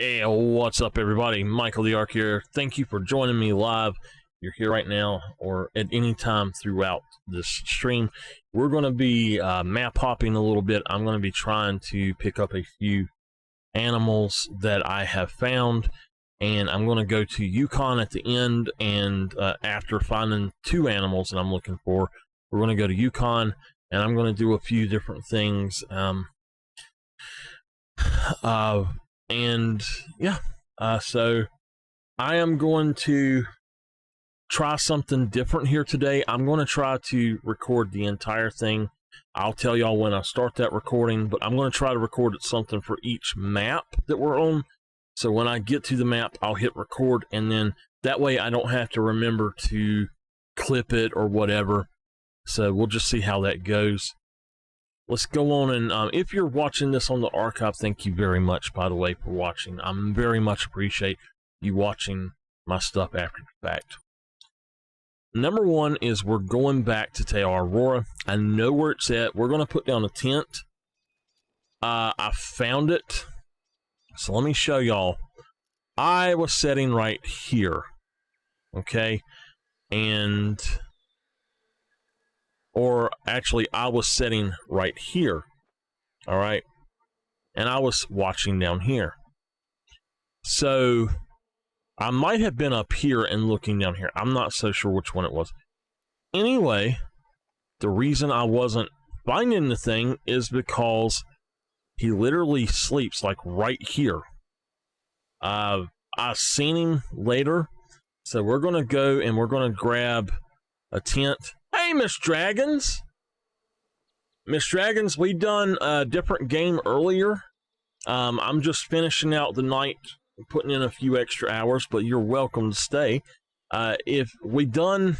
Hey, what's up, everybody? Michael the Ark here. Thank you for joining me live. You're here right now or at any time throughout this stream. We're going to be map hopping a little bit. I'm going to be trying to pick up a few animals that I have found, and I'm going to go to Yukon at the end, and after finding two animals that I'm looking for, we're going to go to Yukon, and I'm going to do a few different things. And yeah, so I am going to try something different here today. I'm going to try to record the entire thing. I'll tell y'all when I start that recording, but I'm going to try to record something for each map that we're on. So when I get to the map, I'll hit record, and then that way I don't have to remember to clip it or whatever. So we'll just see how that goes. Let's go on, and if you're watching this on the archive, thank you very much, by the way, for watching. I very much appreciate you watching my stuff after the fact. Number one is we're going back to Awaroa. I know where it's at. We're going to put down a tent. I found it. So let me show y'all. I was sitting right here. Okay? And... or actually, I was sitting right here, all right, and I was watching down here. So I might have been up here and looking down here. I'm not so sure which one it was. Anyway, the reason I wasn't finding the thing is because he literally sleeps like right here. I've seen him later, so we're gonna go and we're gonna grab a tent. Hey, Miss Dragons! Miss Dragons, we done a different game earlier. I'm just finishing out the night, putting in a few extra hours, but you're welcome to stay. If we done...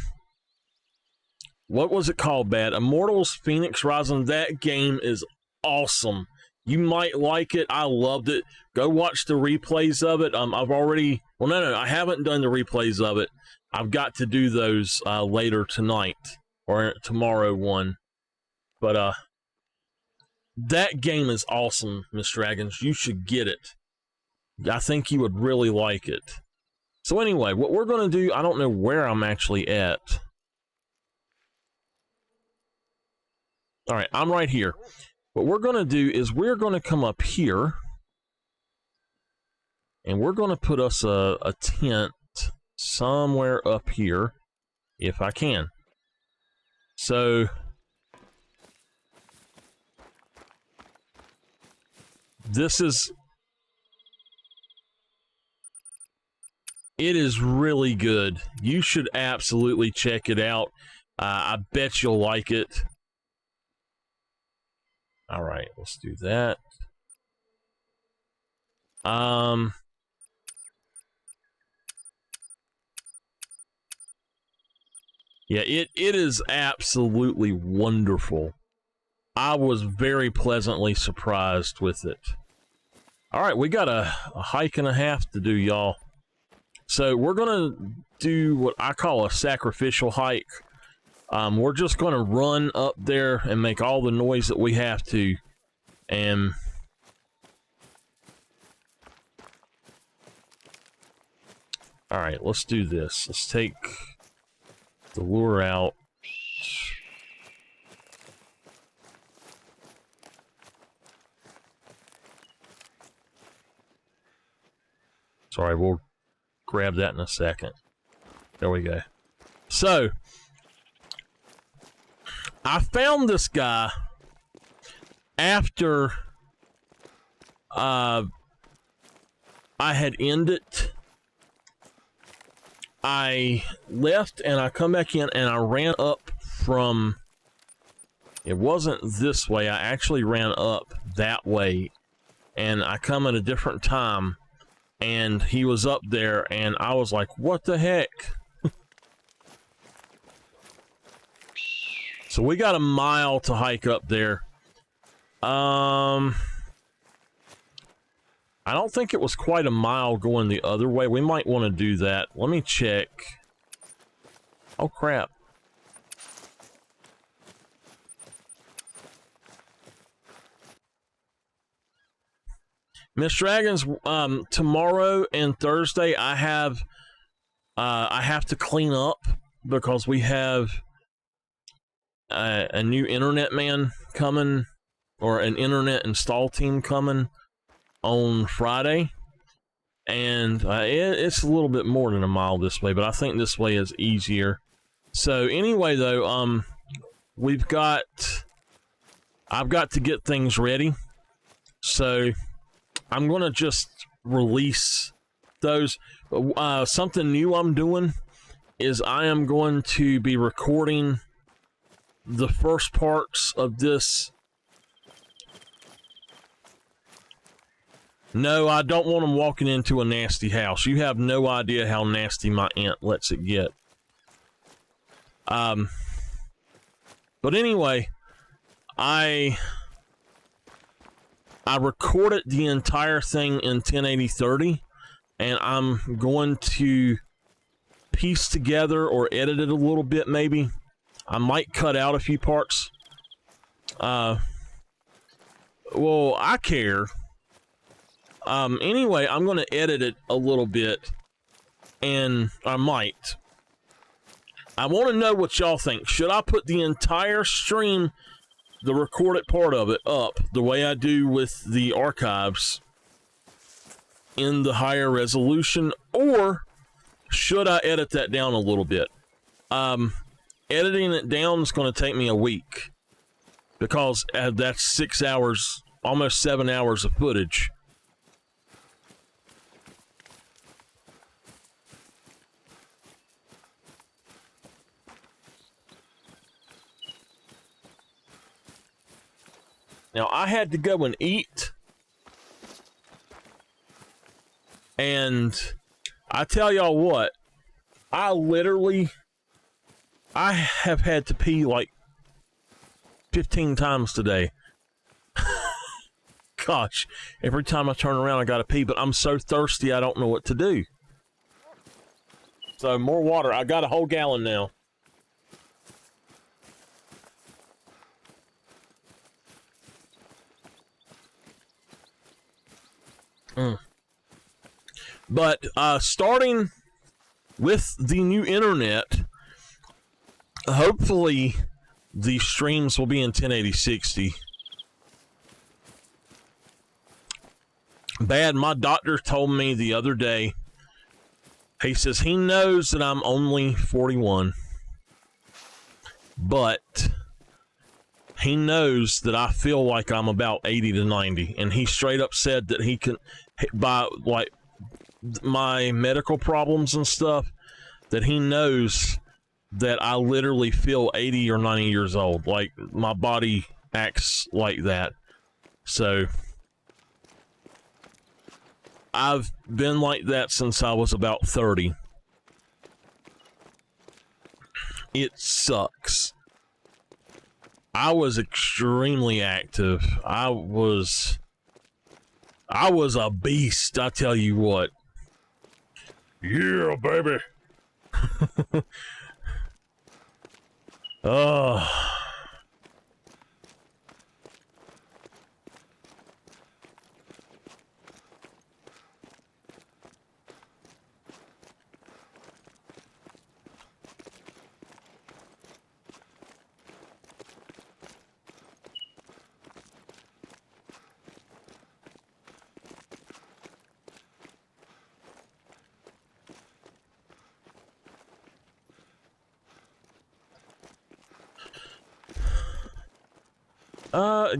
what was it called, Bad? Immortals Phoenix Rising. That game is awesome. You might like it. I loved it. Go watch the replays of it. I've already... well, no, I haven't done the replays of it. I've got to do those later tonight. Or tomorrow one. But that game is awesome, Miss Dragons. You should get it. I think you would really like it. So anyway, what we're going to do, I don't know where I'm actually at. Alright, I'm right here. What we're going to do is we're going to come up here. And we're going to put us a tent somewhere up here. If I can. So, this is, it is really good. You should absolutely check it out. I bet you'll like it. All right, let's do that. Yeah, it is absolutely wonderful. I was very pleasantly surprised with it. All right, we got a hike and a half to do, y'all. So we're going to do what I call a sacrificial hike. We're just going to run up there and make all the noise that we have to. And... all right, let's do this. Let's take... the lure out. Sorry, we'll grab that in a second. There we go. So, I found this guy after I had ended. I left and I come back in and I ran up from, it wasn't this way, I actually ran up that way, and I come at a different time and he was up there and I was like, what the heck? So we got a mile to hike up there. I don't think it was quite a mile going the other way. We might want to do that. Let me check. Oh, crap. Miss Dragons, tomorrow and Thursday I have to clean up because we have a new internet man coming, or an internet install team coming on Friday, and it's a little bit more than a mile this way, but I think this way is easier. So anyway, though, I've got to get things ready, so I'm gonna just release those. Something new I'm doing is I am going to be recording the first parts of this. No, I don't want them walking into a nasty house. You have no idea how nasty my aunt lets it get. But anyway, I recorded the entire thing in 1080-30, and I'm going to piece together or edit it a little bit, maybe. I might cut out a few parts. Well, I care. Anyway, I'm going to edit it a little bit, and I might. I want to know what y'all think. Should I put the entire stream, the recorded part of it, up the way I do with the archives in the higher resolution, or should I edit that down a little bit? Editing it down is going to take me a week, because that's 6 hours, almost 7 hours of footage. Now, I had to go and eat, and I tell y'all what, I have had to pee like 15 times today. Gosh, every time I turn around I gotta pee, but I'm so thirsty I don't know what to do. So, more water. I got a whole gallon now. But starting with the new internet, hopefully the streams will be in 1080-60. Bad, my doctor told me the other day, he says he knows that I'm only 41, but he knows that I feel like I'm about 80 to 90, and he straight up said that he can, by like my medical problems and stuff, that he knows that I literally feel 80 or 90 years old. Like, my body acts like that. So I've been like that since I was about 30. It sucks. I was extremely active. I was a beast, I tell you what. Yeah, baby. Oh.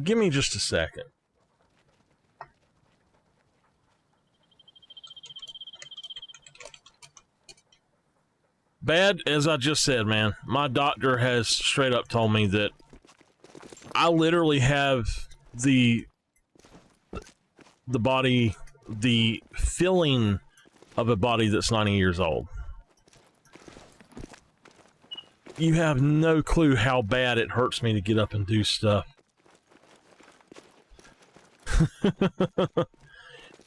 Give me just a second. Bad, as I just said, man, my doctor has straight up told me that I literally have the body, the feeling of a body that's 90 years old. You have no clue how bad it hurts me to get up and do stuff.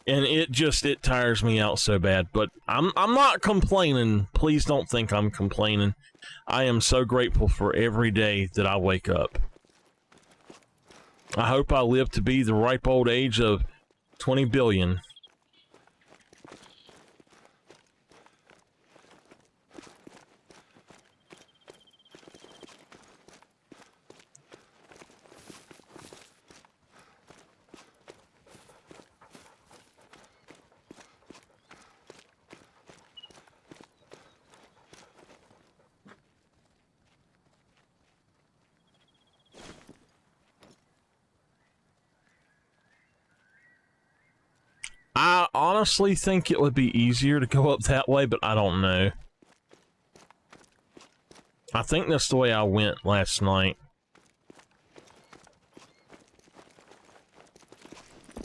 And it tires me out so bad, but I'm not complaining. Please don't think I'm complaining. I am so grateful for every day that I wake up. I hope I live to be the ripe old age of 20 billion. I honestly think it would be easier to go up that way, but I don't know. I think that's the way I went last night.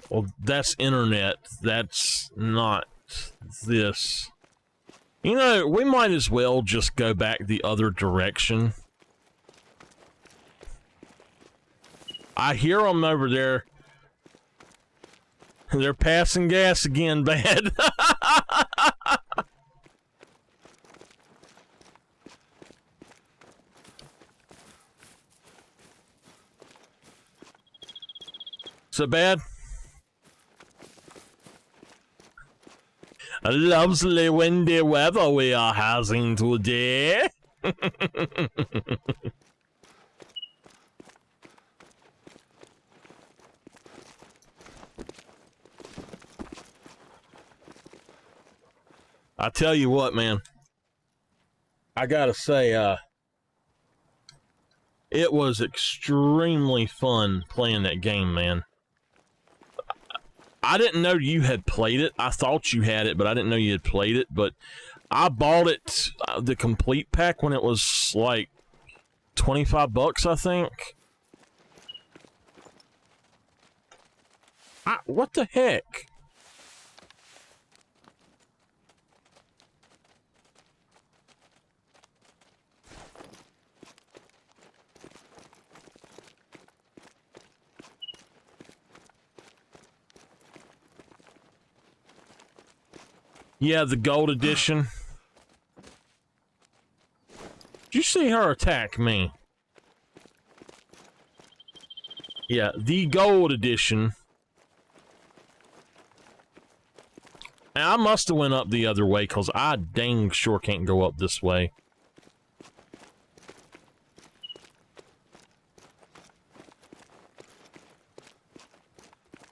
Well, that's internet. That's not this. You know, we might as well just go back the other direction. I hear them over there. They're passing gas again, bad. So bad? A lovely windy weather we are having today. I tell you what, man. I gotta say, it was extremely fun playing that game, man. I didn't know you had played it. I thought you had it, but I didn't know you had played it. But I bought it, the complete pack, when it was like $25, I think. What the heck? Yeah, the gold edition. Did you see her attack me? Yeah, the gold edition. And I must have went up the other way, because I dang sure can't go up this way.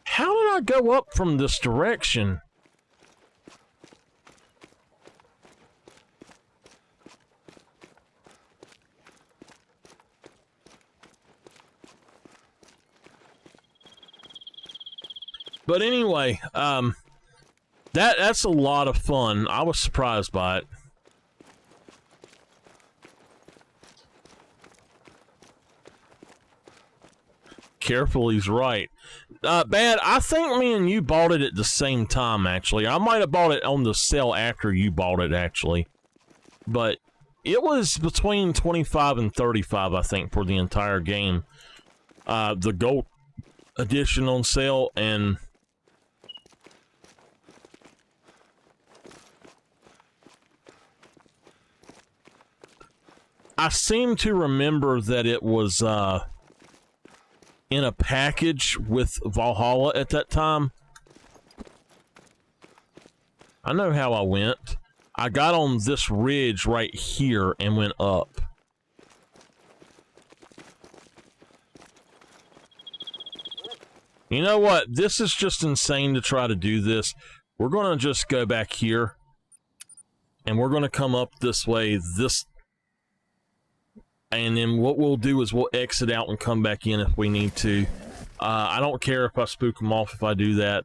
How did I go up from this direction? But anyway, that's a lot of fun. I was surprised by it. Careful, he's right. Bad, I think me and you bought it at the same time, actually. I might have bought it on the sale after you bought it, actually. But it was between 25 and 35, I think, for the entire game. The gold edition on sale, and I seem to remember that it was in a package with Valhalla at that time. I know how I went. I got on this ridge right here and went up. You know what? This is just insane to try to do this. We're going to just go back here. And we're going to come up this way, and then what we'll do is we'll exit out and come back in if we need to. I don't care if I spook them off if I do that.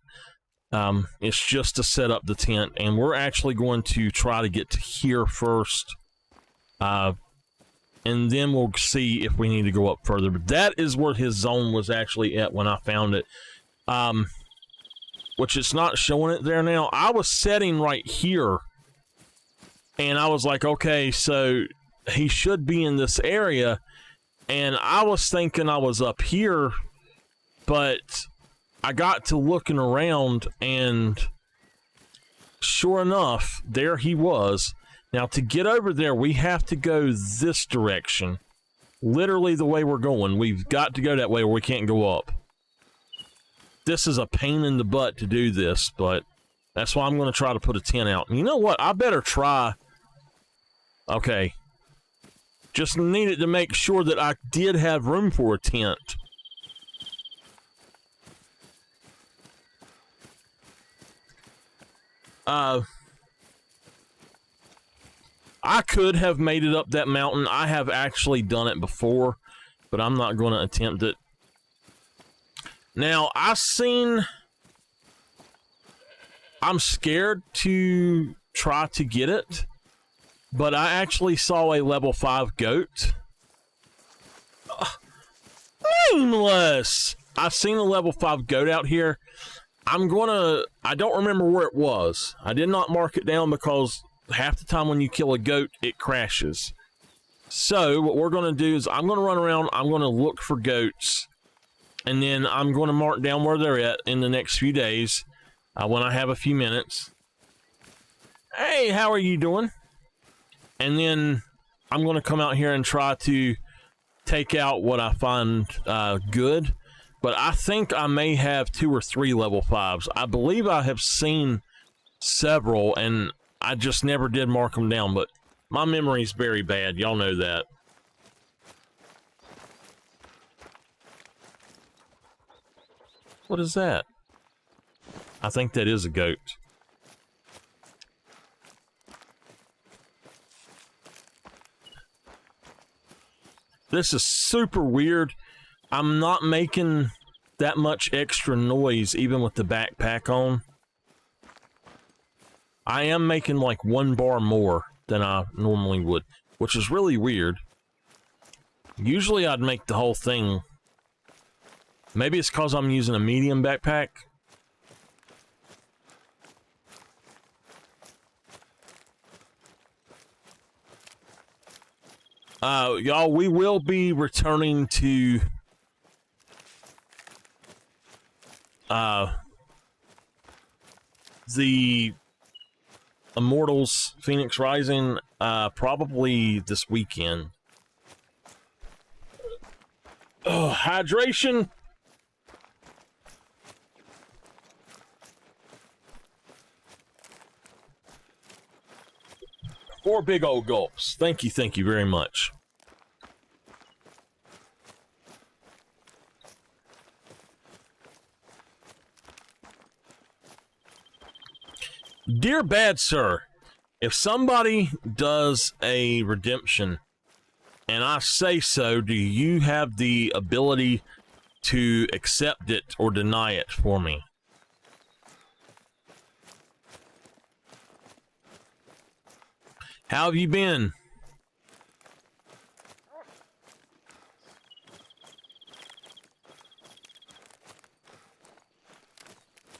It's just to set up the tent, and we're actually going to try to get to here first. And then we'll see if we need to go up further. But that is where his zone was actually at when I found it. Which it's not showing it there now. I was setting right here. And I was like, okay, so he should be in this area. And I was thinking I was up here. But I got to looking around, and sure enough, there he was. Now, to get over there, we have to go this direction. Literally the way we're going. We've got to go that way or we can't go up. this is a pain in the butt to do this, but that's why I'm going to try to put a tent out. And you know what? I better try. Okay. Just needed to make sure that I did have room for a tent. I could have made it up that mountain. I have actually done it before, but I'm not going to attempt it. Now, I'm scared to try to get it, but I actually saw a level 5 goat. Aimless! I've seen a level 5 goat out here. I don't remember where it was. I did not mark it down because half the time when you kill a goat, it crashes. So what we're going to do is I'm going to run around, I'm going to look for goats, and then I'm going to mark down where they're at in the next few days when I have a few minutes. Hey, how are you doing? And then I'm going to come out here and try to take out what I find good. But I think I may have 2 or 3 level 5s. I believe I have seen several, and I just never did mark them down. But my memory's very bad. Y'all know that. What is that? I think that is a goat. This is super weird. I'm not making that much extra noise even with the backpack on. I am making like 1 bar more than I normally would, which is really weird. Usually I'd make the whole thing. Maybe it's because I'm using a medium backpack. Y'all, we will be returning to the Immortals Phoenix Rising probably this weekend. Oh, hydration. 4 big old gulps. Thank you very much. Dear bad sir, if somebody does a redemption and I say so, do you have the ability to accept it or deny it for me? How have you been?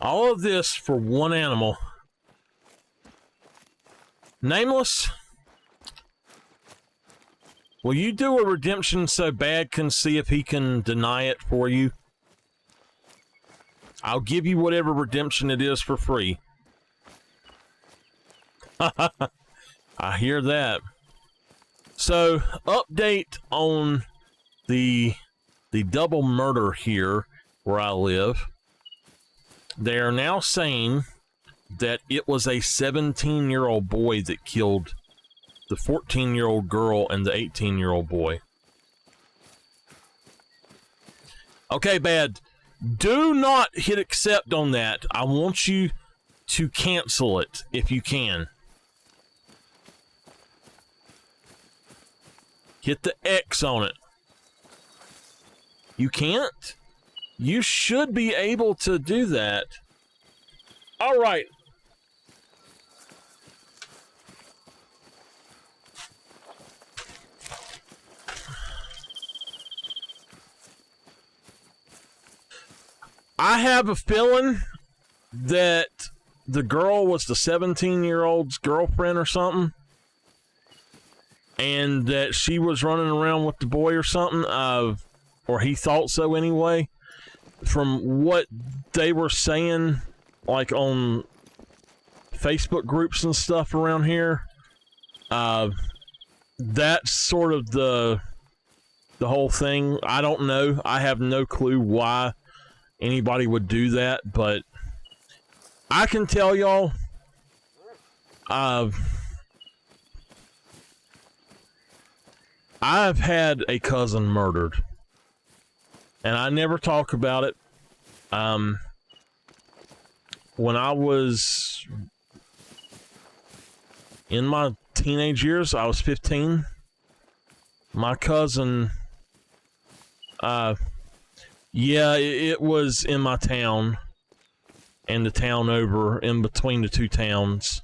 All of this for 1 animal. Nameless, will you do a redemption so Bad can see if he can deny it for you? I'll give you whatever redemption it is for free. I hear that. So, update on the double murder here where I live. They are now saying that it was a 17-year-old boy that killed the 14-year-old girl and the 18-year-old boy. Okay, Bad. Do not hit accept on that. I want you to cancel it if you can. Hit the X on it. You can't? You should be able to do that. All right. I have a feeling that the girl was the 17-year-old's girlfriend or something, and that she was running around with the boy or something, or he thought so anyway. From what they were saying, like on Facebook groups and stuff around here, that's sort of the whole thing. I don't know. I have no clue why anybody would do that, but I can tell y'all, I've had a cousin murdered, and I never talk about it. When I was in my teenage years, I was 15. My cousin, it was in my town and the town over, in between the two towns.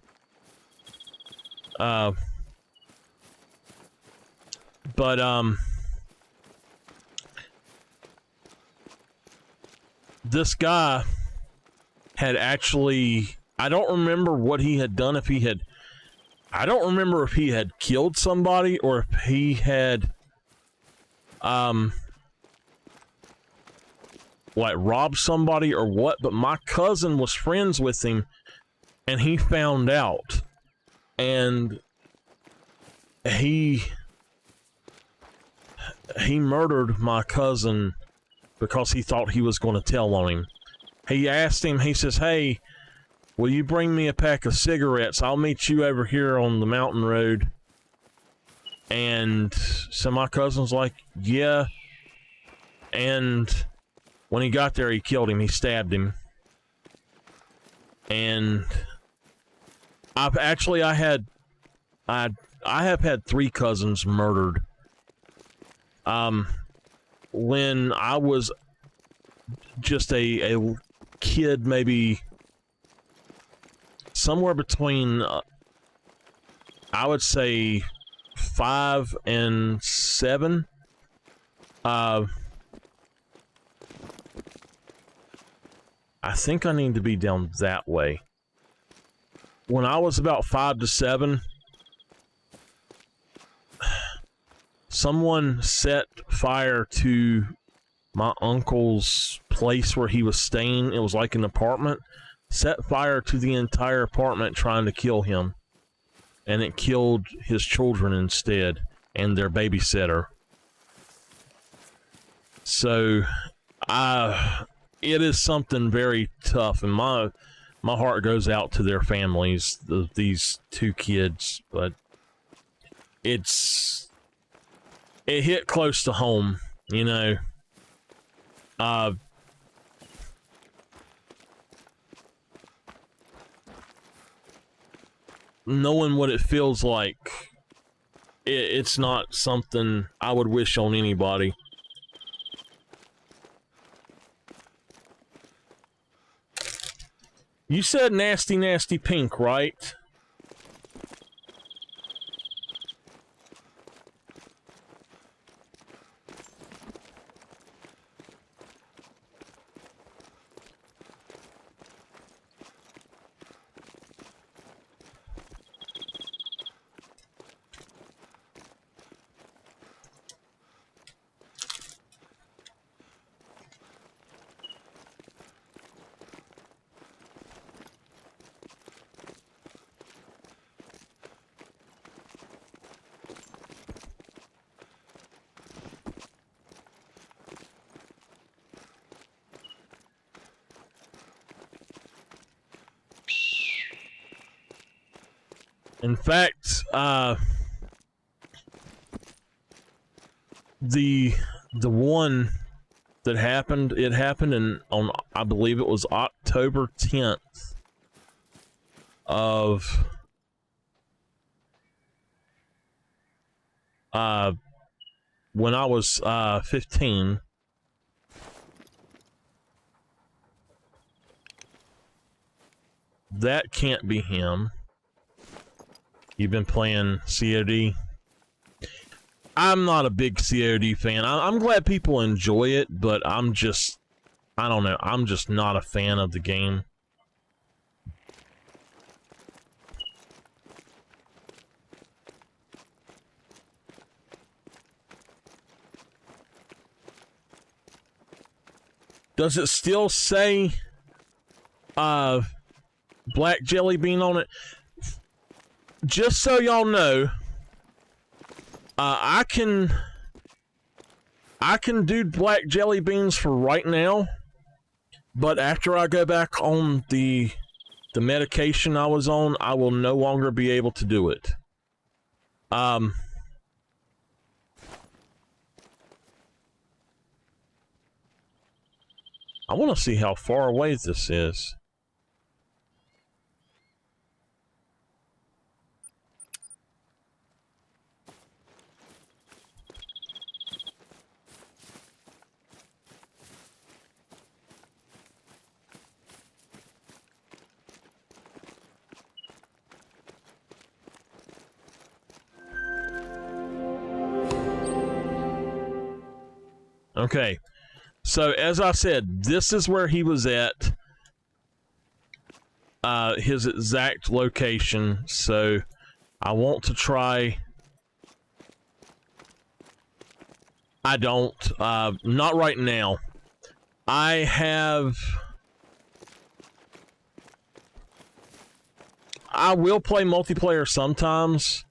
This guy had actually, I don't remember what he had done, I don't remember if he had killed somebody or if he had, like robbed somebody or what, but my cousin was friends with him and he found out, and he murdered my cousin because he thought he was going to tell on him. He asked him, he says, "Hey, will you bring me a pack of cigarettes? I'll meet you over here on the mountain road." And so my cousin's like, "Yeah." And when he got there, he killed him. He stabbed him. And I have had 3 cousins murdered. When I was just a kid, maybe somewhere between, I would say 5 and 7. I think I need to be down that way. When I was about 5 to 7, someone set fire to my uncle's place where he was staying. It was like an apartment. Set fire to the entire apartment trying to kill him. And it killed his children instead, and their babysitter. So, it is something very tough, and my heart goes out to their families, these 2 kids, but it hit close to home, you know. Knowing what it feels like, it's not something I would wish on anybody. You said nasty, nasty pink, right? In fact, the one that happened, it happened on, I believe it was October 10th of when I was 15. That can't be him. You've been playing COD? I'm not a big COD fan. I'm glad people enjoy it, but I don't know, I'm just not a fan of the game. Does it still say black jelly bean on it? Just so y'all know, I can do black jelly beans for right now, But after I go back on the medication I was on, I will no longer be able to do it. I want to see how far away this is. Okay, so as I said, this is where he was at, his exact location, so I want to try... I don't, not right now. I will play multiplayer sometimes.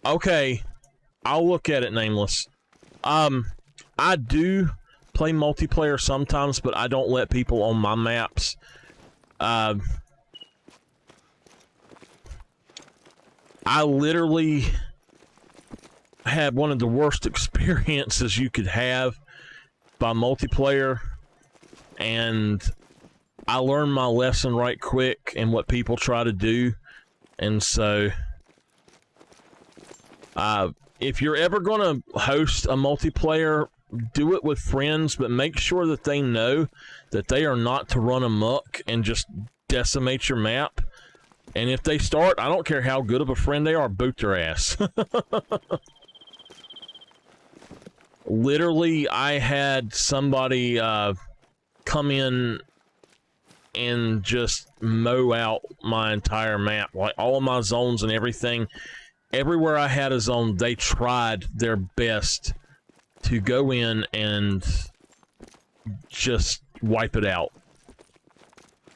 Okay, I'll look at it, Nameless. I do play multiplayer sometimes, but I don't let people on my maps. I literally had one of the worst experiences you could have by multiplayer, and I learned my lesson right quick and what people try to do, and so if you're ever going to host a multiplayer, do it with friends, but make sure that they know that they are not to run amok and just decimate your map. And if they start, I don't care how good of a friend they are, boot their ass. Literally, I had somebody come in and just mow out my entire map, like all of my zones and everything. Everywhere I had a zone, they tried their best to go in and just wipe it out.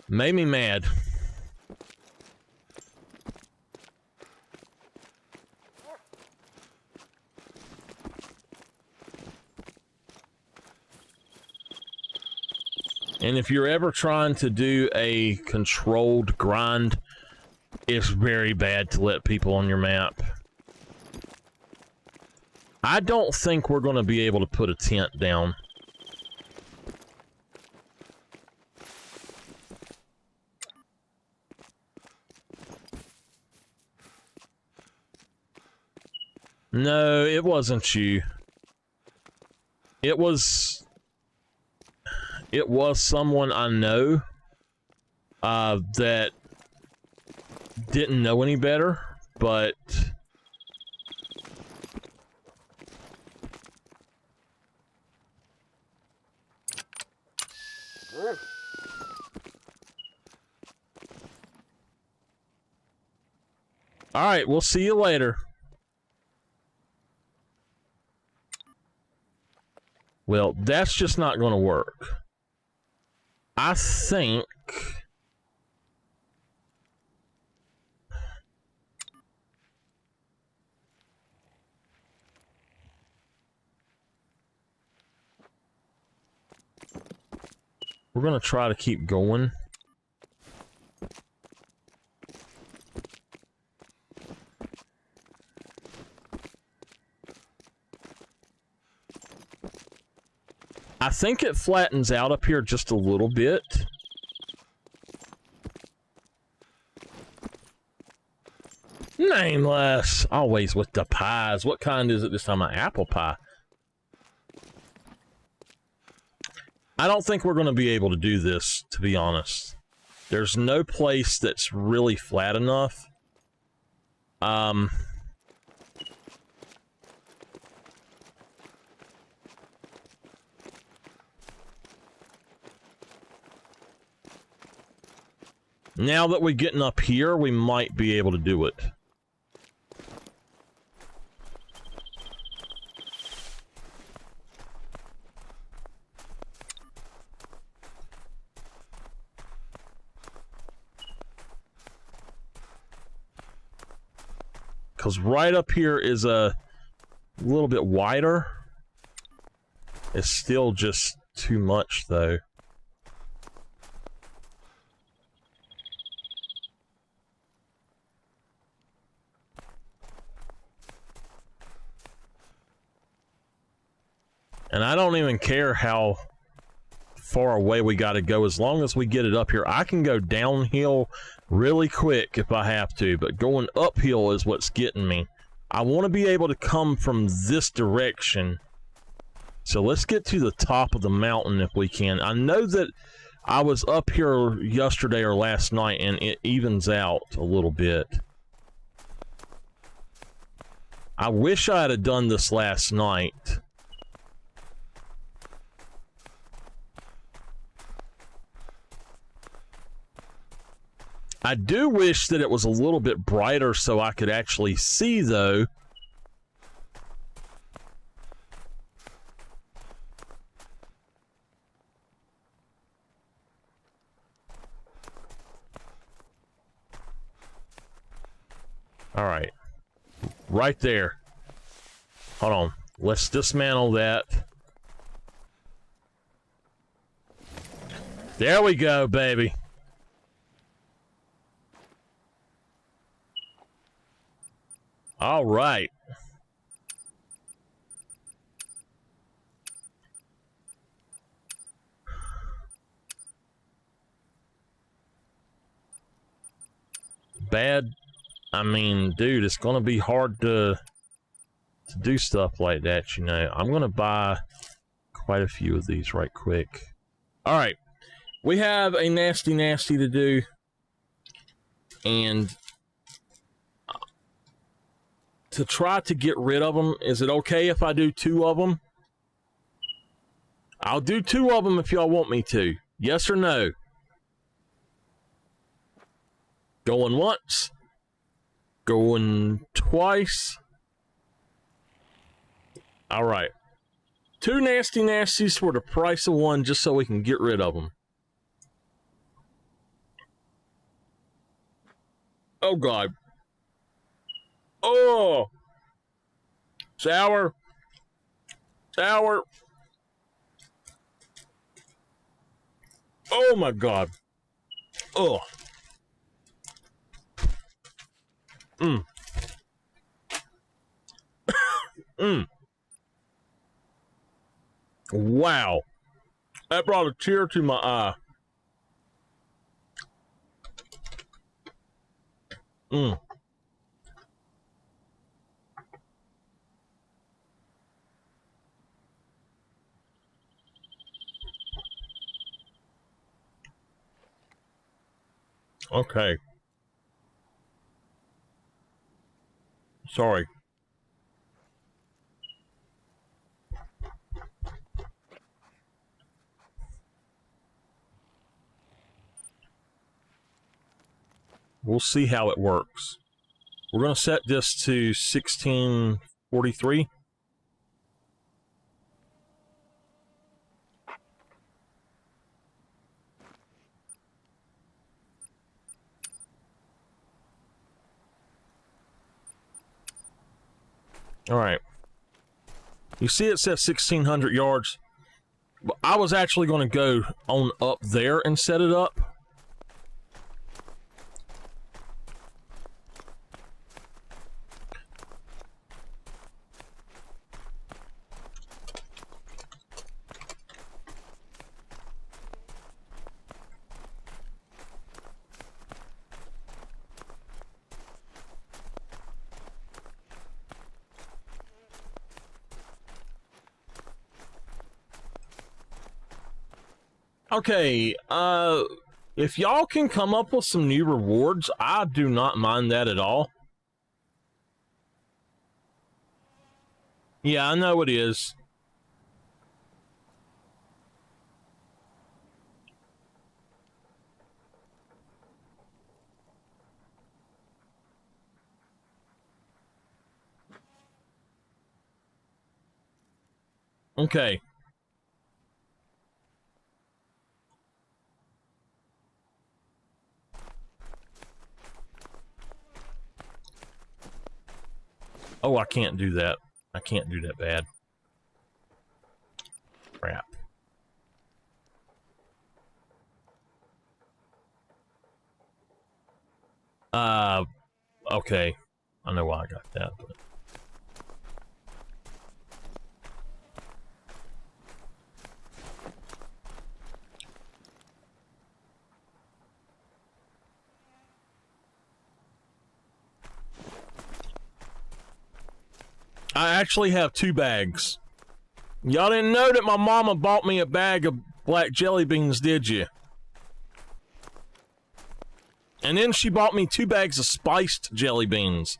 Made me mad. And if you're ever trying to do a controlled grind, it's very bad to let people on your map. I don't think we're going to be able to put a tent down. No, it wasn't you. It was someone I know that didn't know any better, but all right, we'll see you later. Well, that's just not going to work. I think we're going to try to keep going. I think it flattens out up here just a little bit. Nameless! Always with the pies. What kind is it this time? An apple pie. I don't think we're going to be able to do this, to be honest. There's no place that's really flat enough. Now that we're getting up here, we might be able to do it. Because right up here is a little bit wider. It's still just too much, though. And I don't even care how far away we got to go, as long as we get it up here. I can go downhill really quick if I have to, but going uphill is what's getting me. I want to be able to come from this direction. So let's get to the top of the mountain if we can. I know that I was up here yesterday or last night, and it evens out a little bit. I wish I had done this last night. I do wish that it was a little bit brighter so I could actually see, though. All right. Right there. Hold on. Let's dismantle that. There we go, baby. All right. Bad. I mean, dude, it's going to be hard to do stuff like that, you know. I'm going to buy quite a few of these right quick. All right. We have a nasty to do. And to try to get rid of them, is it okay if I do 2 of them? I'll do 2 of them if y'all want me to. Yes or no? Going once. Going twice. All right. 2 nasties for the price of 1, just so we can get rid of them. Oh, God. Oh! Sour. Sour. Oh, my God. Oh. Wow. That brought a tear to my eye. Okay. Sorry. We'll see how it works. We're going to set this to 1643. All right. You see it says 1,600 yards. But I was actually going to go on up there and set it up. Okay, if y'all can come up with some new rewards, I do not mind that at all. Yeah, I know it is. Okay. Oh, I can't do that. I can't do that bad. Crap. Okay. I know why I got that, but... I actually have 2 bags. Y'all didn't know that my mama bought me a bag of black jelly beans, did you? And then she bought me 2 bags of spiced jelly beans.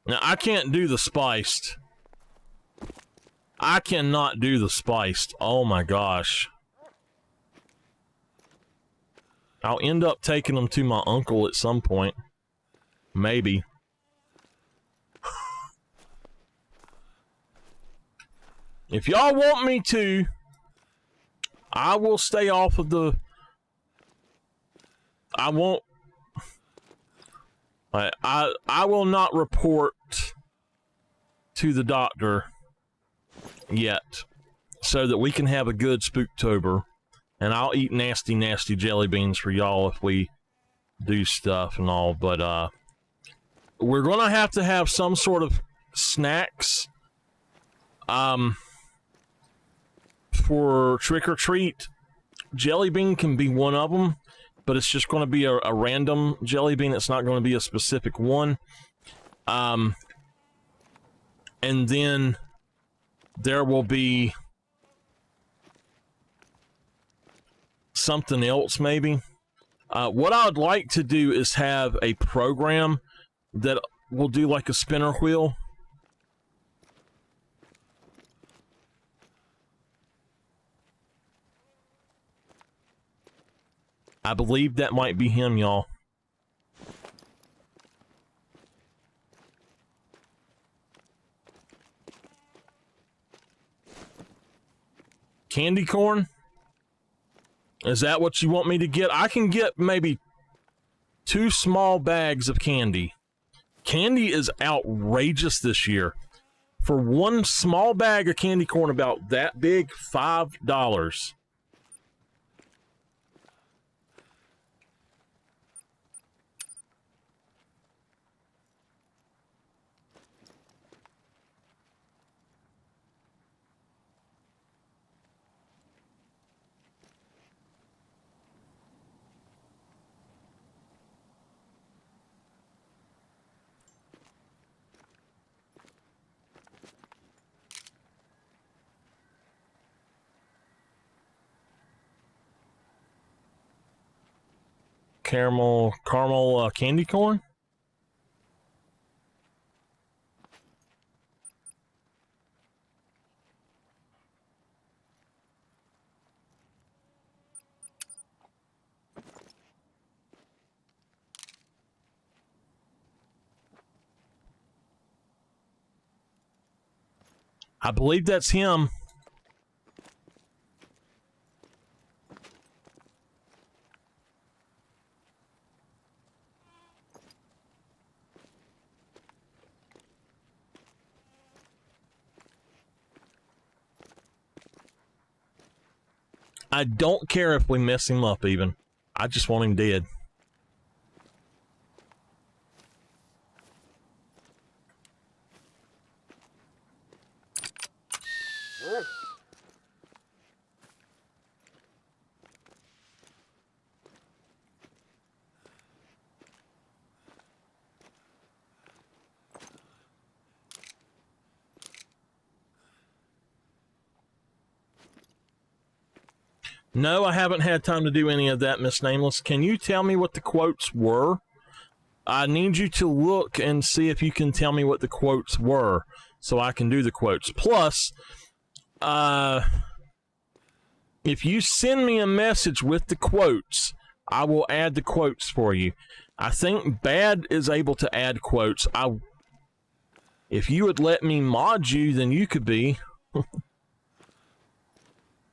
Now, I can't do the spiced. I cannot do the spiced. Oh my gosh. I'll end up taking them to my uncle at some point. Maybe. If y'all want me to, I will stay off of the... I won't... I will not report to the doctor yet, so that we can have a good Spooktober, and I'll eat nasty, nasty jelly beans for y'all if we do stuff and all, but we're gonna have to have some sort of snacks for trick or treat. Jelly bean can be one of them, but it's just going to be a random jelly bean. It's not going to be a specific one. And then there will be something else, maybe. What I would like to do is have a program that will do like a spinner wheel. I believe that might be him, y'all. Candy corn? Is that what you want me to get? I can get maybe 2 small bags of candy. Candy is outrageous this year. For 1 small bag of candy corn about that big, $5. Caramel candy corn? I believe that's him. I don't care if we mess him up even. I just want him dead. No, I haven't had time to do any of that, Miss Nameless. Can you tell me what the quotes were? I need you to look and see if you can tell me what the quotes were so I can do the quotes. Plus, if you send me a message with the quotes, I will add the quotes for you. I think Bad is able to add quotes. If you would let me mod you, then you could be.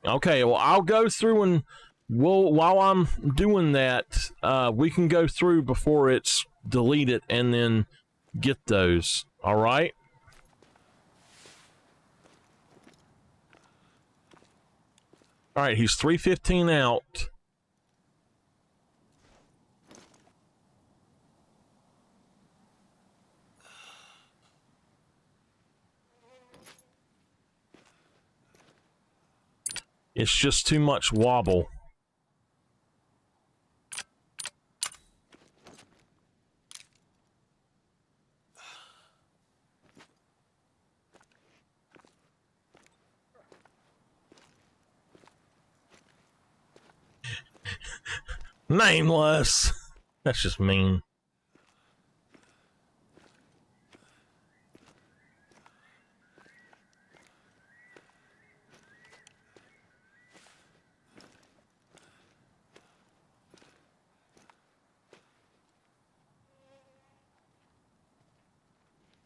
Okay, well, I'll go through and while I'm doing that, we can go through before it's deleted and then get those. All right? All right, he's 315 out. It's just too much wobble. Nameless. That's just mean.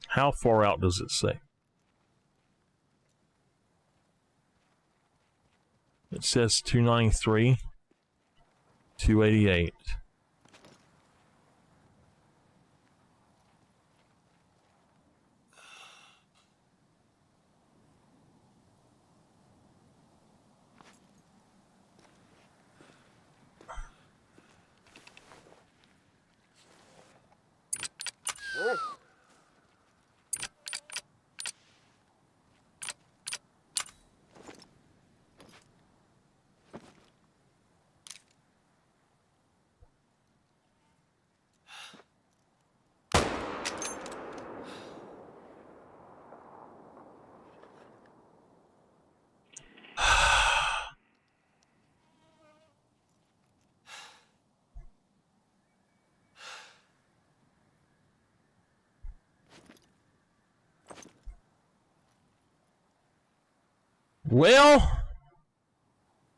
How far out does it say? It says 293, 288. Well,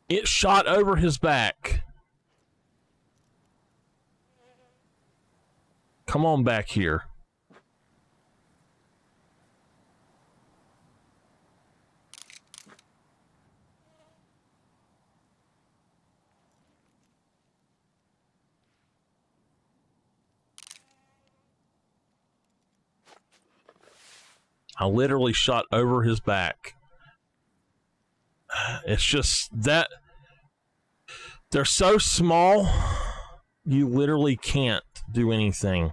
it shot over his back. Come on back here. I literally shot over his back. It's just that they're so small, you literally can't do anything.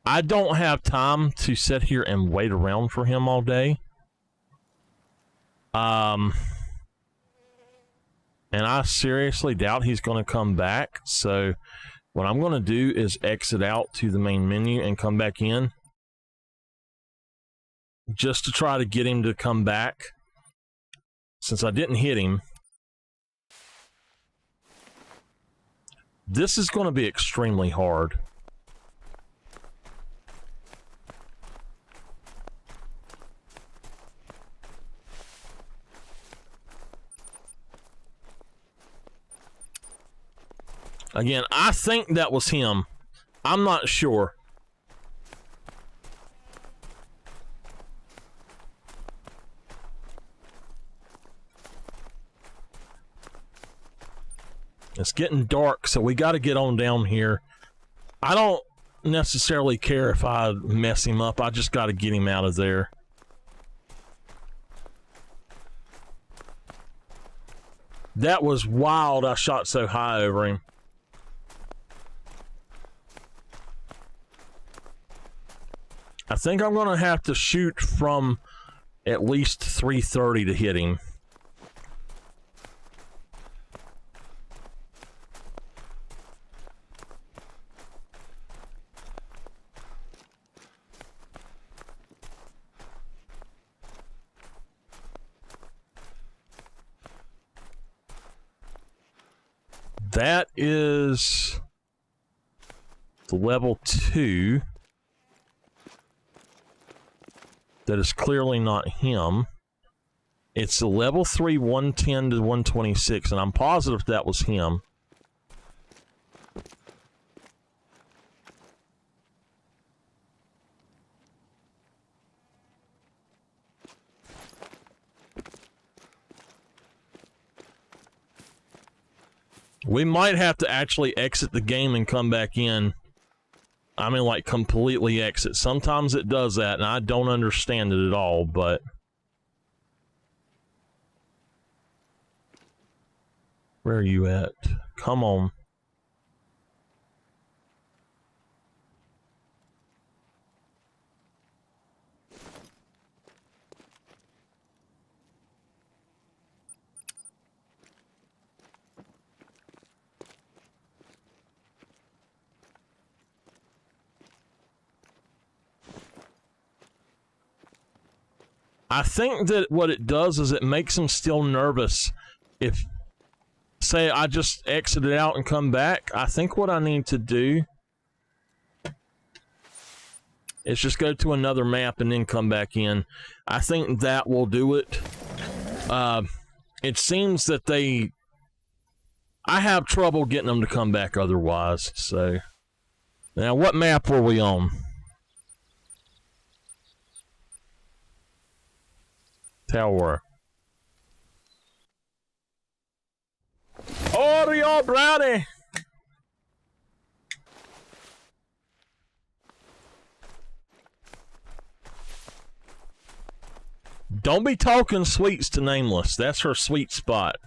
I don't have time to sit here and wait around for him all day. And I seriously doubt he's going to come back. So what I'm going to do is exit out to the main menu and come back in just to try to get him to come back. Since I didn't hit him, this is going to be extremely hard. Again, I think that was him. I'm not sure. It's getting dark, so we got to get on down here. I don't necessarily care if I mess him up. I just got to get him out of there. That was wild. I shot so high over him. I think I'm going to have to shoot from at least 330 to hit him. That is the level 2. That is clearly not him. It's the level 3, 110 to 126, and I'm positive that was him. We might have to actually exit the game and come back in. I mean, like, completely exit. Sometimes it does that, and I don't understand it at all, but... Where are you at? Come on. I think that what it does is it makes them still nervous. If, say, I just exited out and come back, I think what I need to do is just go to another map and then come back in. I think that will do it. It seems that I have trouble getting them to come back otherwise, so. Now, what map were we on? Tower. Oreo brownie! Don't be talking sweets to Nameless. That's her sweet spot.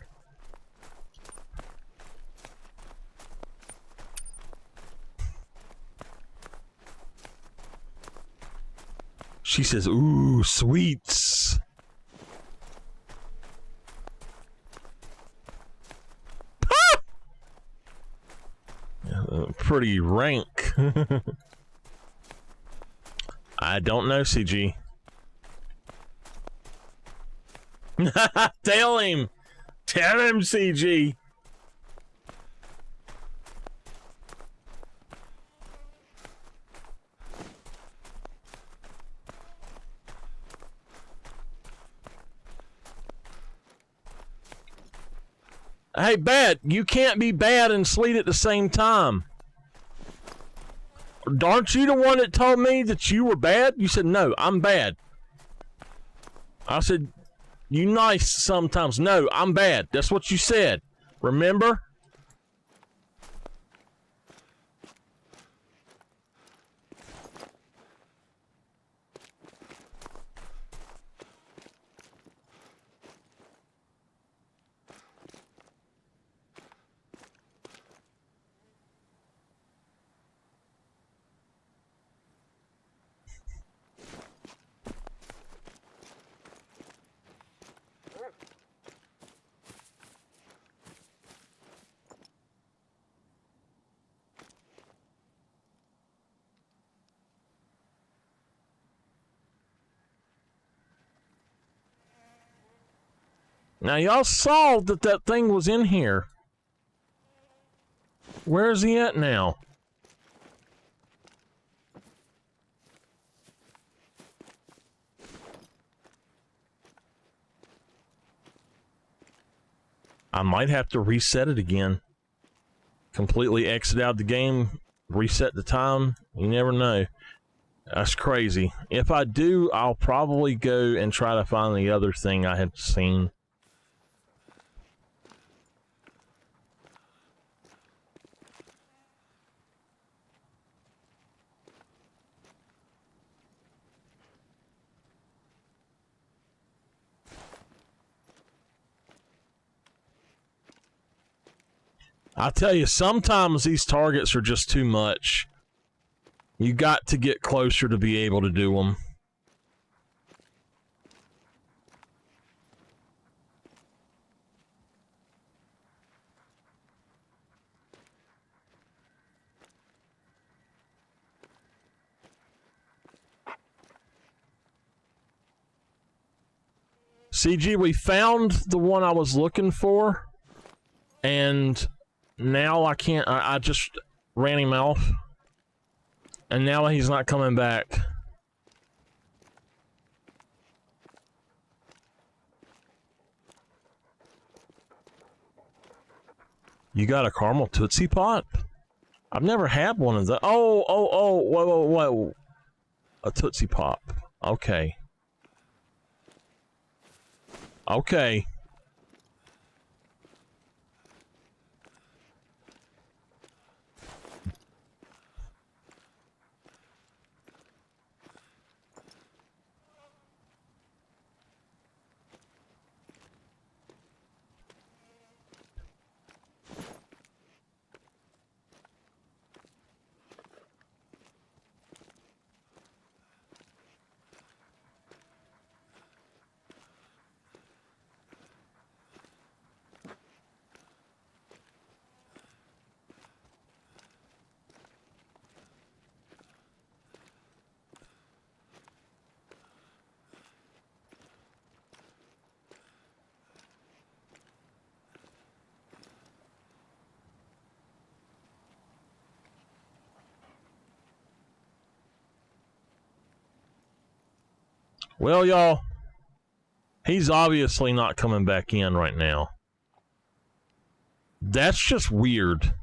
She says, ooh, sweets. Pretty rank. I don't know, CG. Tell him, CG. Hey, Bad, you can't be bad and sweet at the same time. Aren't you the one that told me that you were bad? You said, no, I'm bad. I said, you nice sometimes. No, I'm bad. That's what you said. Remember? Now, y'all saw that thing was in here. Where is he at now? I might have to reset it again. Completely exit out the game, reset the time. You never know. That's crazy. If I do, I'll probably go and try to find the other thing I had seen. I tell you, sometimes these targets are just too much. You got to get closer to be able to do them. CG, we found the one I was looking for, and now I can't. I just ran him off, and now he's not coming back. You got a caramel Tootsie Pop? I've never had one of those. Oh, whoa. A Tootsie Pop. Okay. Well, y'all, he's obviously not coming back in right now. That's just weird.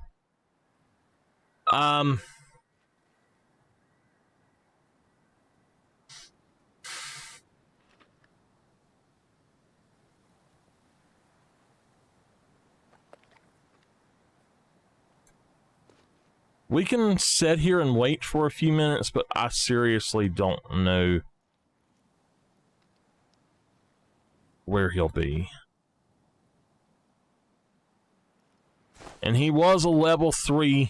We can sit here and wait for a few minutes, but I seriously don't know where he'll be. And he was a level 3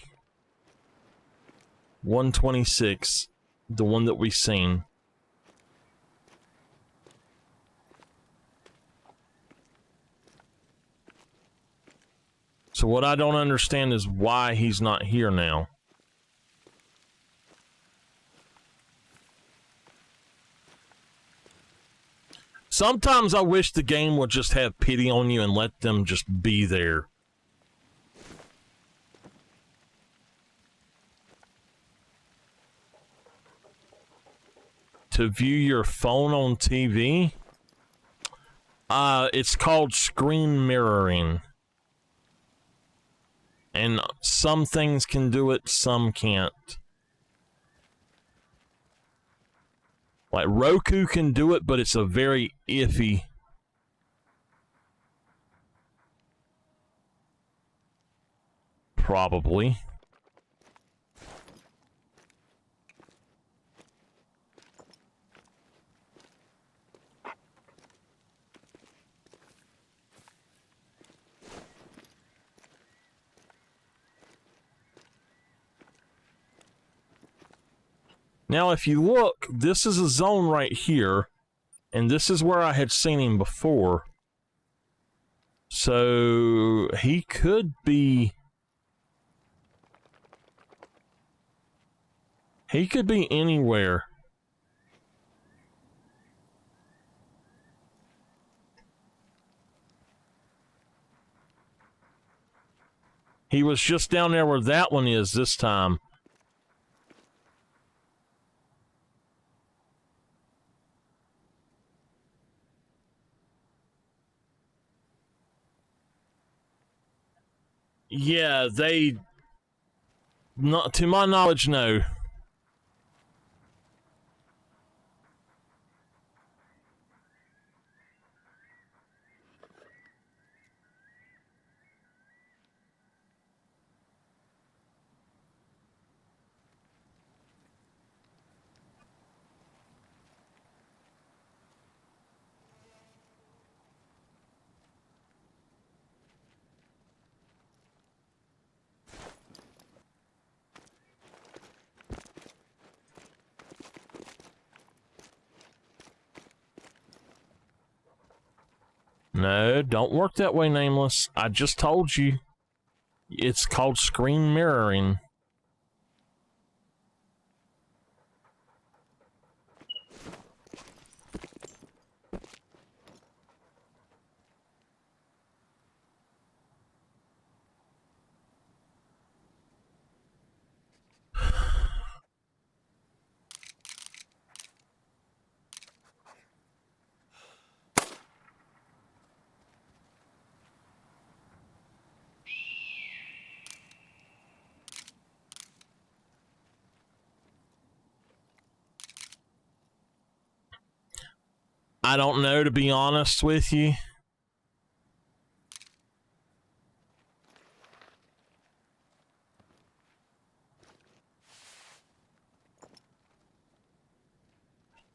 126, the one that we seen. So what I don't understand is why he's not here now. Sometimes I wish the game would just have pity on you and let them just be there. To view your phone on TV? It's called screen mirroring. And some things can do it, some can't. Like Roku can do it, but it's a very iffy. Probably. Now, if you look, this is a zone right here, and this is where I had seen him before. So, he could be... He could be anywhere. He was just down there where that one is this time. Yeah, they... Not, to my knowledge, no. No, don't work that way, Nameless. I just told you. It's called screen mirroring. I don't know, to be honest with you.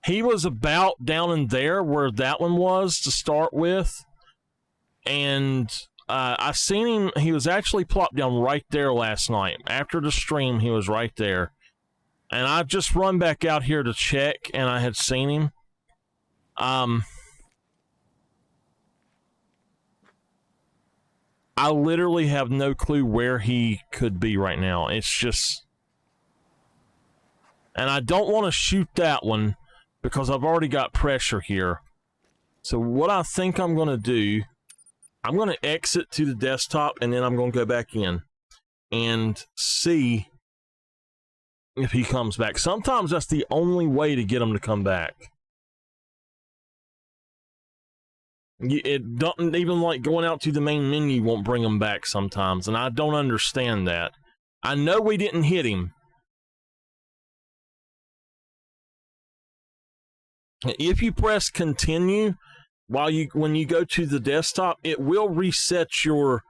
He was about down in there where that one was to start with. And I seen him. He was actually plopped down right there last night. After the stream, he was right there. And I just run back out here to check, and I had seen him. I literally have no clue where he could be right now. It's just... And I don't want to shoot that one because I've already got pressure here. So what I think I'm going to do, I'm going to exit to the desktop, and then I'm going to go back in and see if he comes back. Sometimes that's the only way to get him to come back. It doesn't even like going out to the main menu won't bring him back sometimes, and I don't understand that. I know we didn't hit him. If you press continue when you go to the desktop, it will reset your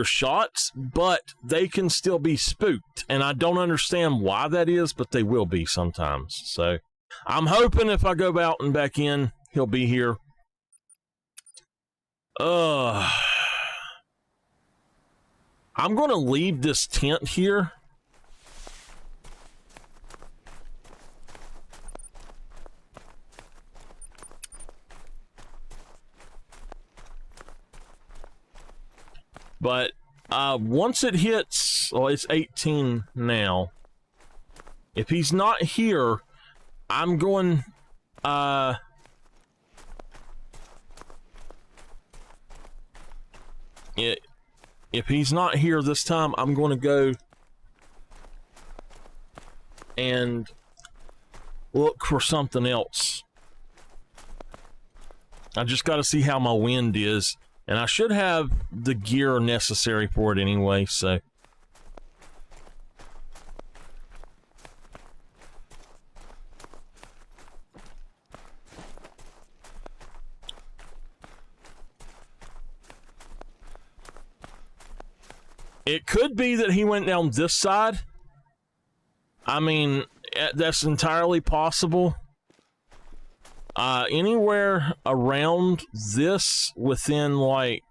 shots, but they can still be spooked, and I don't understand why that is, but they will be sometimes. So I'm hoping if I go out and back in, he'll be here. I'm going to leave this tent here. But once it hits, it's 18 now. If he's not here, I'm going... if he's not here this time, I'm going to go and look for something else. I just got to see how my wind is. And I should have the gear necessary for it anyway, so... It could be that he went down this side. I mean, that's entirely possible. Anywhere around this within, like,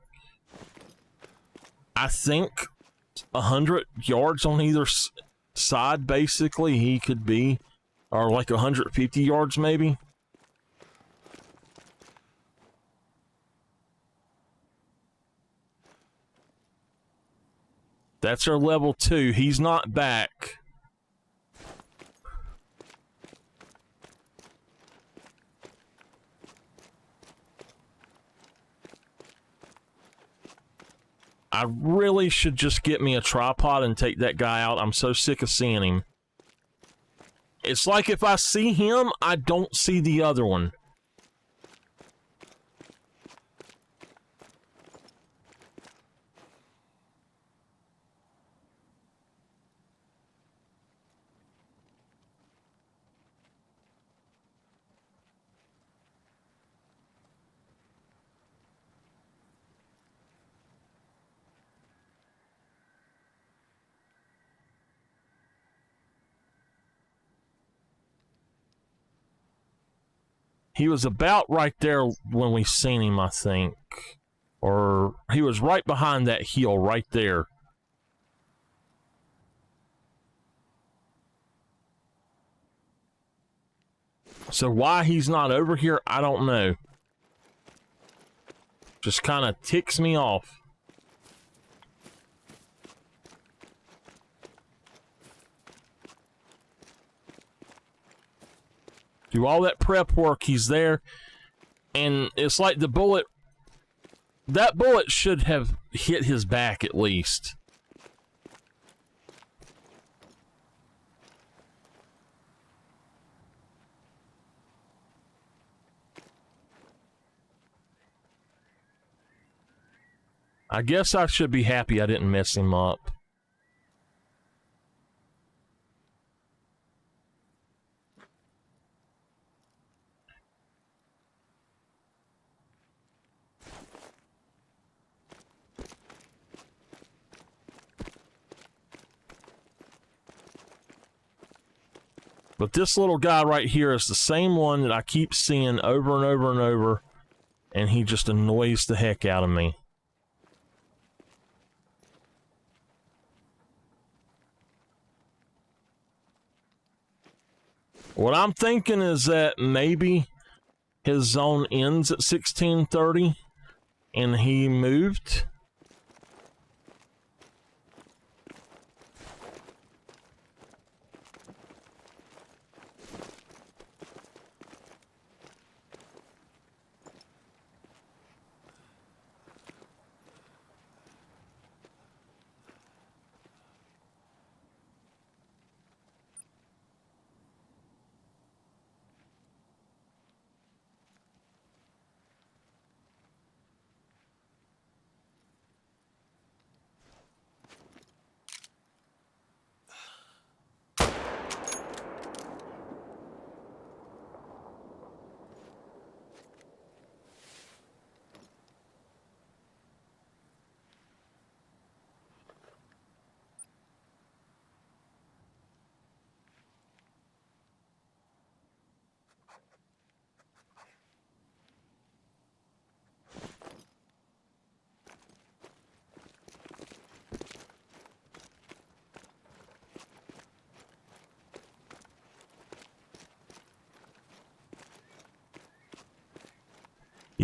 I think 100 yards on either side, basically, he could be. Or like 150 yards, maybe. That's our level 2. He's not back. I really should just get me a tripod and take that guy out. I'm so sick of seeing him. It's like if I see him, I don't see the other one. He was about right there when we seen him, I think. Or he was right behind that hill right there. So why he's not over here, I don't know. Just kind of ticks me off. Do all that prep work, he's there, and it's like the bullet, that bullet should have hit his back at least. I guess I should be happy I didn't mess him up. But this little guy right here is the same one that I keep seeing over and over and over, and he just annoys the heck out of me. What I'm thinking is that maybe his zone ends at 1630, and he moved.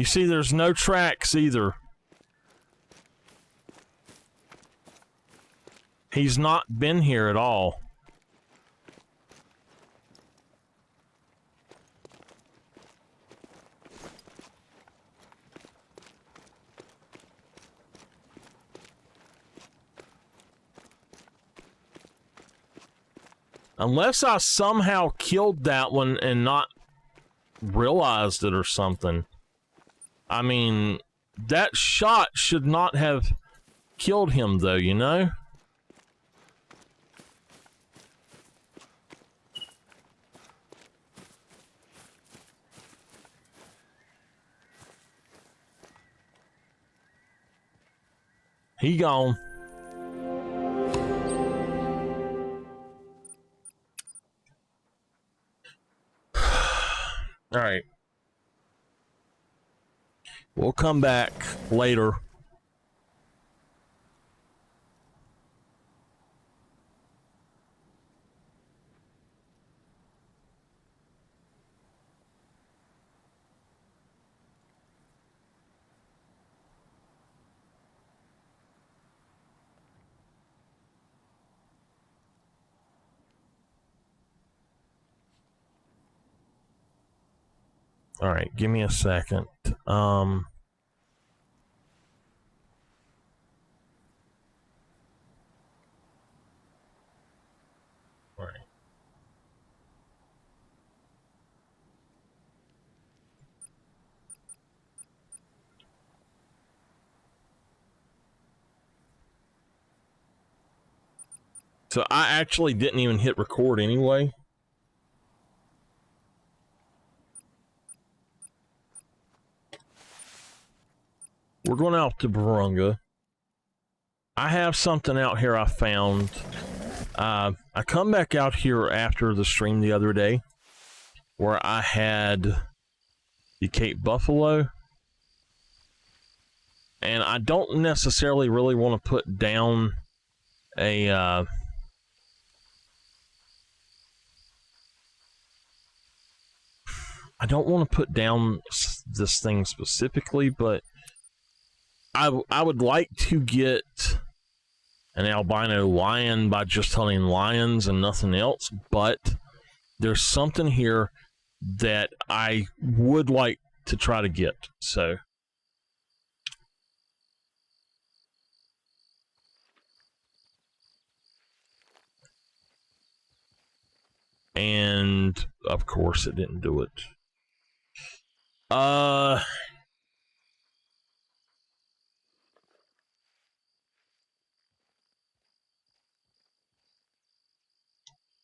You see, there's no tracks either. He's not been here at all. Unless I somehow killed that one and not realized it or something. I mean, that shot should not have killed him, though, you know? He gone. All right. We'll come back later. All right, give me a second. All right. So I actually didn't even hit record anyway. We're going out to Vurhonga. I have something out here I found. I come back out here after the stream the other day where I had the Cape Buffalo. And I don't necessarily really want to put down a... I don't want to put down this thing specifically, but I would like to get an albino lion by just hunting lions and nothing else, but there's something here that I would like to try to get, so. And, of course, it didn't do it.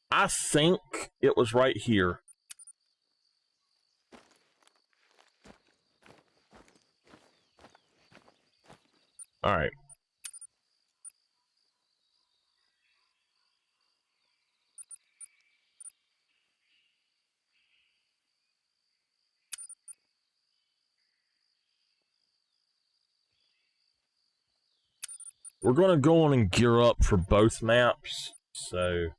I think it was right here. All right. We're going to go on and gear up for both maps. So,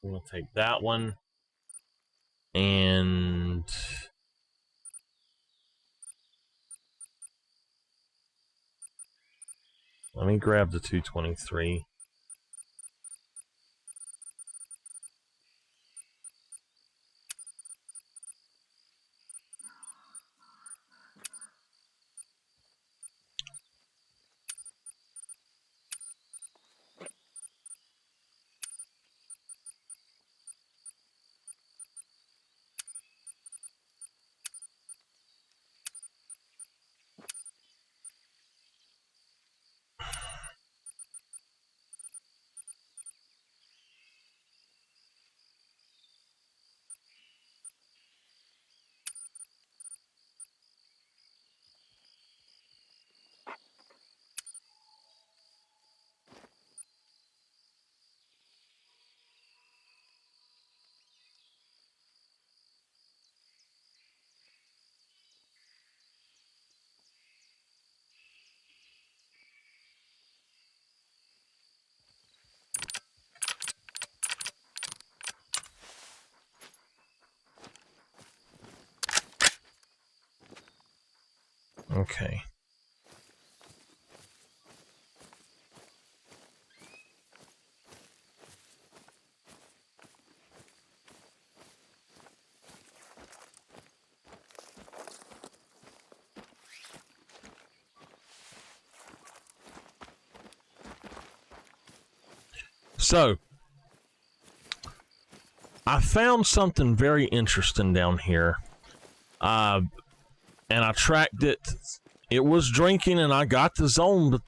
I'm going to take that one. And... let me grab the 223. Okay. So, I found something very interesting down here. And I tracked it. It was drinking, and I got the zone, but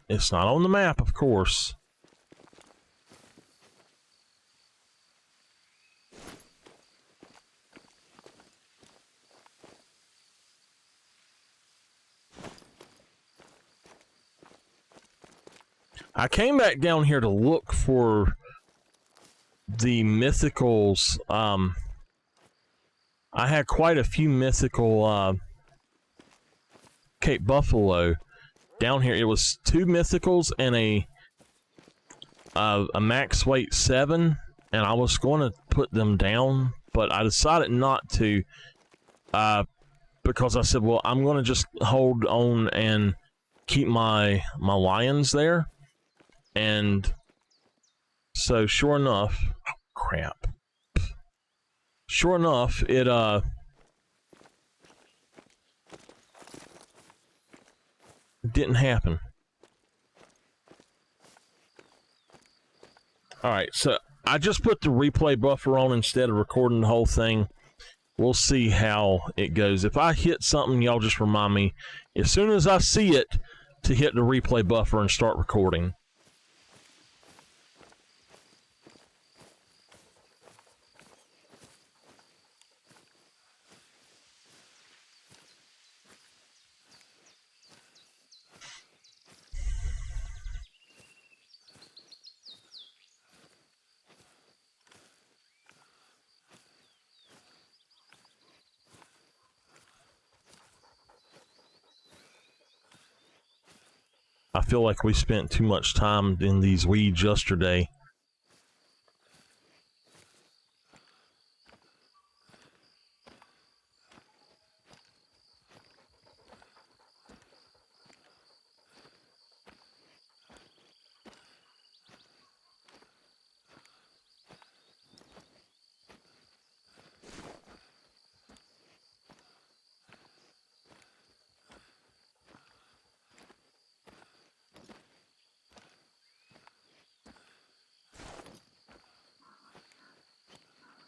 it's not on the map, of course. I came back down here to look for the mythicals. I had quite a few mythical Cape Buffalo down here. It was 2 mythicals and a max weight 7, and I was going to put them down, but I decided not to because I said, well, I'm going to just hold on and keep my lions there. And so sure enough, oh, crap. Sure enough, it didn't happen. Alright, so I just put the replay buffer on instead of recording the whole thing. We'll see how it goes. If I hit something, y'all just remind me as soon as I see it to hit the replay buffer and start recording. I feel like we spent too much time in these weeds yesterday.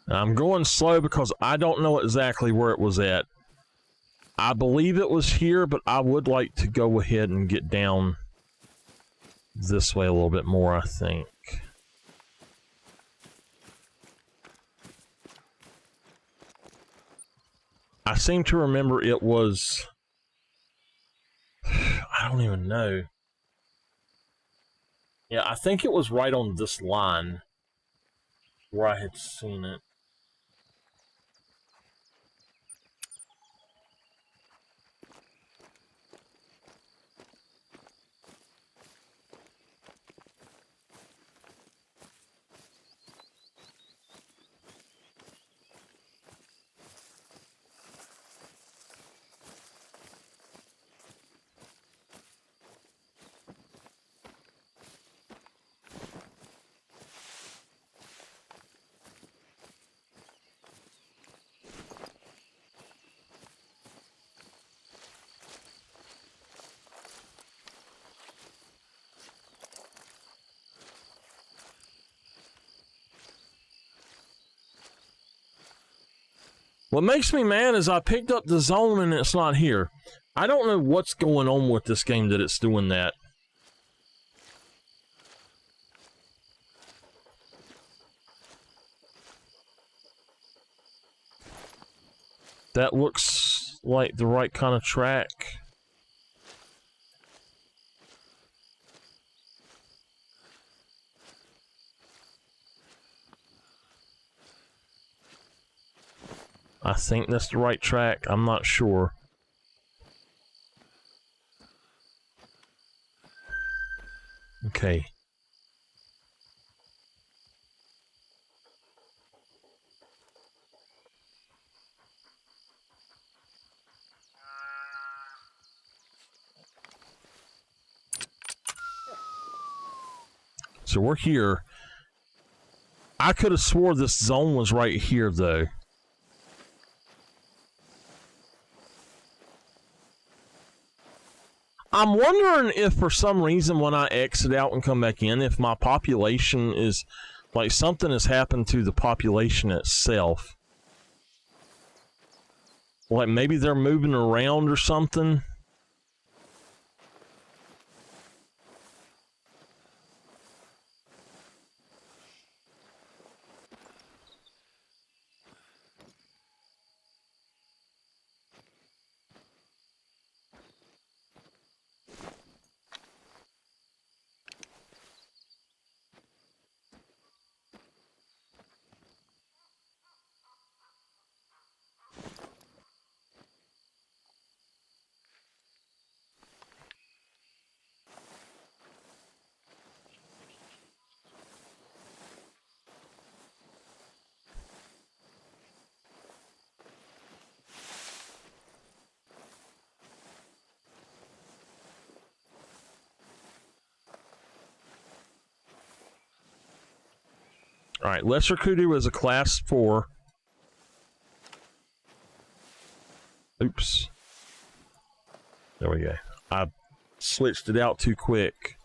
I'm going slow because I don't know exactly where it was at. I believe it was here, but I would like to go ahead and get down this way a little bit more, I think. I seem to remember it was... I don't even know. Yeah, I think it was right on this line where I had seen it. What makes me mad is I picked up the zone and it's not here. I don't know what's going on with this game that it's doing that. That looks like the right kind of track. I think that's the right track. I'm not sure. Okay. so we're here. I could have swore this zone was right here, though. I'm wondering if for some reason when I exit out and come back in, if my population is, like, something has happened to the population itself. Like, maybe they're moving around or something. All right, Lesser Kudu is a class 4. Oops. There we go. I switched it out too quick.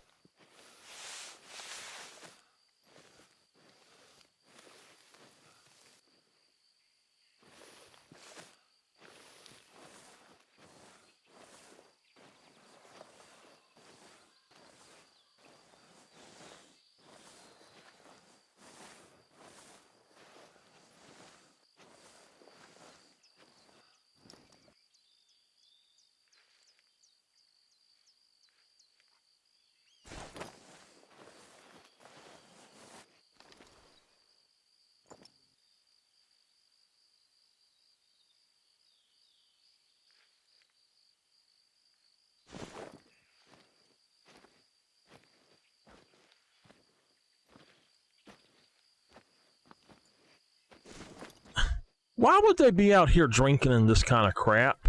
Why would they be out here drinking in this kind of crap?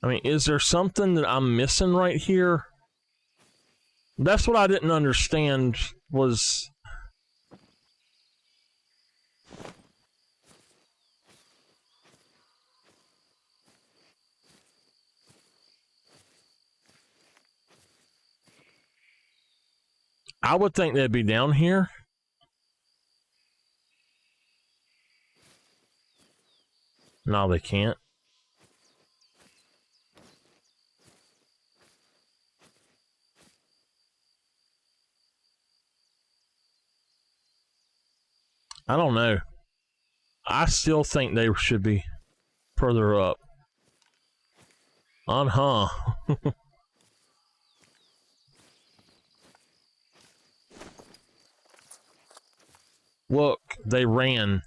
I mean, is there something that I'm missing right here? That's what I didn't understand was... I would think they'd be down here. No, they can't. I don't know. I still think they should be further up. Uh-huh. Look, they ran.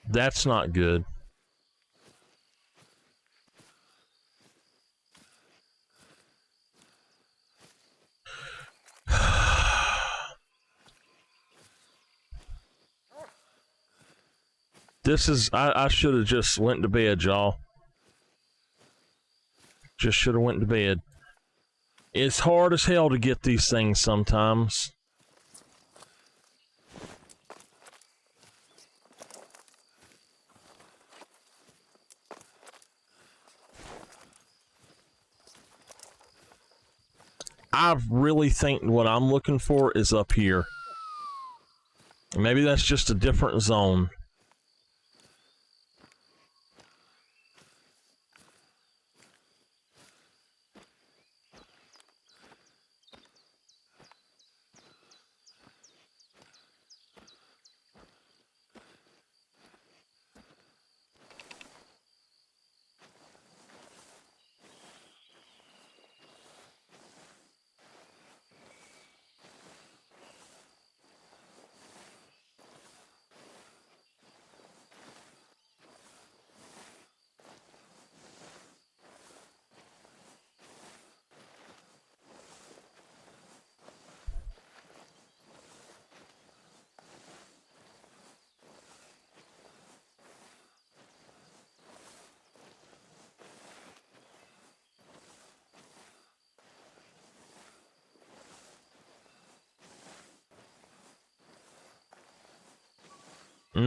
That's not good. This is... I should have just went to bed, y'all. Just should have went to bed. It's hard as hell to get these things sometimes. I really think what I'm looking for is up here. Maybe that's just a different zone.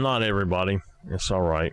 Not everybody. It's all right.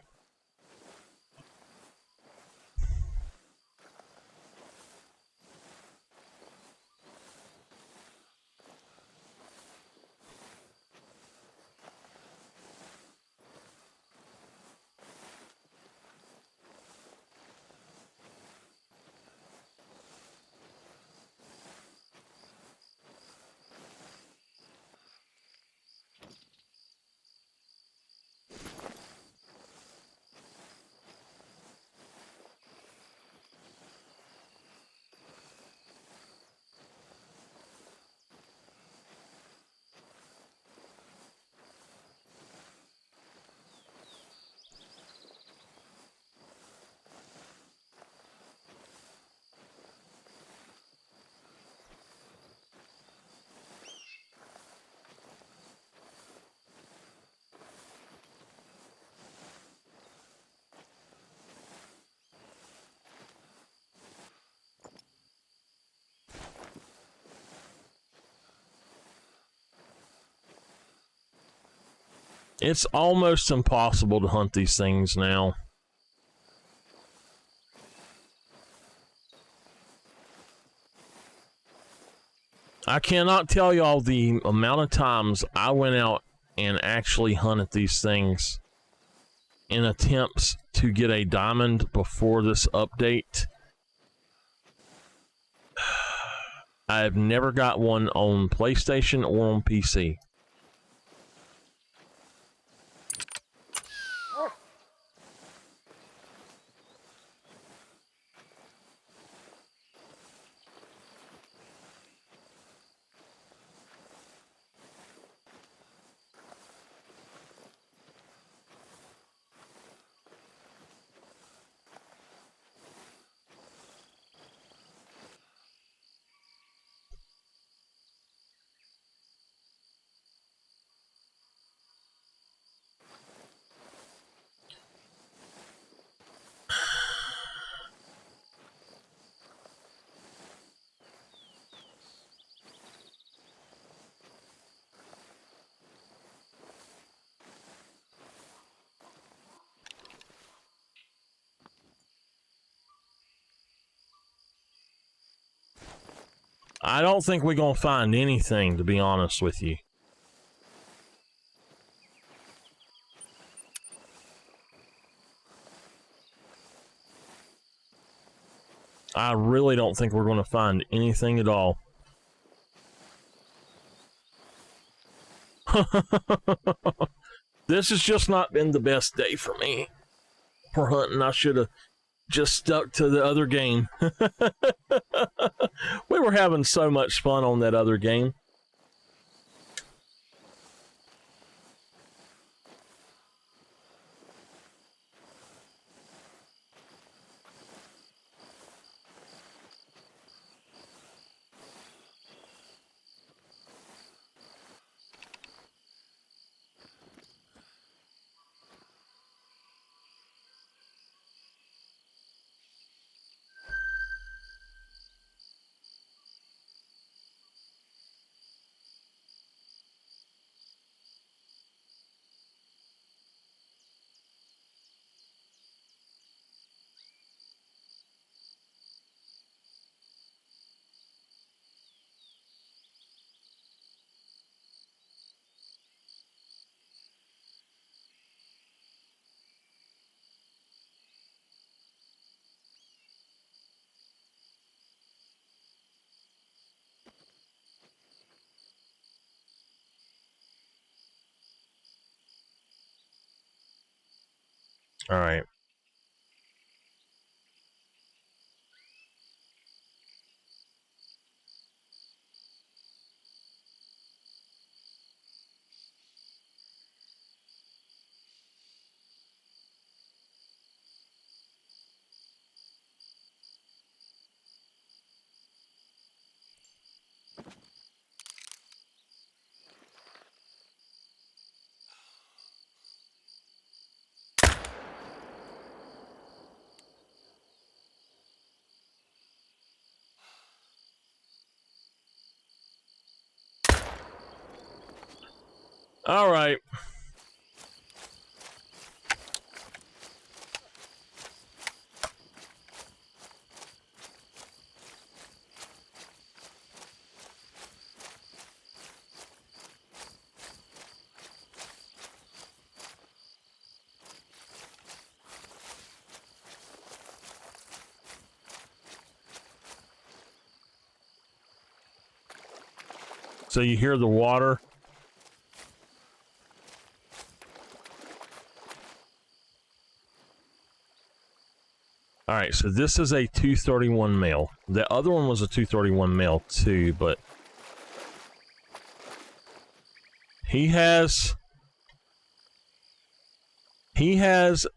It's almost impossible to hunt these things now. I cannot tell y'all the amount of times I went out and actually hunted these things in attempts to get a diamond before this update. I've never got one on PlayStation or on PC. I don't think we're going to find anything, to be honest with you. I really don't think we're going to find anything at all. This has just not been the best day for me for hunting. I should have just stuck to the other game. We were having so much fun on that other game. All right. All right. So you hear the water. All right, so this is a 231 male. The other one was a 231 male too, but he has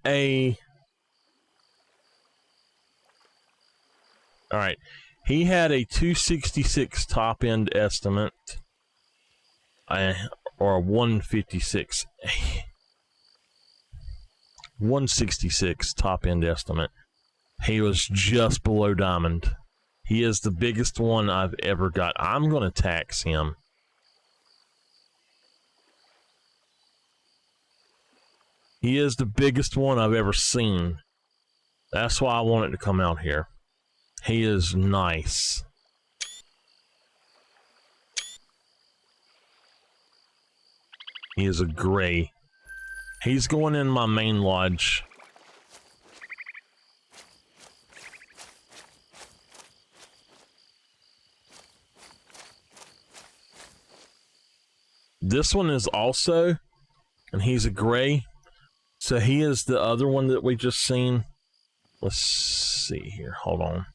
a, all right, he had a 266 top end estimate, or a 156, 166 top end estimate. He was just below diamond. He is the biggest one I've ever got. I'm going to tax him. He is the biggest one I've ever seen. That's why I wanted to come out here. He is nice. He is a gray. He's going in my main lodge. This one is also, and he's a gray. So he is the other one that we just seen. Let's see here. Hold on.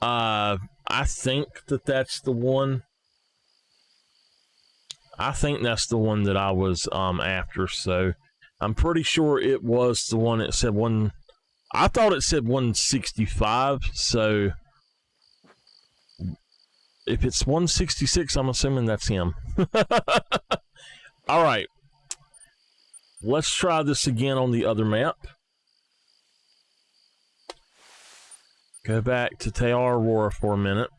I think that's the one. I think that's the one that I was after. So I'm pretty sure it was the one that said one. I thought it said 165. So if it's 166, I'm assuming that's him. All right. Let's try this again on the other map. Go back to Awaroa for a minute.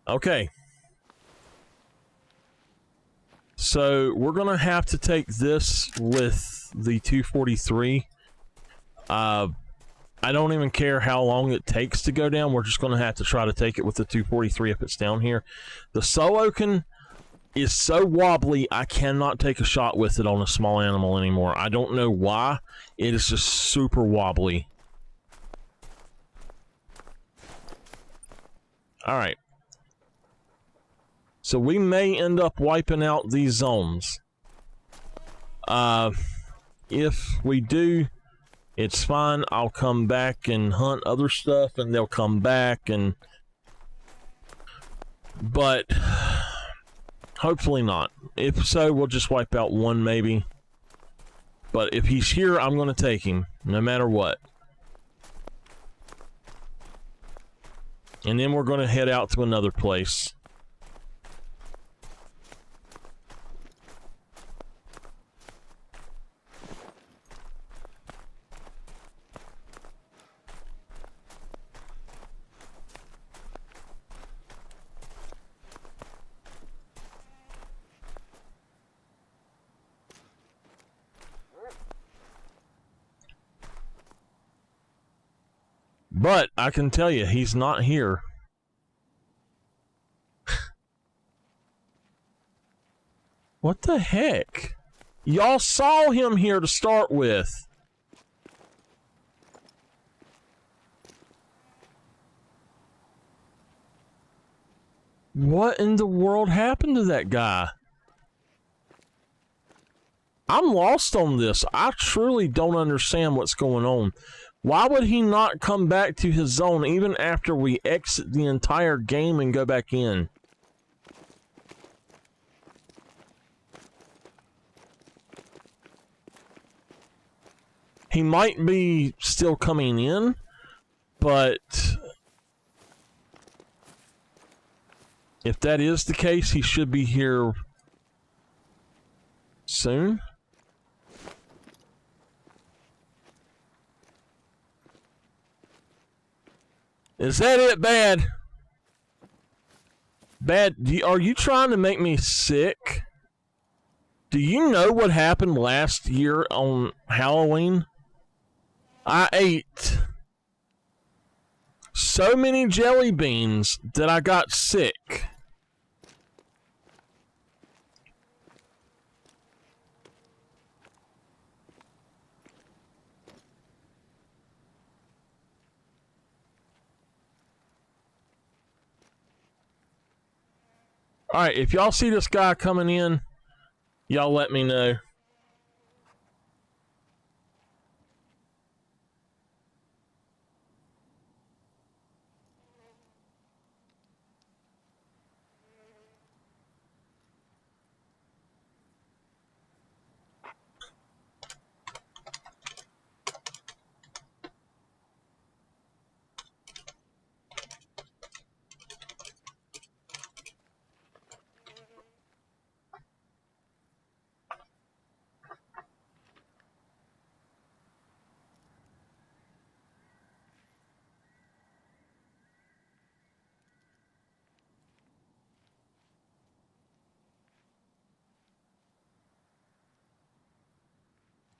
Okay. So we're going to have to take this with the 243. I don't even care how long it takes to go down. We're just going to have to try to take it with the 243 if it's down here. The Solocan is so wobbly, I cannot take a shot with it on a small animal anymore. I don't know why. It is just super wobbly. All right. So we may end up wiping out these zones. If we do, it's fine. I'll come back and hunt other stuff, and they'll come back, and but hopefully not. If so, we'll just wipe out one maybe. But if he's here, I'm going to take him, no matter what. And then we're going to head out to another place. But I can tell you, he's not here. What the heck? Y'all saw him here to start with. What in the world happened to that guy? I'm lost on this. I truly don't understand what's going on. Why would he not come back to his zone even after we exit the entire game and go back in? He might be still coming in, but if that is the case, he should be here soon. Is that it, Bad? Bad, are you trying to make me sick? Do you know what happened last year on Halloween? I ate so many jelly beans that I got sick. All right, if y'all see this guy coming in, y'all let me know.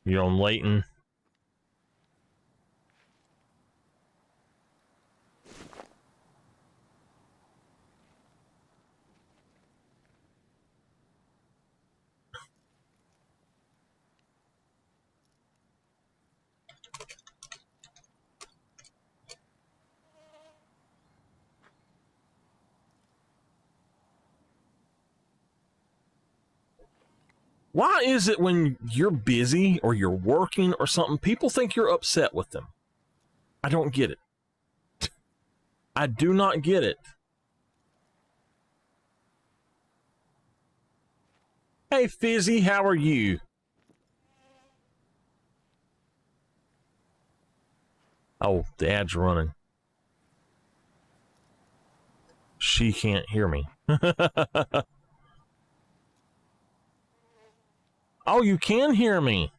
You're on Layton. Why is it when you're busy or you're working or something, people think you're upset with them? I don't get it. I do not get it. Hey, Fizzy, how are you? Oh, the ad's running. She can't hear me. Oh, you can hear me.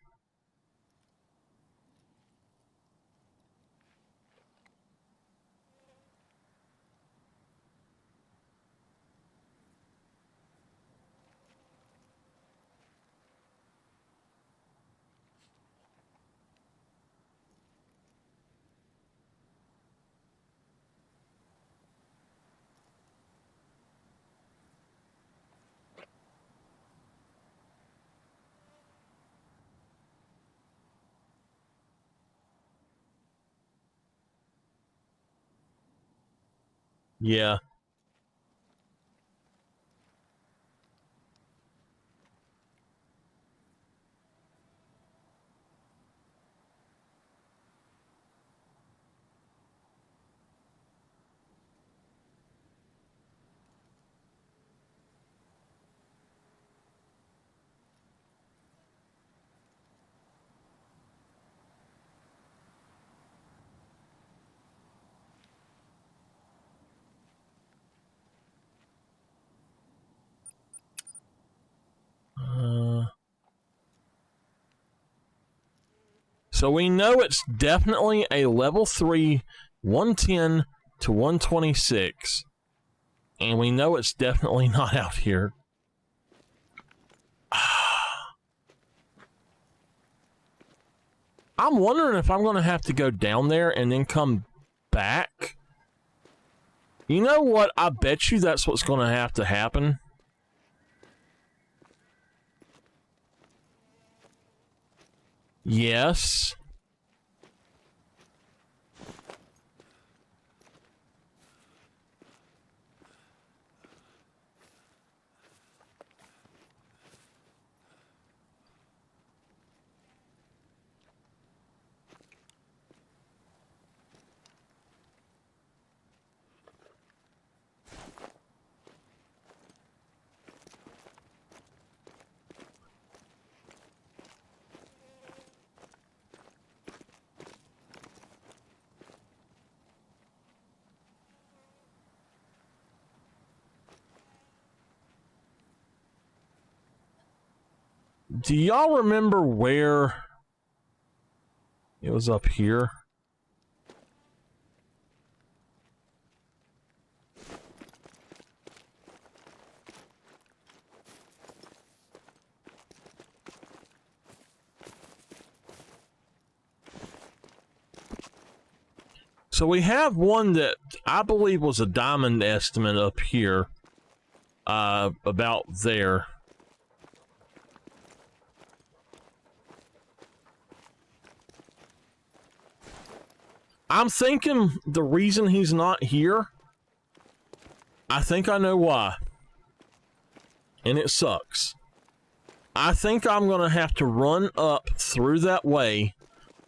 Yeah. So we know it's definitely a level 3, 110 to 126. And we know it's definitely not out here. I'm wondering if I'm going to have to go down there and then come back. You know what? I bet you that's what's going to have to happen. Yes. Do y'all remember where it was? Up here? So we have one that I believe was a diamond estimate up here, about there. I'm thinking the reason he's not here, I think I know why. And it sucks. I think I'm going to have to run up through that way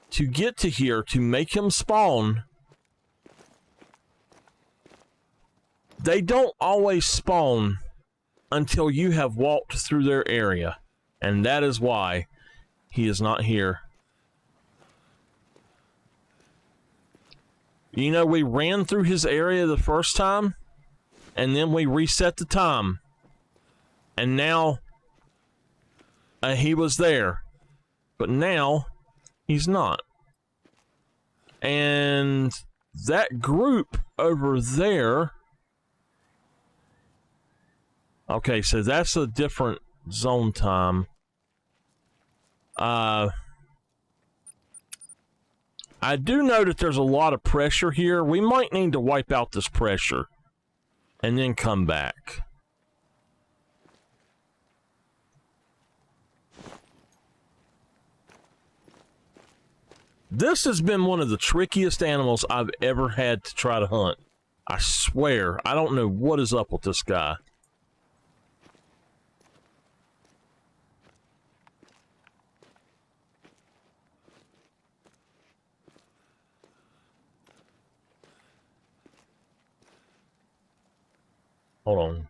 to get to here to make him spawn. They don't always spawn until you have walked through their area. And that is why he is not here. You know, we ran through his area the first time, and then we reset the time. And now, he was there. But now, he's not. And that group over there... Okay, so that's a different zone time. I do know that there's a lot of pressure here. We might need to wipe out this pressure and then come back. This has been one of the trickiest animals I've ever had to try to hunt. I swear, I don't know what is up with this guy. Hold on.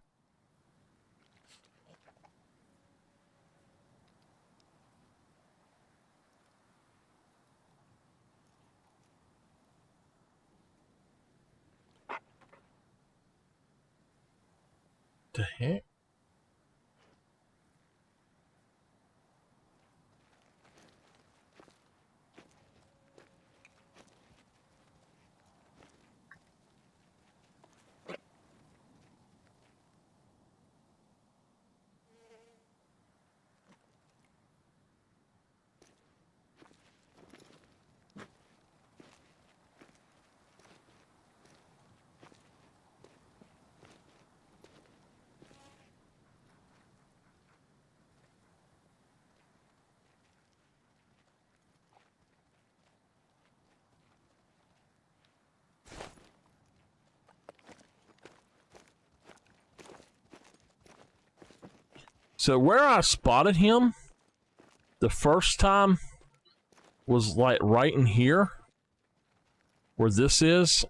The heck? So where I spotted him the first time was like right in here, where this is,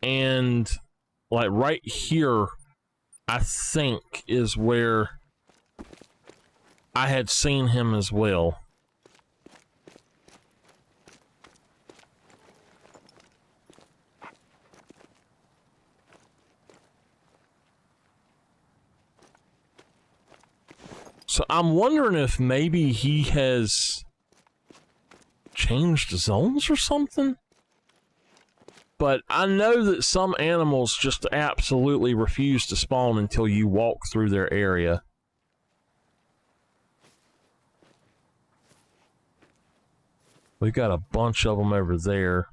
and like right here, I think is where I had seen him as well. So I'm wondering if maybe he has changed zones or something? But I know that some animals just absolutely refuse to spawn until you walk through their area. We've got a bunch of them over there.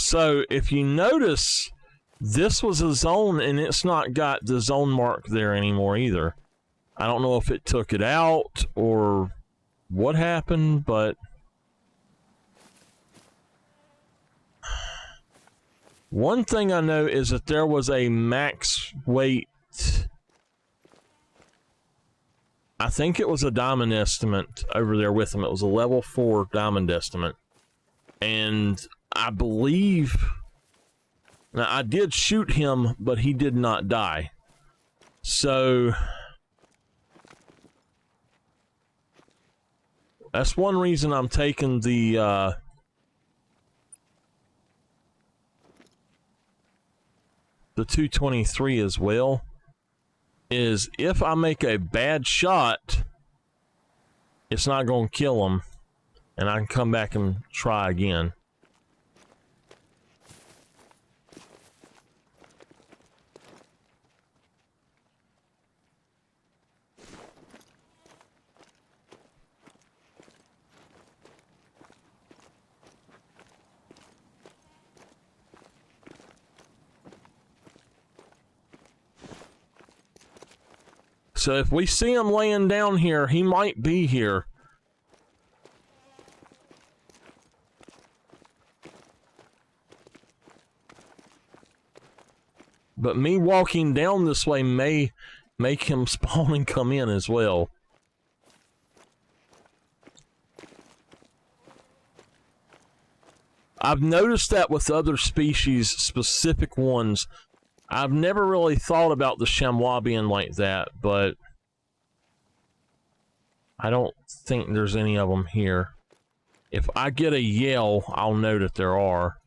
So, if you notice, this was a zone, and it's not got the zone mark there anymore either. I don't know if it took it out, or what happened, but... One thing I know is that there was a max weight... I think it was a diamond estimate over there with him. It was a level 4 diamond estimate. And... I believe... Now, I did shoot him, but he did not die. So that's one reason I'm taking the 223 as well, is if I make a bad shot, it's not going to kill them, and I can come back and try again. So if we see him laying down here, he might be here. But me walking down this way may make him spawn and come in as well. I've noticed that with other species, specific ones. I've never really thought about the chamois being like that, but I don't think there's any of them here. If I get a yell, I'll know that there are.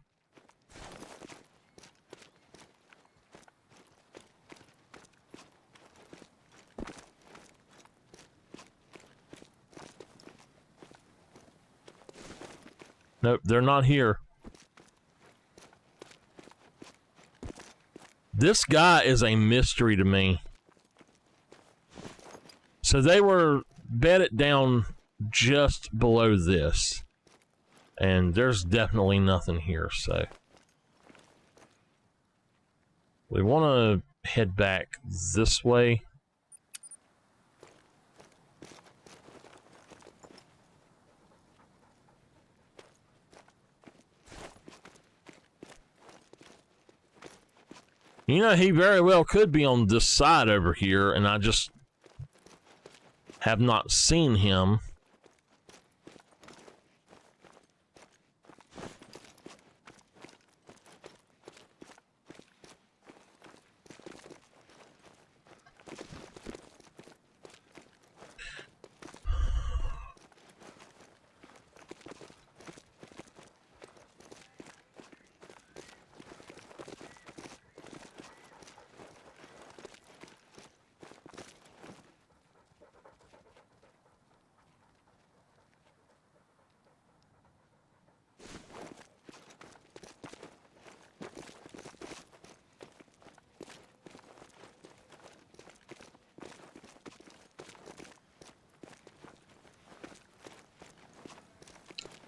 Nope, they're not here. This guy is a mystery to me. So they were bedded down just below this. And there's definitely nothing here, so. We want to head back this way. You know, he very well could be on this side over here, and I just have not seen him.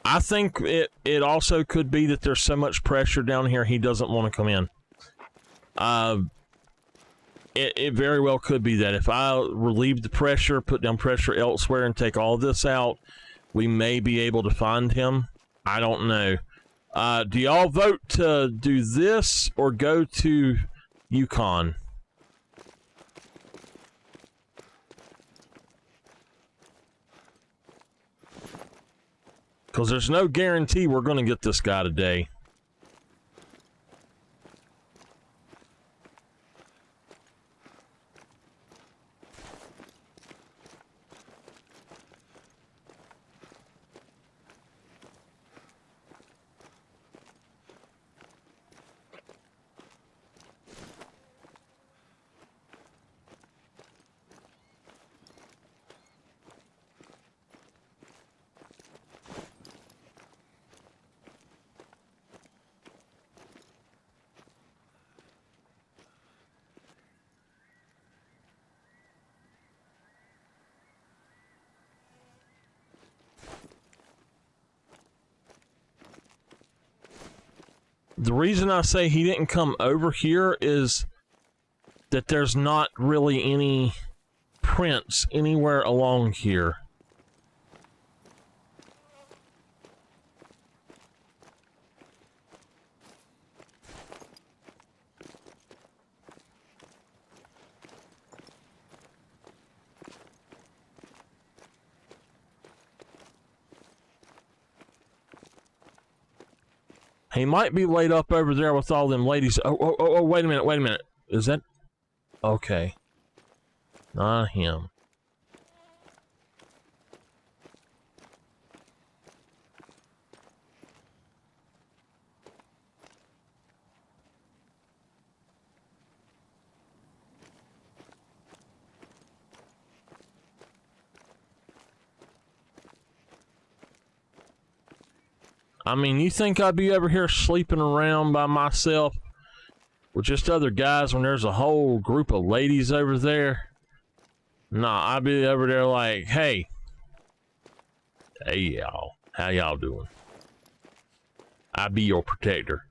I think it also could be that there's so much pressure down here he doesn't want to come in. It very well could be that if I relieve the pressure, put down pressure elsewhere, and take all this out, we may be able to find him. I don't know. Do y'all vote to do this or go to Yukon? Because there's no guarantee we're going to get this guy today. The reason I say he didn't come over here is that there's not really any prints anywhere along here. He might be laid up over there with all them ladies. Oh, wait a minute. Is that... Okay. Not him. I mean, you think I'd be over here sleeping around by myself with just other guys when there's a whole group of ladies over there? Nah, I'd be over there like, hey y'all, how y'all doing? I'd be your protector.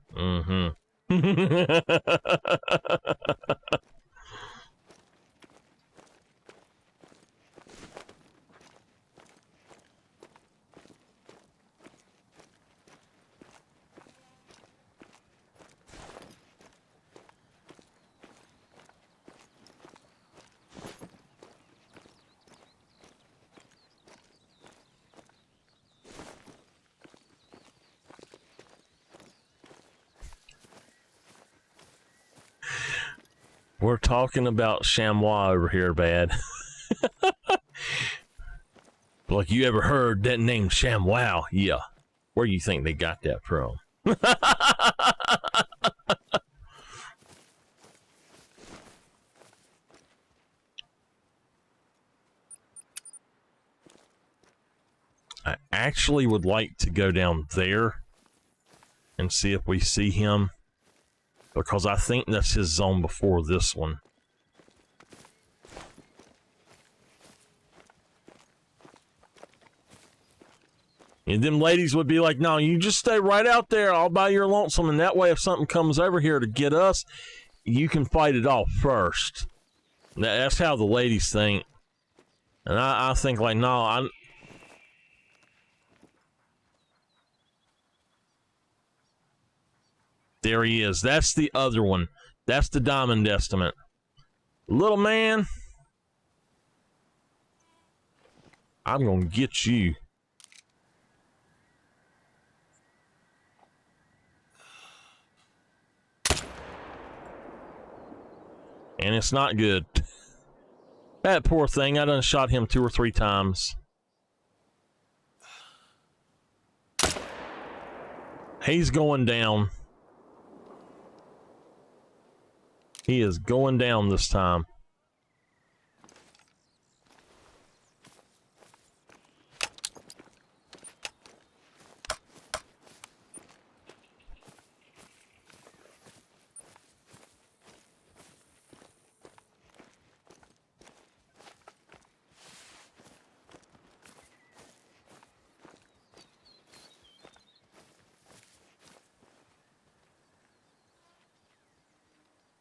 We're talking about chamois over here, bad. Like, you ever heard that name chamois? Yeah. Where do you think they got that from? I actually would like to go down there and see if we see him, because I think that's his zone before this one. And them ladies would be like, no, you just stay right out there. I'll buy your lonesome. And that way, if something comes over here to get us, you can fight it off first. That's how the ladies think. And I think like, no, there he is. That's the other one. That's the Diamond Estimate. Little man, I'm going to get you. And it's not good. That poor thing, I done shot him 2 or 3 times. He's going down. He is going down this time.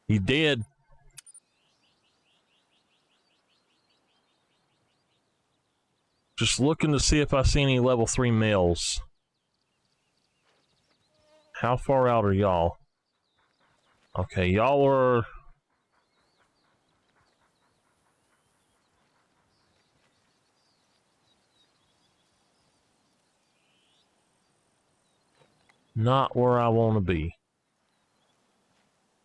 He did. Just looking to see if I see any level 3 males. How far out are y'all? Okay, y'all are... not where I want to be.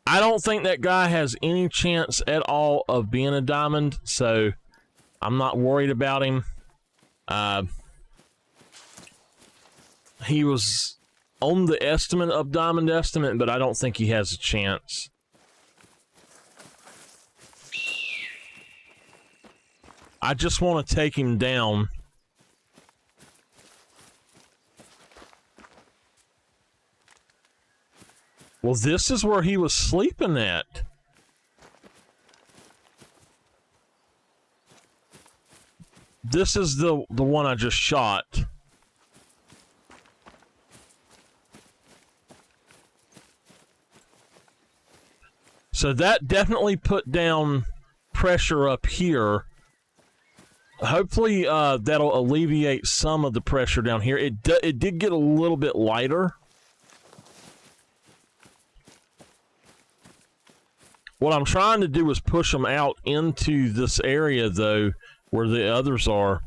I don't think that guy has any chance at all of being a diamond, so I'm not worried about him. He was on the estimate of Diamond Estimate, but I don't think he has a chance. I just want to take him down. Well, this is where he was sleeping at. This is the one I just shot. So that definitely put down pressure up here. Hopefully that'll alleviate some of the pressure down here. It did get a little bit lighter. What I'm trying to do is push them out into this area, though, where the others are.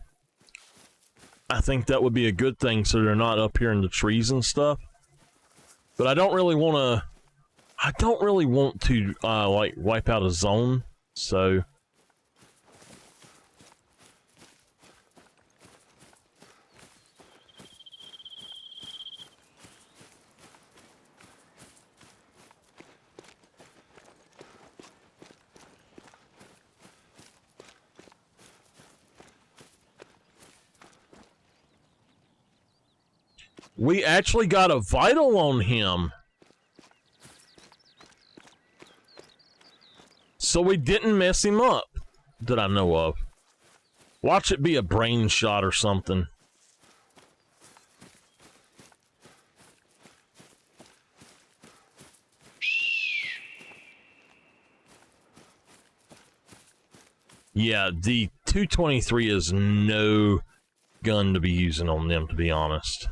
I think that would be a good thing, so they're not up here in the trees and stuff. But I don't really want to... I don't really want to, like, wipe out a zone, so... We actually got a vital on him. So we didn't mess him up, that I know of. Watch it be a brain shot or something. Yeah, the 223 is no gun to be using on them, to be honest.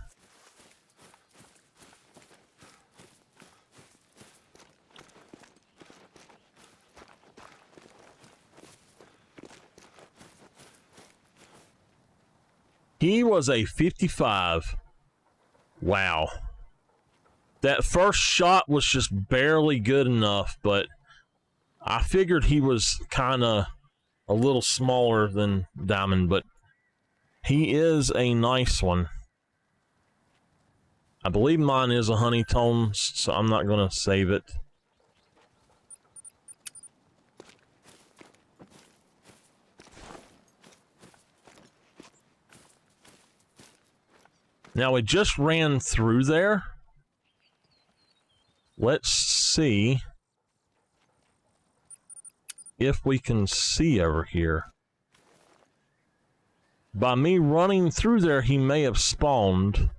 He was a 55. Wow. That first shot was just barely good enough, but I figured he was kind of a little smaller than Diamond, but he is a nice one. I believe mine is a honeycomb, so I'm not going to save it. Now, we just ran through there. Let's see if we can see over here. By me running through there, he may have spawned.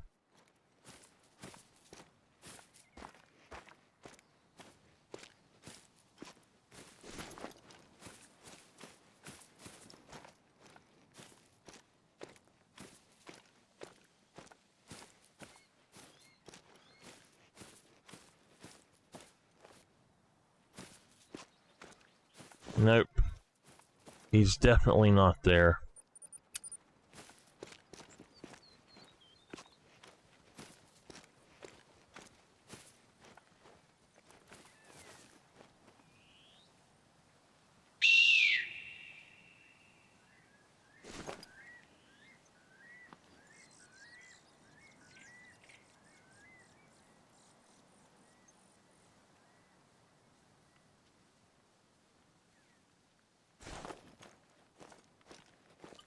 Nope. He's definitely not there.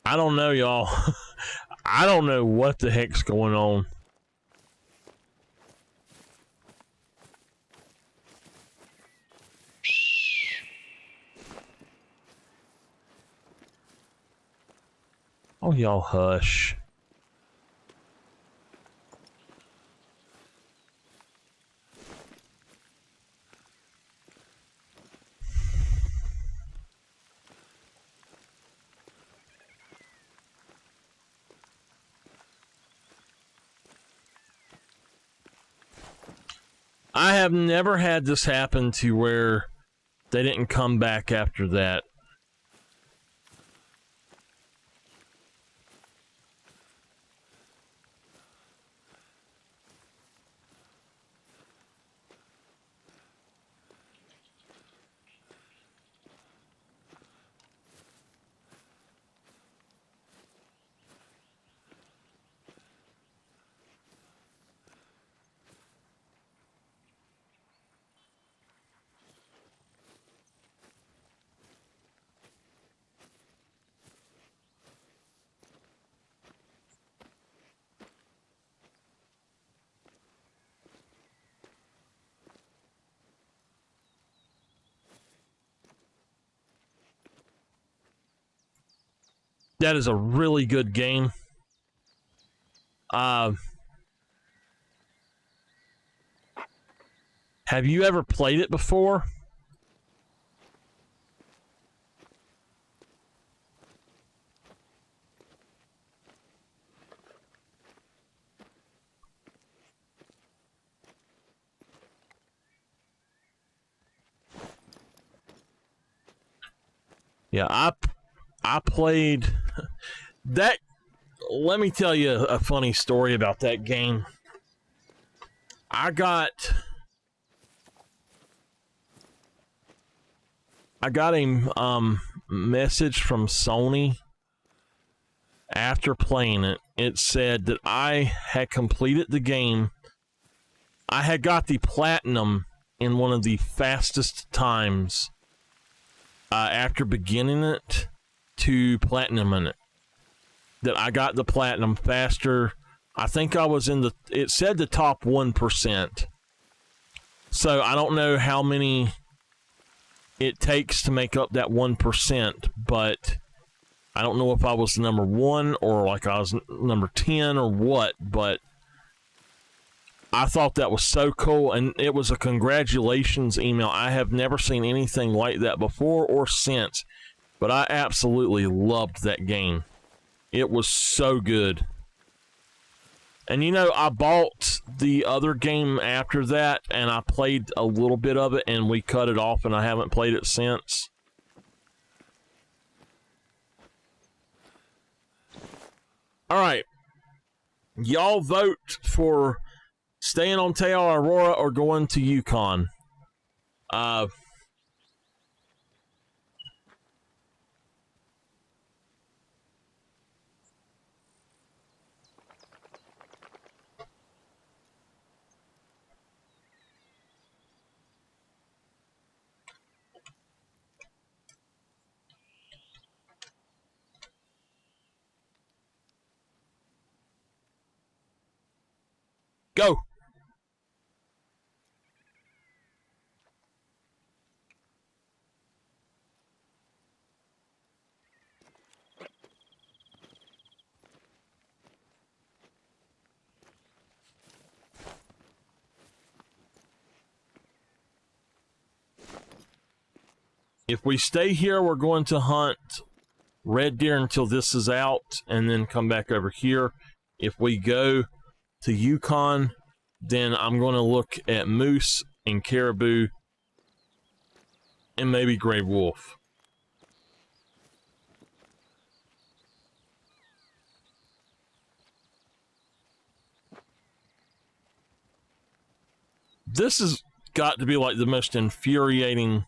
I don't know, y'all. I don't know what the heck's going on. Oh, y'all hush. I have never had this happen to where they didn't come back after that. That is a really good game. Have you ever played it before? Yeah, I played that. Let me tell you a funny story about that game. I got a message from Sony after playing it. It said that I had completed the game. I had got the platinum in one of the fastest times after beginning it to platinum in it. That I got the platinum faster I think I was in it said the top 1%. So I don't know how many it takes to make up that 1%, but I don't know if I was number 1 or like I was number 10 or what, but I thought that was so cool, and it was a congratulations email. I have never seen anything like that before or since, but I absolutely loved that game. It was so good. And you know, I bought the other game after that, and I played a little bit of it, and we cut it off, and I haven't played it since. All right. Y'all vote for staying on Awaroa or going to Yukon. Go. If we stay here, we're going to hunt red deer until this is out and then come back over here. If we go to Yukon, then I'm going to look at moose and caribou and maybe gray wolf. This has got to be like the most infuriating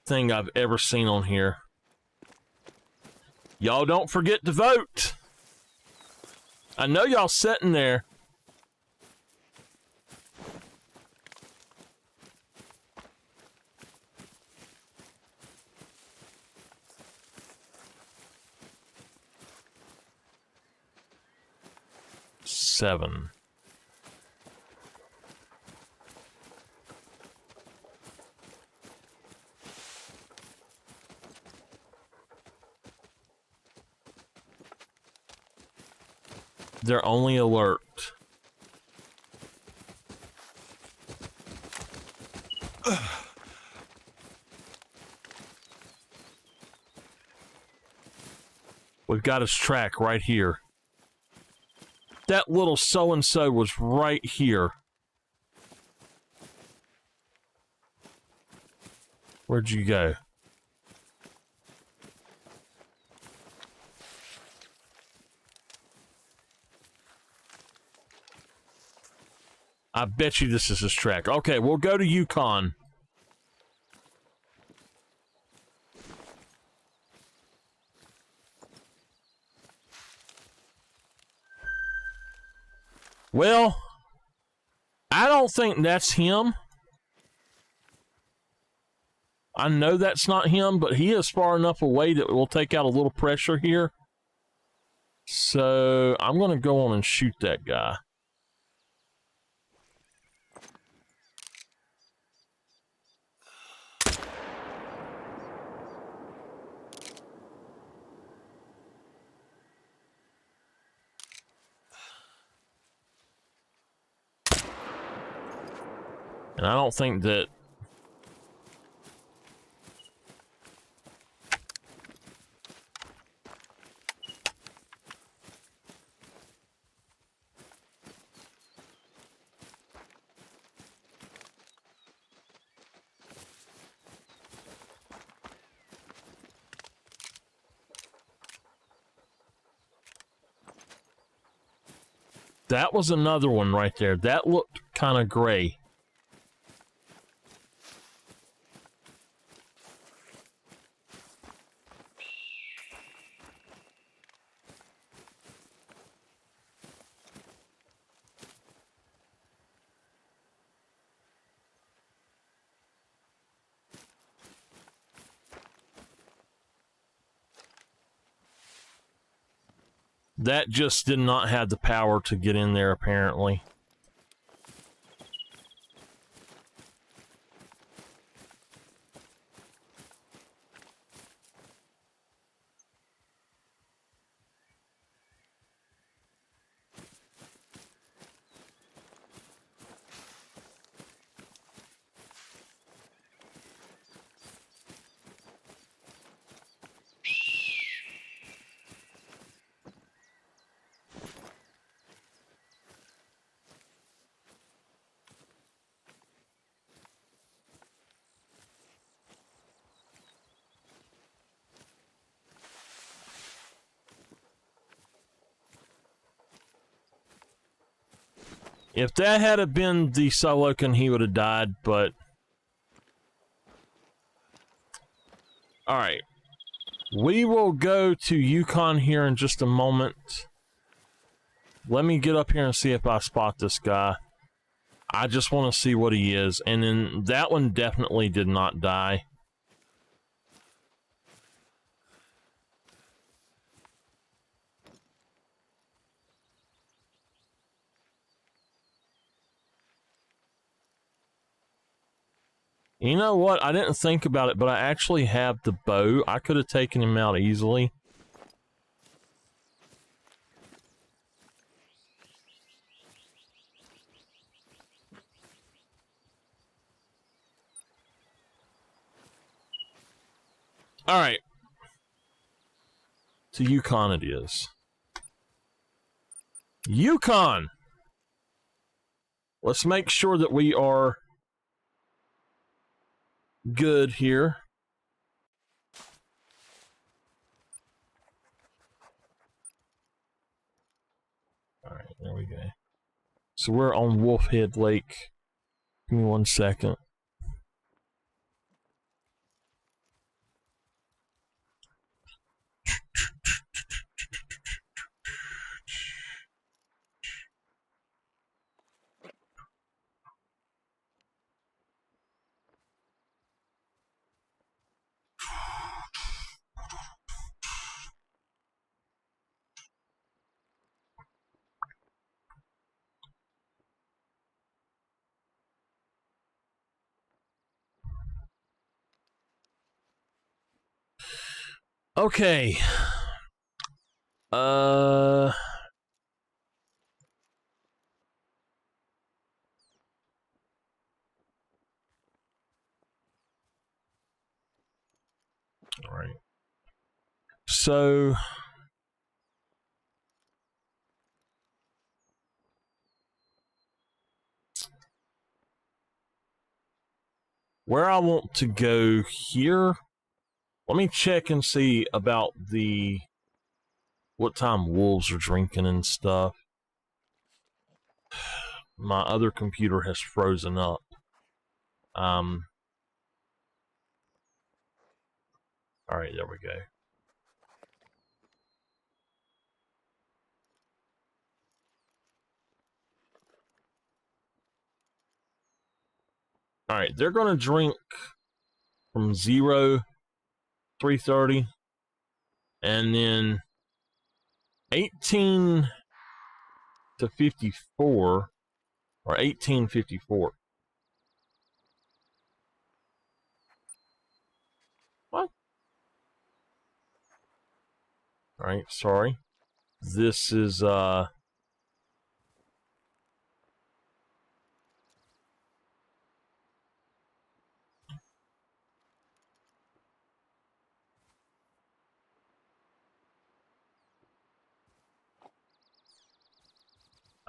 thing I've ever seen on here. Y'all don't forget to vote. I know y'all sitting there. Seven. They're only alert. We've got his track right here. That little so-and-so was right here. Where'd you go? I bet you this is his track. Okay, we'll go to Yukon. Well, I don't think that's him. I know that's not him, but he is far enough away that we'll take out a little pressure here. So I'm going to go on and shoot that guy. And I don't think that... That was another one right there. That looked kind of gray. That just did not have the power to get in there, apparently. If that had been the Solocan, he would have died, but... Alright. We will go to Yukon here in just a moment. Let me get up here and see if I spot this guy. I just want to see what he is. And then that one definitely did not die. You know what? I didn't think about it, but I actually have the bow. I could have taken him out easily. Alright. To Yukon it is. Yukon! Let's make sure that we are good here. Alright, there we go. So we're on Wolfhead Lake. Give me 1 second. Okay. All right. So where I want to go here, let me check and see about what time wolves are drinking and stuff. My other computer has frozen up. All right, there we go. All right, they're going to drink from 0, 3:30, and then 18 to 54, or 18:54. What? All right, sorry. This is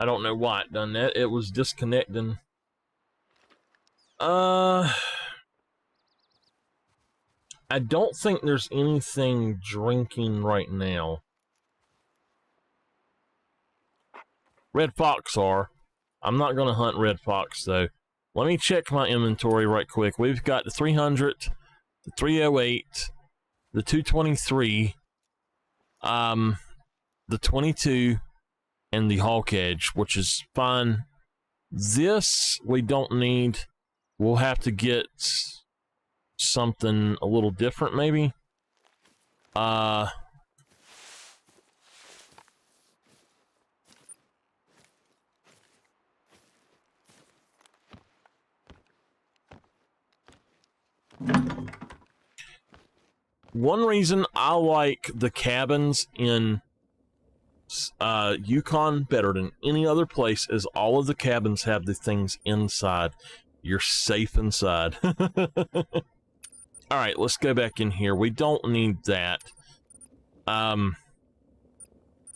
I don't know why it done that. It was disconnecting. I don't think there's anything drinking right now. Red fox are. I'm not going to hunt red fox, though. Let me check my inventory right quick. We've got the 300, the 308, the 223, the 22, and the Hawk Edge, which is fine. This we don't need. We'll have to get something a little different, maybe. One reason I like the cabins in Yukon better than any other place is all of the cabins have the things inside. You're safe inside. All right, let's go back in here. We don't need that.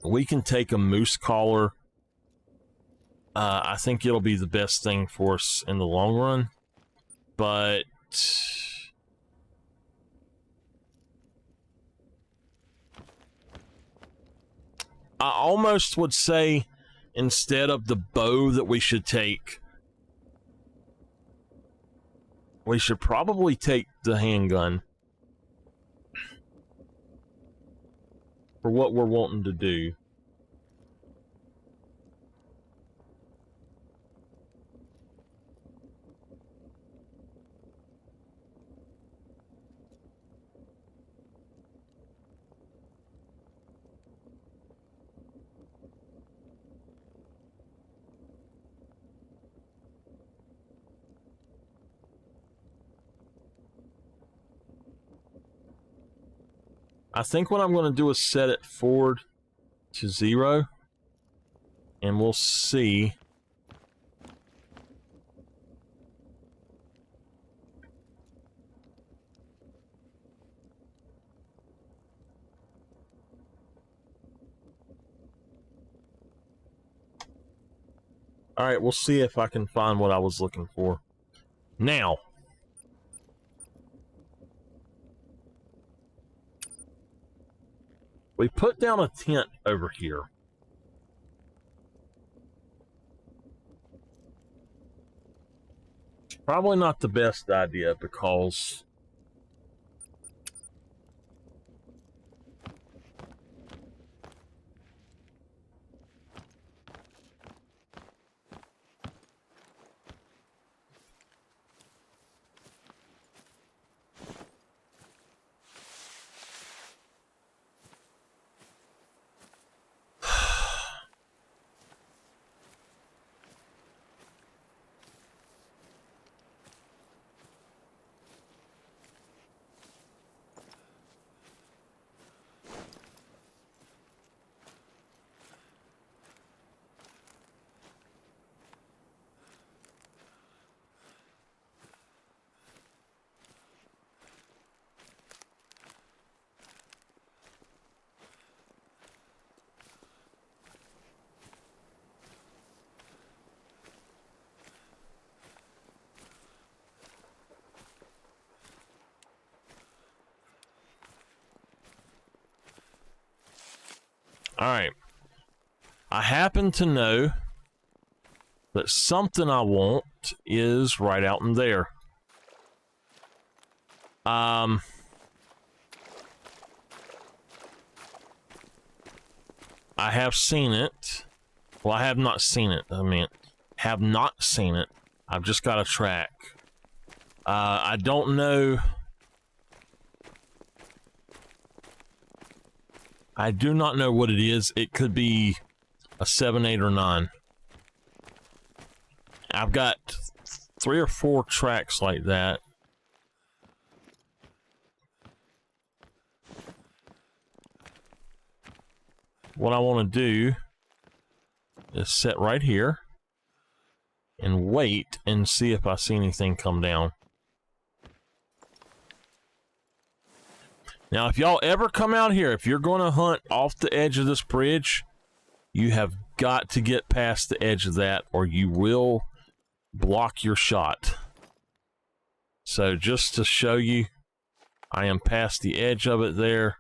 We can take a moose collar. I think it'll be the best thing for us in the long run. But I almost would say instead of the bow that we should take, we should probably take the handgun for what we're wanting to do. I think what I'm going to do is set it forward to 0, and we'll see. All right, we'll see if I can find what I was looking for. Now, we put down a tent over here. It's probably not the best idea because all right. I happen to know that something I want is right out in there. I have seen it. Well, I have not seen it. I mean, have not seen it. I've just got a track. I don't know. I do not know what it is. It could be a 7, 8, or 9. I've got 3 or 4 tracks like that. What I want to do is sit right here and wait and see if I see anything come down. Now, if y'all ever come out here, if you're going to hunt off the edge of this bridge, you have got to get past the edge of that or you will block your shot. So just to show you, I am past the edge of it there.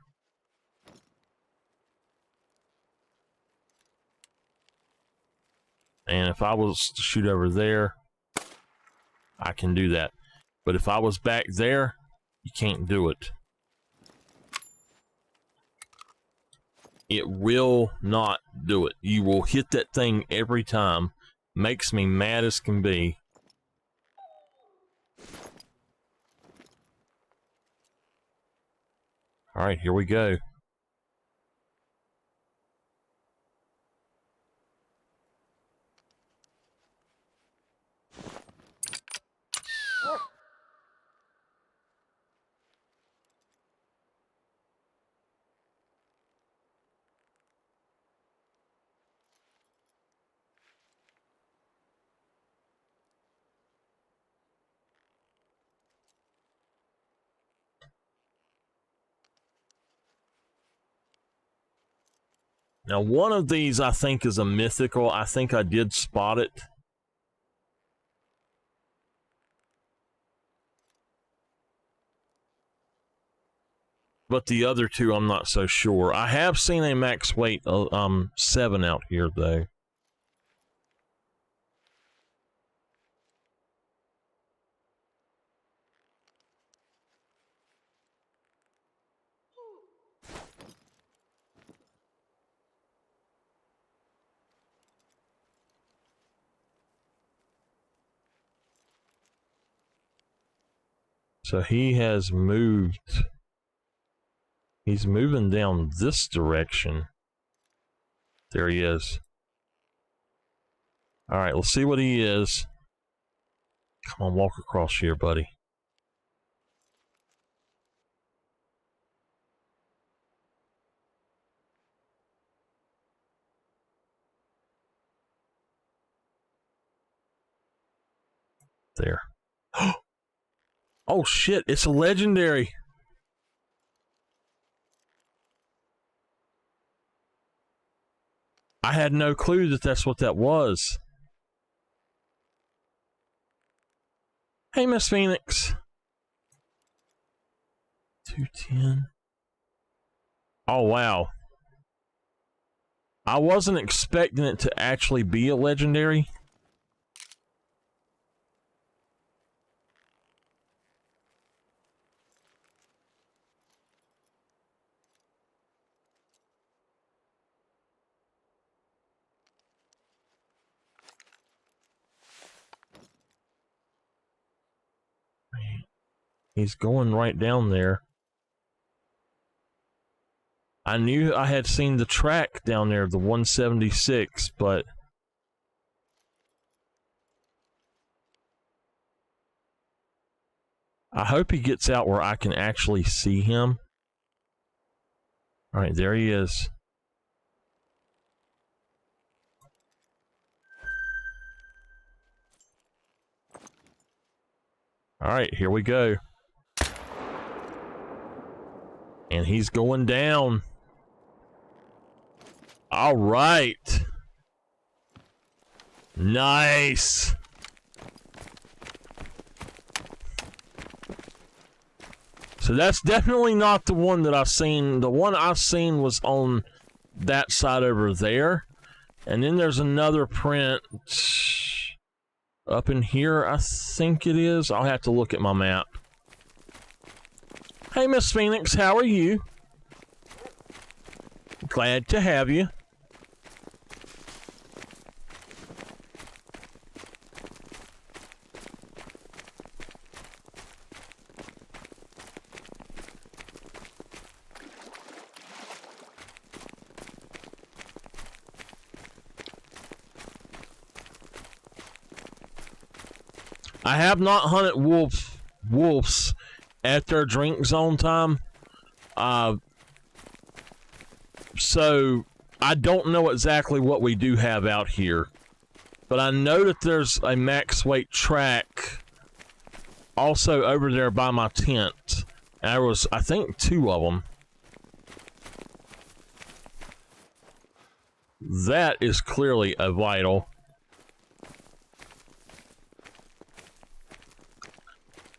And if I was to shoot over there, I can do that. But if I was back there, you can't do it. It will not do it. You will hit that thing every time. Makes me mad as can be. All right, here we go. Now, one of these I think is a mythical. I think I did spot it. But the other two, I'm not so sure. I have seen a max weight 7 out here, though. So he has moved. He's moving down this direction. There he is. All right, let's see what he is. Come on, walk across here, buddy. There. Oh shit, it's a legendary. I had no clue that that's what that was. Hey, Miss Phoenix. 210. Oh, wow. I wasn't expecting it to actually be a legendary. He's going right down there. I knew I had seen the track down there, the 176, but I hope he gets out where I can actually see him. All right, there he is. All right, here we go. And he's going down. All right. Nice. So that's definitely not the one that I've seen. The one I've seen was on that side over there. And then there's another print up in here, I think it is. I'll have to look at my map. Hey, Miss Phoenix, how are you? Glad to have you. I have not hunted wolves at their drink zone time. So I don't know exactly what we do have out here. But I know that there's a max weight track also over there by my tent. And there was, I think, 2 of them. That is clearly a vital.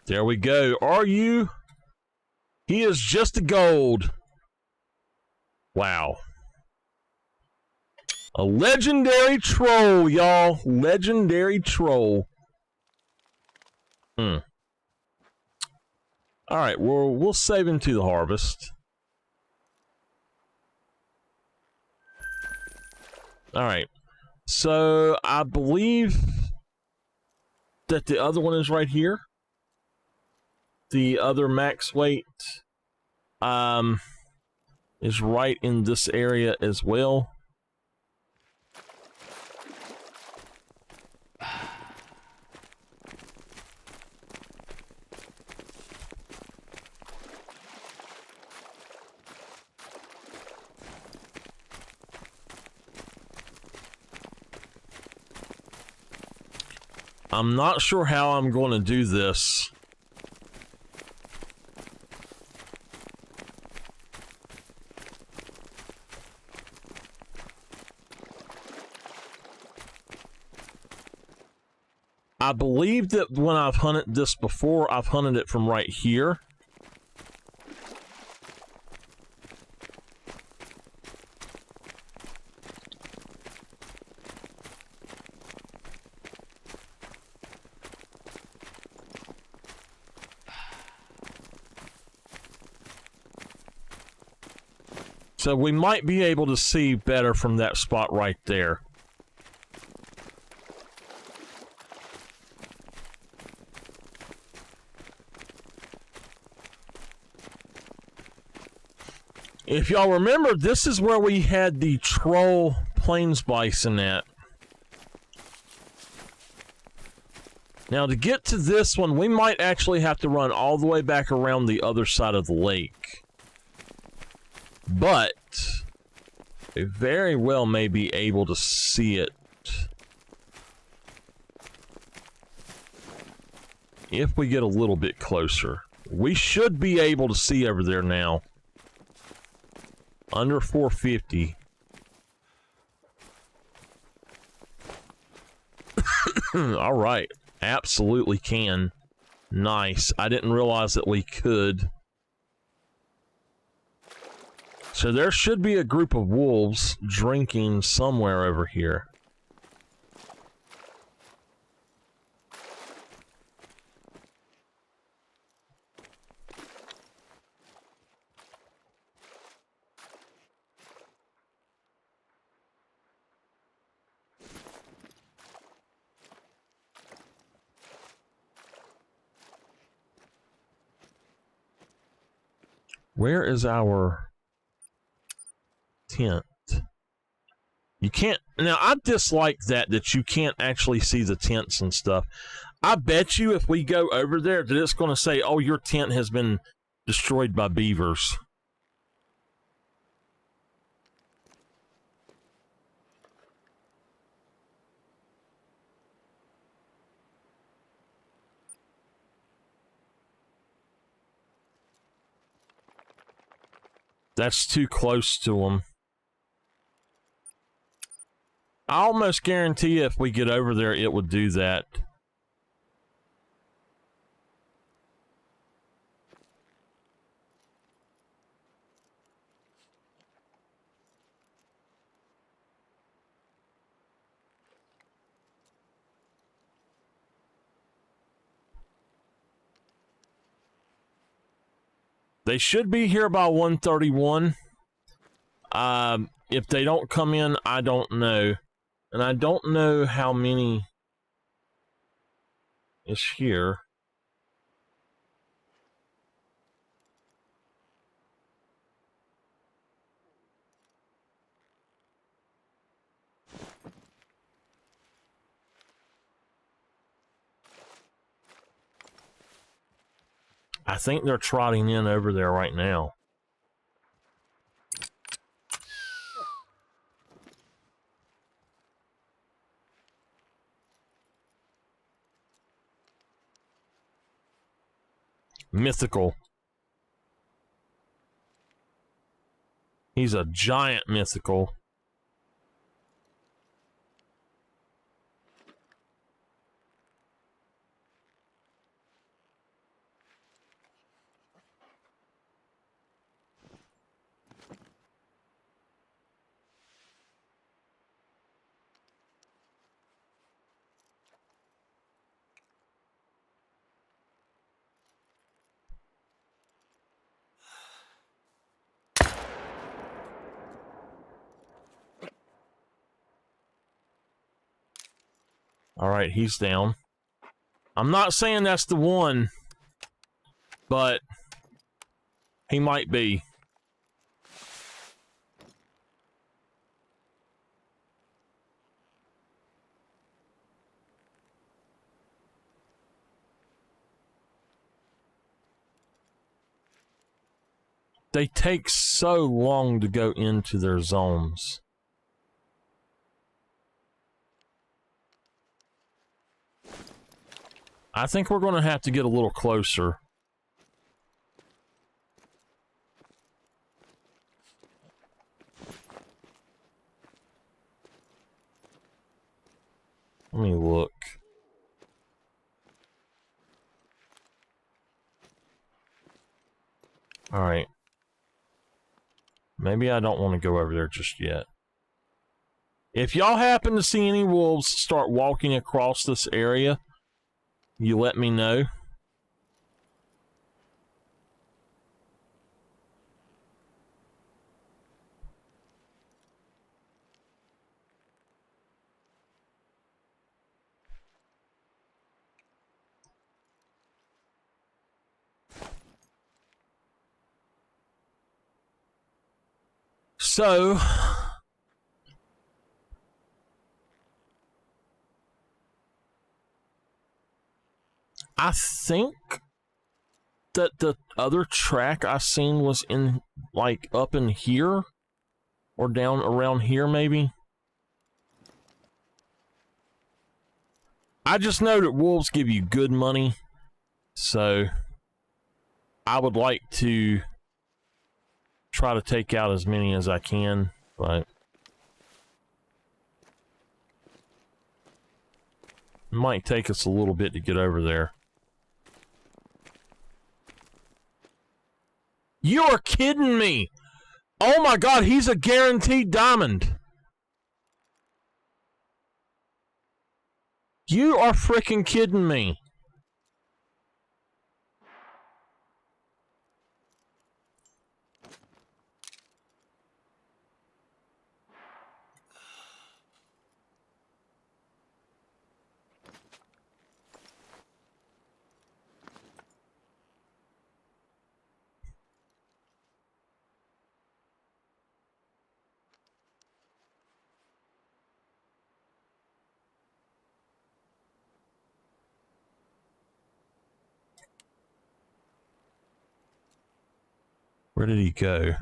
There we go. Are you? He is just a gold. Wow. A legendary troll, y'all. Legendary troll. All right, we'll save him to the harvest. All right. So I believe that the other one is right here. The other max weight is right in this area as well. I'm not sure how I'm going to do this. I believe that when I've hunted this before, I've hunted it from right here. So we might be able to see better from that spot right there. If y'all remember, this is where we had the troll plains bison at. Now, to get to this one, we might actually have to run all the way back around the other side of the lake. But we very well may be able to see it if we get a little bit closer. We should be able to see over there now. Under 450. All right. Absolutely can. Nice. I didn't realize that we could. So there should be a group of wolves drinking somewhere over here. Where is our tent? You can't. Now, I dislike that you can't actually see the tents and stuff. I bet you if we go over there that it's going to say, oh, your tent has been destroyed by beavers. That's too close to them. I almost guarantee if we get over there, it would do that. They should be here by 1:31. If they don't come in, I don't know. And I don't know how many is here. I think they're trotting in over there right now. Mythical. He's a giant mythical. All right, he's down. I'm not saying that's the one, but he might be. They take so long to go into their zones. I think we're going to have to get a little closer. Let me look. All right. Maybe I don't want to go over there just yet. If y'all happen to see any wolves start walking across this area, you let me know. So, I think that the other track I seen was in, like, up in here or down around here, maybe. I just know that wolves give you good money, so I would like to try to take out as many as I can, but it might take us a little bit to get over there. You are kidding me! Oh my god, he's a guaranteed diamond! You are freaking kidding me! Where did he go?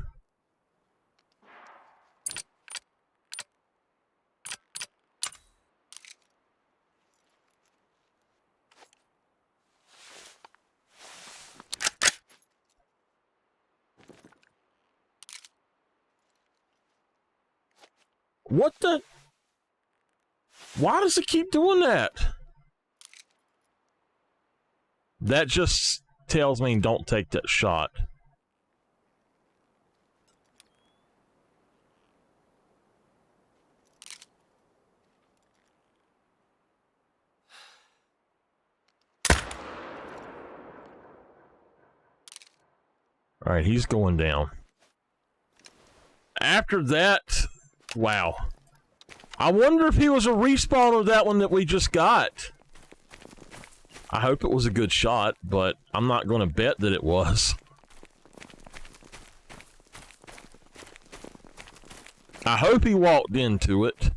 What the? Why does it keep doing that? That just tells me don't take that shot. All right, he's going down. After that, wow. I wonder if he was a respawn of that one that we just got. I hope it was a good shot, but I'm not going to bet that it was. I hope he walked into it.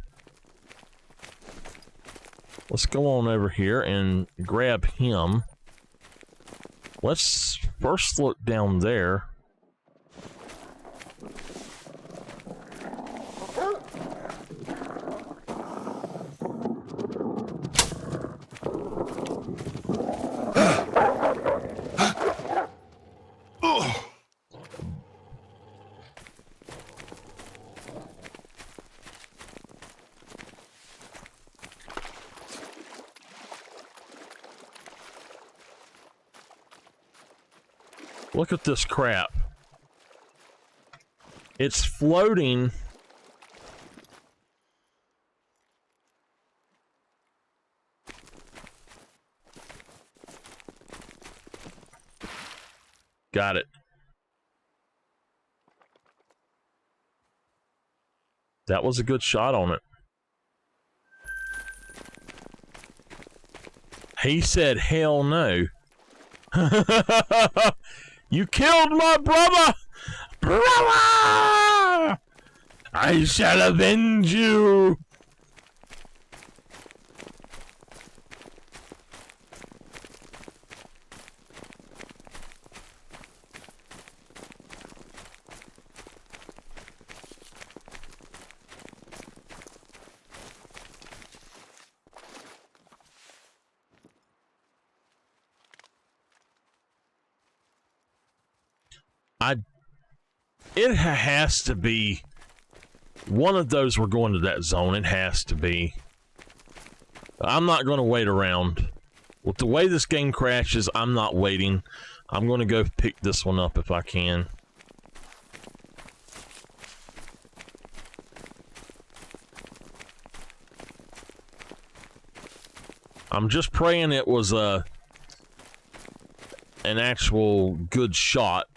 Let's go on over here and grab him. Let's first look down there. Look at this crap. It's floating. Got it. That was a good shot on it. He said, hell no. You killed my brother! Brother! I shall avenge you! It has to be one of those. We're going to that zone. It has to be. I'm not going to wait around. With the way this game crashes, I'm not waiting. I'm going to go pick this one up if I can. I'm just praying it was an actual good shot.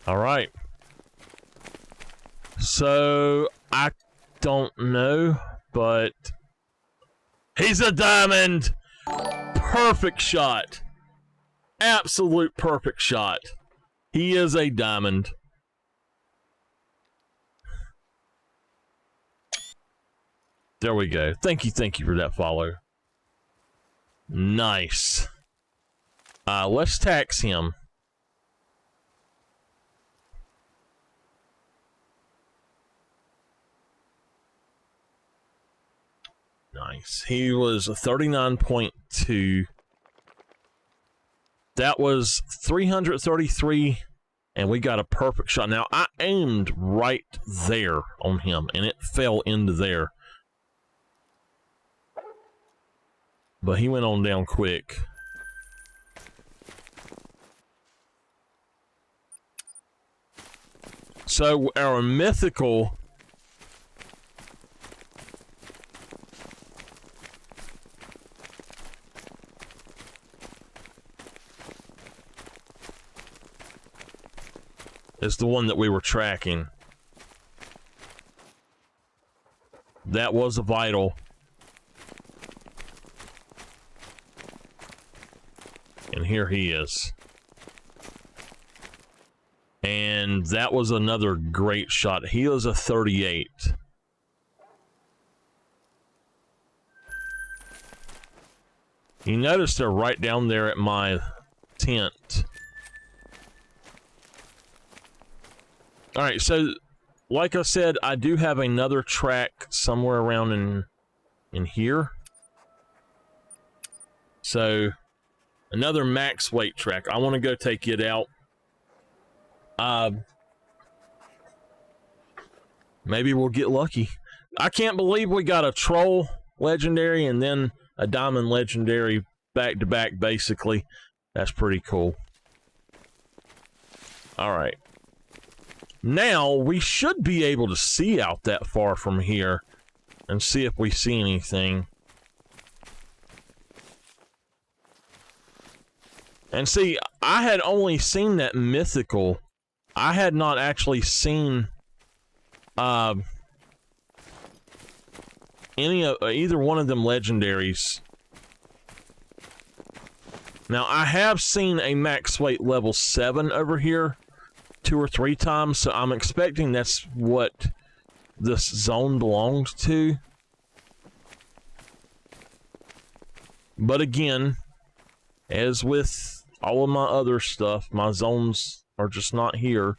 All right. So, I don't know, but he's a diamond! Perfect shot. Absolute perfect shot. He is a diamond. There we go. Thank you for that follow. Nice. Let's tax him. Nice. He was a 39.2. That was 333, and we got a perfect shot. Now, I aimed right there on him, and it fell into there. But he went on down quick. So, our mythical... is the one that we were tracking. That was a vital. And here he is. And that was another great shot. He was a 38. You notice they're right down there at my tent. Alright, so like I said, I do have another track somewhere around in here. So, another max weight track. I want to go take it out. Maybe we'll get lucky. I can't believe we got a troll legendary and then a diamond legendary back to back, basically. That's pretty cool. Alright. Now, we should be able to see out that far from here and see if we see anything. And see, I had only seen that mythical. I had not actually seen any of either one of them legendaries. Now, I have seen a max weight level 7 over here 2 or 3 times, so I'm expecting that's what this zone belongs to. But again, as with all of my other stuff, my zones are just not here.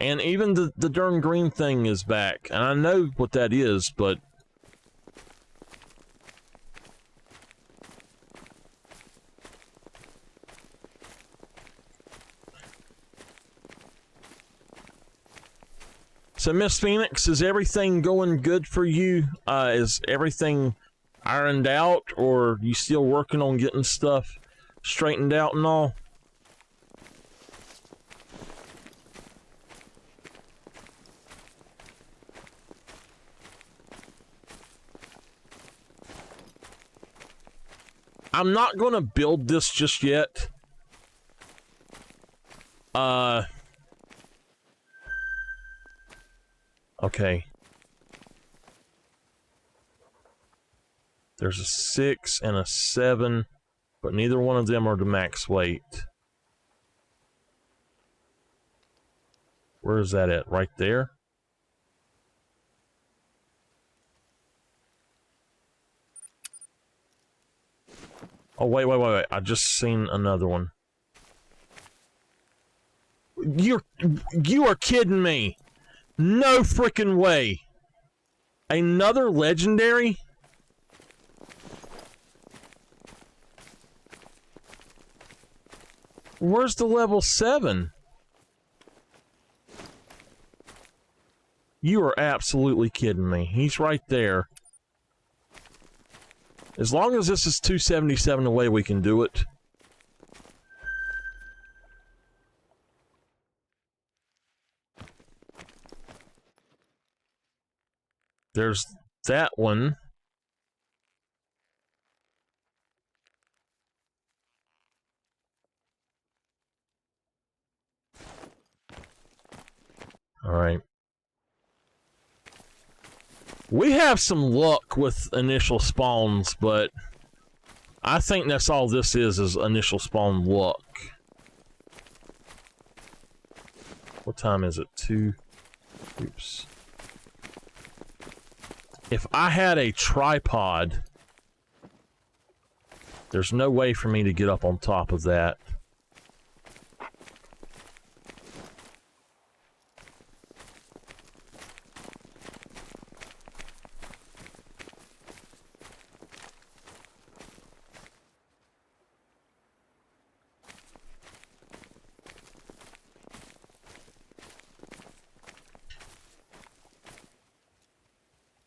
And even the darn green thing is back. And I know what that is, but... So, Miss Phoenix, is everything going good for you? Is everything ironed out, or you still working on getting stuff straightened out and all? I'm not going to build this just yet. Okay. There's a 6 and a 7, but neither one of them are the max weight. Where is that at? Right there? Oh, wait. I just seen another one. You are kidding me. No freaking way. Another legendary? Where's the level 7? You are absolutely kidding me. He's right there. As long as this is 277 away, we can do it. There's that one. All right. We have some luck with initial spawns, but I think that's all this is initial spawn luck. What time is it? 2. Oops. If I had a tripod, there's no way for me to get up on top of that.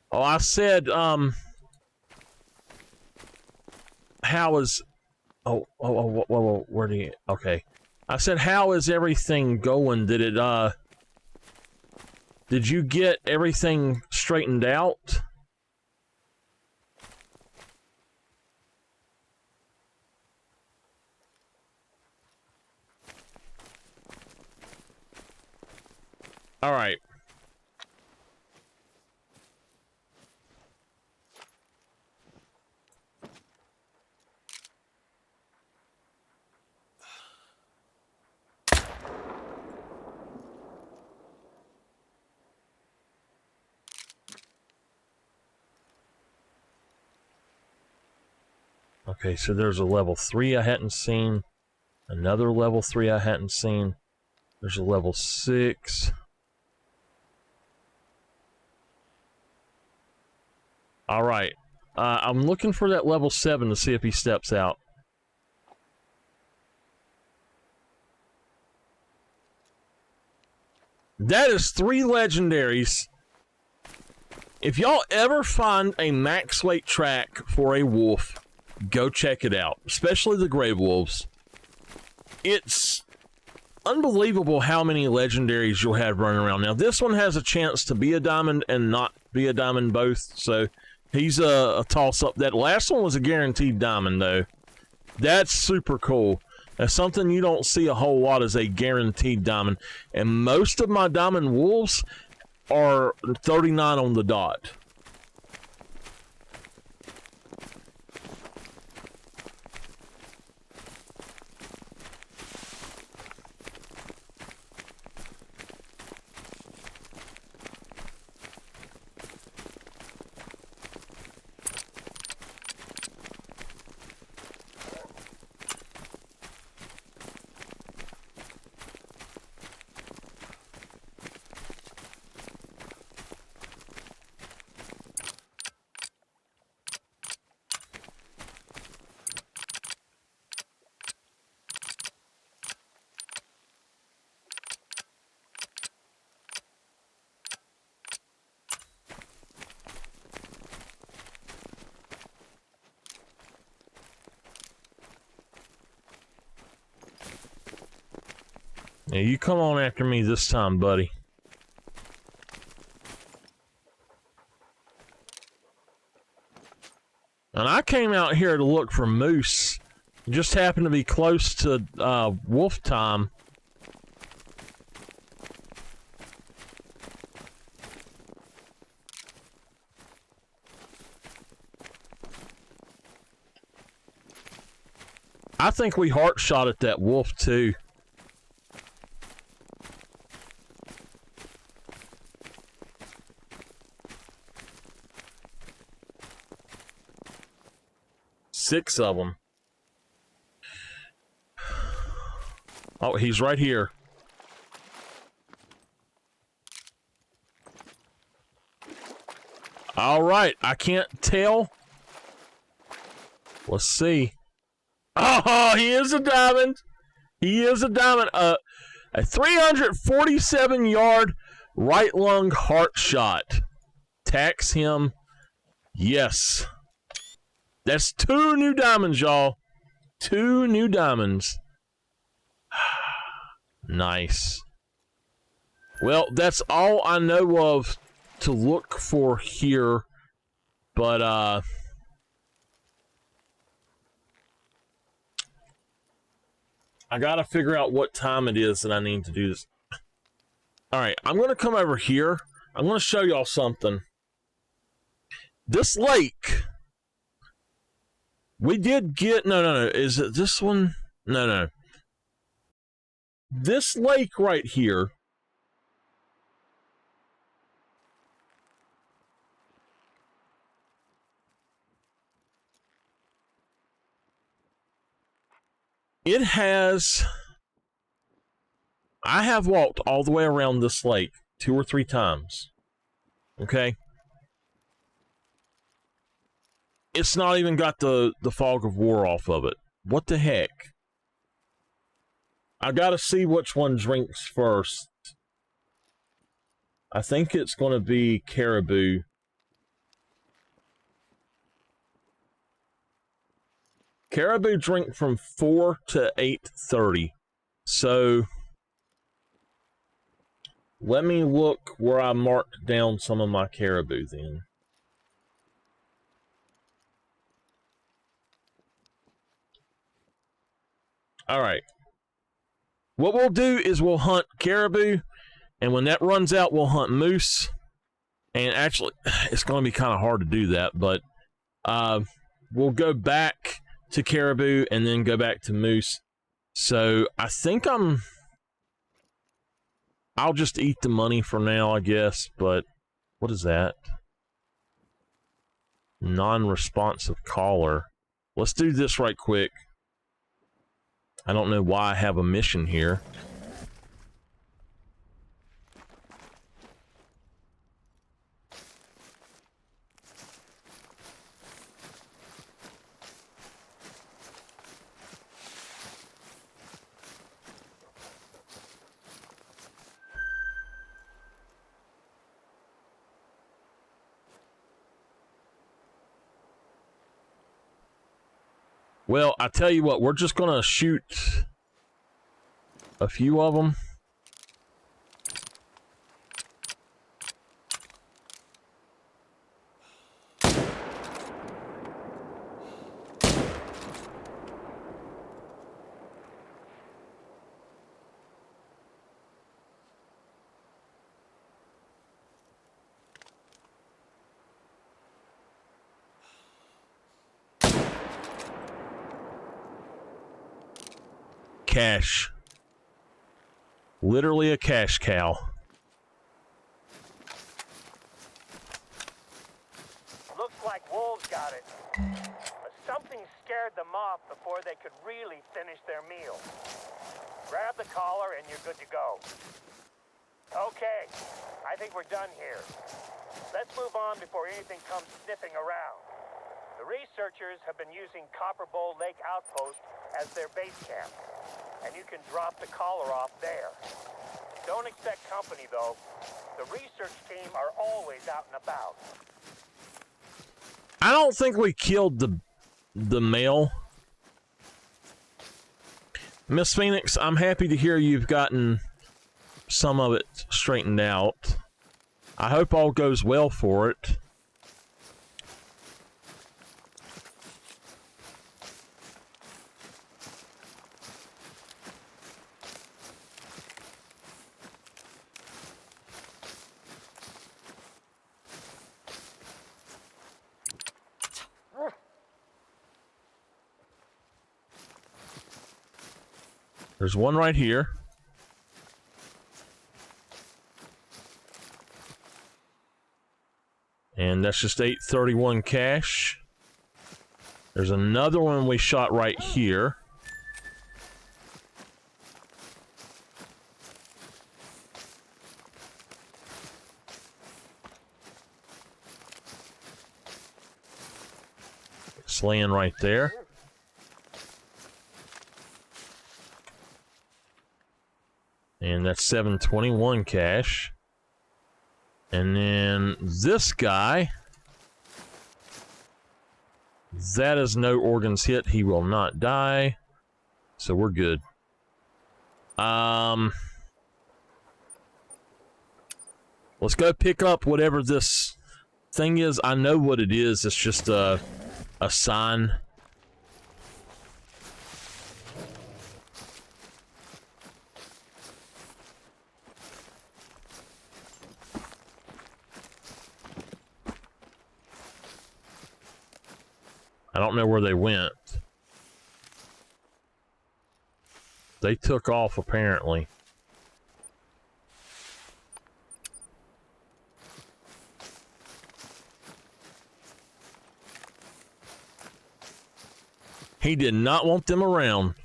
Oh, I said, how is... whoa, where do you... Okay. I said, how is everything going? Did it, did you get everything straightened out? All right. Okay, so there's a level 3 I hadn't seen. Another level 3 I hadn't seen. There's a level 6. All right. I'm looking for that level 7 to see if he steps out. That is 3 legendaries. If y'all ever find a max weight track for a wolf, go check it out, especially the gray wolves. It's unbelievable how many legendaries you'll have running around. Now, this one has a chance to be a diamond and not be a diamond both, so he's a toss-up. That last one was a guaranteed diamond, though. That's super cool. That's something you don't see a whole lot, is a guaranteed diamond. And most of my diamond wolves are 39 on the dot. Yeah, you come on after me this time, buddy. And I came out here to look for moose. Just happened to be close to wolf time. I think we heart shot at that wolf too. Six of them. Oh, he's right here. All right, I can't tell. Let's see. Oh, he is a diamond. He is a diamond. A 347-yard right lung heart shot. Tax him. Yes. That's 2 new diamonds, y'all. 2 new diamonds. Nice. Well, that's all I know of to look for here. But, I gotta figure out what time it is that I need to do this. Alright, I'm gonna come over here. I'm gonna show y'all something. This lake, we did get, no, is it this one? No. This lake right here, it has, I have walked all the way around this lake 2 or 3 times. Okay? It's not even got the fog of war off of it. What the heck? I gotta see which one drinks first. I think it's gonna be caribou. Caribou drink from 4 to 8:30. So let me look where I marked down some of my caribou then. All right. What we'll do is we'll hunt caribou, and when that runs out, we'll hunt moose. And actually, it's going to be kind of hard to do that, but we'll go back to caribou and then go back to moose. So I think I'll just eat the money for now, I guess. But what is that? Non-responsive caller. Let's do this right quick. I don't know why I have a mission here. Well, I tell you what, we're just gonna shoot a few of them. Cash. Literally a cash cow. Looks like wolves got it. But something scared them off before they could really finish their meal. Grab the collar and you're good to go. Okay, I think we're done here. Let's move on before anything comes sniffing around. The researchers have been using Copper Bowl Lake Outpost as their base camp. And you can drop the collar off there. Don't expect company, though. The research team are always out and about. I don't think we killed the male. Miss Phoenix, I'm happy to hear you've gotten some of it straightened out. I hope all goes well for it. There's one right here. And that's just 831 cash. There's another one we shot right here. Just laying right there. And that's 721 cash. And then this guy, that is no organs hit. He will not die. So we're good. Let's go pick up whatever this thing is. I know what it is. It's just a sign. I don't know where they went. They took off, apparently. He did not want them around.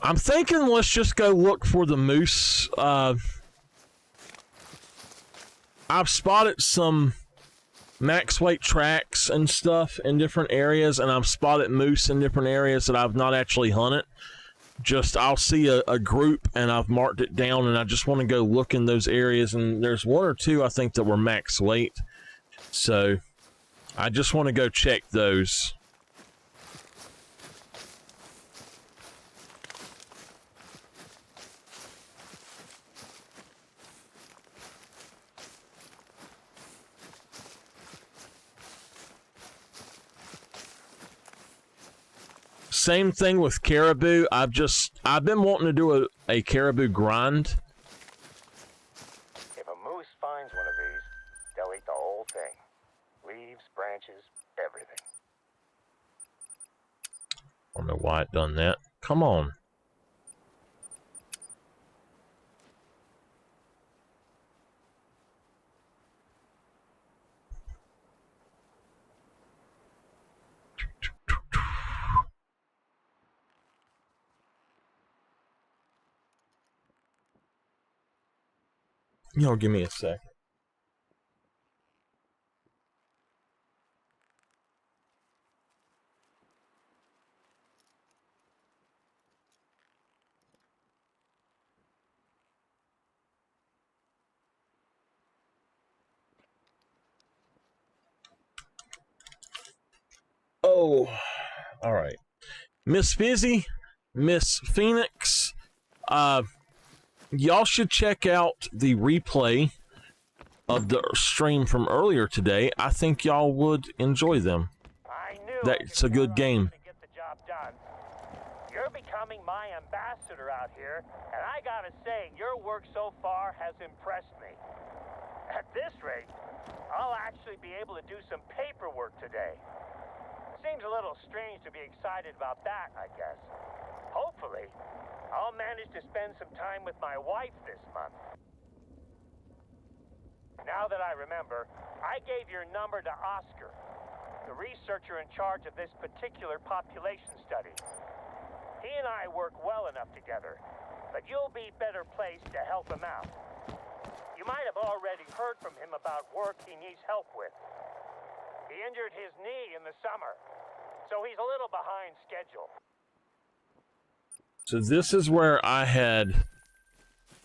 I'm thinking let's just go look for the moose. I've spotted some max weight tracks and stuff in different areas, and I've spotted moose in different areas that I've not actually hunted. Just I'll see a group and I've marked it down, and I just want to go look in those areas, and there's one or two I think that were max weight. So I just want to go check those. Same thing with caribou. I've been wanting to do a caribou grind. If a moose finds one of these, they'll eat the whole thing. Leaves, branches, everything. I don't know why it done that. Come on. Y'all give me a sec. Oh, all right. Miss Fizzy, Miss Phoenix, y'all should check out the replay of the stream from earlier today. I think y'all would enjoy them. I knew That's a good game. to get the job done. You're becoming my ambassador out here, and I gotta say, your work so far has impressed me. At this rate, I'll actually be able to do some paperwork today. Seems a little strange to be excited about that, I guess. Hopefully, I'll manage to spend some time with my wife this month. Now that I remember, I gave your number to Oscar, the researcher in charge of this particular population study. He and I work well enough together, but you'll be better placed to help him out. You might have already heard from him about work he needs help with. He injured his knee in the summer, so he's a little behind schedule. So this is where I had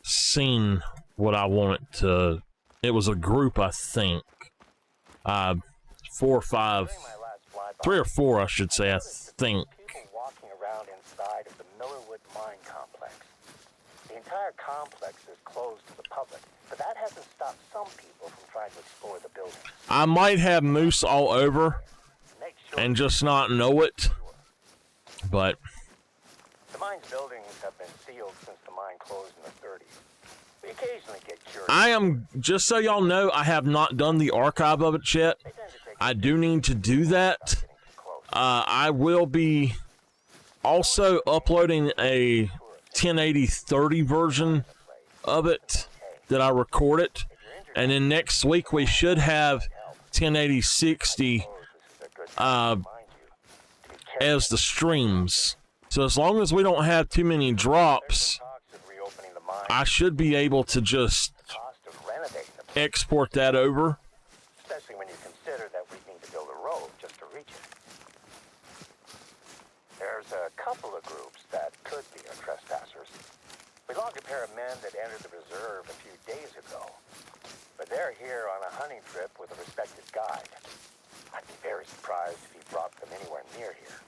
seen what I wanted to. It was a group, I think. 4 or 5, 3 or 4, I should say. I think. People walking around inside of the Millerwood Mine Complex. The entire complex is closed to the public, but that hasn't stopped some people from trying to explore the building. I might have moose all over and just not know it, but The mine's buildings have been sealed since the mine closed in the 30s. We occasionally get curious. I am, just so y'all know, I have not done the archive of it yet. I do need to do that. I will be also uploading a 1080-30 version of it that I recorded. And then next week we should have 1080-60 as the streams. So as long as we don't have too many drops, I should be able to just export that over. Especially when you consider that we need to build a road just to reach it. There's a couple of groups that could be our trespassers. We logged a pair of men that entered the reserve a few days ago. But they're here on a hunting trip with a respected guide. I'd be very surprised if he brought them anywhere near here.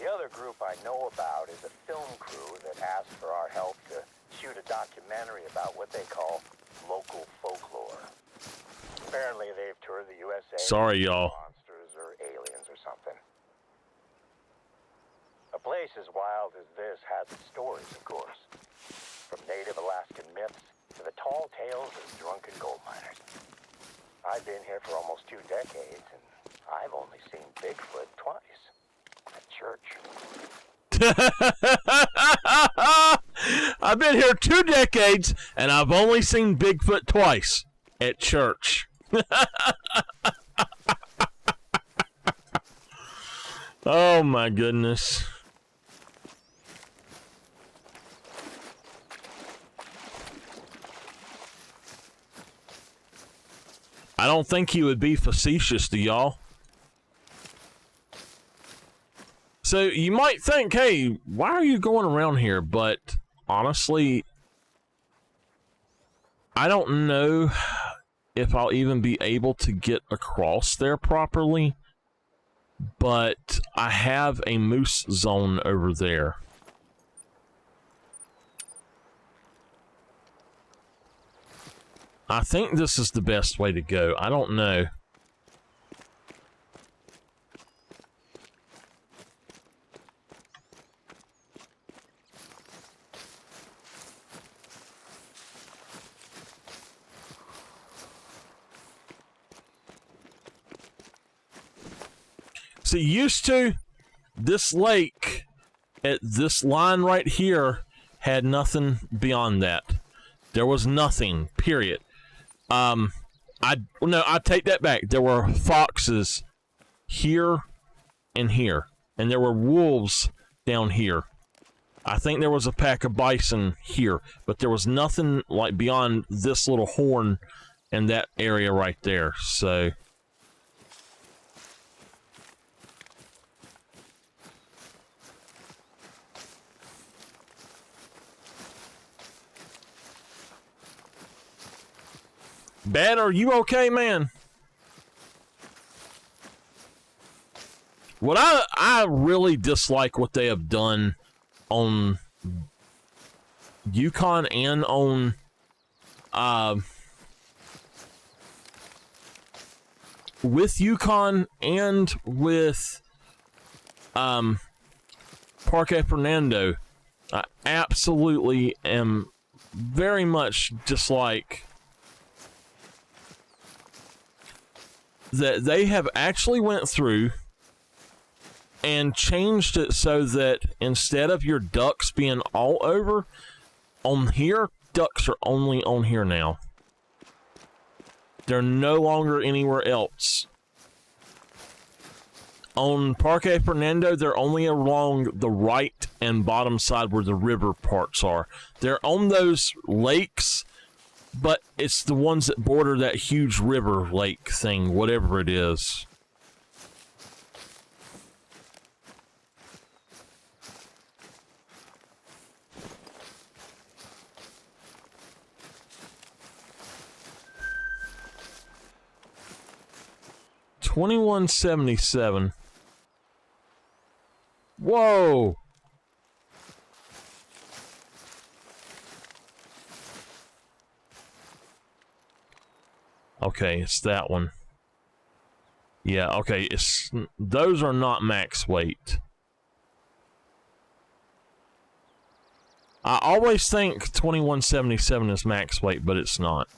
The other group I know about is a film crew that asked for our help to shoot a documentary about what they call local folklore. Apparently they've toured the USA. Sorry, y'all. Monsters or aliens or something. A place as wild as this has its stories, of course. From native Alaskan myths to the tall tales of drunken gold miners. I've been here for almost 2 decades, and I've only seen Bigfoot twice. At church. I've been here 2 decades, and I've only seen Bigfoot twice. At church. Oh, my goodness. I don't think he would be facetious to y'all. So you might think, hey, why are you going around here? But honestly, I don't know if I'll even be able to get across there properly. But I have a moose zone over there. I think this is the best way to go. I don't know. See, used to, this lake at this line right here had nothing beyond that. There was nothing, period. I take that back. There were foxes here and here, and there were wolves down here. I think there was a pack of bison here, but there was nothing like beyond this little horn and that area right there. So Bad, are you okay, man? What I really dislike what they have done on Yukon and on with Yukon and with Parque Fernando. I absolutely am very much dislike that they have actually went through and changed it so that instead of your ducks being all over on here, ducks are only on here now. They're no longer anywhere else. On Parque Fernando, they're only along the right and bottom side where the river parts are. They're on those lakes, but it's the ones that border that huge river lake thing, whatever it is. $21.77. Whoa. Okay, it's that one. Yeah, okay, those are not max weight. I always think 21.77 is max weight, but it's not.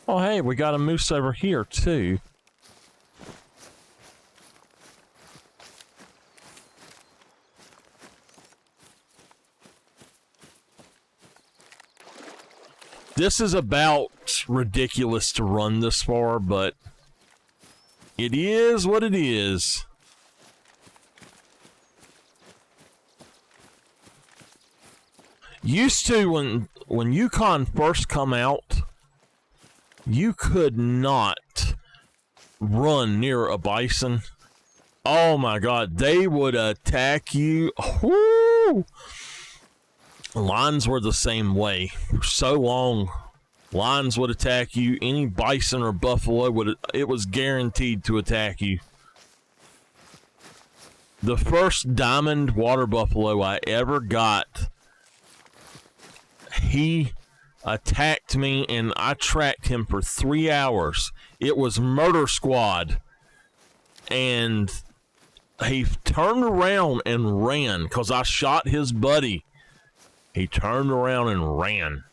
Oh, hey, we got a moose over here, too. This is about ridiculous to run this far, but it is what it is. Used to, when Yukon first come out, you could not run near a bison. Oh my God, they would attack you. Woo! Lions were the same way. For so long, lions would attack you. Any bison or buffalo it was guaranteed to attack you. The first diamond water buffalo I ever got, he attacked me and I tracked him for 3 hours. It was murder squad. And he turned around and ran because I shot his buddy. He turned around and ran.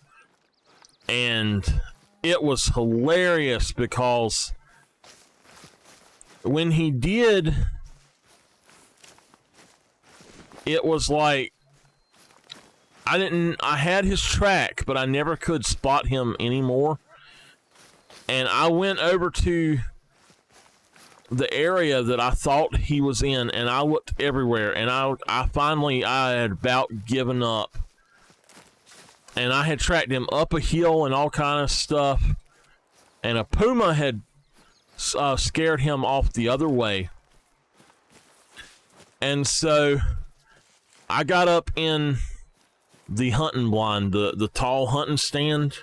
And it was hilarious because when he did, it was like I had his track, but I never could spot him anymore. And I went over to the area that I thought he was in, and I looked everywhere, and I finally had about given up. And I had tracked him up a hill and all kind of stuff, and a puma had scared him off the other way. And so I got up in the hunting blind, the tall hunting stand,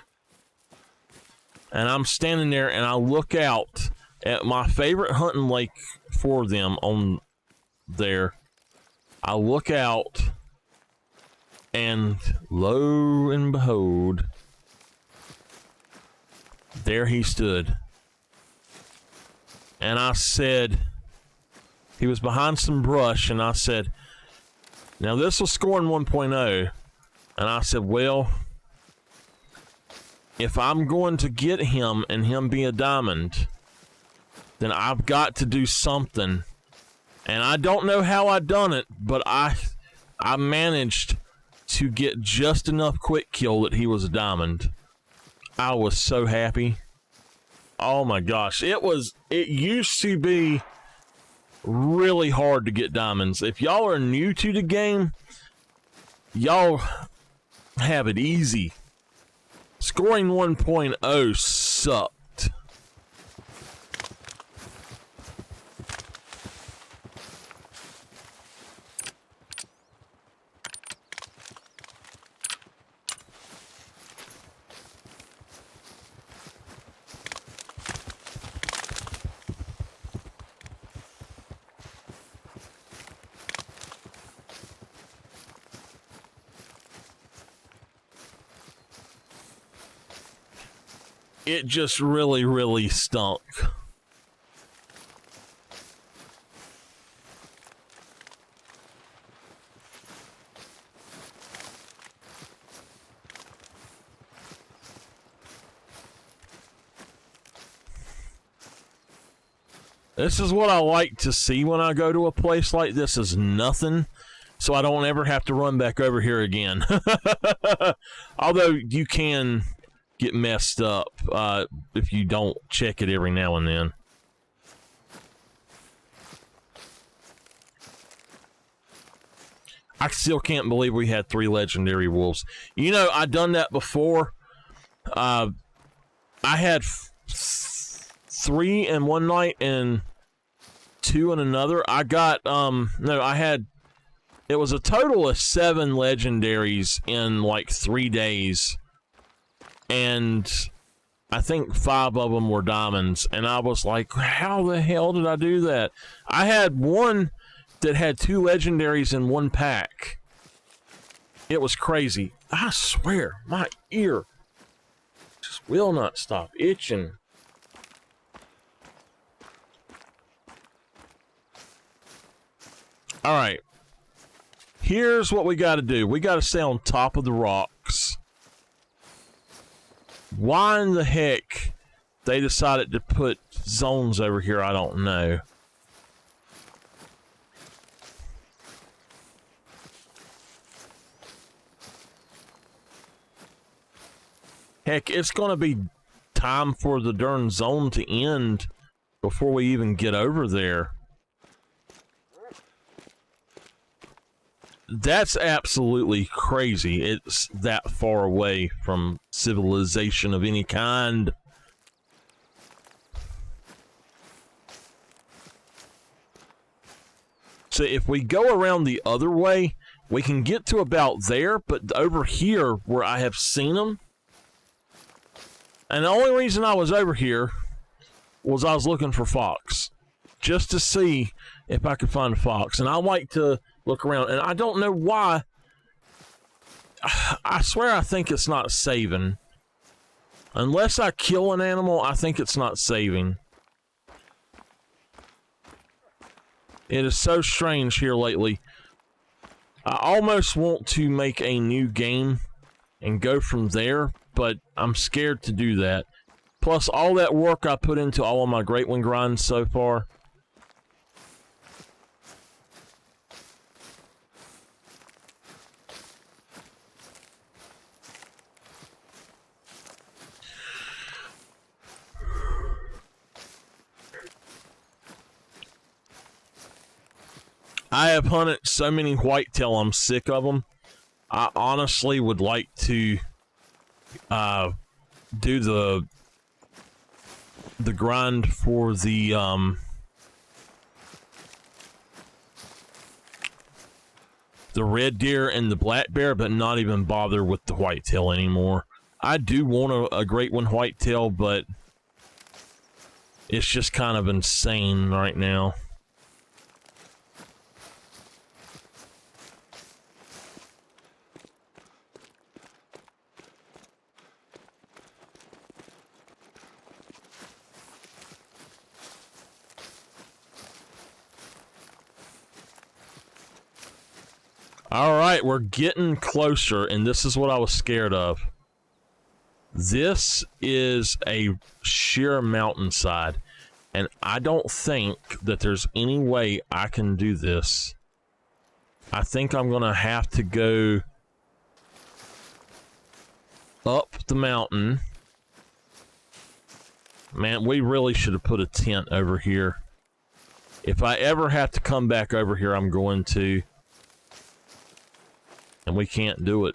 and I'm standing there, and I look out at my favorite hunting lake for them on there. I look out, and lo and behold, there he stood. And I said, he was behind some brush, and I said, now this was scoring 1.0. And I said, well, if I'm going to get him and him be a diamond, then I've got to do something. And I don't know how I done it, but I managed to get just enough quick kill that he was a diamond. I was so happy. Oh my gosh. It used to be really hard to get diamonds. If y'all are new to the game, y'all have it easy. Scoring 1.0 sucked. It just really, really stunk. This is what I like to see when I go to a place like this is nothing, so I don't ever have to run back over here again. Although you can get messed up if you don't check it every now and then. I still can't believe we had 3 legendary wolves. You know, I done that before. I had 3 in one night and 2 in another. I got it was a total of 7 legendaries in like 3 days. And I think 5 of them were diamonds. And I was like, how the hell did I do that? I had one that had 2 legendaries in one pack. It was crazy. I swear, my ear just will not stop itching. All right. Here's what we got to do. We got to stay on top of the rocks. Why in the heck they decided to put zones over here, I don't know. Heck, it's going to be time for the darn zone to end before we even get over there. That's absolutely crazy. It's that far away from civilization of any kind. So if we go around the other way, we can get to about there, but over here where I have seen them, and the only reason I was over here was I was looking for fox, just to see if I could find a fox. And I like to look around, and I don't know why. I swear I think it's not saving. Unless I kill an animal, I think it's not saving. It is so strange here lately. I almost want to make a new game and go from there, but I'm scared to do that. Plus, all that work I put into all of my Great One grinds so far. I have hunted so many whitetail, I'm sick of them. I honestly would like to do the grind for the red deer and the black bear, but not even bother with the whitetail anymore. I do want a Great One whitetail, but it's just kind of insane right now. All right, we're getting closer, and this is what I was scared of. This is a sheer mountainside, and I don't think that there's any way I can do this. I think I'm going to have to go up the mountain. Man, we really should have put a tent over here. If I ever have to come back over here, I'm going to. And we can't do it.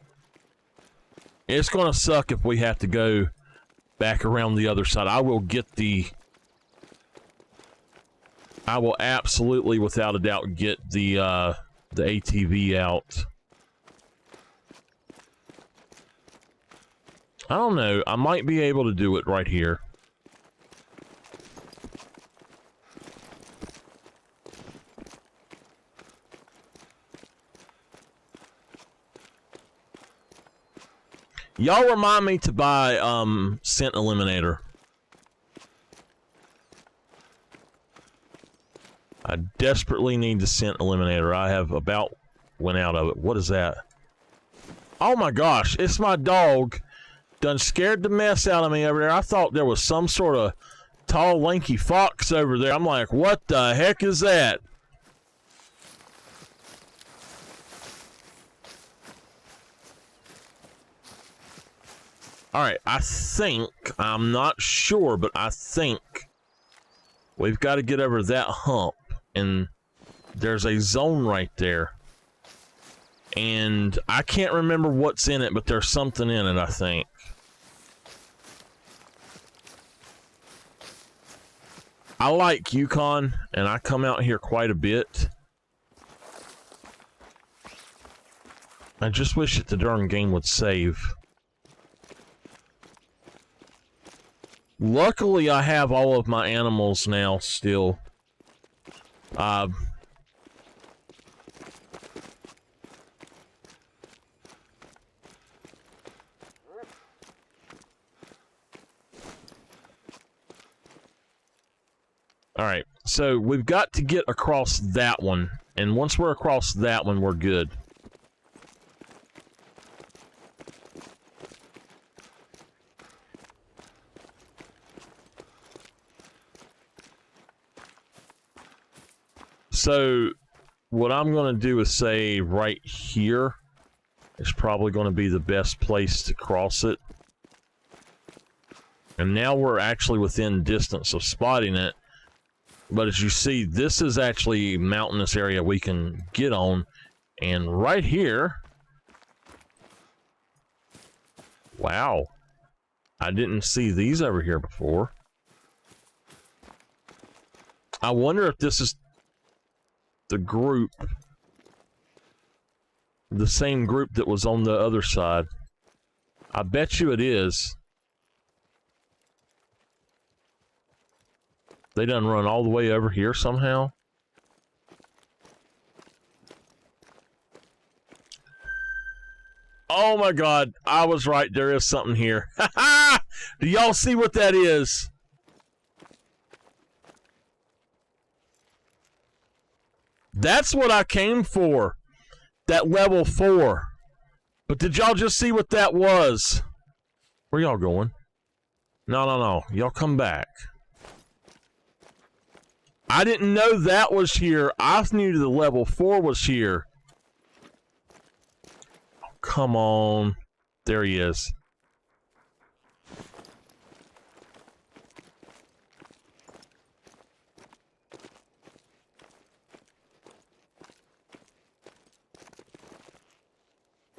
It's going to suck if we have to go back around the other side. I will absolutely, without a doubt, get the ATV out. I don't know. I might be able to do it right here. Y'all remind me to buy scent eliminator. I desperately need the scent eliminator. I have about went out of it. What is that? Oh my gosh, it's my dog. Done scared the mess out of me over there. I thought there was some sort of tall, lanky fox over there. I'm like, what the heck is that? Alright, I think, I'm not sure, but I think we've got to get over that hump, and there's a zone right there. And I can't remember what's in it, but there's something in it, I think. I like Yukon, and I come out here quite a bit. I just wish that the darn game would save. Luckily, I have all of my animals now still. Alright, so we've got to get across that one. And once we're across that one, we're good. So, what I'm going to do is say right here is probably going to be the best place to cross it. And now we're actually within distance of spotting it. But as you see, this is actually a mountainous area we can get on. And right here, wow, I didn't see these over here before. I wonder if this is the group, the same group that was on the other side. I bet you it is. They done run all the way over here somehow. Oh my God, I was right. There is something here. Do y'all see what that is? That's what I came for. That level 4. But did y'all just see what that was? Where y'all going? No. Y'all come back. I didn't know that was here. I knew the level 4 was here. Oh, come on. There he is.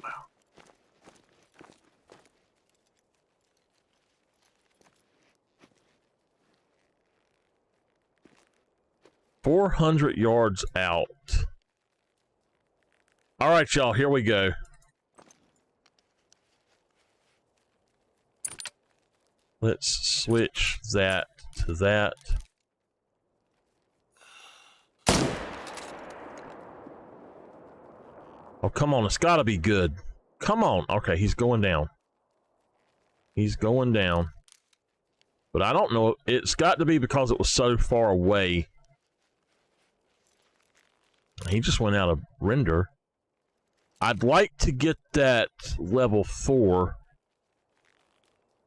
Wow. 400 yards out. All right, y'all, here we go. Let's switch that to that. Oh, come on, it's gotta be good. Come on. Okay, he's going down. He's going down. But I don't know, it's got to be because it was so far away. He just went out of render. I'd like to get that level 4.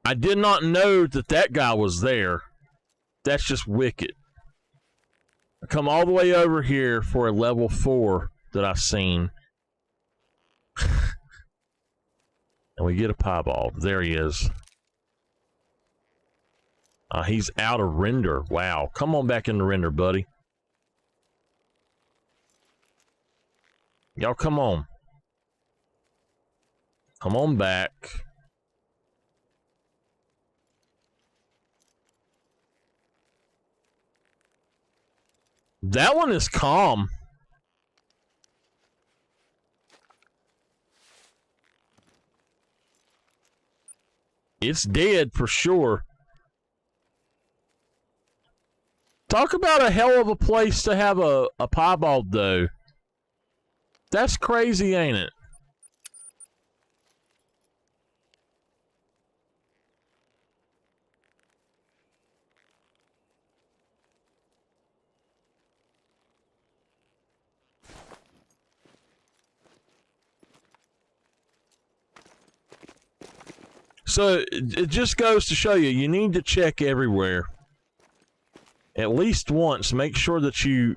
I did not know that that guy was there. That's just wicked. I come all the way over here for a level 4 that I've seen. And we get a piebald. There he is. He's out of render. Wow. Come on back into render, buddy. Y'all come on. Come on back. That one is calm. It's dead for sure. Talk about a hell of a place to have a piebald, though. That's crazy, ain't it? So it just goes to show you, you need to check everywhere. At least once. Make sure that you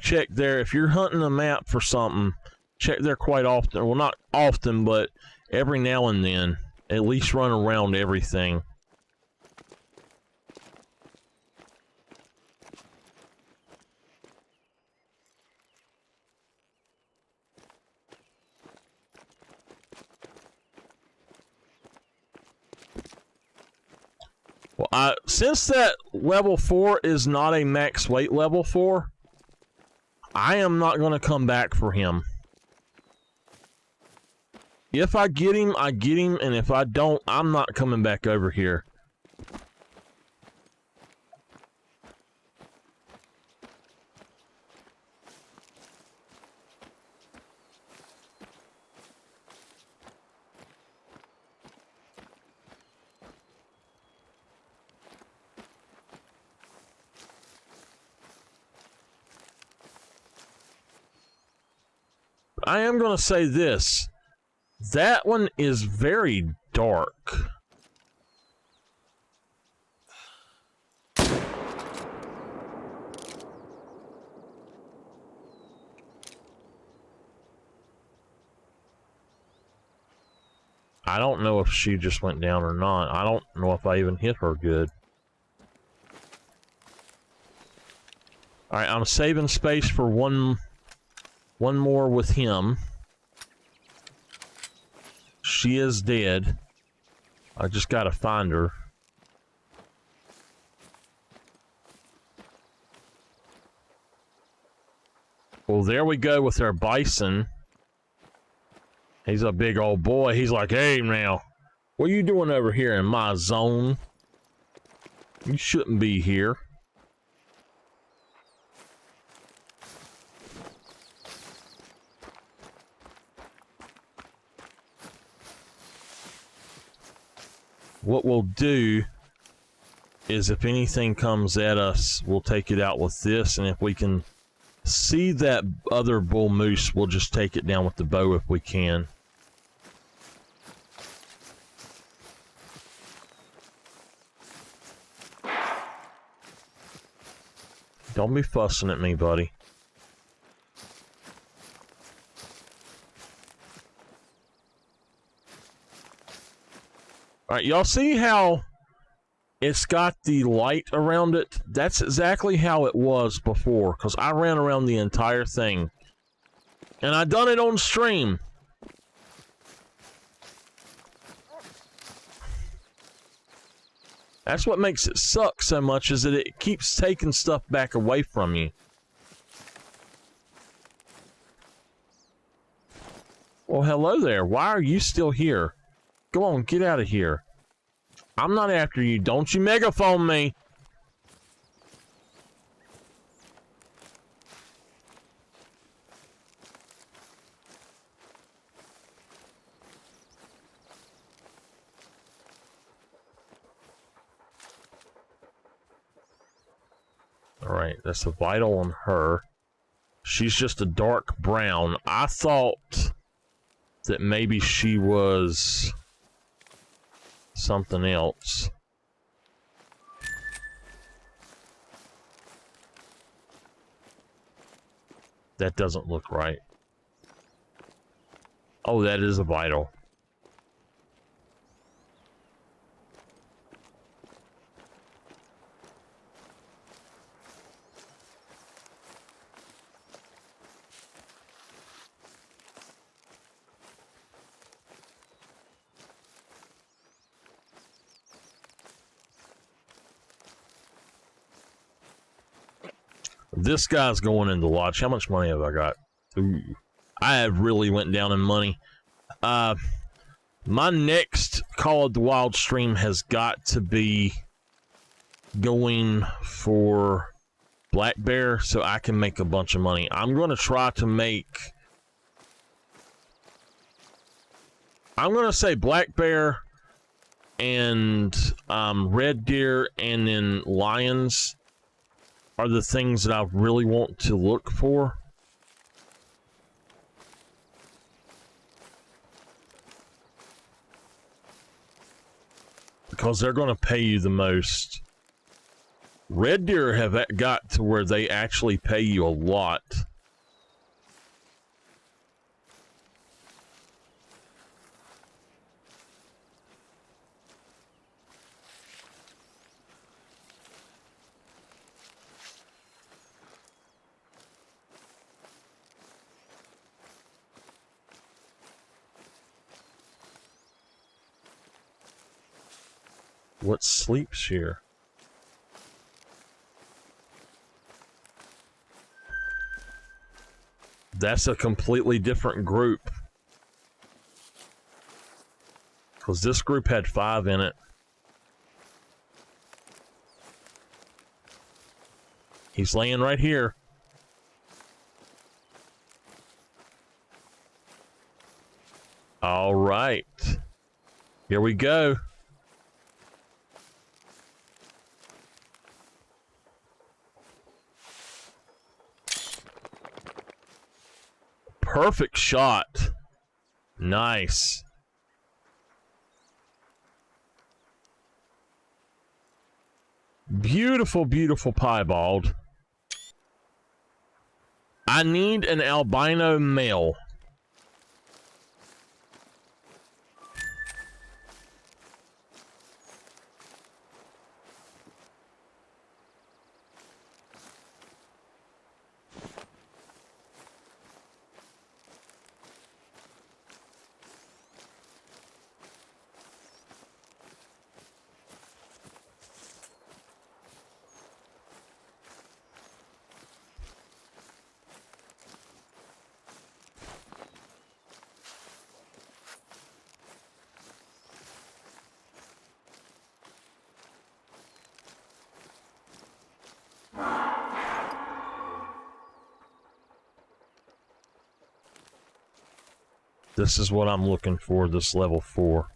check there. If you're hunting a map for something, check there quite often. Well, not often, but every now and then. At least run around everything. Well, since that level 4 is not a max weight level 4, I am not going to come back for him. If I get him, I get him, and if I don't, I'm not coming back over here. I am going to say this. That one is very dark. I don't know if she just went down or not. I don't know if I even hit her good. Alright, I'm saving space for one One more with him. She is dead. I just gotta find her. Well, there we go with our bison. He's a big old boy. He's like, hey, now, what are you doing over here in my zone? You shouldn't be here. What we'll do is if anything comes at us, we'll take it out with this, and if we can see that other bull moose, we'll just take it down with the bow if we can. Don't be fussing at me, buddy. Alright, y'all see how it's got the light around it? That's exactly how it was before, because I ran around the entire thing. And I done it on stream. That's what makes it suck so much, is that it keeps taking stuff back away from you. Well, hello there. Why are you still here? Go on, get out of here. I'm not after you. Don't you megaphone me. Alright, that's a vital on her. She's just a dark brown. I thought that maybe she was something else. That doesn't look right. Oh, that is a vital. This guy's going in the lodge. How much money have I got? Ooh, I have really went down in money. My next Call of the Wild stream has got to be going for black bear so I can make a bunch of money. I'm going to try to make... I'm going to say black bear and red deer and then lions are the things that I really want to look for. Because they're going to pay you the most. Red deer have got to where they actually pay you a lot. What sleeps here? That's a completely different group. Because this group had 5 in it. He's laying right here. All right. Here we go. Perfect shot. Nice. Beautiful, beautiful piebald. I need an albino male. This is what I'm looking for, this level 4.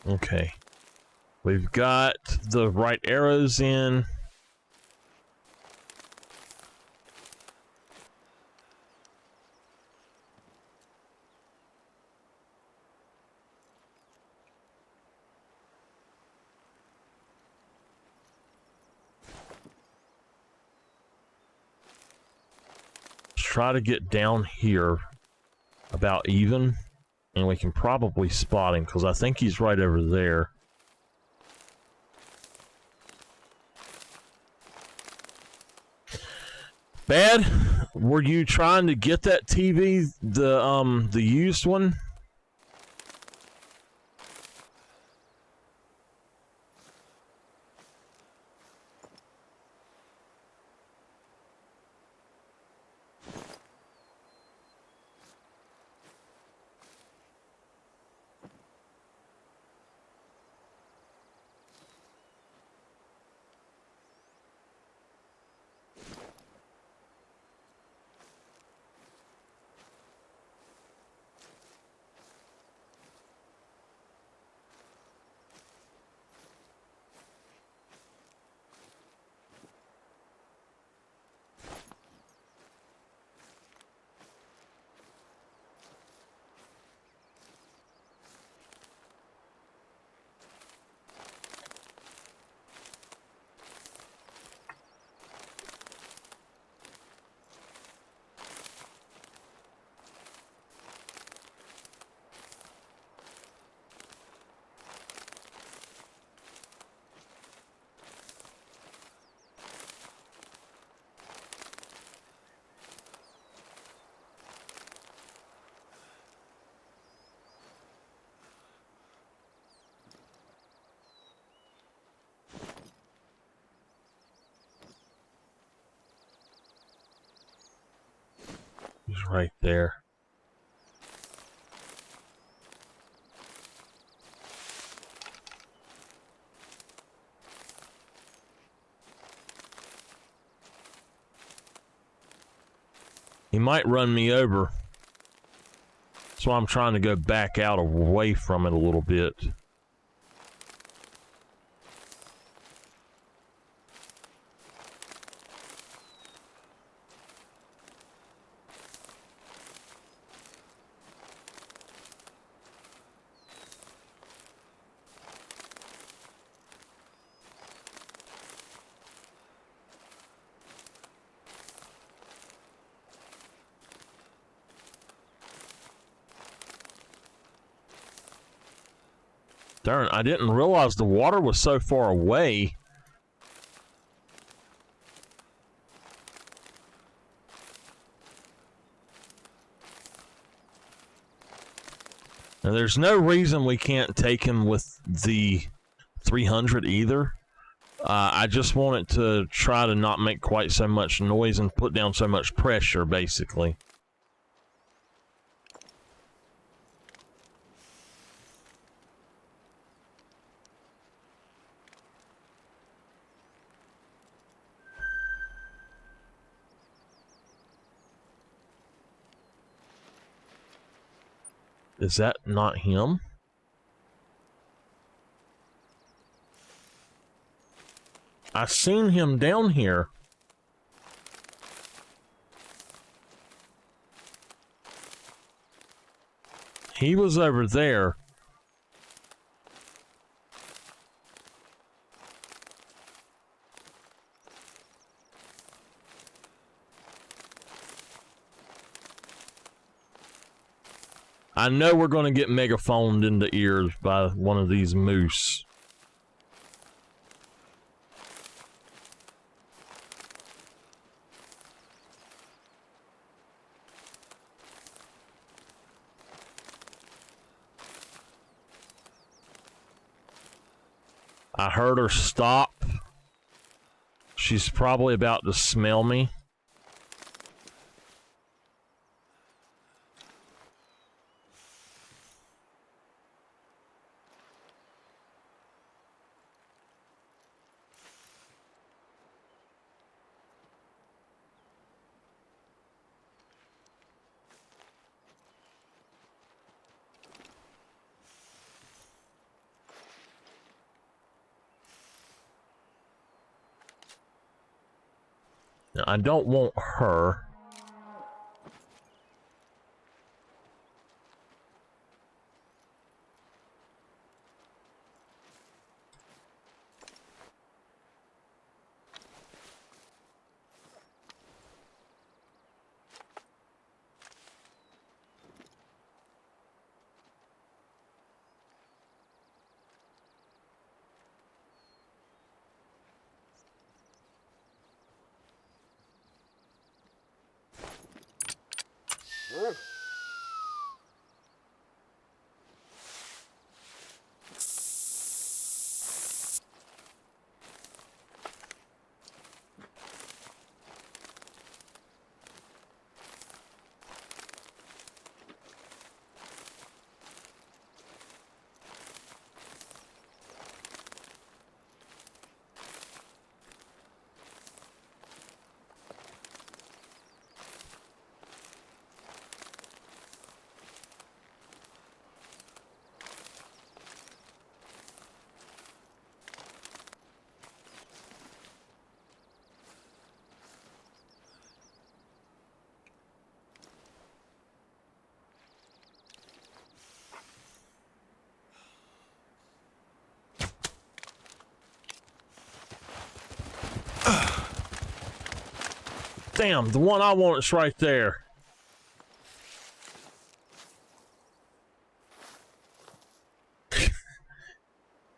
Okay, we've got the right arrows in. Let's try to get down here about even. And we can probably spot him, because I think he's right over there. Bad? Were you trying to get that TV, the used one? He's right there. He might run me over. That's why I'm trying to go back out away from it a little bit. Darn, I didn't realize the water was so far away. Now, there's no reason we can't take him with the 300 either. I just wanted to try to not make quite so much noise and put down so much pressure, basically. Is that not him? I seen him down here. He was over there. I know we're going to get megaphoned in the ears by one of these moose. I heard her stop. She's probably about to smell me. Now, I don't want her. Damn, the one I want is right there.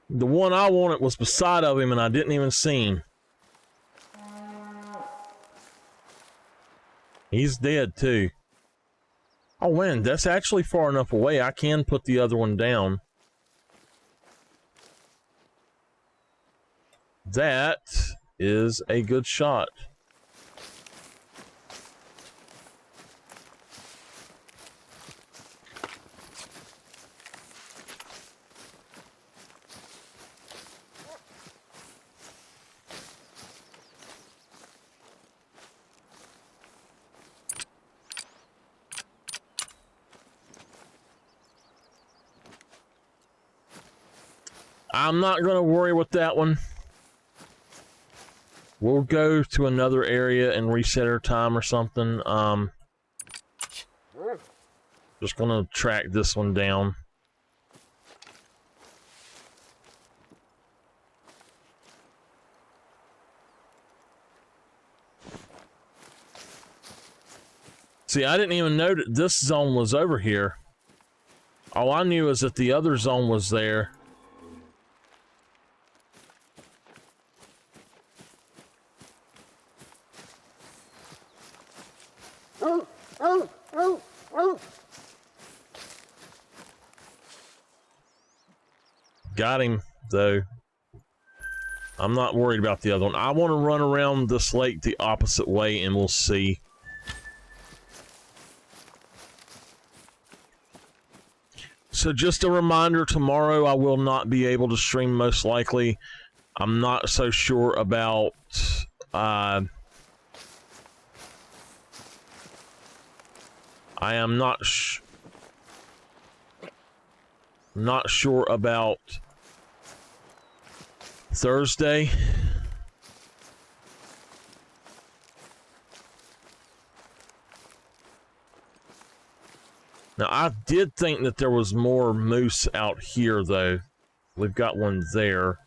The one I wanted was beside of him and I didn't even see him. He's dead too. Oh man, that's actually far enough away. I can put the other one down. That is a good shot. I'm not going to worry with that one. We'll go to another area and reset our time or something. Just going to track this one down. See, I didn't even know that this zone was over here. All I knew is that the other zone was there. Got him, though. I'm not worried about the other one. I want to run around this lake the opposite way, and we'll see. So just a reminder, tomorrow I will not be able to stream, most likely. I'm not so sure about... I am not sure about Thursday. Now, I did think that there was more moose out here, though. We've got one there.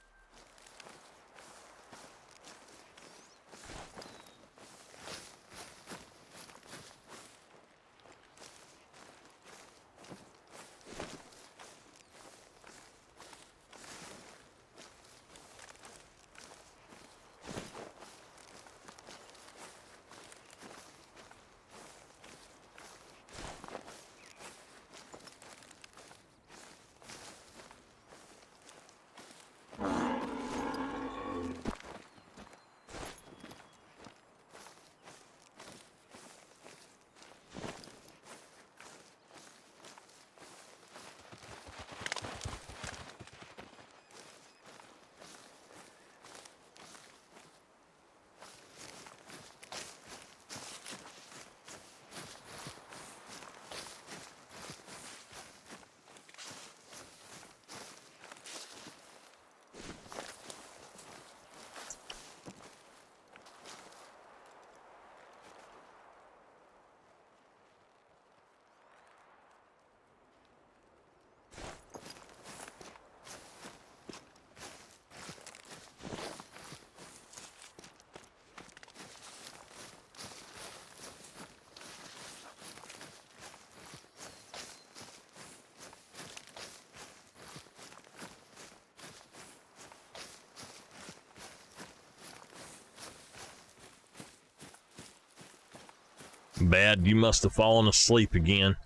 Bad, you must have fallen asleep again.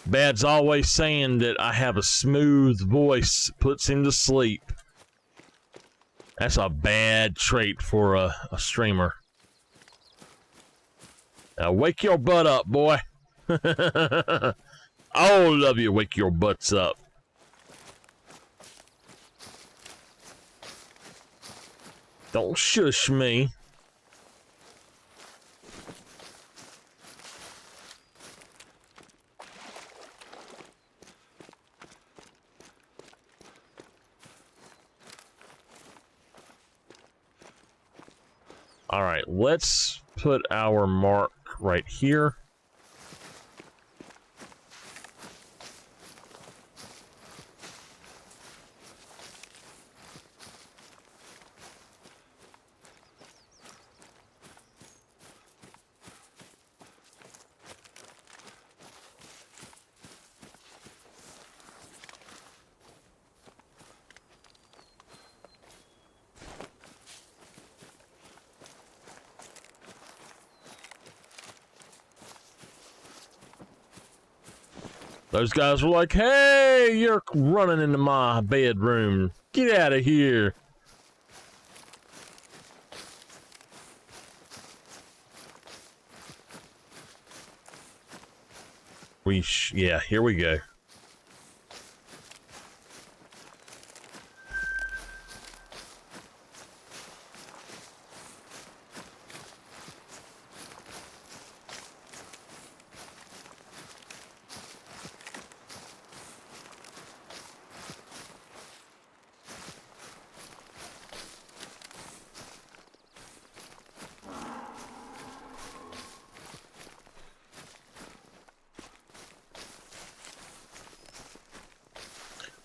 Bad's always saying that I have a smooth voice, puts him to sleep. That's a bad trait for a streamer. Now wake your butt up, boy. All of you, wake your butts up. Don't shush me. All right, let's put our mark right here. Those guys were like, hey, you're running into my bedroom. Get out of here. Yeah, here we go.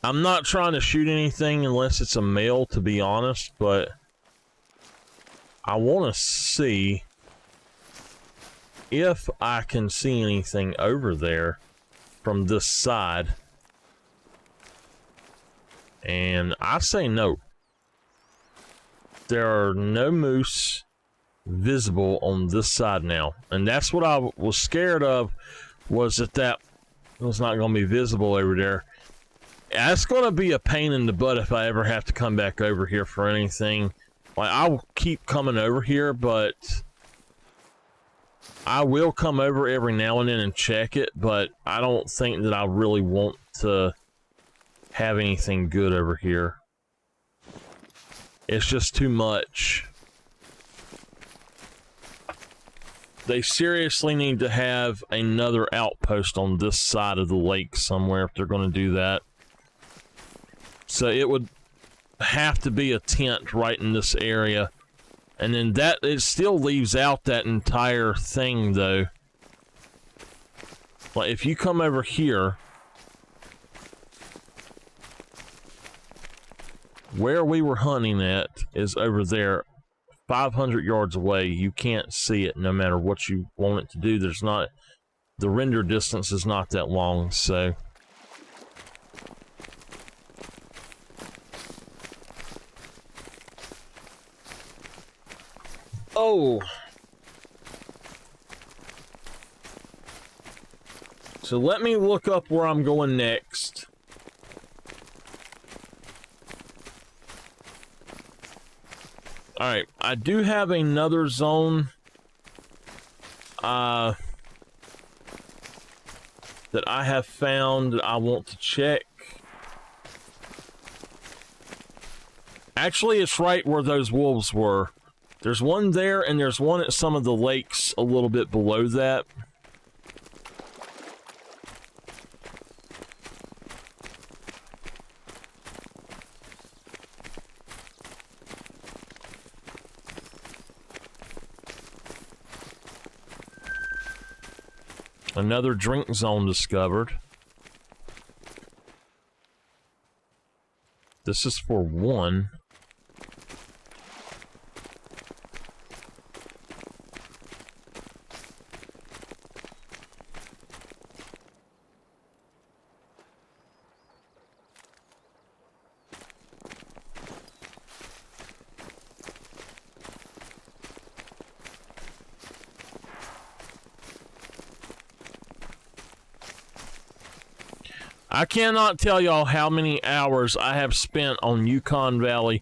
I'm not trying to shoot anything unless it's a male, to be honest, but I want to see if I can see anything over there from this side. And I say no. There are no moose visible on this side now. And that's what I was scared of, was that was not going to be visible over there. That's going to be a pain in the butt if I ever have to come back over here for anything. Like, I'll keep coming over here, but I will come over every now and then and check it, but I don't think that I really want to have anything good over here. It's just too much. They seriously need to have another outpost on this side of the lake somewhere if they're going to do that. So it would have to be a tent right in this area. And then that, it still leaves out that entire thing though. Like if you come over here, where we were hunting at is over there, 500 yards away. You can't see it no matter what you want it to do. There's not, the render distance is not that long, so. Oh. So let me look up where I'm going next. Alright, I do have another zone that I have found that I want to check. Actually, it's right where those wolves were. There's one there, and there's one at some of the lakes a little bit below that. Another drink zone discovered. This is for one. I cannot tell y'all how many hours I have spent on Yukon Valley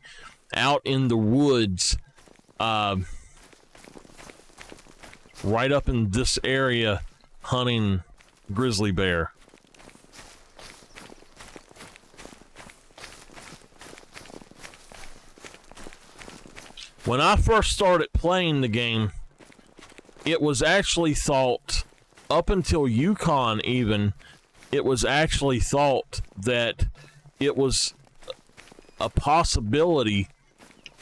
out in the woods, right up in this area, hunting grizzly bear. When I first started playing the game, it was actually thought, up until Yukon even, it was actually thought that it was a possibility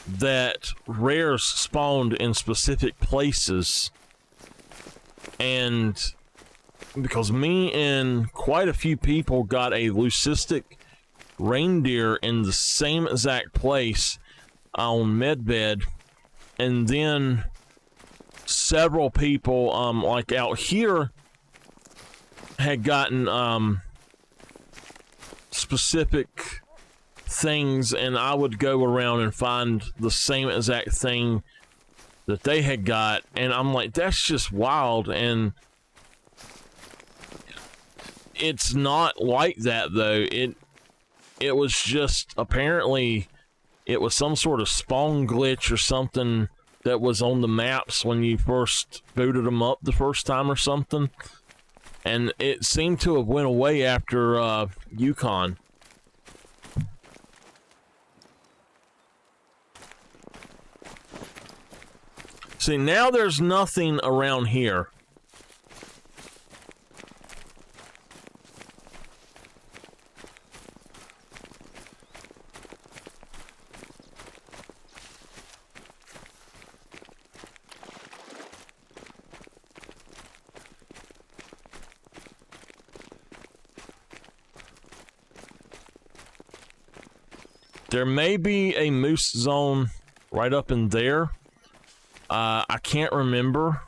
that rares spawned in specific places. And because me and quite a few people got a leucistic reindeer in the same exact place on Medbed, and then several people, like out here, had gotten specific things, and I would go around and find the same exact thing that they had got, and I'm like, that's just wild. And it's not like that though. It was just, apparently it was some sort of spawn glitch or something that was on the maps when you first booted them up the first time or something. And it seemed to have went away after Yukon. See, now there's nothing around here. There may be a moose zone right up in there. I can't remember.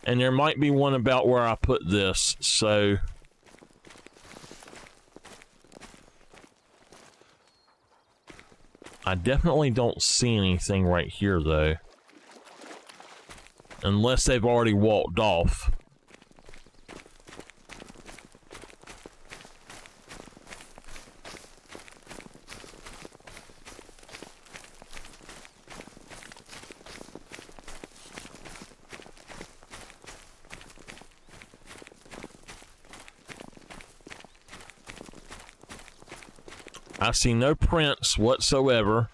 And there might be one about where I put this, so... I definitely don't see anything right here, though. Unless they've already walked off. I see no prints whatsoever.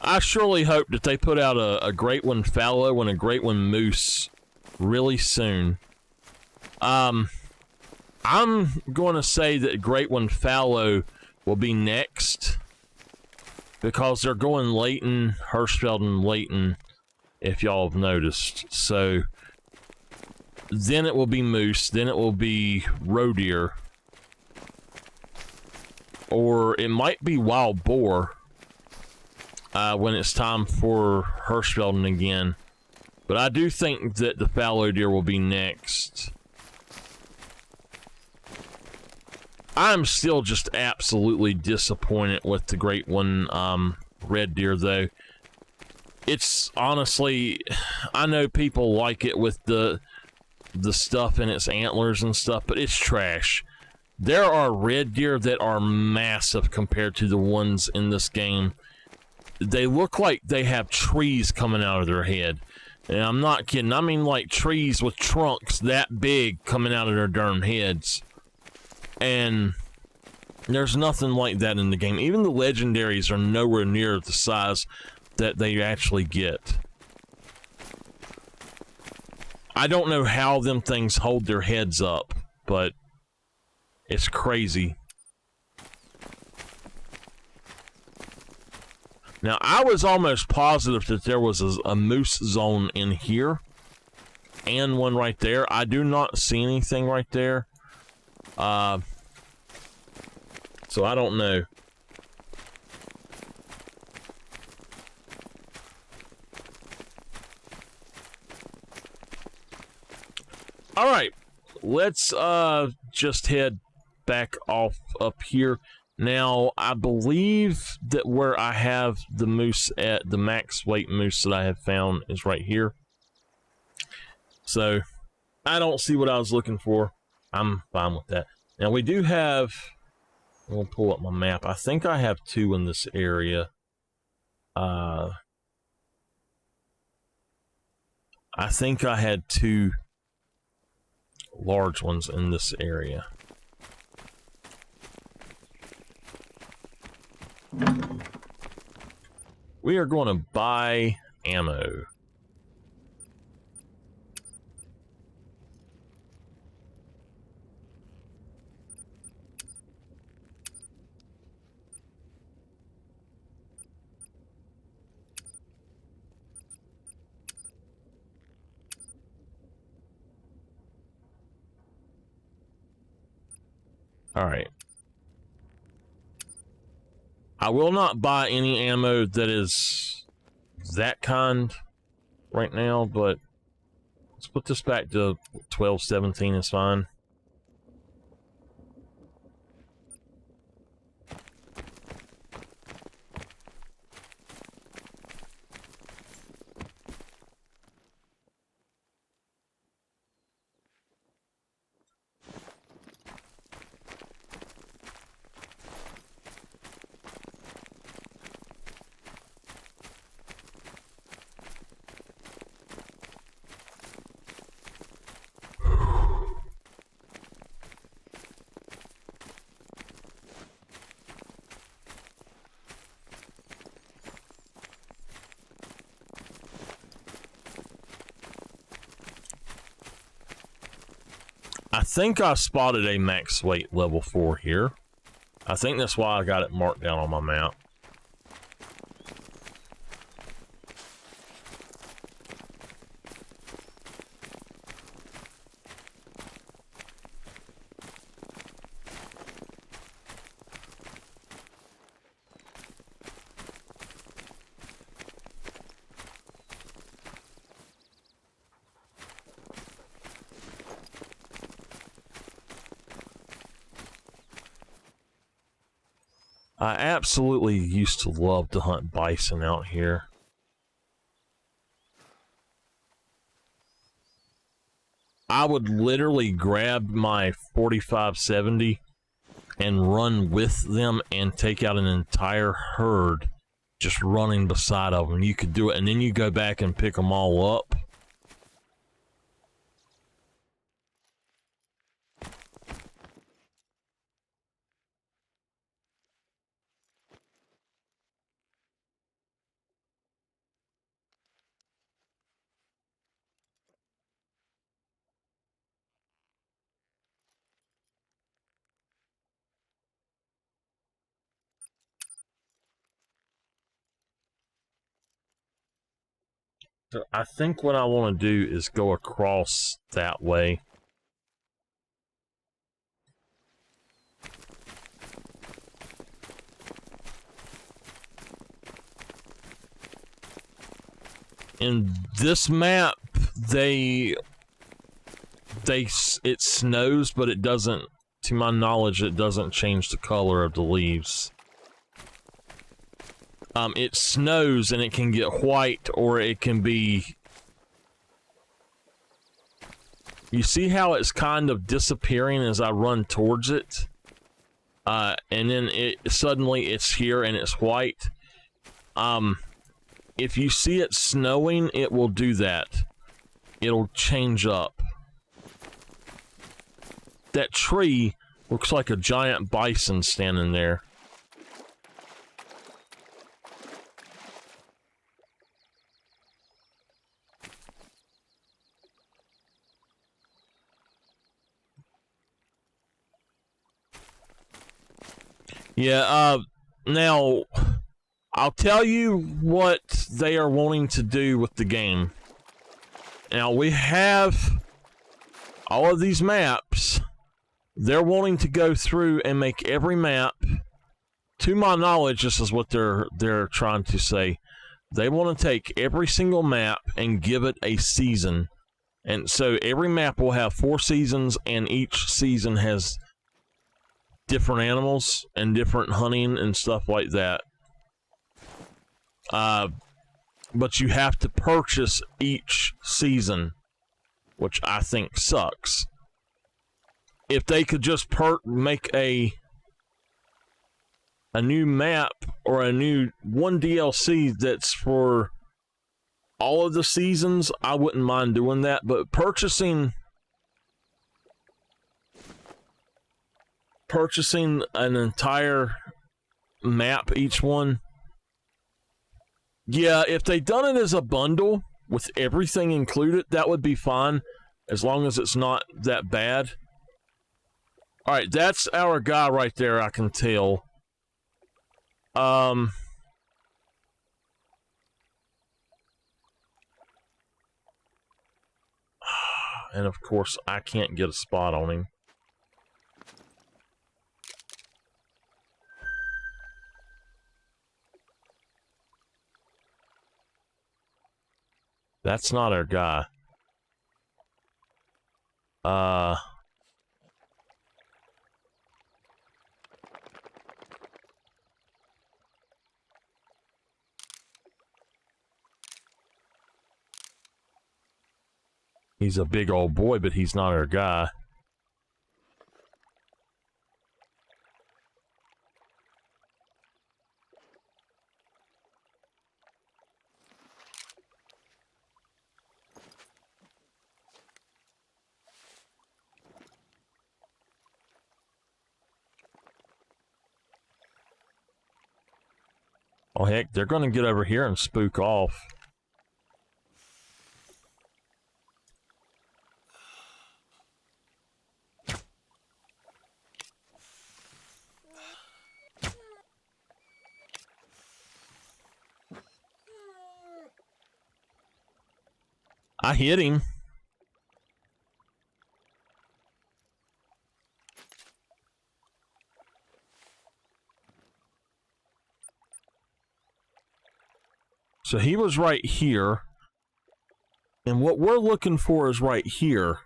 I surely hope that they put out a great one fallow and a great one moose really soon. I'm going to say that great one fallow will be next, because they're going Layton, Hirschfeld, and Layton, if y'all have noticed. So then it will be moose, then it will be roe deer, or it might be wild boar when it's time for Hirschfelden again. But I do think that the fallow deer will be next. I'm still just absolutely disappointed with the great one red deer, though. It's honestly, I know people like it with the stuff in its antlers and stuff, but it's trash. There are red deer that are massive compared to the ones in this game. They look like they have trees coming out of their head. And I'm not kidding. I mean, like trees with trunks that big coming out of their darn heads. And there's nothing like that in the game. Even the legendaries are nowhere near the size that they actually get. I don't know how them things hold their heads up, but it's crazy. Now, I was almost positive that there was a moose zone in here and one right there. I do not see anything right there. So I don't know. All right, let's just head back off up here. Now, I believe that where I have the moose at, the max weight moose that I have found is right here. So, I don't see what I was looking for. I'm fine with that. Now, we do have... I'm going to pull up my map. I think I have 2 in this area. I think I had 2 large ones in this area. We are going to buy ammo. All right. I will not buy any ammo that is that kind right now, but let's put this back to 12-17 is fine. I think I spotted a max weight level 4 here. I think that's why I got it marked down on my map. I absolutely used to love to hunt bison out here. I would literally grab my 45-70 and run with them and take out an entire herd just running beside of them. You could do it, and then you go back and pick them all up. So I think what I want to do is go across that way. In this map, it snows, but it doesn't, to my knowledge, it doesn't change the color of the leaves. It snows and it can get white, or it can be... You see how it's kind of disappearing as I run towards it? And then suddenly it's here and it's white. If you see it snowing, it will do that. It'll change up. That tree looks like a giant bison standing there. Yeah, now, I'll tell you what they are wanting to do with the game. Now, we have all of these maps. They're wanting to go through and make every map. To my knowledge, this is what they're trying to say. They want to take every single map and give it a season. And so every map will have 4 seasons, and each season has different animals and different hunting and stuff like that. But you have to purchase each season, which I think sucks. If they could just make a new map or a new one DLC that's for all of the seasons, I wouldn't mind doing that. But purchasing an entire map, each one, yeah, if they done it as a bundle with everything included, that would be fine, as long as it's not that bad. All right, that's our guy right there, I can tell. And of course, I can't get a spot on him. That's not our guy. He's a big old boy, but he's not our guy. Oh, heck, they're going to get over here and spook off. I hit him. So he was right here. And what we're looking for is right here.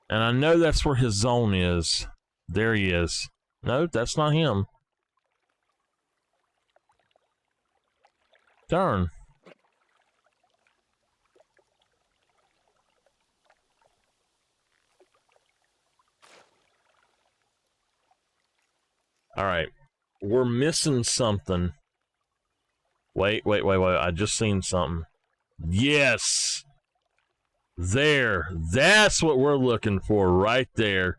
And I know that's where his zone is. There he is. No, that's not him. Darn. All right. We're missing something. Wait. I just seen something. Yes! There. That's what we're looking for right there.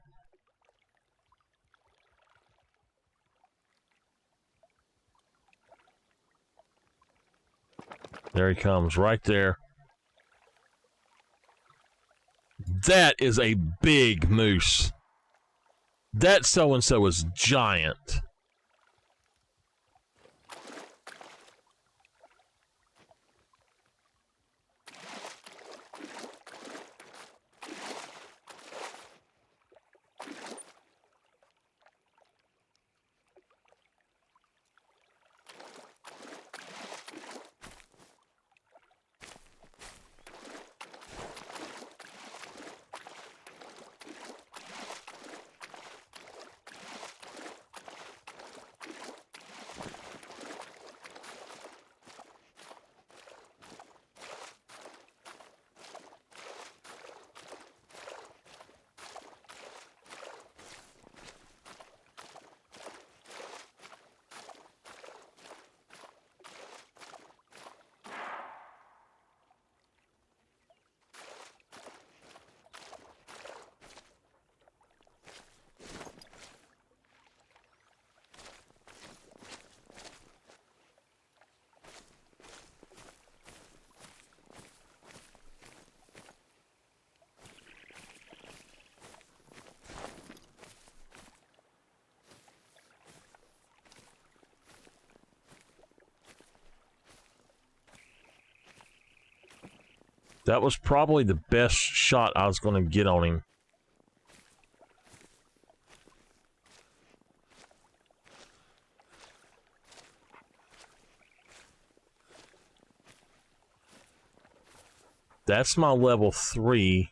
There he comes, right there. That is a big moose. That so-and-so is giant. That was probably the best shot I was going to get on him. That's my level 3.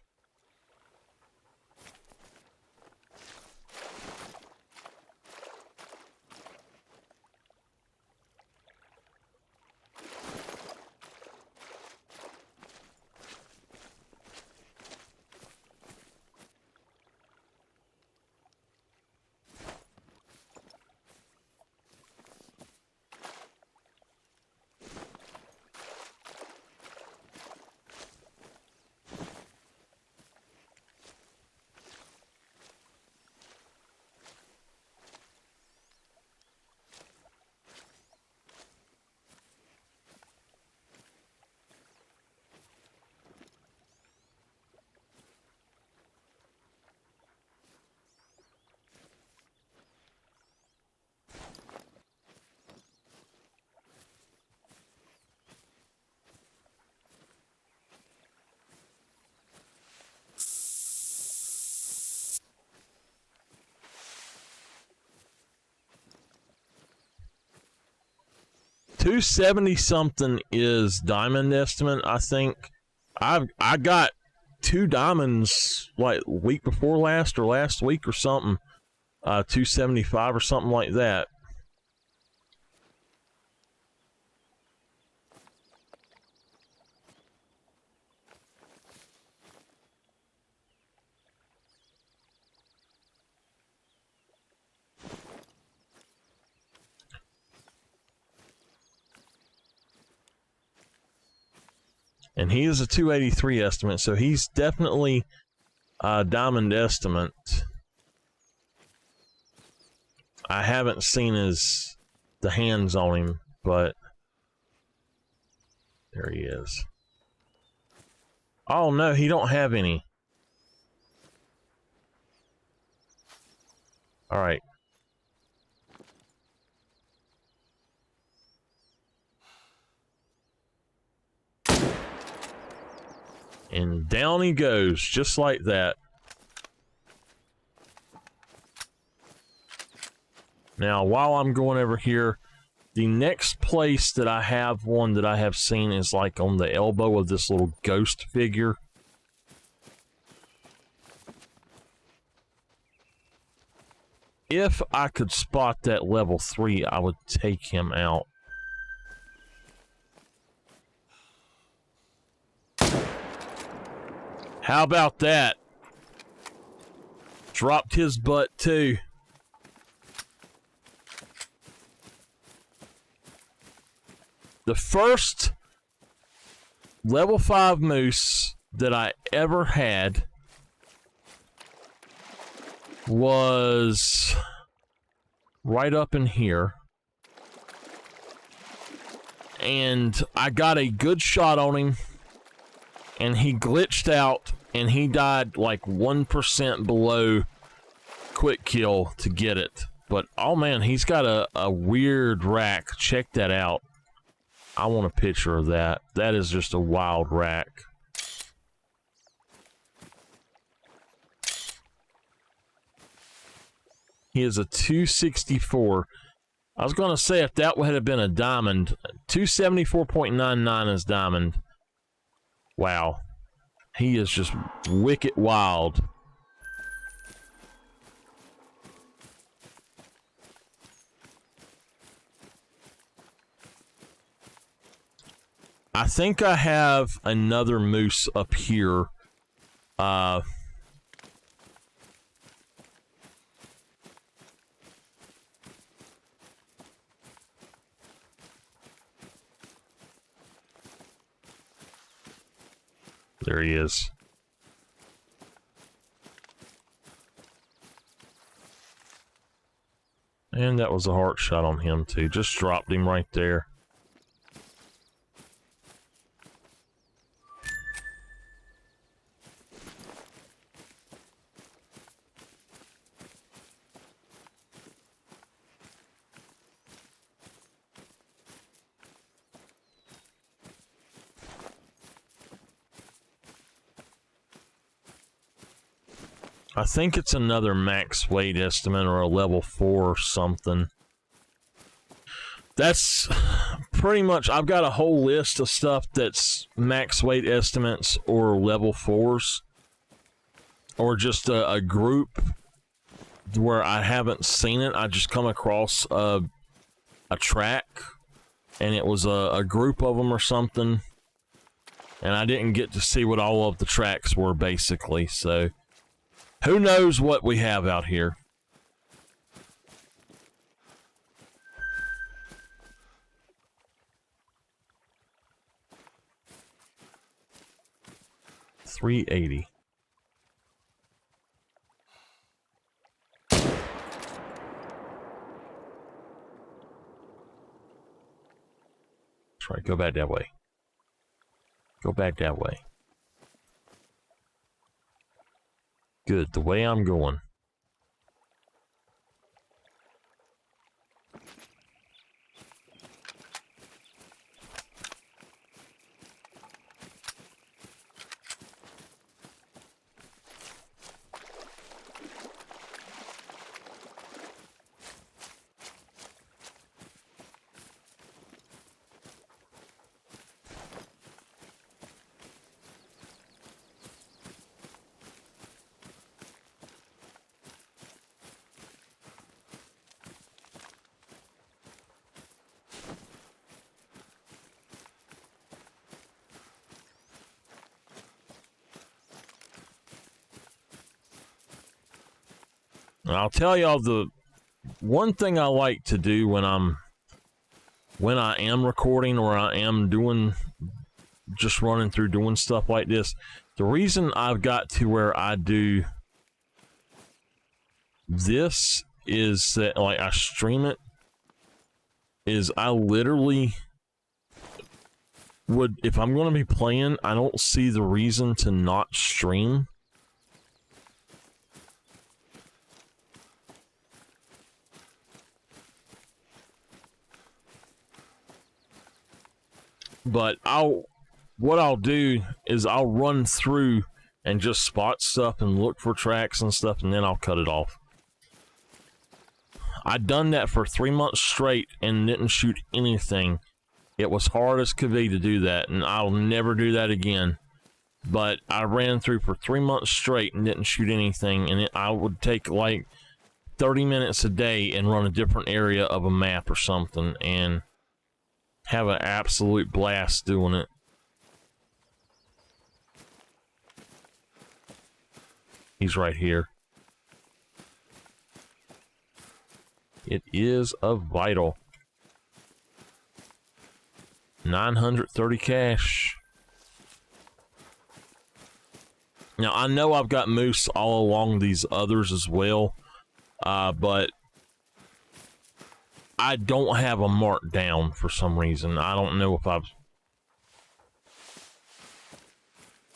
270 something is diamond estimate, I think. I got 2 diamonds like week before last or last week or something. 275 or something like that. And he is a 283 estimate, so he's definitely a diamond estimate. I haven't seen the hands on him, but there he is. Oh no, he don't have any. All right. And down he goes, just like that. Now, while I'm going over here, the next place that I have one that I have seen is like on the elbow of this little ghost figure. If I could spot that level 3, I would take him out. How about that? Dropped his butt too. The first level 5 moose that I ever had was right up in here. And I got a good shot on him. And he glitched out, and he died like 1% below quick kill to get it. But, oh man, he's got a weird rack. Check that out. I want a picture of that. That is just a wild rack. He is a 264. I was going to say if that would have been a diamond, 274.99 is diamond. Wow. He is just wicked wild. I think I have another moose up here. There he is. And that was a heart shot on him too. Just dropped him right there. I think it's another max weight estimate or a level 4 or something. That's pretty much, I've got a whole list of stuff that's max weight estimates or level 4s. Or just a group where I haven't seen it. I just come across a track and it was a group of them or something. And I didn't get to see what all of the tracks were basically, so... Who knows what we have out here? $380. That's right, go back that way. Go back that way. Good, the way I'm going. And I'll tell y'all the one thing I like to do when I am recording or I am just running through doing stuff like this. The reason I've got to where I do this is that, like, I stream it, is I literally would, if I'm going to be playing, I don't see the reason to not stream. But what I'll do is I'll run through and just spot stuff and look for tracks and stuff, and then I'll cut it off. I'd done that for 3 months straight and didn't shoot anything. It was hard as could be to do that, and I'll never do that again. But I ran through for 3 months straight and didn't shoot anything, and I would take like 30 minutes a day and run a different area of a map or something and have an absolute blast doing it. He's right here. It is a vital. 930 cash. Now, I know I've got moose all along these others as well, but I don't have them marked down for some reason. I don't know if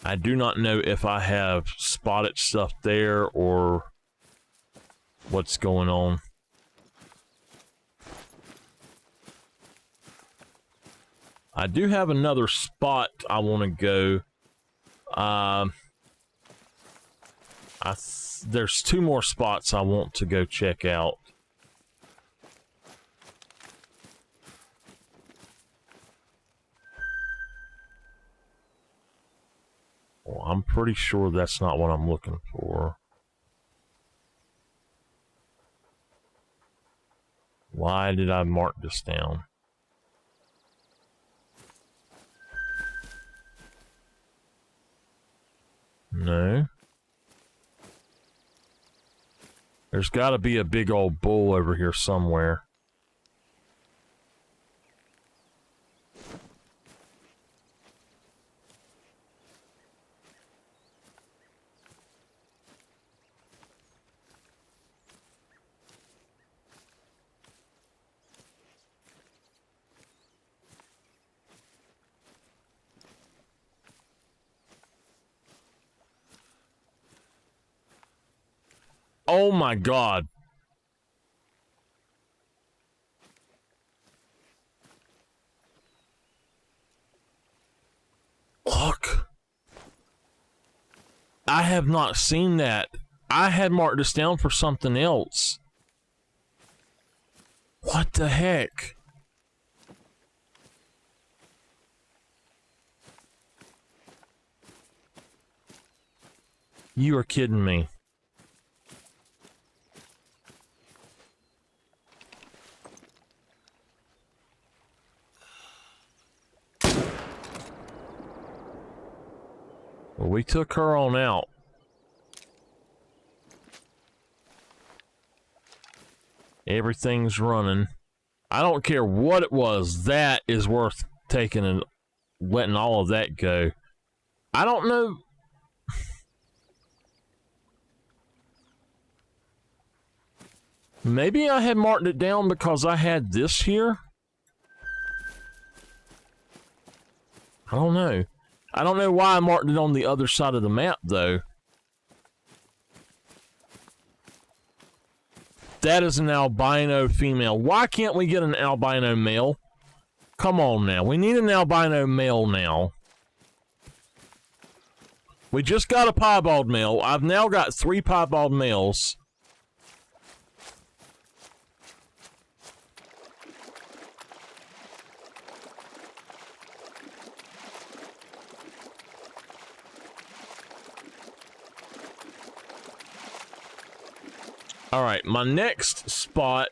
I do not know if I have spotted stuff there or what's going on. I do have another spot I want to go. There's 2 more spots I want to go check out. Well, I'm pretty sure that's not what I'm looking for. Why did I mark this down? No. There's got to be a big old bull over here somewhere. Oh my God. Look. I have not seen that. I had marked this down for something else. What the heck? You are kidding me. Well, we took her on out. Everything's running. I don't care what it was. That is worth taking and letting all of that go. I don't know. Maybe I had marked it down because I had this here. I don't know. I don't know why I marked it on the other side of the map, though. That is an albino female. Why can't we get an albino male? Come on now. We need an albino male now. We just got a piebald male. I've now got 3 piebald males. All right, my next spot,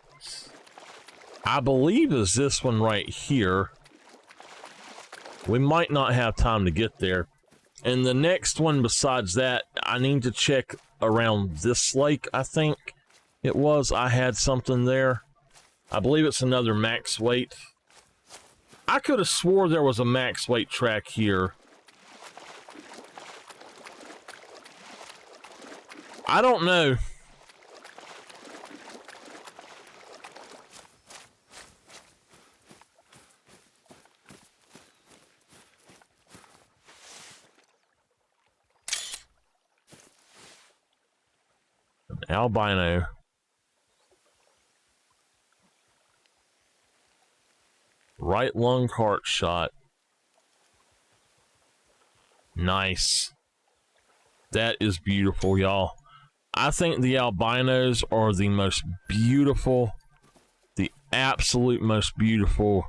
I believe, is this one right here. We might not have time to get there. And the next one besides that, I need to check around this lake, I think. It was. I had something there. I believe it's another max weight. I could have swore there was a max weight track here. I don't know. An albino. Right lung heart shot. Nice. That is beautiful, y'all. I think the albinos are the most beautiful, the absolute most beautiful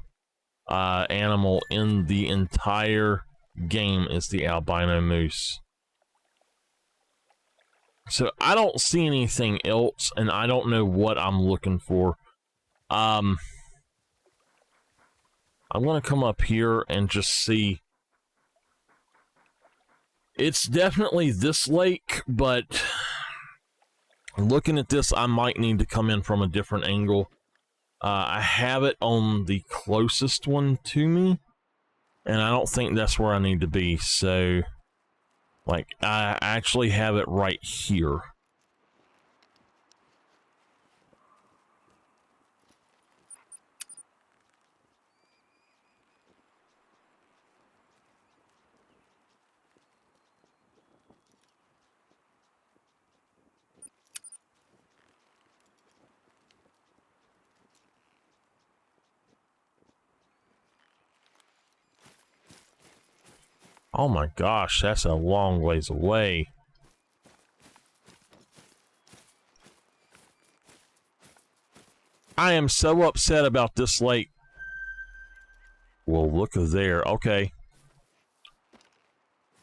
animal in the entire game is the albino moose. So I don't see anything else, and I don't know what I'm looking for. I'm gonna come up here and just see. It's definitely this lake, but looking at this, I might need to come in from a different angle. I have it on the closest one to me, and I don't think that's where I need to be. So, like, I actually have it right here. Oh my gosh, that's a long ways away. I am so upset about this lake. Well, look there. Okay.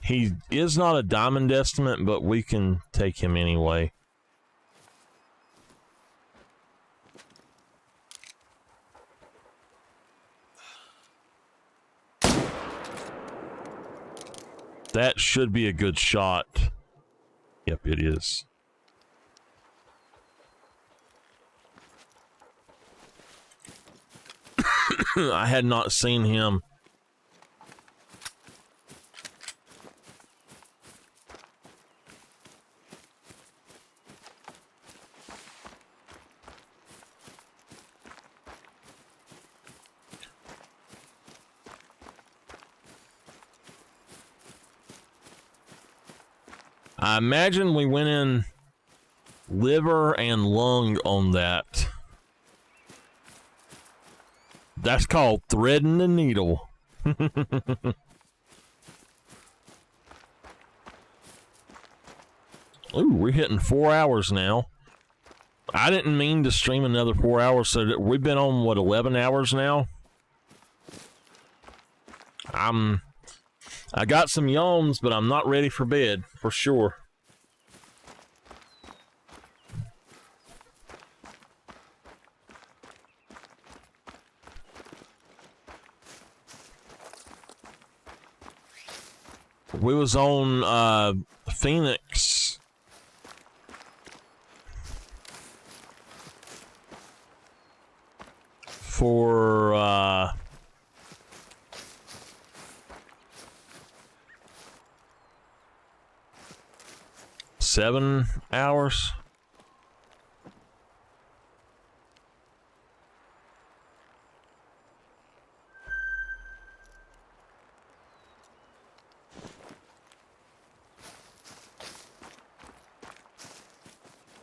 He is not a diamond estimate, but we can take him anyway. That should be a good shot. Yep, it is. I had not seen him. I imagine we went in liver and lung on that. That's called threading the needle. Ooh, we're hitting 4 hours now. I didn't mean to stream another 4 hours, so that we've been on, what, 11 hours now? I got some yawns, but I'm not ready for bed, for sure. We was on Phoenix for 7 hours.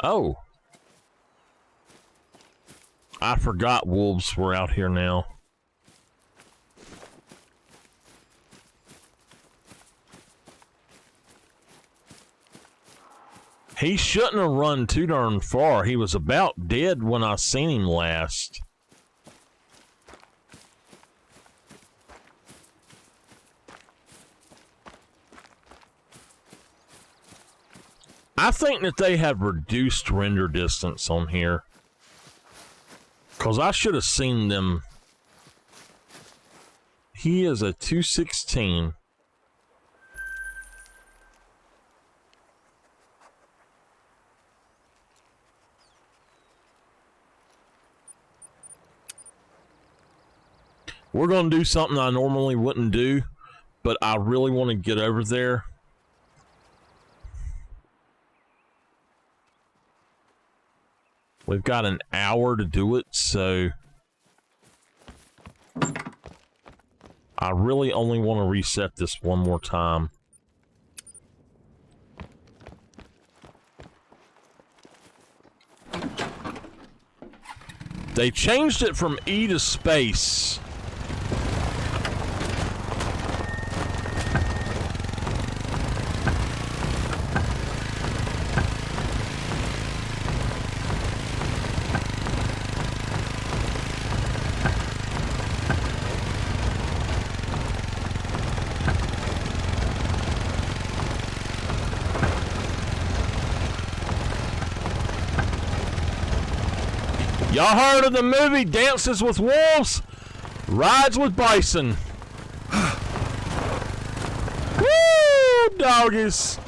Oh, I forgot wolves were out here now. He shouldn't have run too darn far. He was about dead when I seen him last. I think that they have reduced render distance on here, because I should have seen them. He is a 216. We're going to do something I normally wouldn't do, but I really want to get over there. We've got an hour to do it, so I really only want to reset this one more time. They changed it from E to space. Y'all heard of the movie Dances with Wolves? Rides with Bison. Woo, doggies.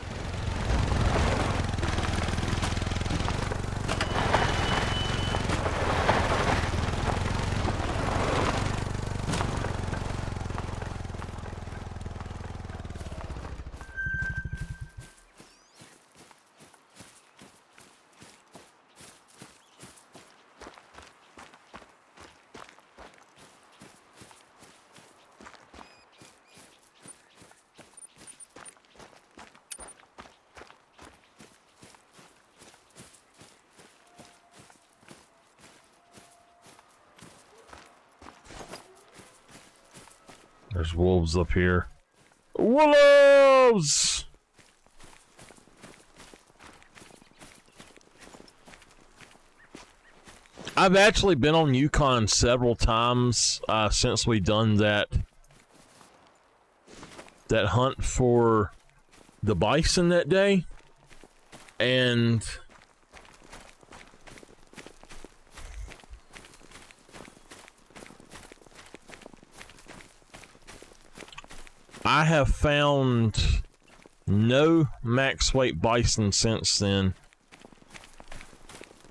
There's wolves up here. Wolves! I've actually been on Yukon several times since we done that hunt for the bison that day, and I have found no max weight bison since then.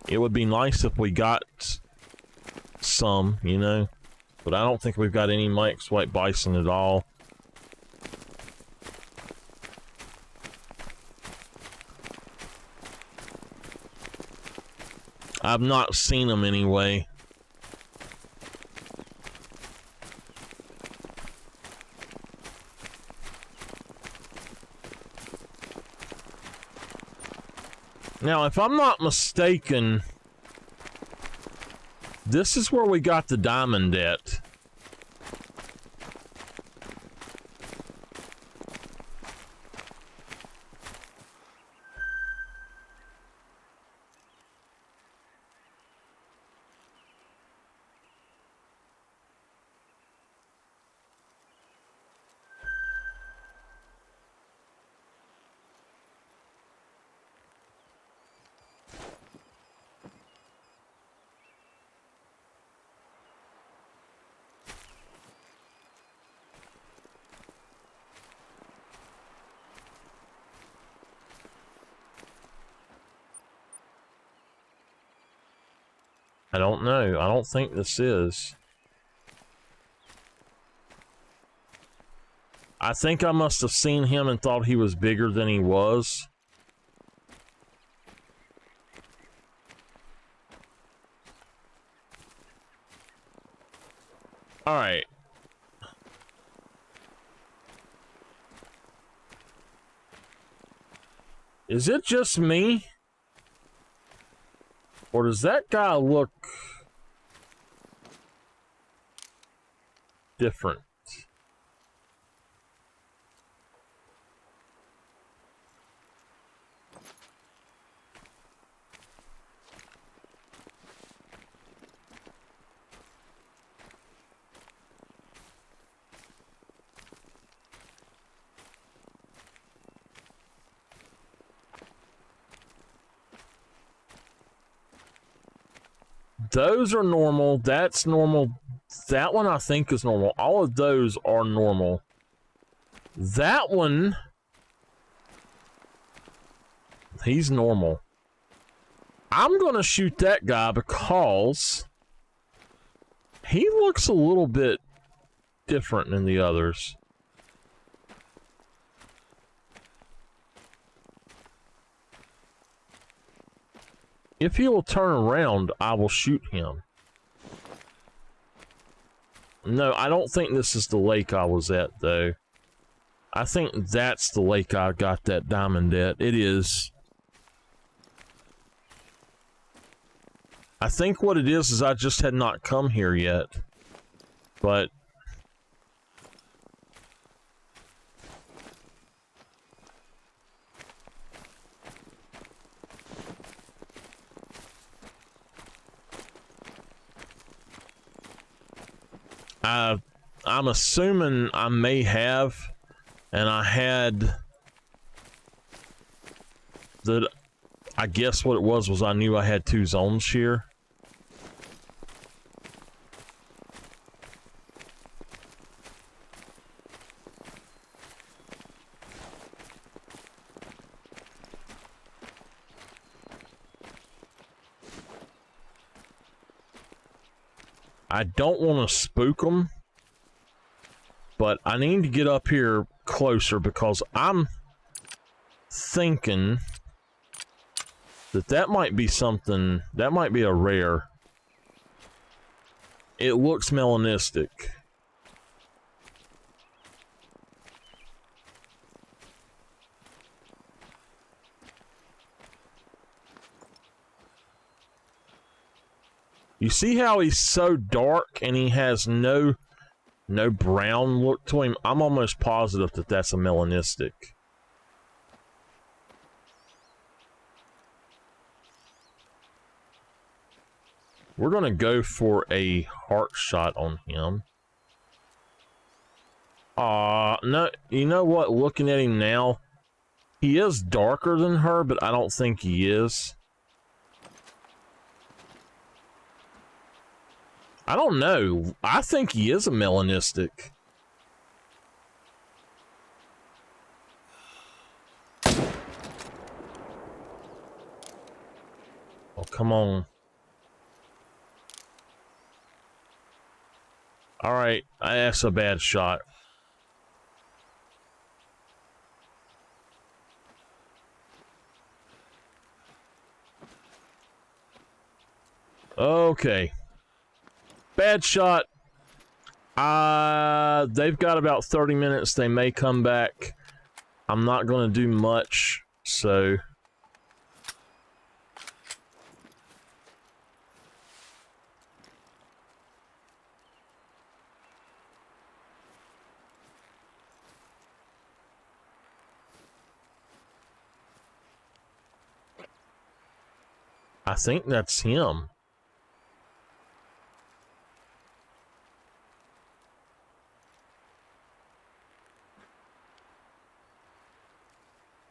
It would be nice if we got some, you know, but I don't think we've got any max weight bison at all. I've not seen them anyway. Now, if I'm not mistaken, this is where we got the diamond at. I don't know. I don't think this is. I think I must have seen him and thought he was bigger than he was. All right. Is it just me? Or does that guy look different? Those are normal. That's normal. That one I think is normal. All of those are normal. That one, he's normal. I'm going to shoot that guy because he looks a little bit different than the others. If he will turn around, I will shoot him. No, I don't think this is the lake I was at, though. I think that's the lake I got that diamond at. It is. I think what it is I just had not come here yet. But I'm assuming I may have, and I had the, I guess what it was I knew I had 2 zones here. I don't want to spook them, but I need to get up here closer because I'm thinking that that might be something, that might be a rare. It looks melanistic. You see how he's so dark and he has no brown look to him? I'm almost positive that that's a melanistic. We're going to go for a heart shot on him. No, you know what? Looking at him now, he is darker than her, but I don't think he is. I don't know. I think he is a melanistic. Oh, come on. All right, that's a bad shot. Okay. Bad shot. They've got about 30 minutes. They may come back. I'm not going to do much, so... I think that's him.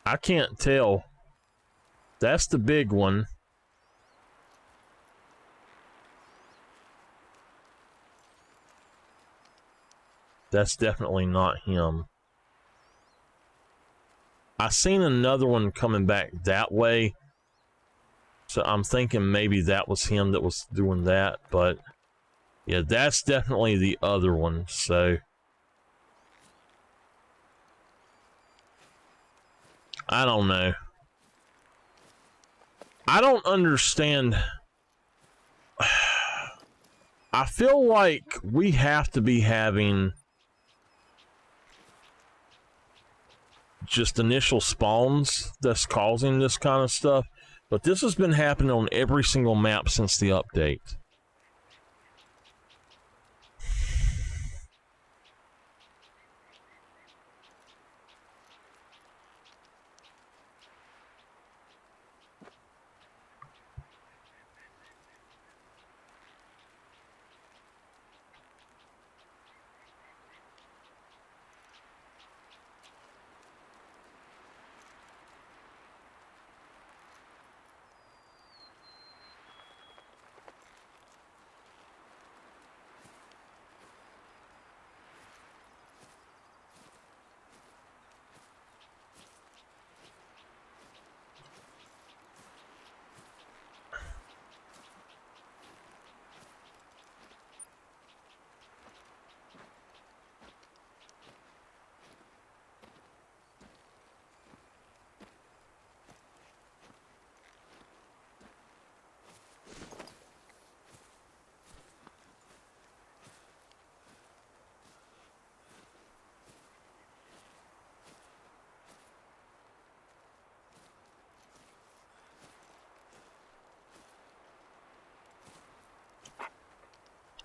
I can't tell. That's the big one. That's definitely not him. I seen another one coming back that way. So I'm thinking maybe that was him that was doing that, but yeah, that's definitely the other one, so I don't know. I don't understand. I feel like we have to be having just initial spawns that's causing this kind of stuff. But this has been happening on every single map since the update.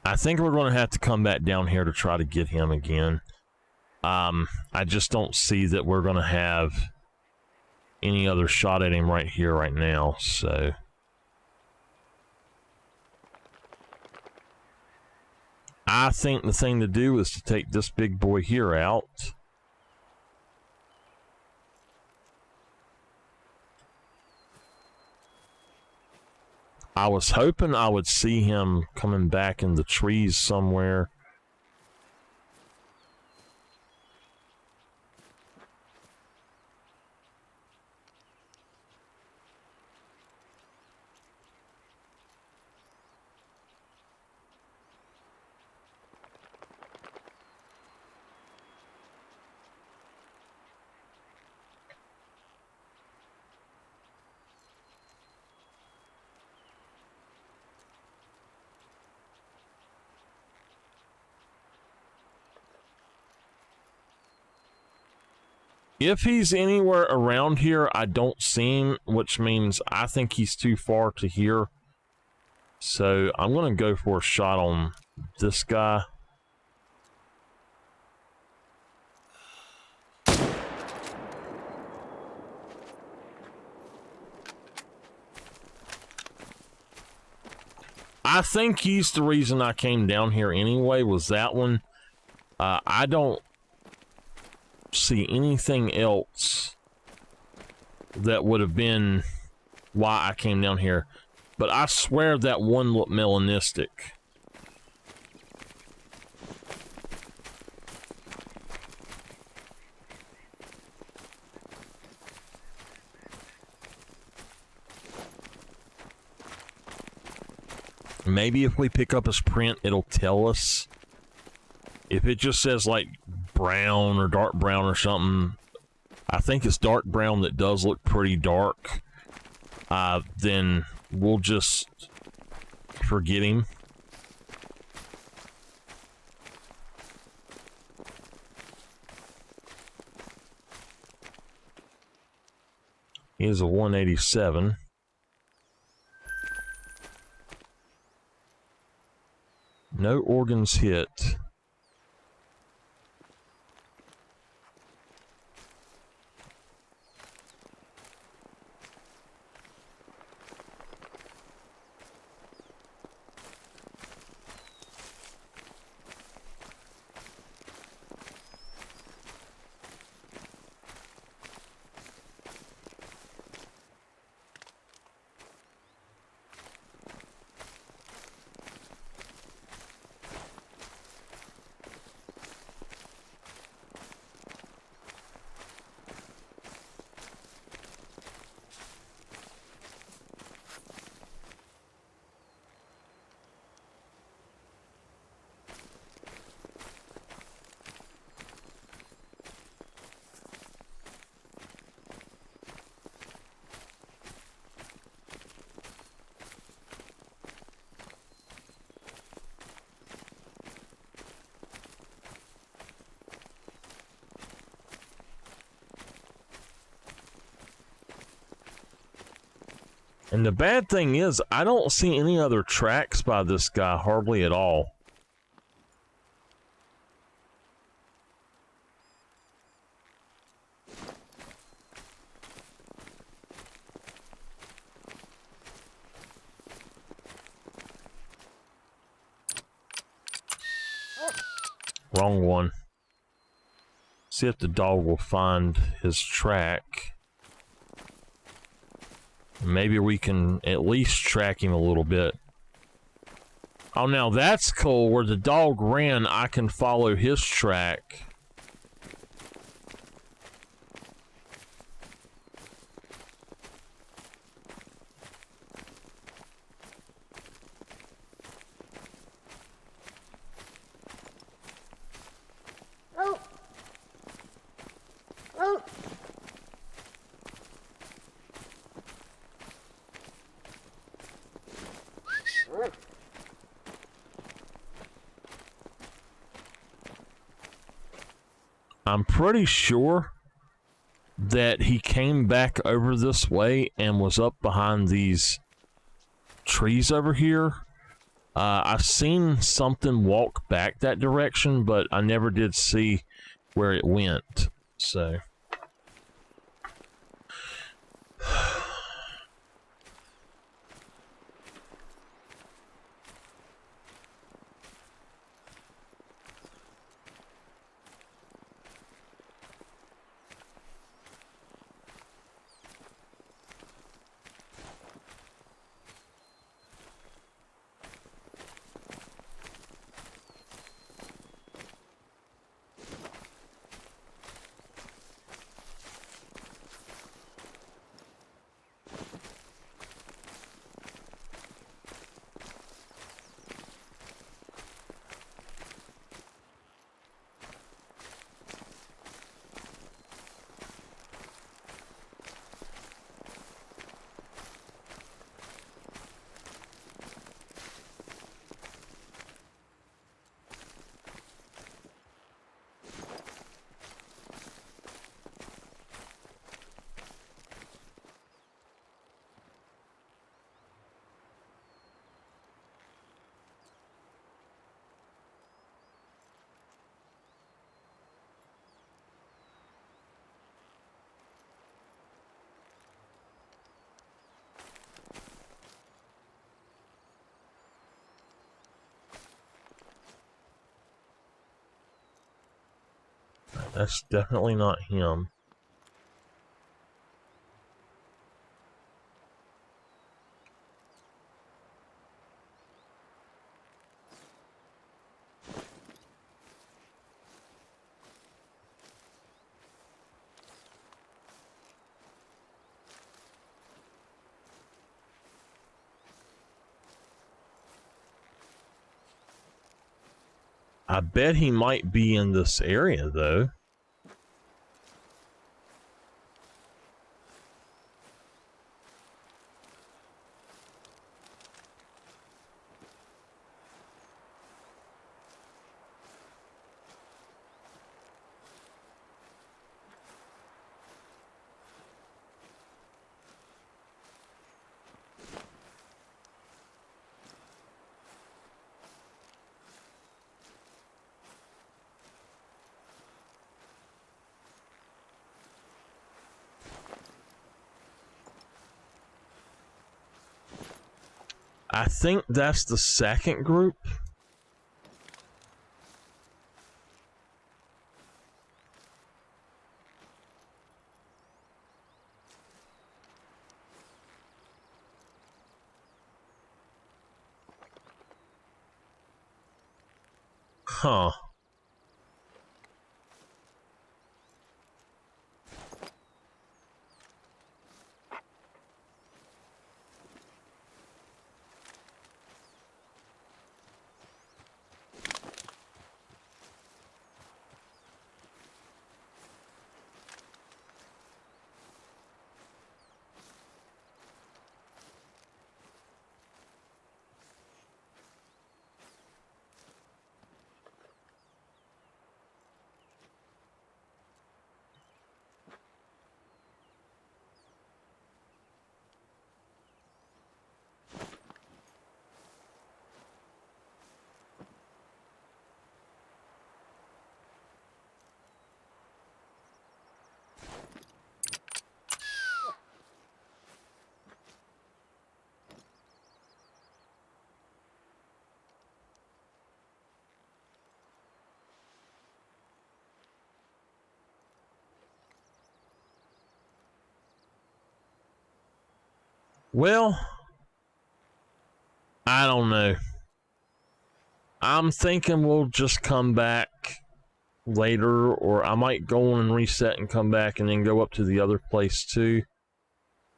I think we're going to have to come back down here to try to get him again. I just don't see that we're going to have any other shot at him right here, right now, so... I think the thing to do is to take this big boy here out. I was hoping I would see him coming back in the trees somewhere. If he's anywhere around here, I don't see him, which means I think he's too far to here. So I'm going to go for a shot on this guy. I think he's the reason I came down here anyway, was that one. I don't see anything else that would have been why I came down here, but I swear that one looked melanistic. Maybe if we pick up his print, it'll tell us. If it just says like brown or dark brown or something, I think it's dark brown that does look pretty dark, then we'll just forget him. He is a 187. No organs hit. And the bad thing is, I don't see any other tracks by this guy, hardly at all. Wrong one. See if the dog will find his track. Maybe we can at least track him a little bit. Oh, now that's cool. Where the dog ran, I can follow his track. I'm pretty sure that he came back over this way and was up behind these trees over here. I've seen something walk back that direction, but I never did see where it went. So that's definitely not him. I bet he might be in this area, though. I think that's the second group. Huh. Well, I don't know. I'm thinking we'll just come back later, or I might go on and reset and come back and then go up to the other place too.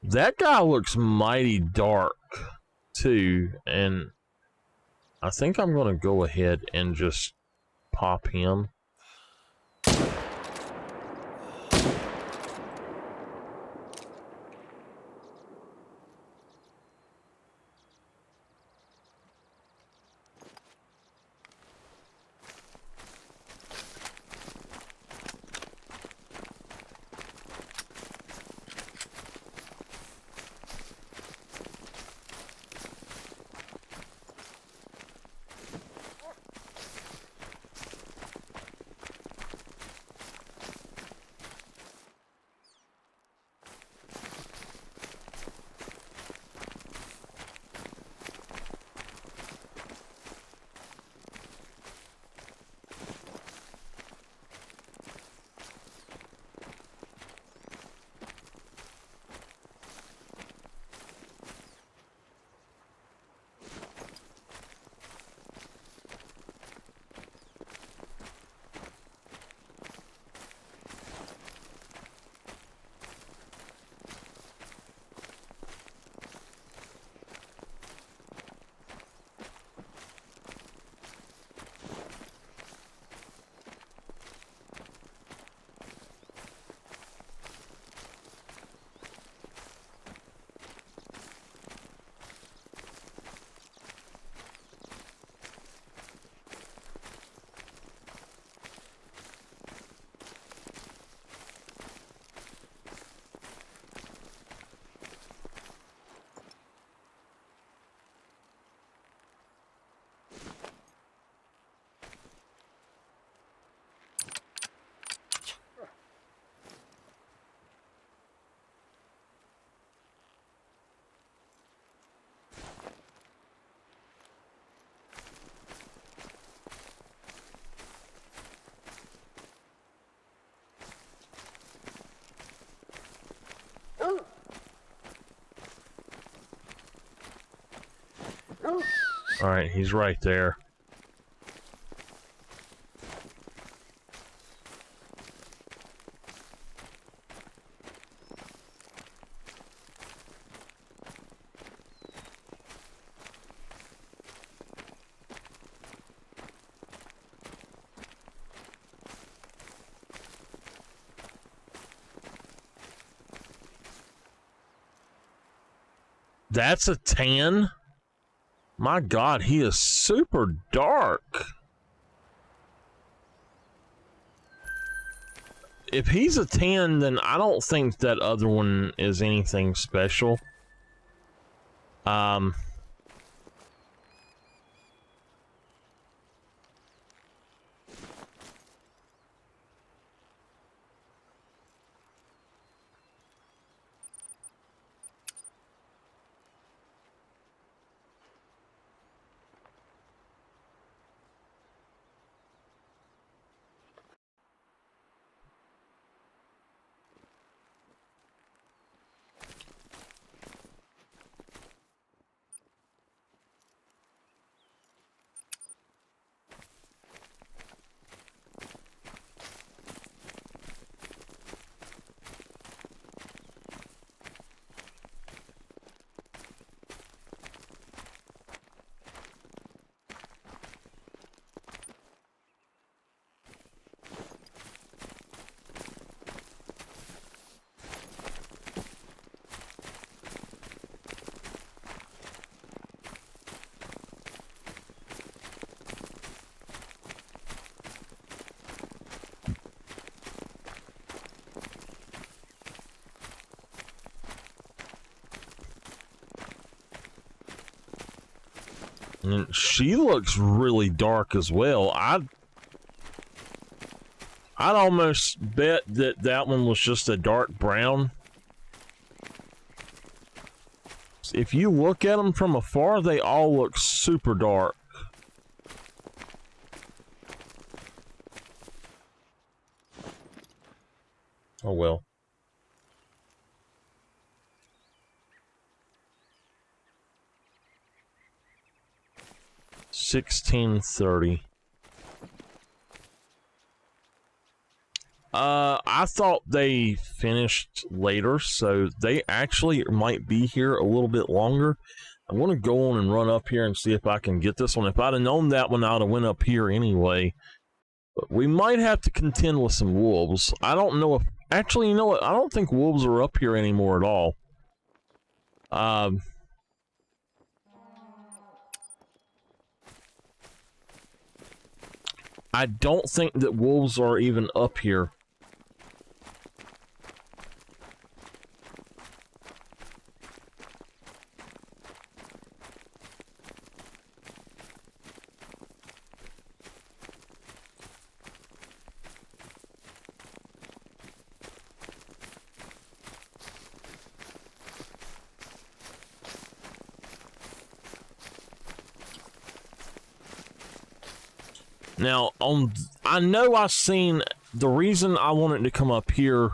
That guy looks mighty dark too, and I think I'm going to go ahead and just pop him. All right, he's right there. That's a tan? My God, he is super dark. If he's a tan, then I don't think that other one is anything special. And she looks really dark as well. I'd almost bet that that one was just a dark brown. If you look at them from afar, they all look super dark. Oh well. $16.30. I thought they finished later, so they actually might be here a little bit longer. I want to go on and run up here and see if I can get this one. If I'd have known that one, I'd have went up here anyway. But we might have to contend with some wolves. I don't know if... Actually, you know what? I don't think wolves are up here anymore at all. I don't think that wolves are even up here. Now, I know I've seen, the reason I wanted to come up here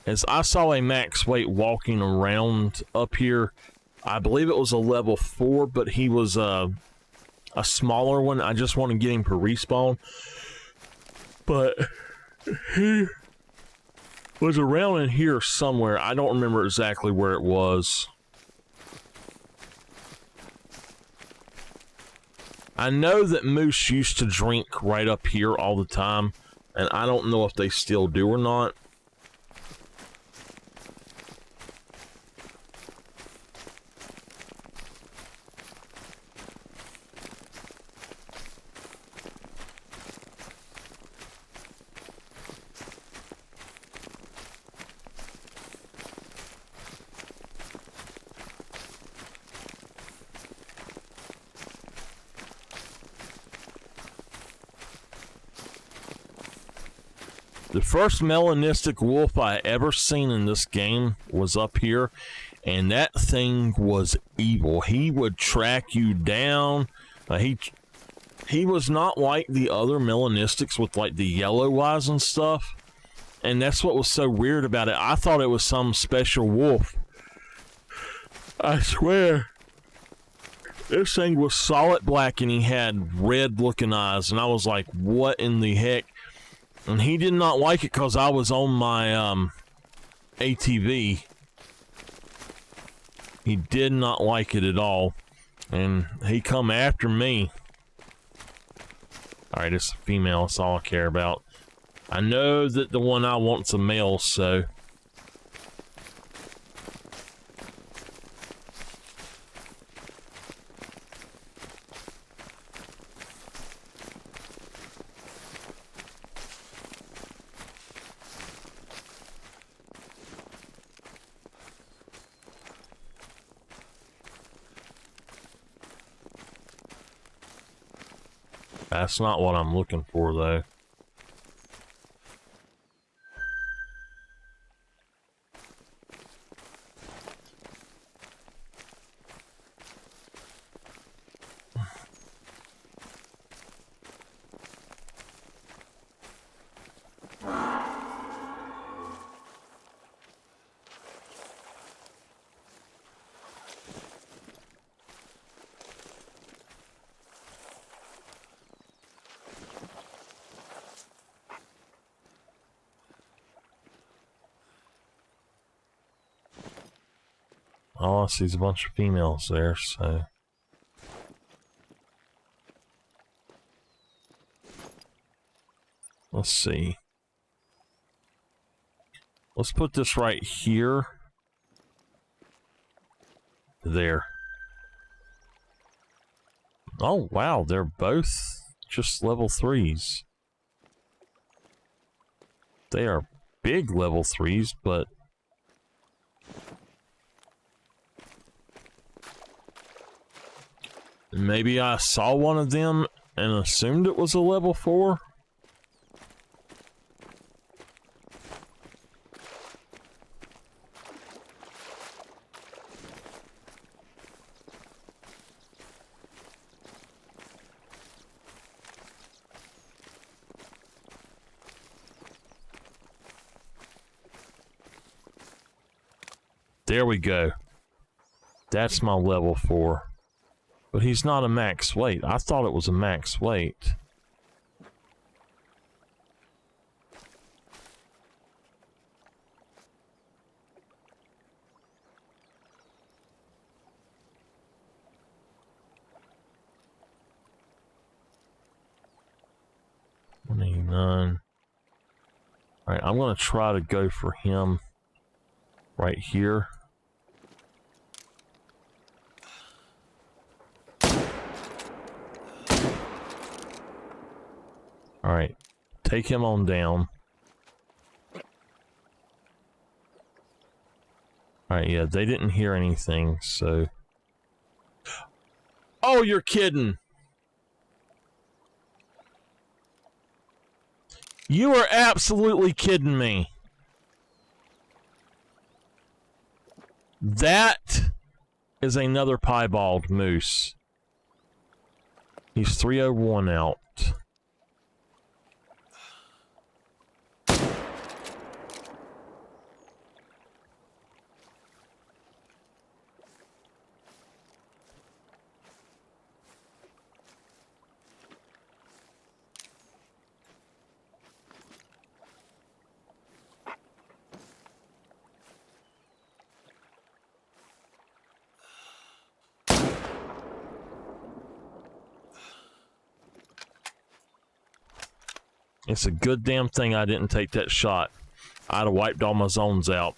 is I saw a max weight walking around up here. I believe it was a level 4, but he was a smaller one. I just want to get him for respawn. But he was around in here somewhere. I don't remember exactly where it was. I know that moose used to drink right up here all the time, and I don't know if they still do or not. The first melanistic wolf I ever seen in this game was up here, and that thing was evil. He would track you down. He was not like the other melanistics with like the yellow eyes and stuff, and that's what was so weird about it. I thought it was some special wolf. I swear. This thing was solid black and he had red looking eyes, and I was like, what in the heck? And he did not like it because I was on my ATV. He did not like it at all, and he come after me. Alright, it's a female, that's all I care about. I know that the one I want's a male, so... That's not what I'm looking for, though. All I see is a bunch of females there, so... Let's see. Let's put this right here. There. Oh, wow, they're both just level 3s. They are big level 3s, but... Maybe I saw one of them and assumed it was a level 4? There we go. That's my level 4. But he's not a max weight. I thought it was a max weight. $189. Alright, I'm gonna try to go for him right here. Alright, take him on down. Alright, yeah, they didn't hear anything, so... Oh, you're kidding! You are absolutely kidding me! That is another piebald moose. He's 301 out. It's a good damn thing I didn't take that shot. I'd have wiped all my zones out.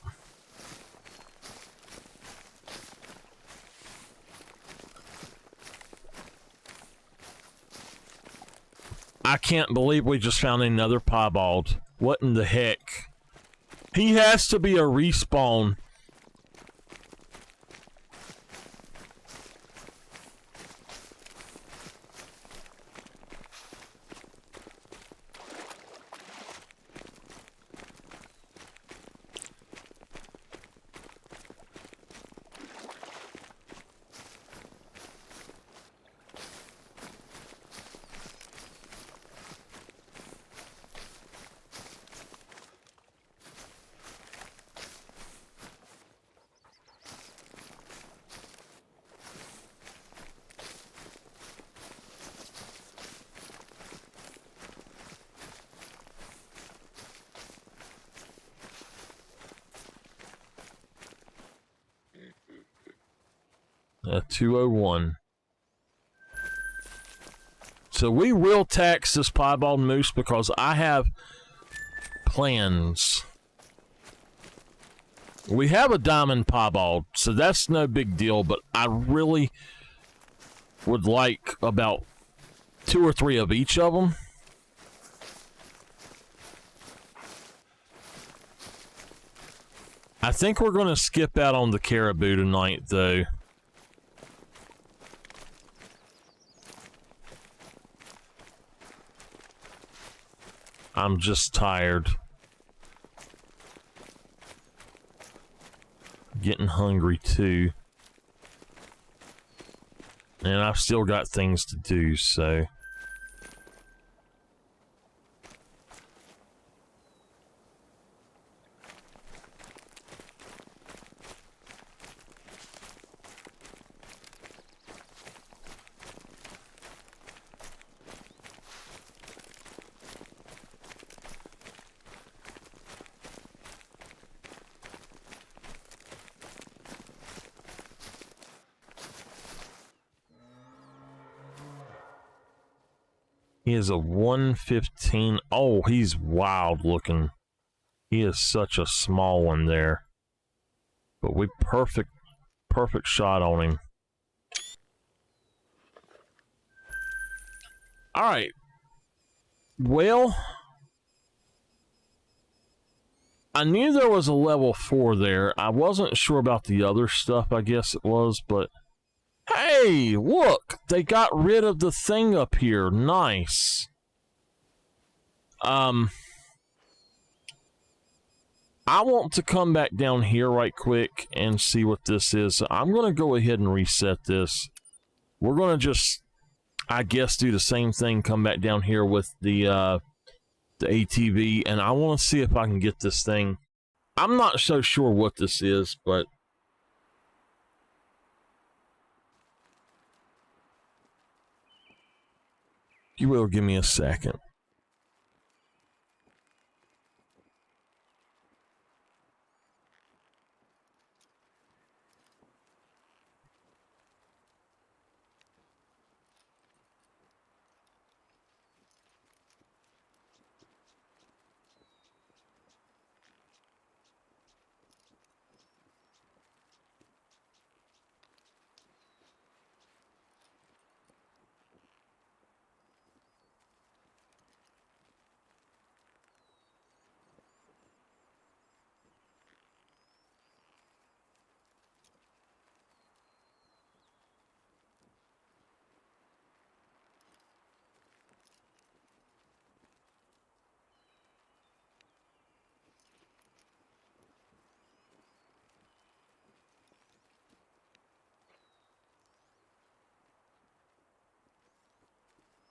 I can't believe we just found another piebald. What in the heck? He has to be a respawn. 201. So we will tax this piebald moose because I have plans. We have a diamond piebald, so that's no big deal, but I really would like about 2 or 3 of each of them. I think we're going to skip out on the caribou tonight, though. I'm just tired. Getting hungry, too. And I've still got things to do, so... He is a 115. Oh, he's wild looking. He is such a small one there. But we perfect shot on him. Alright. Well, I knew there was a level 4 there. I wasn't sure about the other stuff, I guess it was, but... Hey, look! They got rid of the thing up here. Nice. I want to come back down here right quick and see what this is. So I'm going to go ahead and reset this. We're going to just, I guess, do the same thing. Come back down here with the ATV, and I want to see if I can get this thing. I'm not so sure what this is, but... You will give me a second.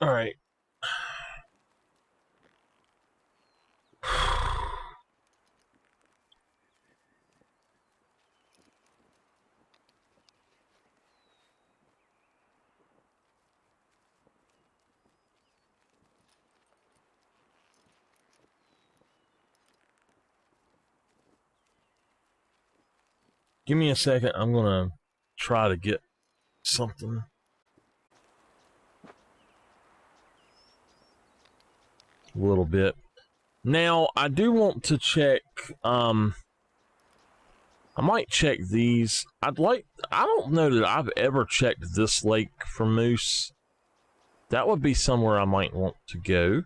All right. Give me a second. I'm going to try to get something. A little bit. Now, I do want to check, I might check these. I don't know that I've ever checked this lake for moose. That would be somewhere I might want to go.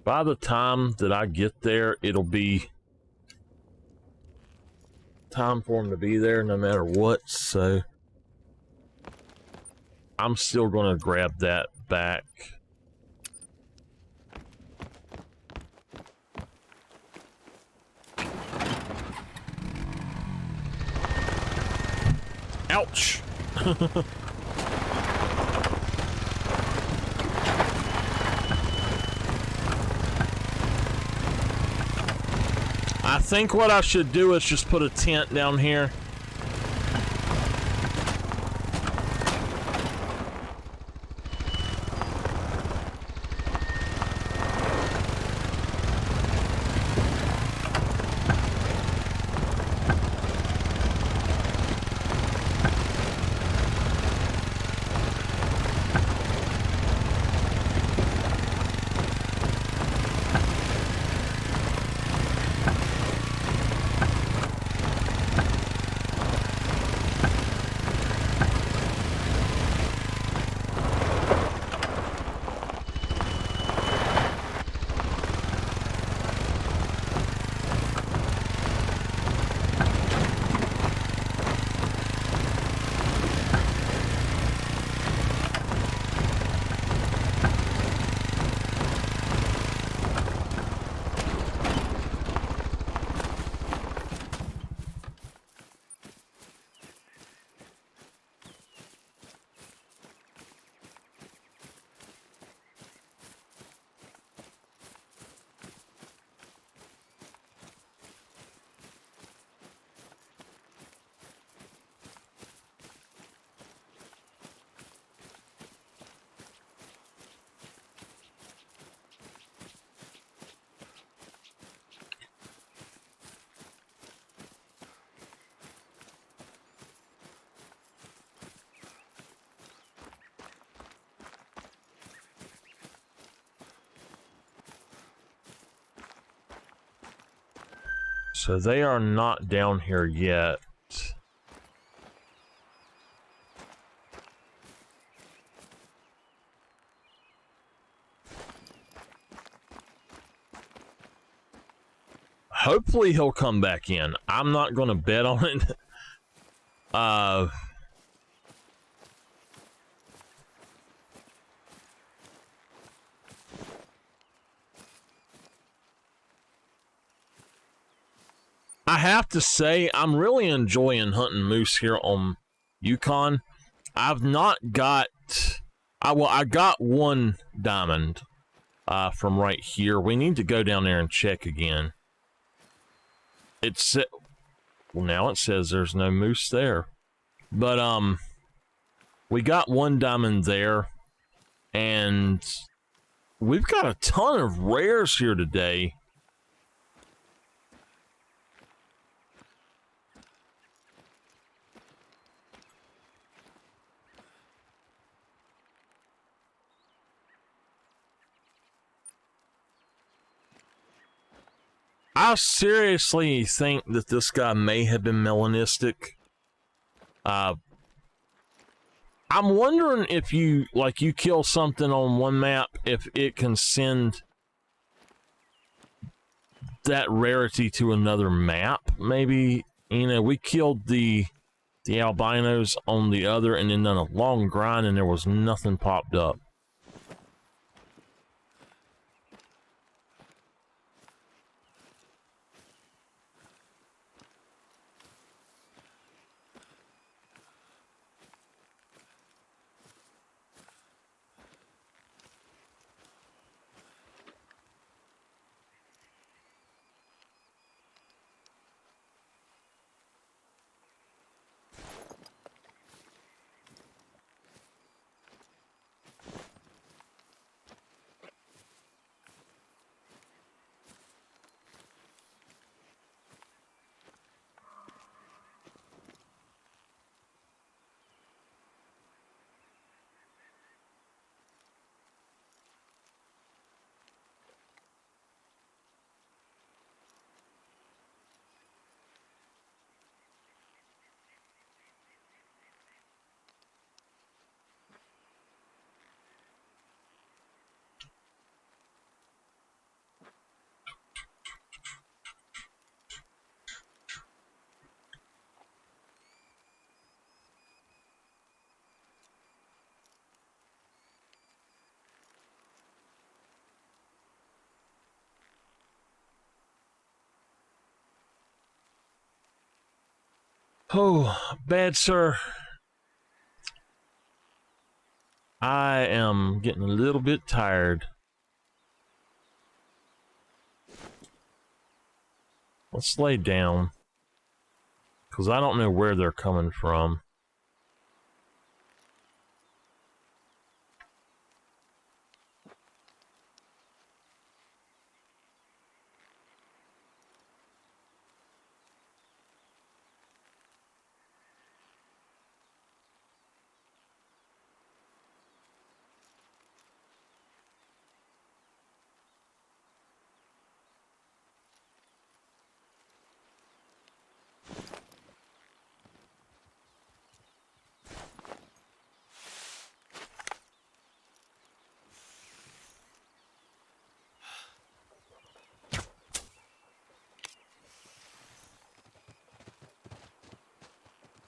By the time that I get there, it'll be time for them to be there no matter what, so I'm still going to grab that back. Ouch! I think what I should do is just put a tent down here. So they are not down here yet. Hopefully he'll come back in. I'm not going to bet on it. I have to say, I'm really enjoying hunting moose here on Yukon. I've not got... I got one diamond from right here. We need to go down there and check again. Well, now it says there's no moose there. But, we got one diamond there. And we've got a ton of rares here today. I seriously think that this guy may have been melanistic. I'm wondering if you kill something on one map, if it can send that rarity to another map. Maybe, you know, we killed the albinos on the other and then done a long grind and there was nothing popped up. Oh, bad sir. I am getting a little bit tired. Let's lay down. Because I don't know where they're coming from.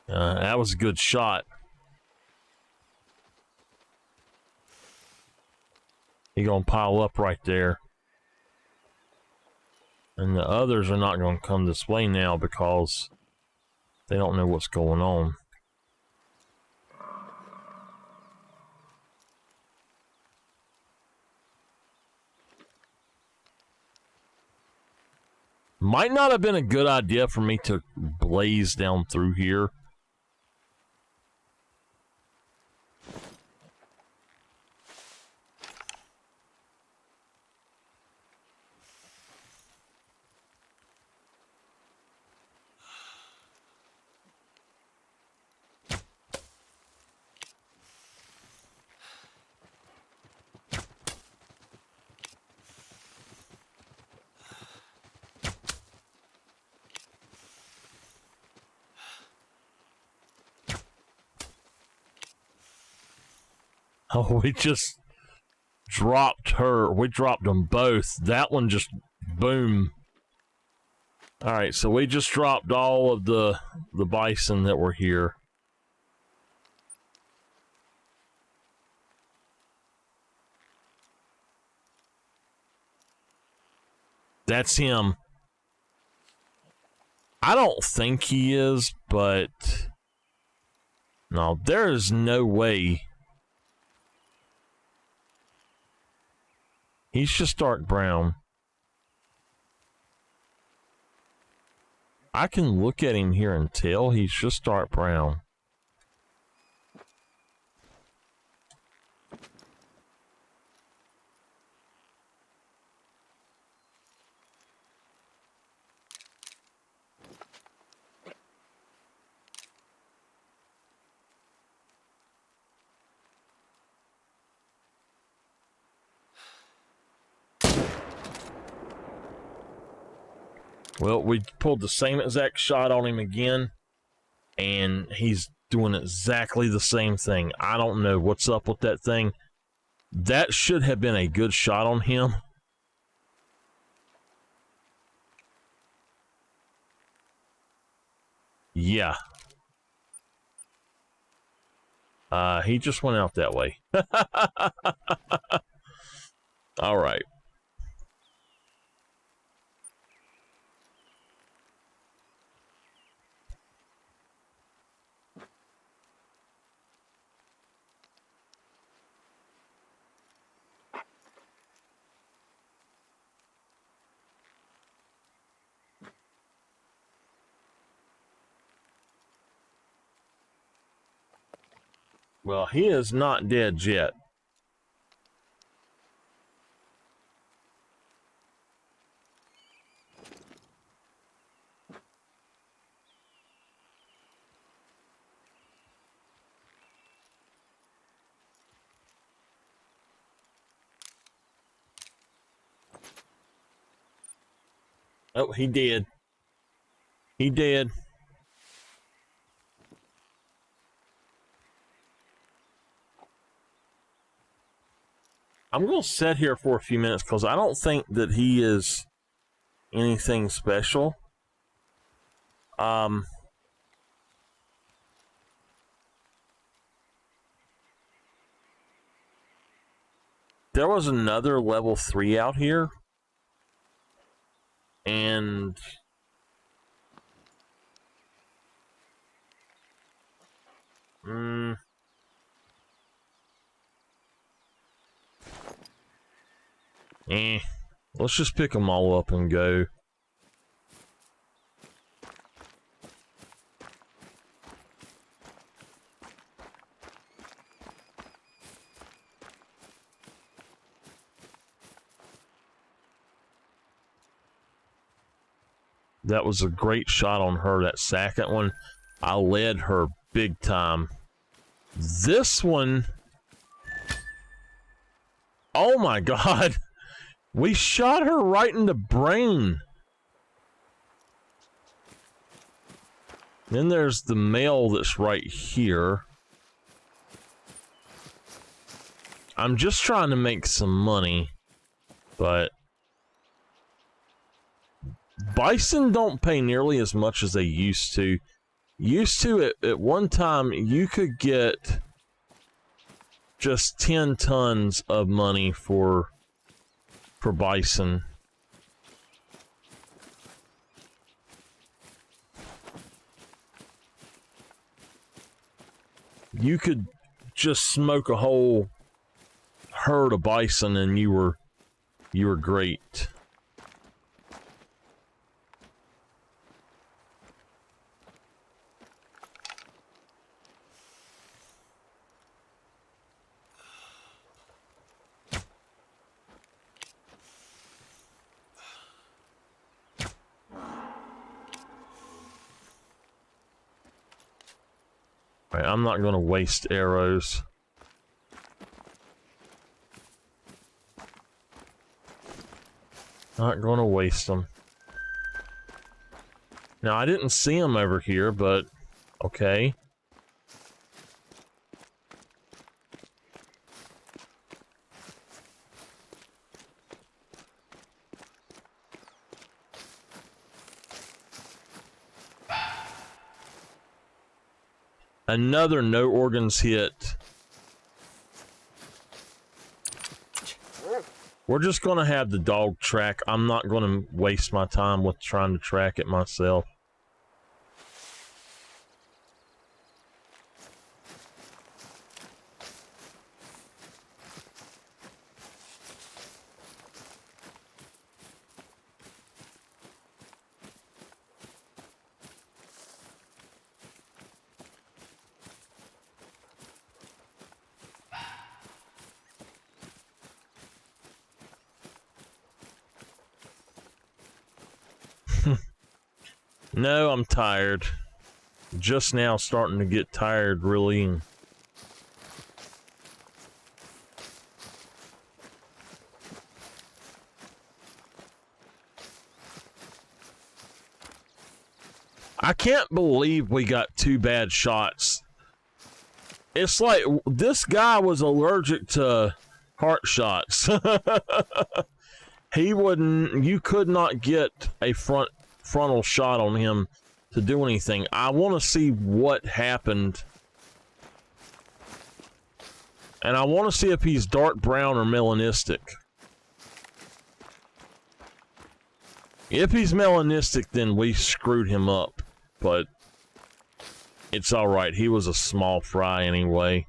That was a good shot. He gonna pile up right there. And the others are not gonna come this way now because they don't know what's going on. Might not have been a good idea for me to blaze down through here. Oh, we just dropped her. We dropped them both. That one just, boom. All right, so we just dropped all of the bison that were here. That's him. I don't think he is, but no, there is no way. He's just dark brown. I can look at him here and tell he's just dark brown. Well, we pulled the same exact shot on him again, and he's doing exactly the same thing. I don't know what's up with that thing. That should have been a good shot on him. Yeah. He just went out that way. All right. Well, he is not dead yet. Oh, he did. He did. I'm going to sit here for a few minutes because I don't think that he is anything special. There was another level 3 out here. And let's just pick them all up and go. That was a great shot on her. That second one, I led her big time. This one, oh my God, we shot her right in the brain. Then there's the male that's right here. I'm just trying to make some money, but bison don't pay nearly as much as they used to. At one time, you could get just 10 tons of money for bison. You could just smoke a whole herd of bison and you were great. Right, I'm not going to waste arrows. Not going to waste them. Now, I didn't see them over here, but okay. Another no organs hit. We're just going to have the dog track. I'm not going to waste my time with trying to track it myself. No, I'm tired. Just now starting to get tired, really. I can't believe we got 2 bad shots. It's like this guy was allergic to heart shots. You could not get a frontal shot on him to do anything. I want to see what happened. And I want to see if he's dark brown or melanistic. If he's melanistic, then we screwed him up. But it's alright. He was a small fry anyway.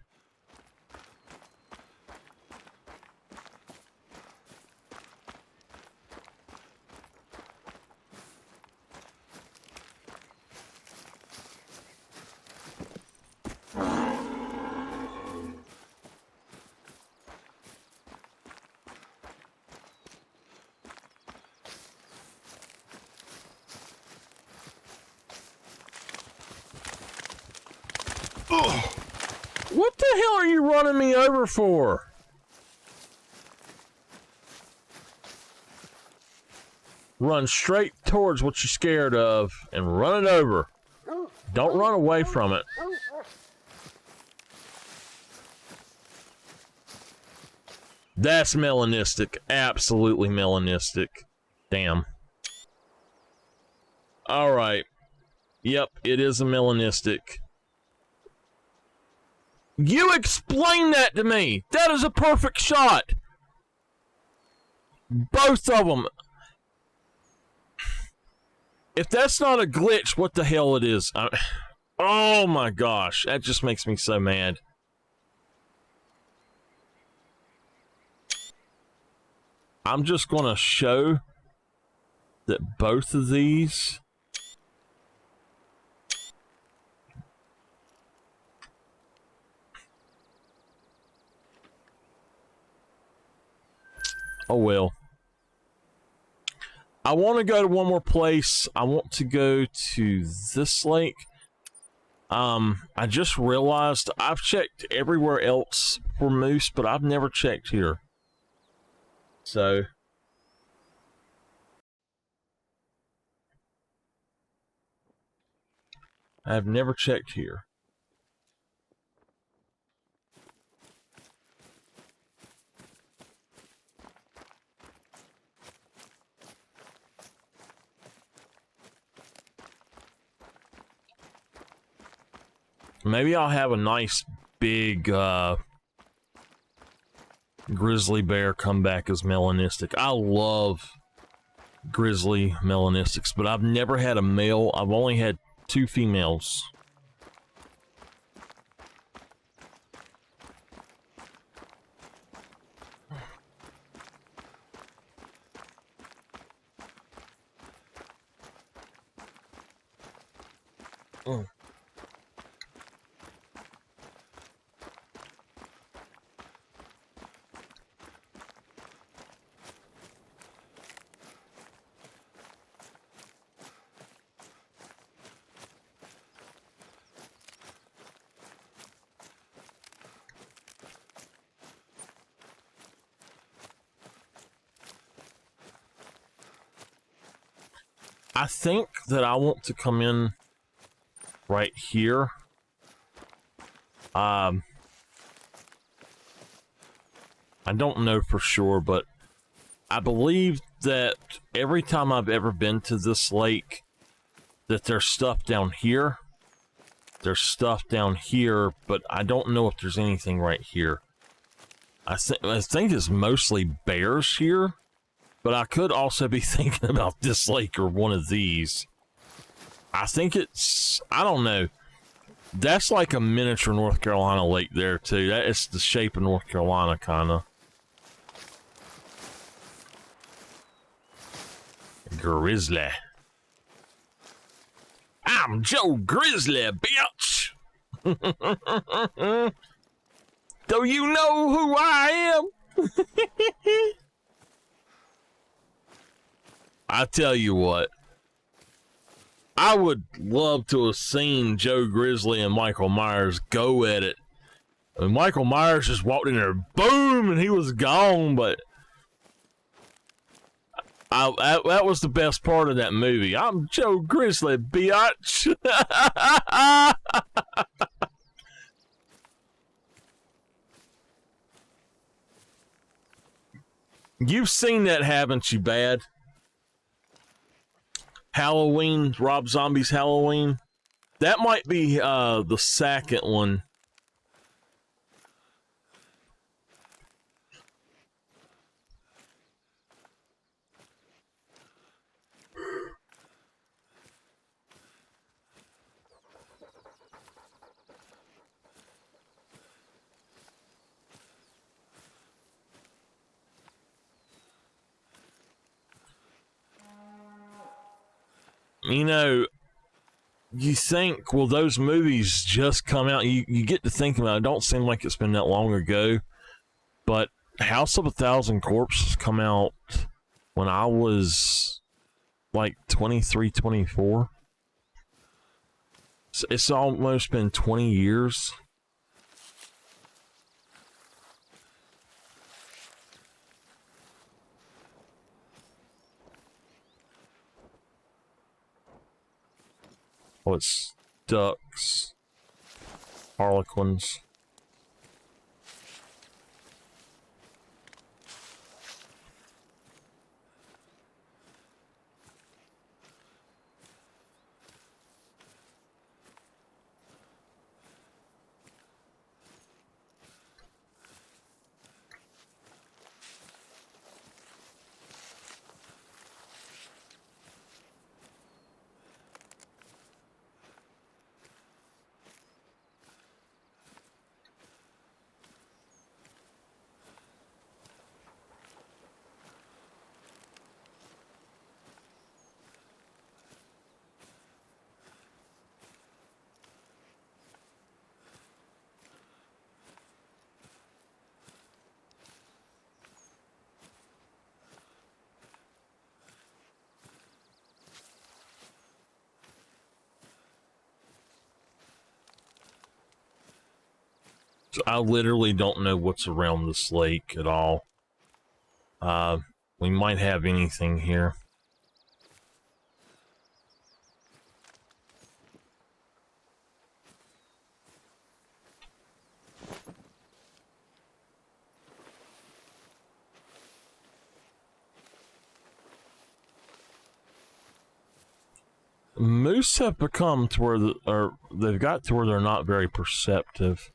What the hell are you running me over for? Run straight towards what you're scared of and run it over. Don't run away from it. That's melanistic. Absolutely melanistic. Damn. Alright. Yep, it is a melanistic. You explain that to me! That is a perfect shot! Both of them. If that's not a glitch, what the hell it is? Oh my gosh, that just makes me so mad. I'm just gonna show that both of these oh well. I want to go to one more place. I want to go to this lake. I just realized I've checked everywhere else for moose, but I've never checked here. So I've never checked here. Maybe I'll have a nice big grizzly bear come back as melanistic. I love grizzly melanistics, but I've never had a male. I've only had 2 females. Mm. I think that I want to come in right here. I don't know for sure, but I believe that every time I've ever been to this lake, that there's stuff down here. There's stuff down here, but I don't know if there's anything right here. I think it's mostly bears here, but I could also be thinking about this lake or one of these. I think it's, I don't know. That's like a miniature North Carolina lake there too. That is the shape of North Carolina, kind of. Grizzly. I'm Joe Grizzly, bitch. Do you know who I am? I tell you what, I would love to have seen Joe Grizzly and Michael Myers go at it. And Michael Myers just walked in there, boom, and he was gone. But that was the best part of that movie. I'm Joe Grizzly, biatch. You've seen that, haven't you, Bad? Halloween, Rob Zombie's Halloween. That might be the second one. You know, you think, well, those movies just come out. You get to think about it. It don't seem like it's been that long ago. But House of a Thousand Corpses come out when I was like 23, 24. It's almost been 20 years. Oh, it's ducks, harlequins. I literally don't know what's around this lake at all. We might have anything here. Moose have become to where they've got to where they're not very perceptive.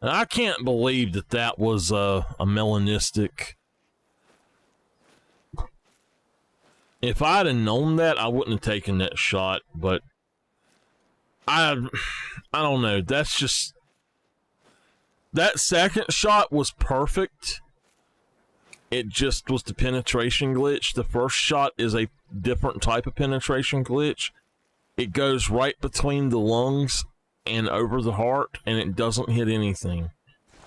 And I can't believe that that was a melanistic. If I'd have known that, I wouldn't have taken that shot, but I don't know. That's just, that second shot was perfect. It just was the penetration glitch. The first shot is a different type of penetration glitch. It goes right between the lungs and over the heart, and it doesn't hit anything.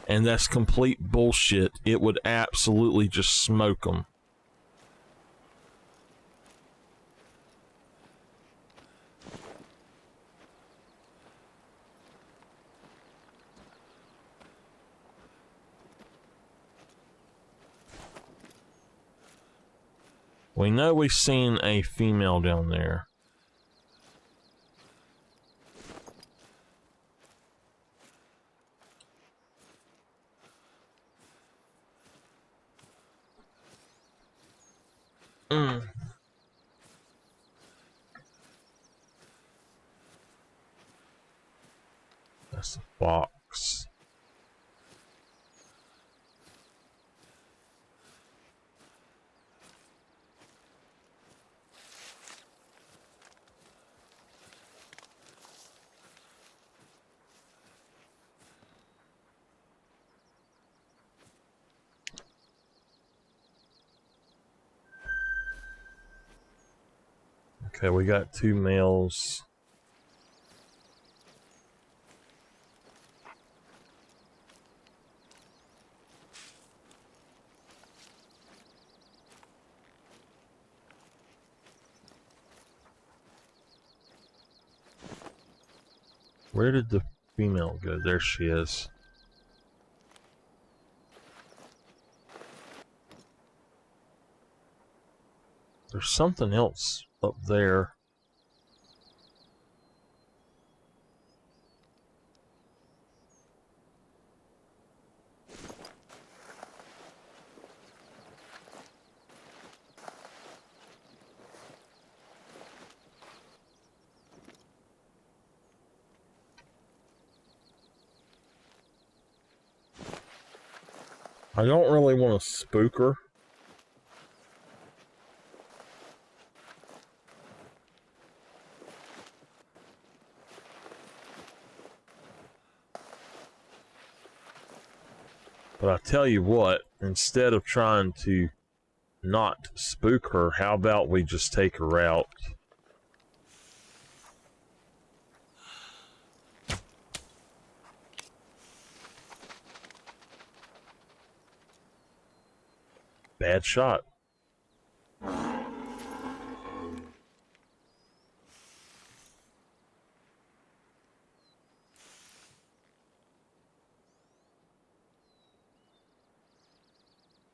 And that's complete bullshit. It would absolutely just smoke them. We know we've seen a female down there. That's a fox. Okay, we got 2 males. Where did the female go? There she is. There's something else up there. I don't really want to spook her. But I tell you what, instead of trying to not spook her, how about we just take her out? Bad shot.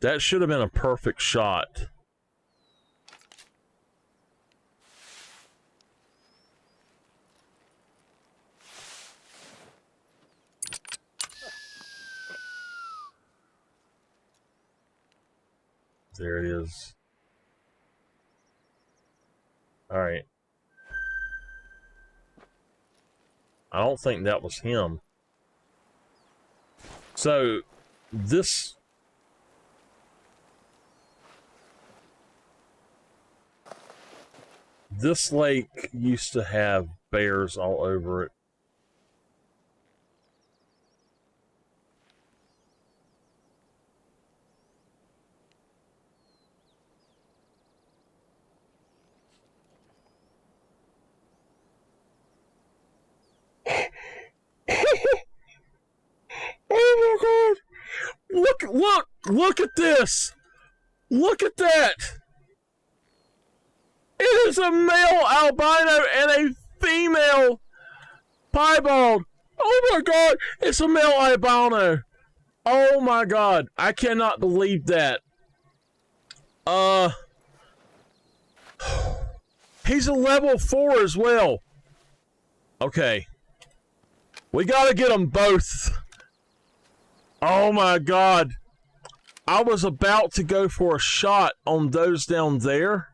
That should have been a perfect shot. There it is. All right. I don't think that was him. So, this lake used to have bears all over it. Oh my God! Look at this! Look at that! It is a male albino and a female piebald. Oh my god, it's a male albino. Oh my god, I cannot believe that. He's a level 4 as well. Okay. We gotta get them both. Oh my god. I was about to go for a shot on those down there.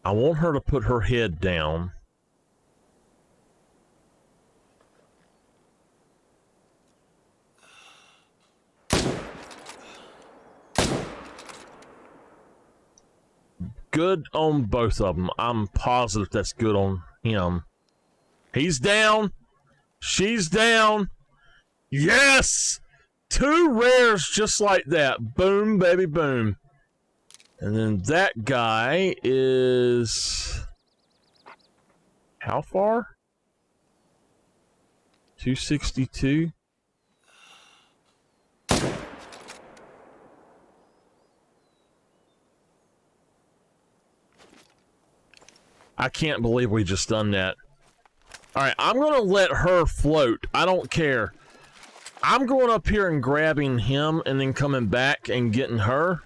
I want her to put her head down. Good on both of them. I'm positive that's good on him. He's down. She's down. Yes! 2 rares just like that. Boom, baby, boom. And then that guy is... how far? 262. I can't believe we just done that. Alright, I'm going to let her float. I don't care. I'm going up here and grabbing him and then coming back and getting her.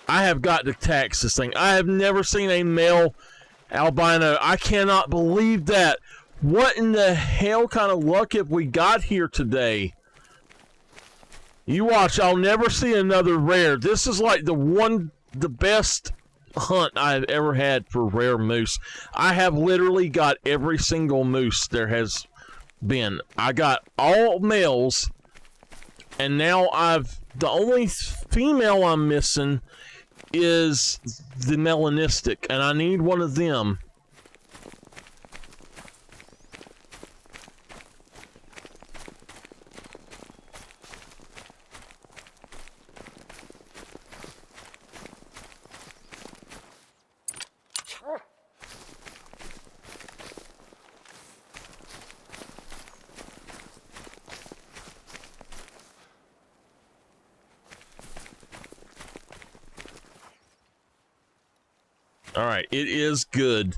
I have got to tax this thing. I have never seen a male albino. I cannot believe that. What in the hell kind of luck have we got here today? You watch, I'll never see another rare. This is like the best hunt I've ever had for rare moose. I have literally got every single moose there has been. I got all males, and now the only female I'm missing is the melanistic, and I need one of them. Alright, it is good.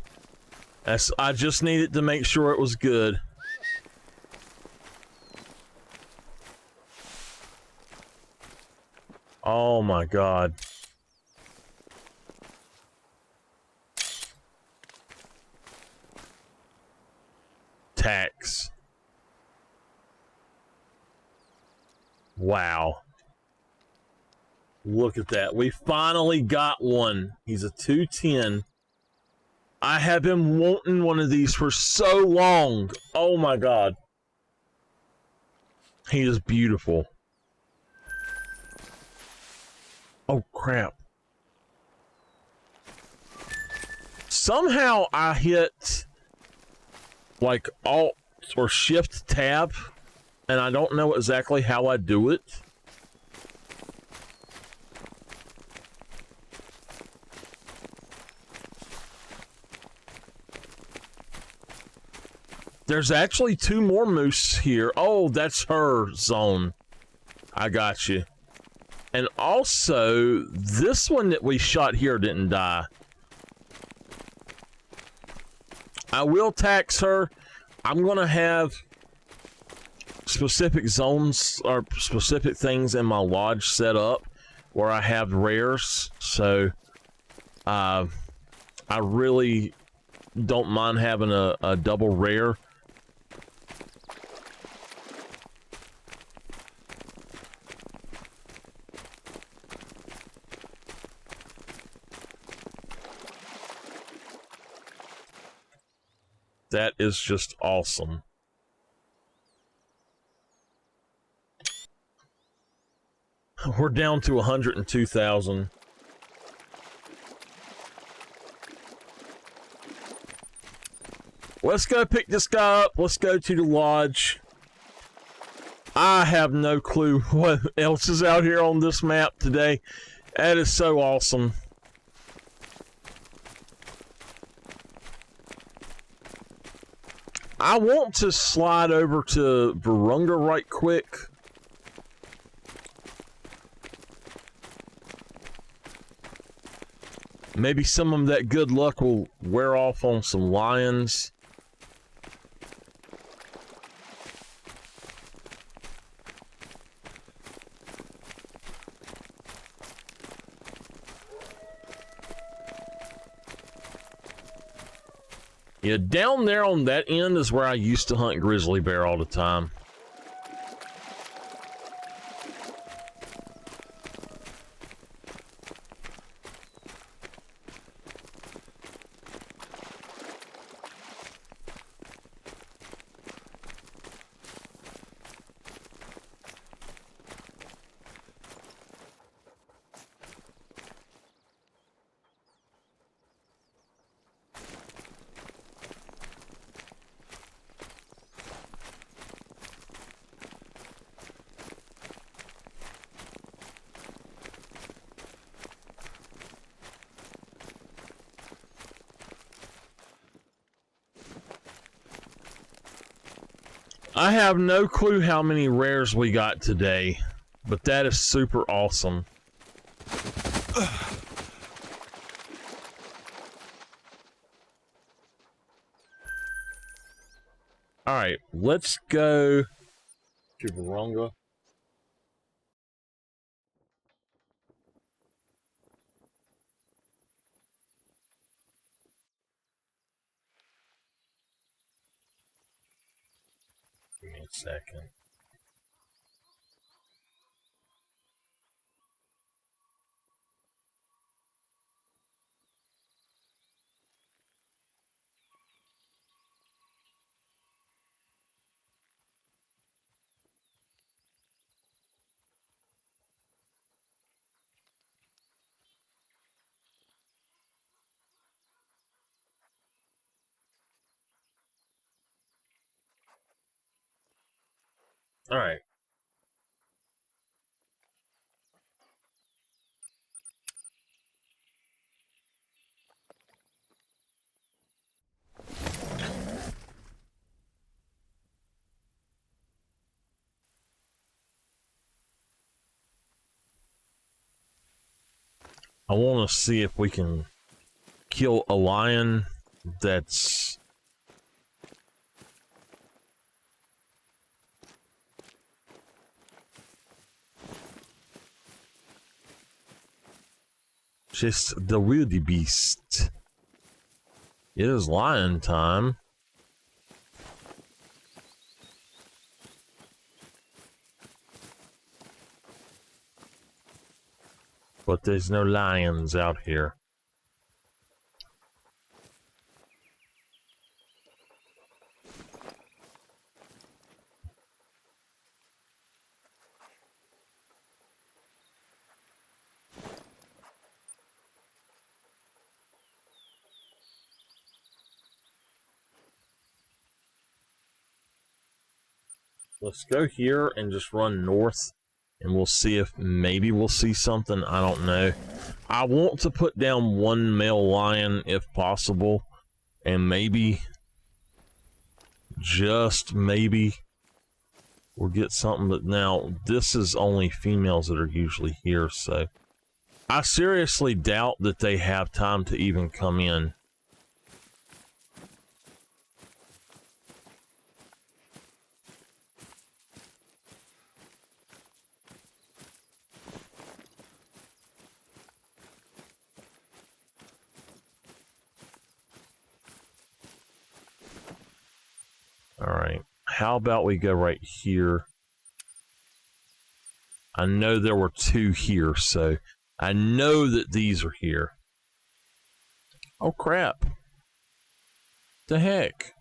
I just needed to make sure it was good. Oh my god. Tax. Wow. Look at that. We finally got one. He's a 210. I have been wanting one of these for so long. Oh my god. He is beautiful. Oh crap. Somehow I hit like Alt or Shift Tab, and I don't know exactly how I do it. There's actually 2 more moose here. Oh, that's her zone. I got you. And also, this one that we shot here didn't die. I will tax her. I'm going to have specific zones or specific things in my lodge set up where I have rares. So, I really don't mind having a double rare. That is just awesome. We're down to 102,000. Let's go pick this guy up. Let's go to the lodge. I have no clue what else is out here on this map today. That is so awesome. I want to slide over to Vurhonga right quick. Maybe some of that good luck will wear off on some lions. Yeah, down there on that end is where I used to hunt grizzly bear all the time. I have no clue how many rares we got today, but that is super awesome. Alright, let's go to Vurhonga. Give me a second. Alright. I want to see if we can kill a lion that's just the wildebeest. It is lion time. But there's no lions out here. Let's go here and just run north, and we'll see if maybe we'll see something. I don't know. I want to put down one male lion if possible, and maybe, just maybe, we'll get something. But now this is only females that are usually here, so I seriously doubt that they have time to even come in. All right, how about we go right here? I know there were two here, so I know that these are here. Oh, crap. The heck?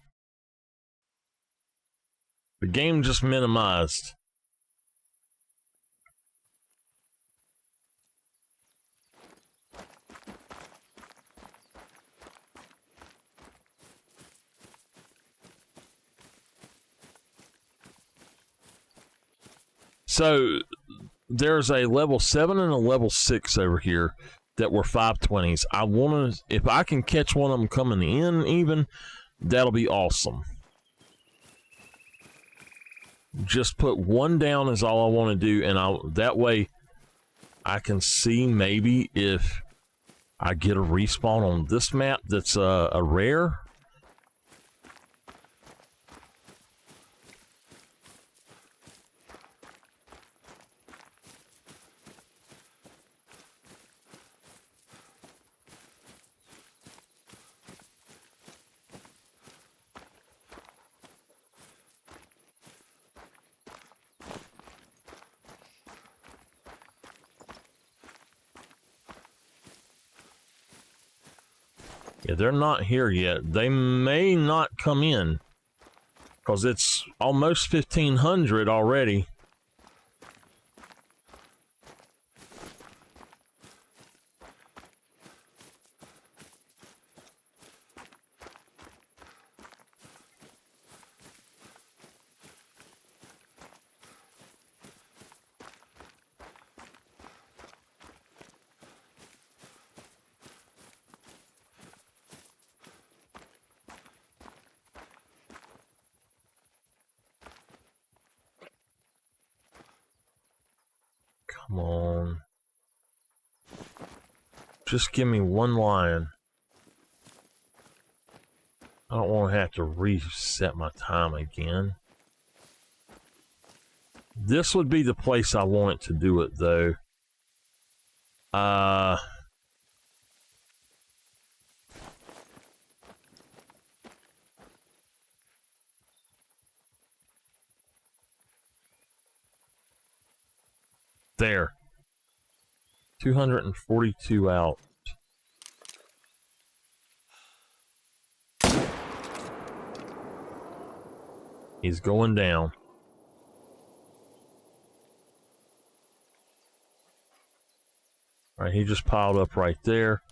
The game just minimized. So there's a level 7 and a level 6 over here that were 520s. I want to, if I can catch one of them coming in even, that'll be awesome. Just put one down is all I want to do, and that way I can see maybe if I get a respawn on this map that's a rare. Yeah, they're not here yet. They may not come in because it's almost 1500 already. Come on. Just give me one lion. I don't want to have to reset my time again. This would be the place I want it to do it, though. There. 242 out. He's going down. All right, he just piled up right there.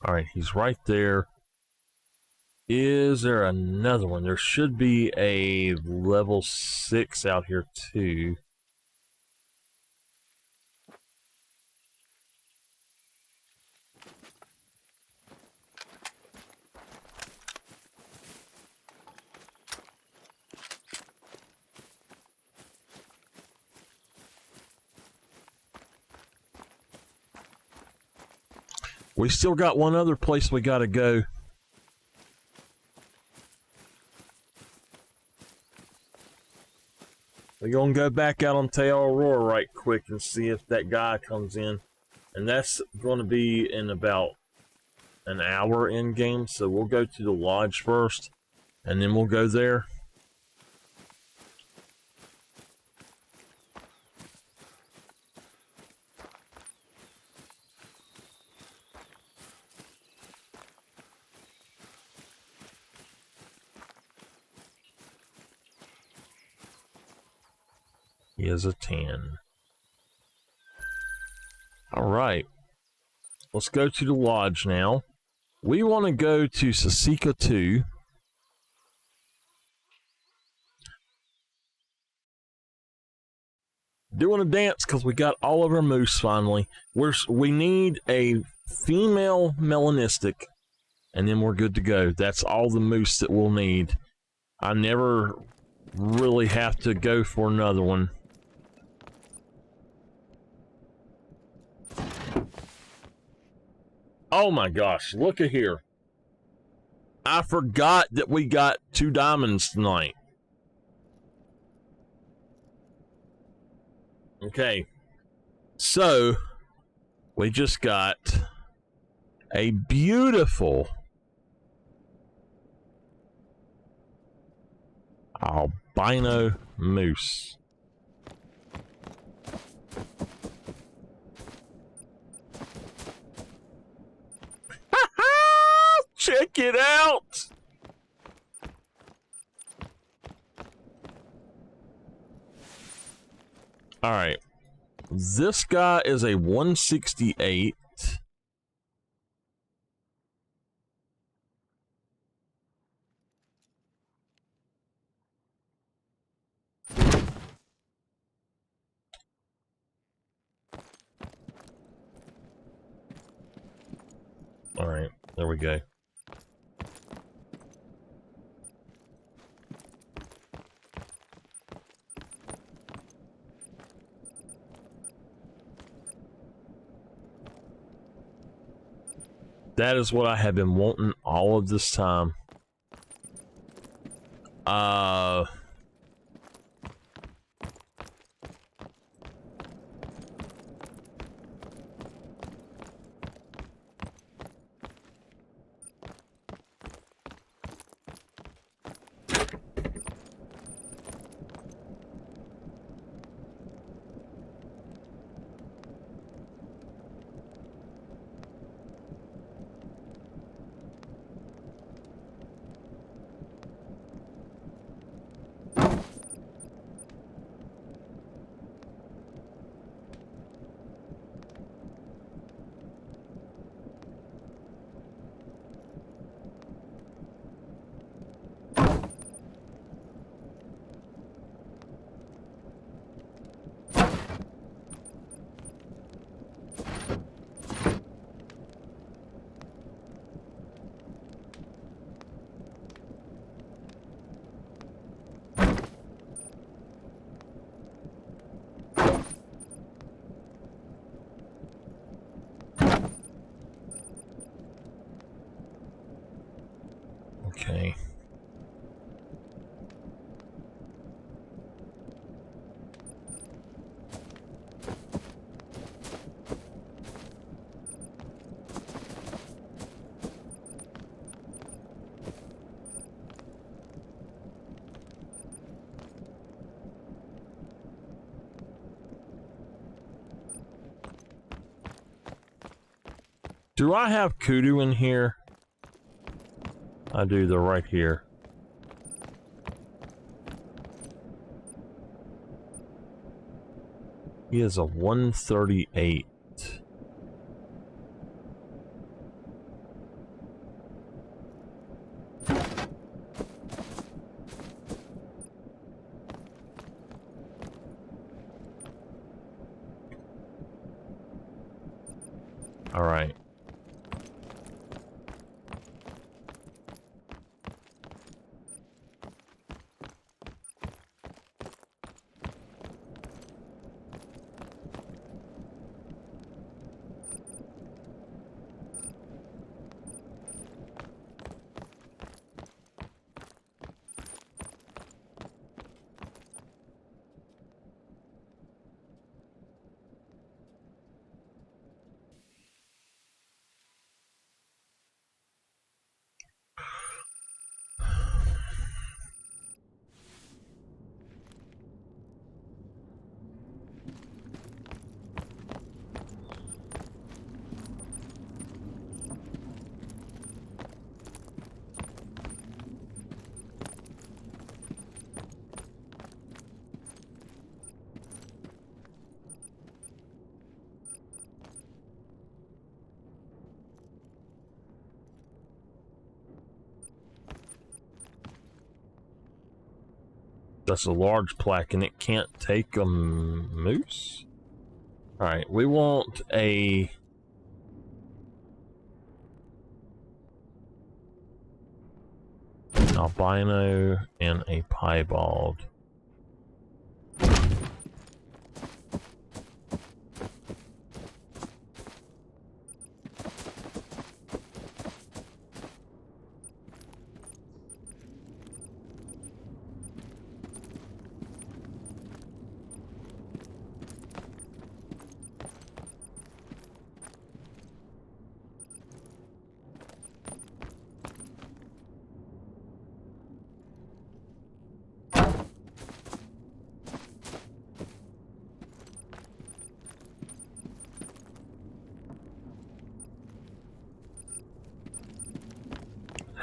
All right, he's right there. Is there another one? There should be a level 6 out here too. We still got one other place we gotta go. We're gonna go back out on Awaroa right quick and see if that guy comes in. And that's gonna be in about an hour in game, so we'll go to the lodge first and then we'll go there. He is a 10. Alright. Let's go to the lodge now. We want to go to COTW. Doing a dance because we got all of our moose finally. We need a female melanistic, and then we're good to go. That's all the moose that we'll need. I never really have to go for another one. Oh my gosh, look at here. I forgot that we got 2 diamonds tonight. Okay, so we just got a beautiful albino moose. Check it out! All right. This guy is a 168. All right, there we go. That is what I have been wanting all of this time. Okay. Do I have COTW in here? I do, they're right here. He is a 138. All right. That's a large plaque and it can't take a moose? Alright, we want a... albino and a piebald.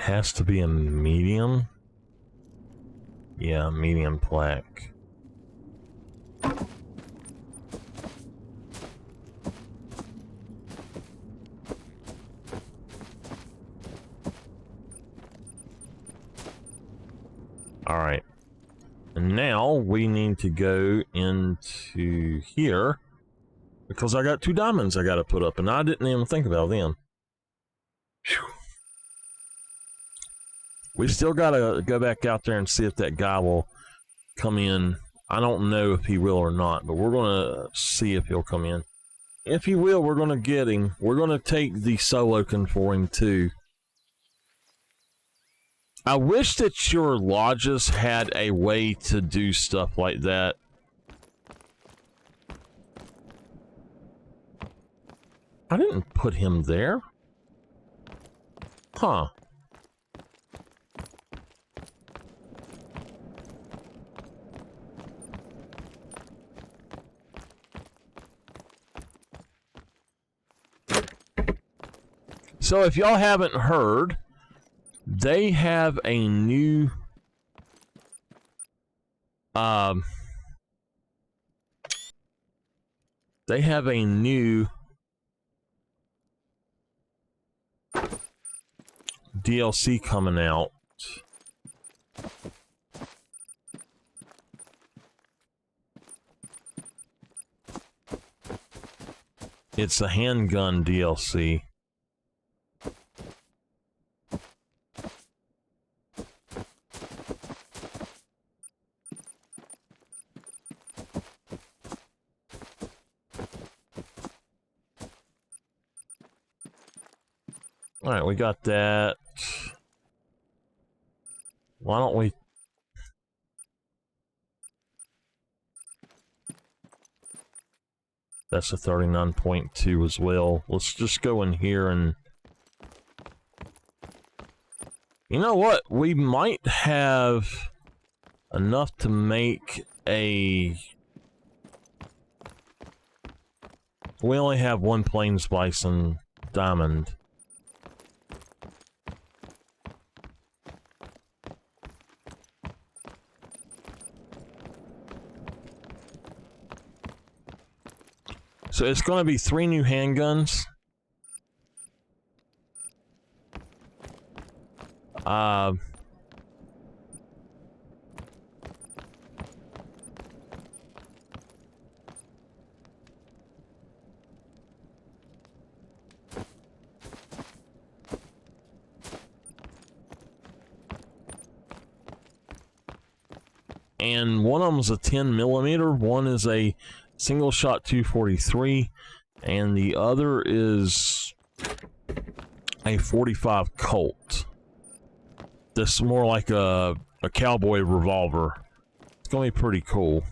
Has to be a medium. Yeah, medium plaque. All right. And now we need to go into here because I got 2 diamonds I got to put up, and I didn't even think about them. Whew. We still got to go back out there and see if that guy will come in. I don't know if he will or not, but we're going to see if he'll come in. If he will, we're going to get him. We're going to take the solokin for him too. I wish that your lodges had a way to do stuff like that. I didn't put him there. Huh. So if y'all haven't heard, they have a new DLC coming out. It's a handgun DLC. All right, we got that. Why don't we... That's a 39.2 as well. Let's just go in here and... You know what? We might have enough to make a... We only have 1 plains bison diamond. So it's going to be 3 new handguns. And one of them is a 10mm, one is a single shot 243, and the other is a 45 Colt. This is more like a cowboy revolver. It's gonna be pretty cool.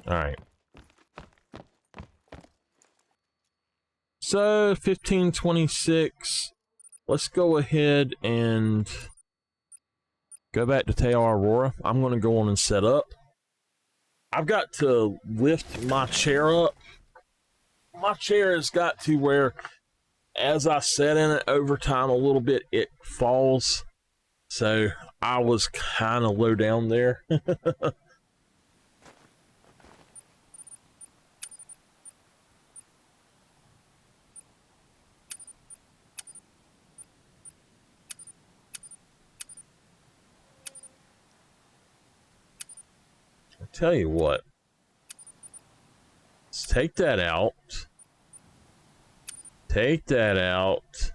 Alright. So, 1526. Let's go ahead and go back to Awaroa. I'm going to go on and set up. I've got to lift my chair up. My chair has got to where, as I set in it over time a little bit, it falls. So, I was kind of low down there. Tell you what, let's take that out. Take that out.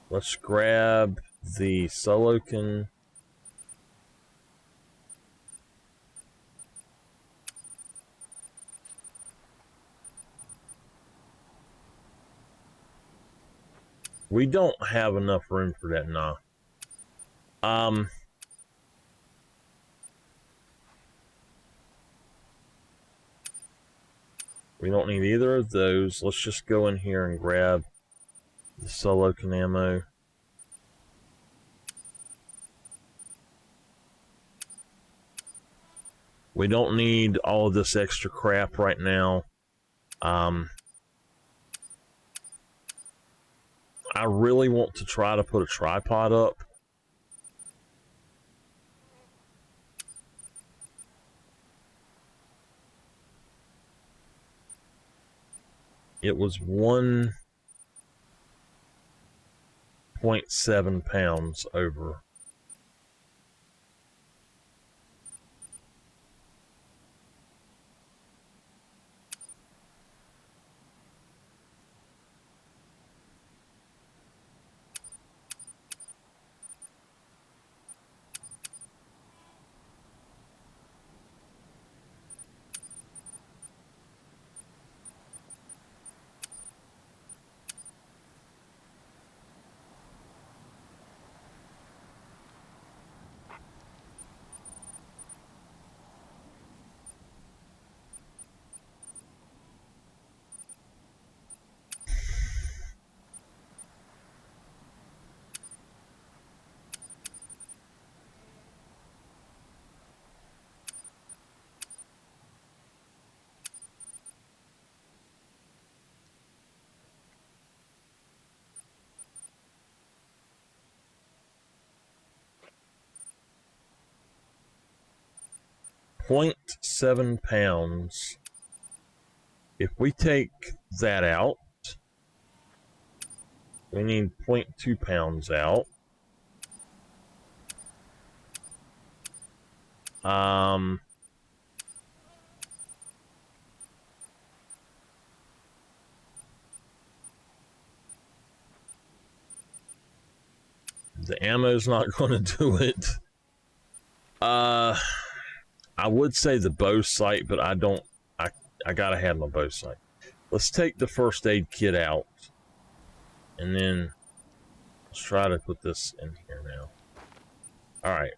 Let's grab the solokin. We don't have enough room for that now. We don't need either of those. Let's just go in here and grab the solokin ammo. We don't need all of this extra crap right now. I really want to try to put a tripod up. It was 1.7 pounds over. .7 pounds. If we take that out, we need 0.2 pounds out. The ammo's not going to do it. I would say the bow sight, but I don't. I gotta have my bow sight. Let's take the first aid kit out, and then let's try to put this in here now. All right.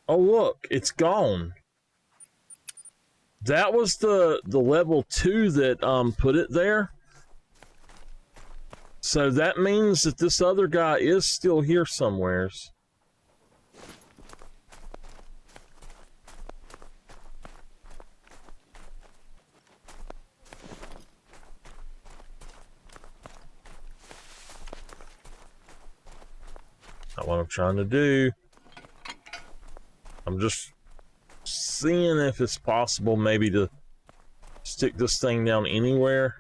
Oh look, it's gone. That was the level 2 that put it there. So that means that this other guy is still here somewheres. Not what I'm trying to do. I'm just seeing if it's possible maybe to stick this thing down anywhere.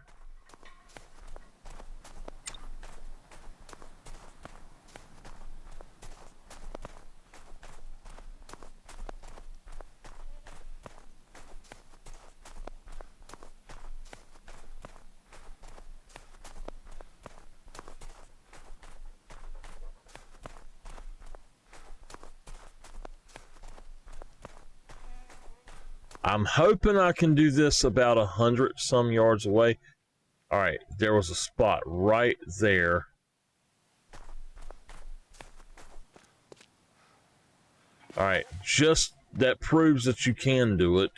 I'm hoping I can do this about 100 some yards away. All right, there was a spot right there. All right, just that proves that you can do it.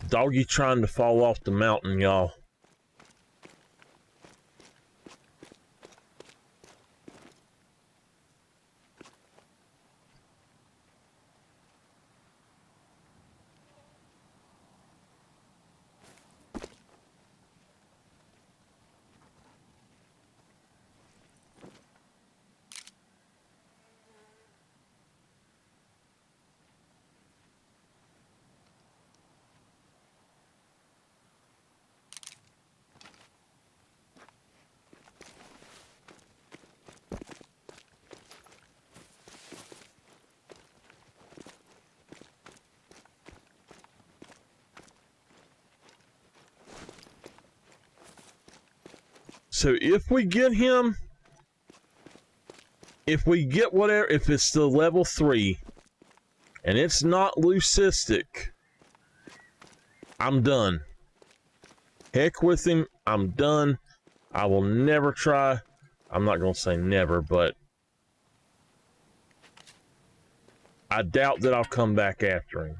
Doggy trying to fall off the mountain, y'all. So if we get him, if we get whatever, if it's the level 3 and it's not leucistic, I'm done. Heck with him, I'm done. I will never try. I'm not going to say never, but I doubt that I'll come back after him.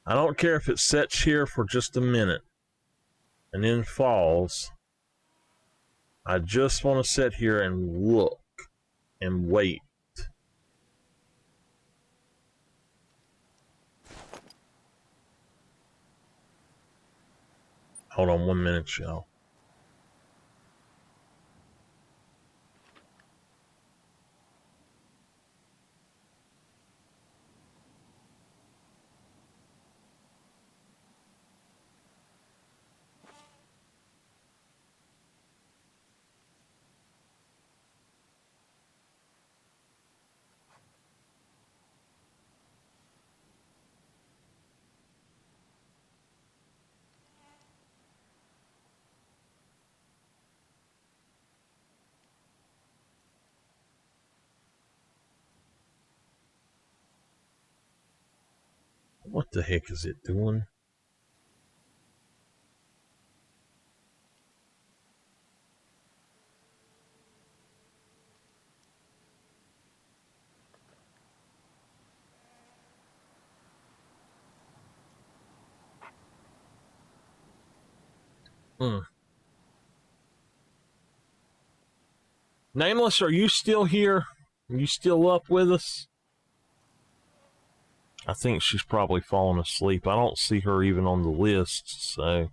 I don't care if it sets here for just a minute and then falls. I just want to sit here and look and wait. Hold on 1 minute, y'all. What the heck is it doing? Nameless, are you still here? Are you still up with us? I think she's probably fallen asleep. I don't see her even on the list, so.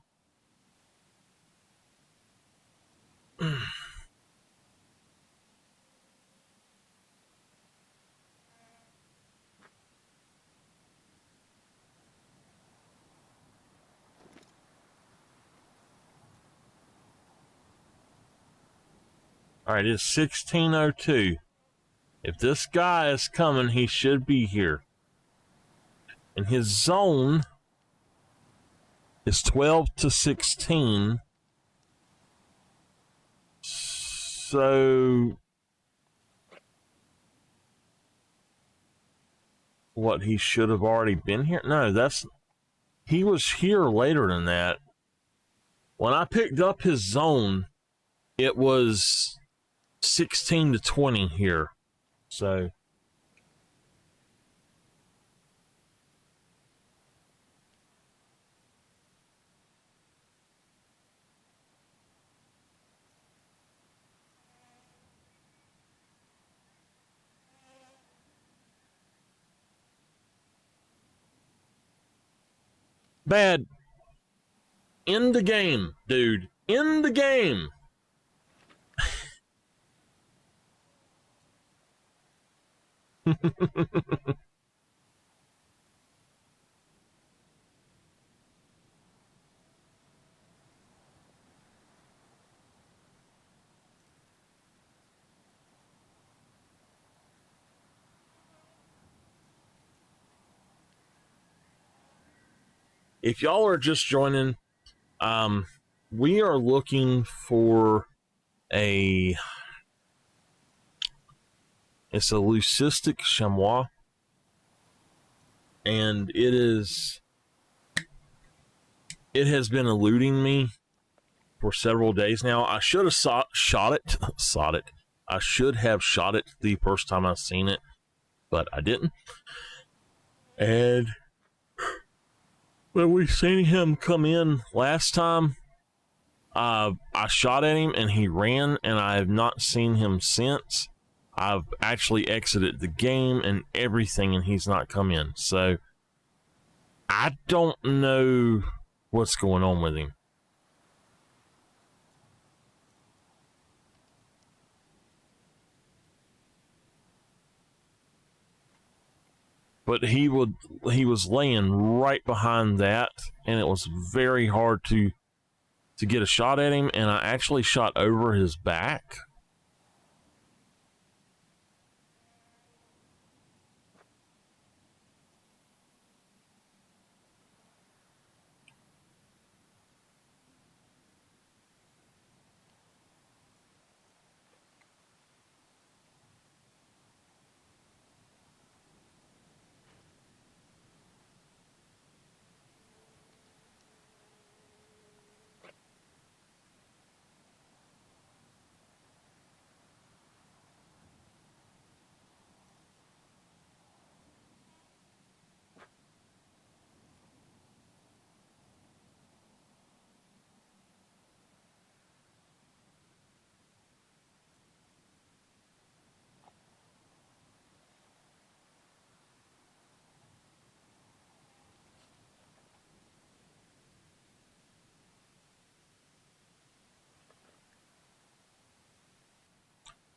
All right, it's 16:02. If this guy is coming, he should be here. And his zone is 12 to 16. So, what, he should have already been here? No, he was here later than that. When I picked up his zone, it was 16 to 20 here. So, bad. In the game, dude. In the game. If y'all are just joining, we are looking for it's a leucistic chamois, and it has been eluding me for several days now. I should have shot it. I should have shot it the first time I seen it, but I didn't. And when we seen him come in last time, I shot at him and he ran, and I have not seen him since. I've actually exited the game and everything, and he's not come in. So I don't know what's going on with him. But he was laying right behind that, and it was very hard to get a shot at him, and I actually shot over his back.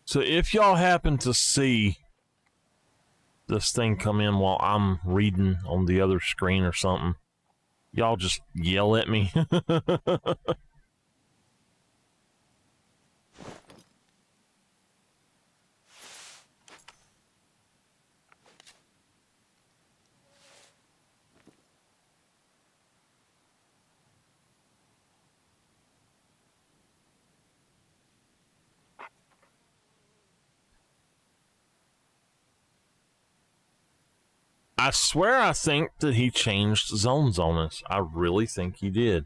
So if y'all happen to see this thing come in while I'm reading on the other screen or something, y'all just yell at me. I swear I think that he changed zones on us. I really think he did.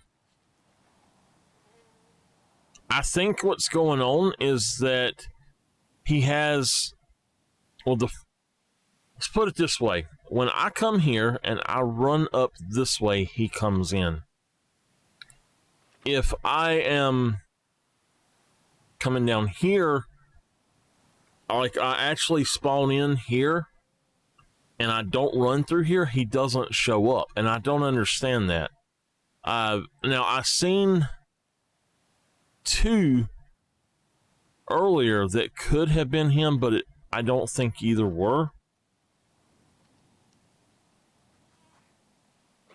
I think what's going on is that he has, well, let's put it this way. When I come here and I run up this way, he comes in. If I am coming down here, like I actually spawn in here, and I don't run through here, he doesn't show up, and I don't understand that. Now, I seen two earlier that could have been him, but I don't think either were.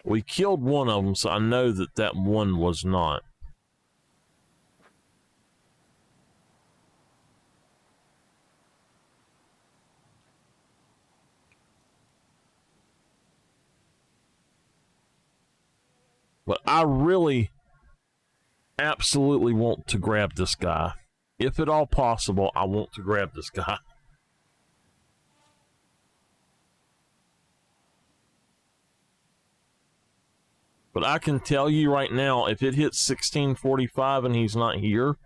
We killed one of them, so I know that that one was not. But I really absolutely want to grab this guy. If at all possible, I want to grab this guy. But I can tell you right now, if it hits 16:45 and he's not here,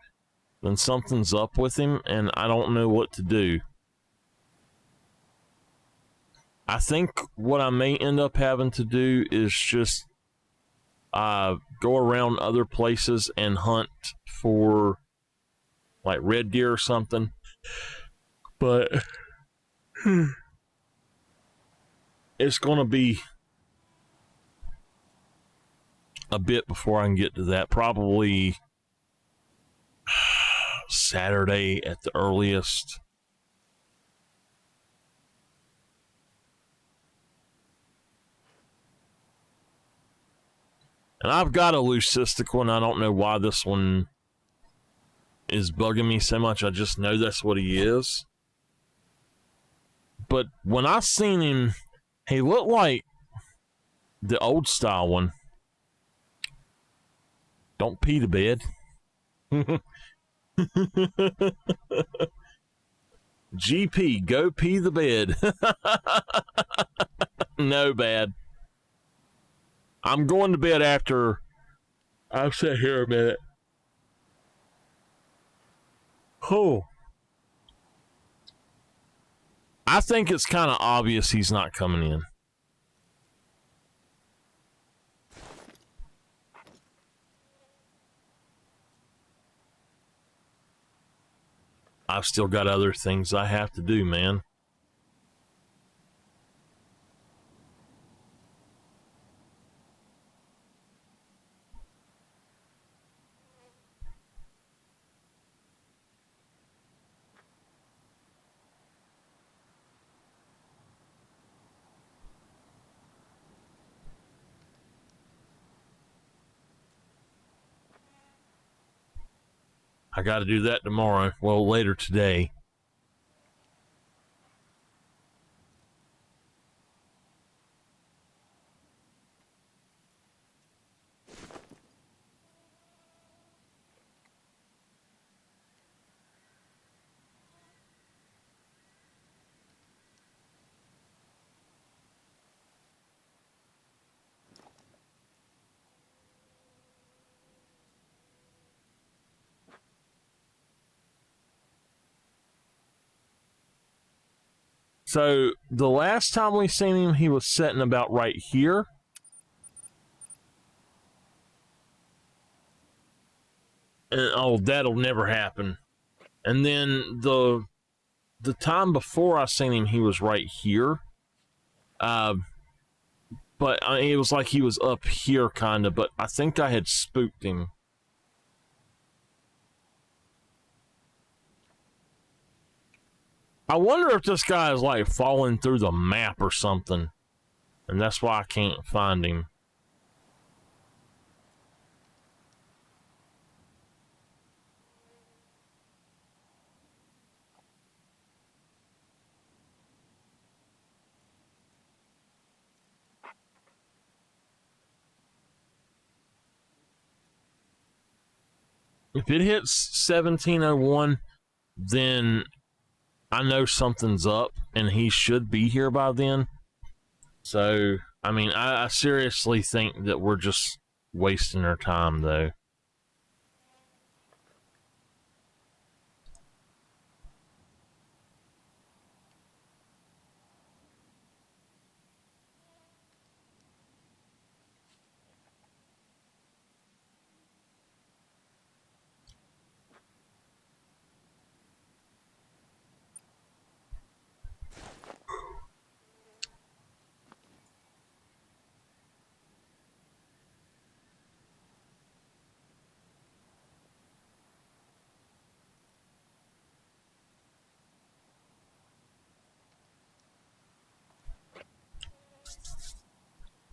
then something's up with him, and I don't know what to do. I think what I may end up having to do is just go around other places and hunt for like red deer or something. But it's going to be a bit before I can get to that. Probably Saturday at the earliest. And I've got a leucistic one. I don't know why this one is bugging me so much. I just know that's what he is. But when I seen him, he looked like the old style one. Don't pee the bed. GP, go pee the bed. No bad. I'm going to bed after I've sat here a minute. Oh. I think it's kind of obvious he's not coming in. I've still got other things I have to do, man. I got to do that tomorrow. Well, later today. So the last time we seen him, he was sitting about right here. And, oh, that'll never happen. And then the time before I seen him, he was right here. But it was like he was up here, kind of. But I think I had spooked him. I wonder if this guy is like falling through the map or something, and that's why I can't find him. If it hits 1701, then I know something's up, and he should be here by then. So, I mean, I seriously think that we're just wasting our time, though.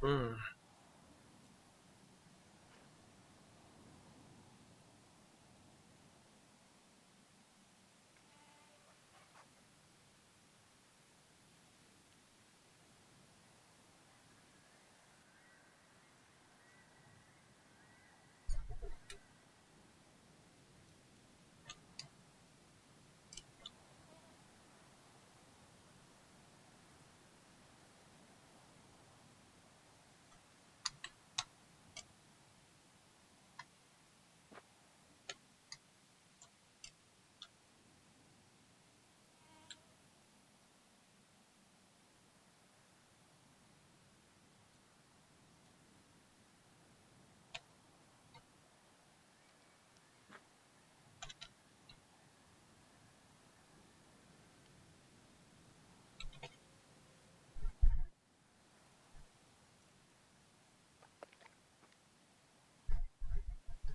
Mm.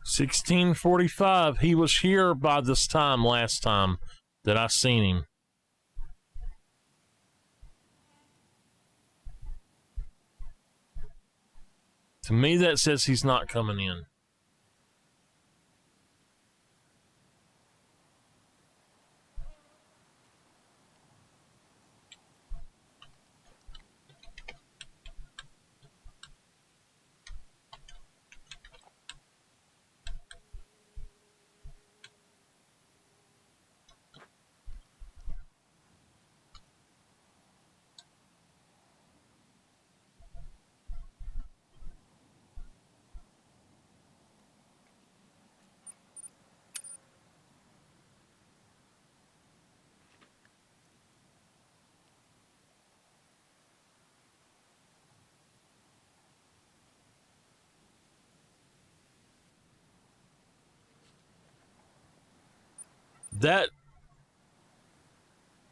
$16.45. He was here by this time last time that I seen him. To me, that says he's not coming in.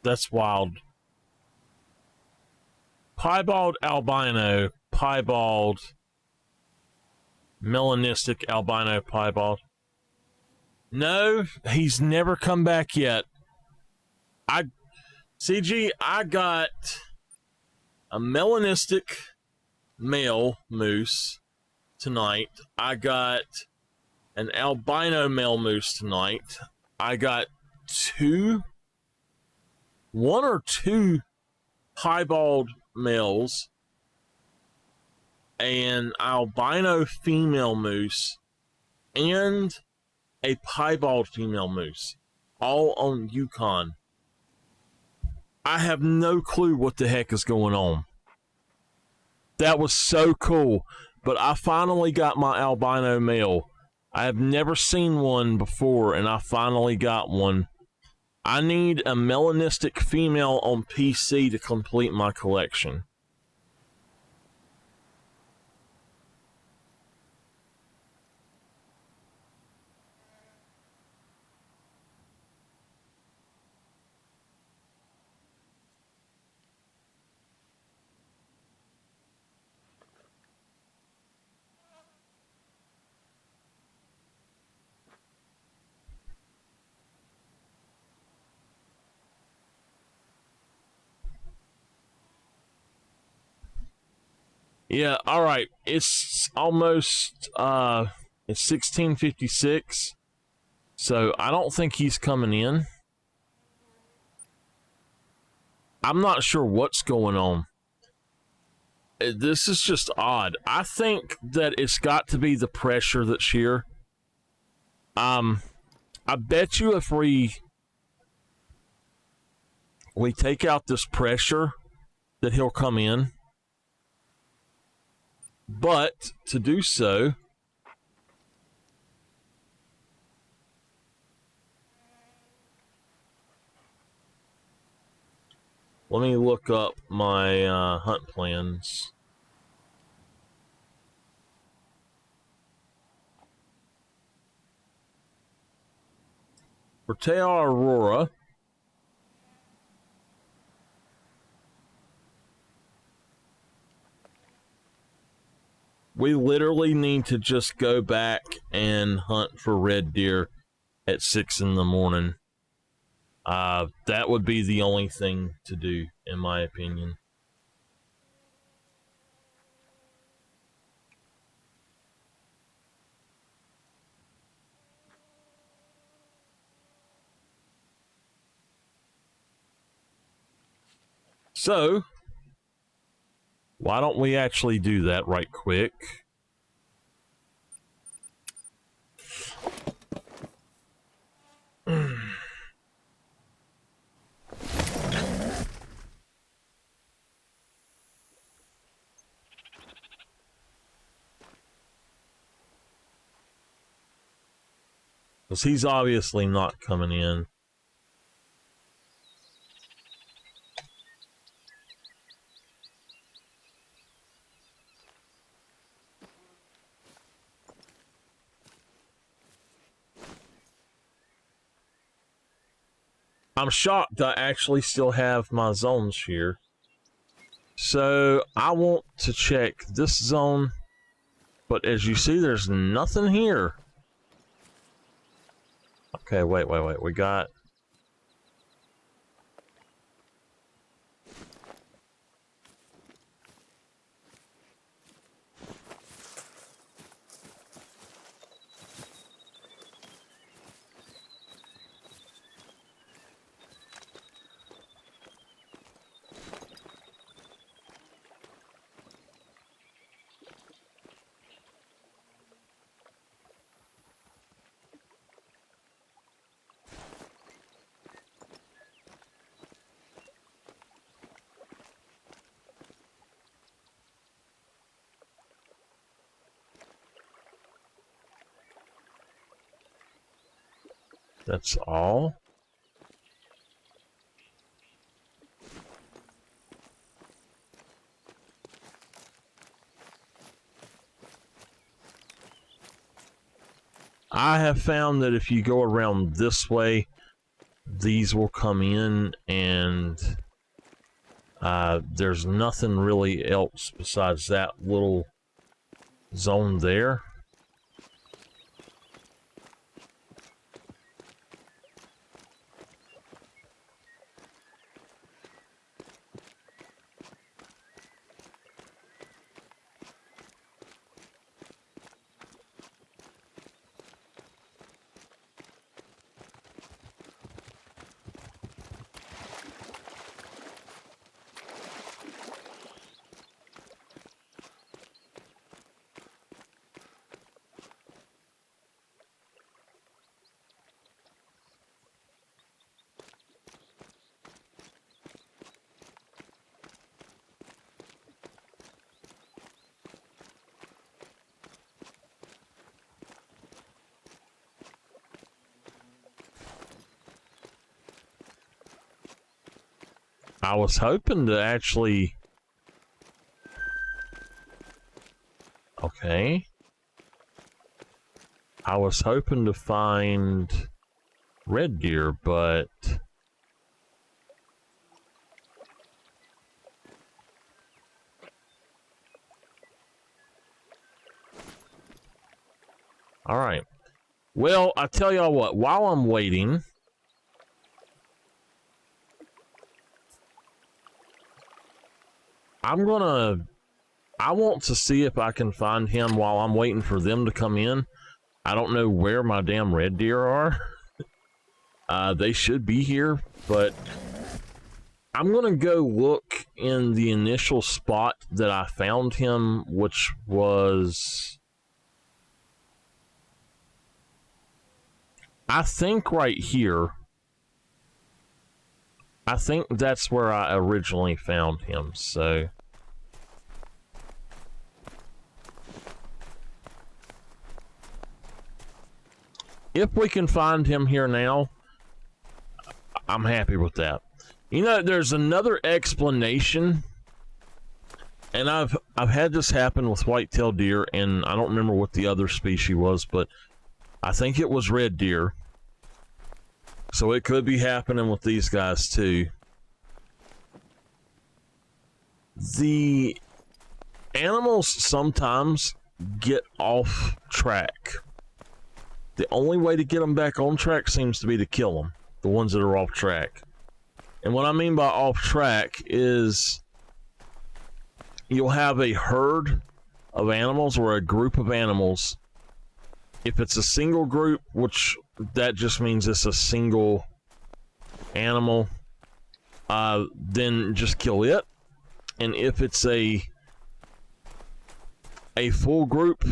That's wild. Piebald albino, piebald, melanistic albino piebald. No, he's never come back yet. CG, I got a melanistic male moose tonight. I got an albino male moose tonight. I got one or two piebald males, an albino female moose, and a piebald female moose, all on Yukon. I have no clue what the heck is going on. That was so cool, but I finally got my albino male. I have never seen one before, and I finally got one. I need a melanistic female on PC to complete my collection. Yeah, all right. It's almost it's 16:56. So I don't think he's coming in. I'm not sure what's going on. This is just odd. I think that it's got to be the pressure that's here. I bet you if we take out this pressure that he'll come in. But to do so, let me look up my hunt plans. For Awaroa, we literally need to just go back and hunt for red deer at 6 in the morning. That would be the only thing to do, in my opinion. So, why don't we actually do that right quick? Because he's obviously not coming in. I'm shocked I actually still have my zones here. So I want to check this zone, but as you see, there's nothing here. Okay, wait. We got... That's all? I have found that if you go around this way, these will come in, and there's nothing really else besides that little zone there. I was hoping to actually... Okay. I was hoping to find red deer, but... Alright. Well, I tell y'all what, while I'm waiting... I want to see if I can find him while I'm waiting for them to come in. I don't know where my damn red deer are. They should be here, but I'm gonna go look in the initial spot that I found him, which was... I think right here. I think that's where I originally found him, so... If we can find him here now, I'm happy with that. You know, there's another explanation, and I've had this happen with white-tailed deer, and I don't remember what the other species was, but I think it was red deer. So it could be happening with these guys too. The animals sometimes get off track. The only way to get them back on track seems to be to kill them, the ones that are off track. And what I mean by off track is you'll have a herd of animals or a group of animals. If it's a single group, which that just means it's a single animal, then just kill it. And if it's a full group,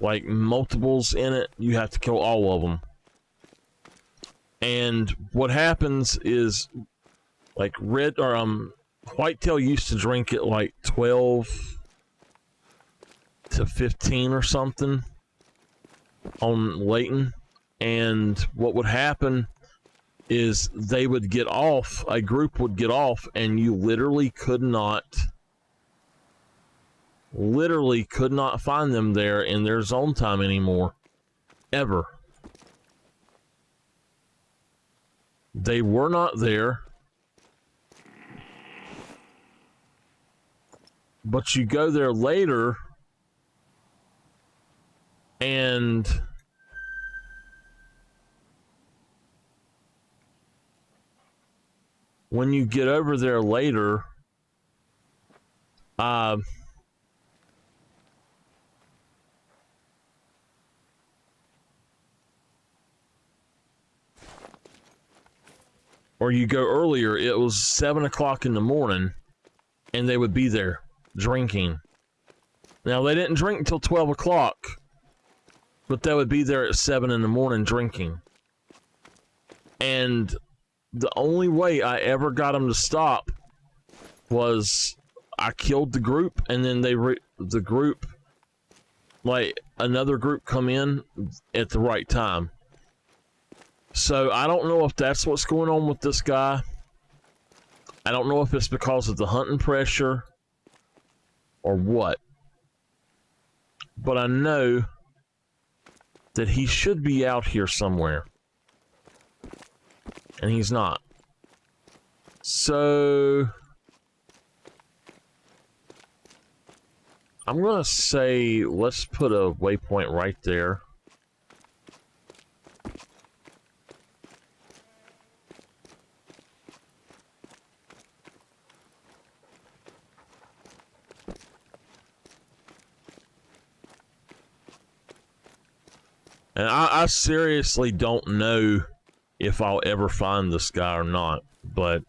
like multiples in it, you have to kill all of them. And what happens is, like whitetail used to drink at like 12 to 15 or something on Layton, and what would happen is they would get off, a group would get off, and you literally could not find them there in their zone time anymore, ever. They were not there, but you go there later, and when you get over there later, or you go earlier, it was 7 o'clock in the morning, and they would be there drinking. Now, they didn't drink until 12 o'clock, but they would be there at 7 in the morning drinking. And the only way I ever got them to stop was I killed the group, and then the group, like another group, come in at the right time. So I don't know if that's what's going on with this guy. I don't know if it's because of the hunting pressure or what. But I know that he should be out here somewhere. And he's not. So I'm gonna say let's put a waypoint right there. And I seriously don't know if I'll ever find this guy or not, but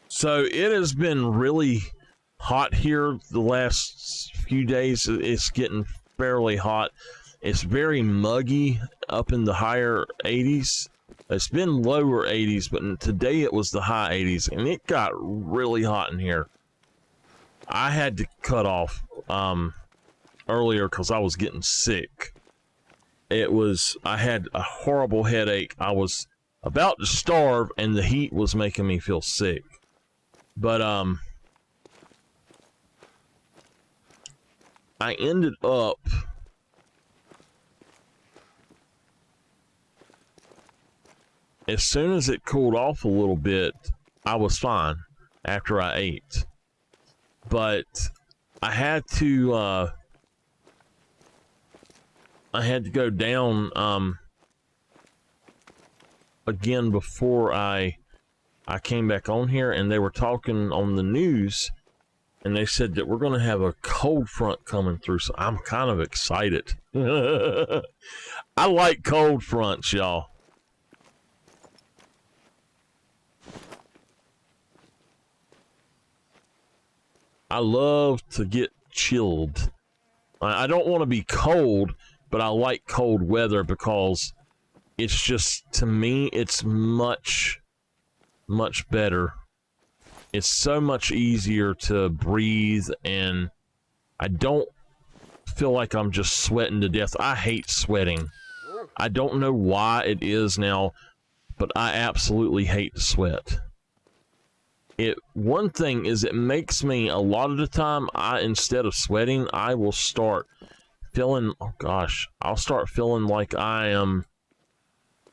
so it has been really hot here the last few days. It's getting fairly hot. It's very muggy up in the higher 80s. It's been lower 80s, but today it was the high 80s, and it got really hot in here. I had to cut off earlier because I was getting sick. I had a horrible headache. I was about to starve, and the heat was making me feel sick. But I ended up as soon as it cooled off a little bit, I was fine after I ate. But I had to go down again before I came back on here, and they were talking on the news, and they said that we're going to have a cold front coming through, so I'm kind of excited. I like cold fronts, y'all. I love to get chilled. I don't want to be cold, but I like cold weather because it's just, to me, it's much better. It's so much easier to breathe, and I don't feel like I'm just sweating to death. I hate sweating. I don't know why it is now, but I absolutely hate to sweat. One thing is, it makes me, a lot of the time, instead of sweating, I will start feeling, I'll start feeling like I am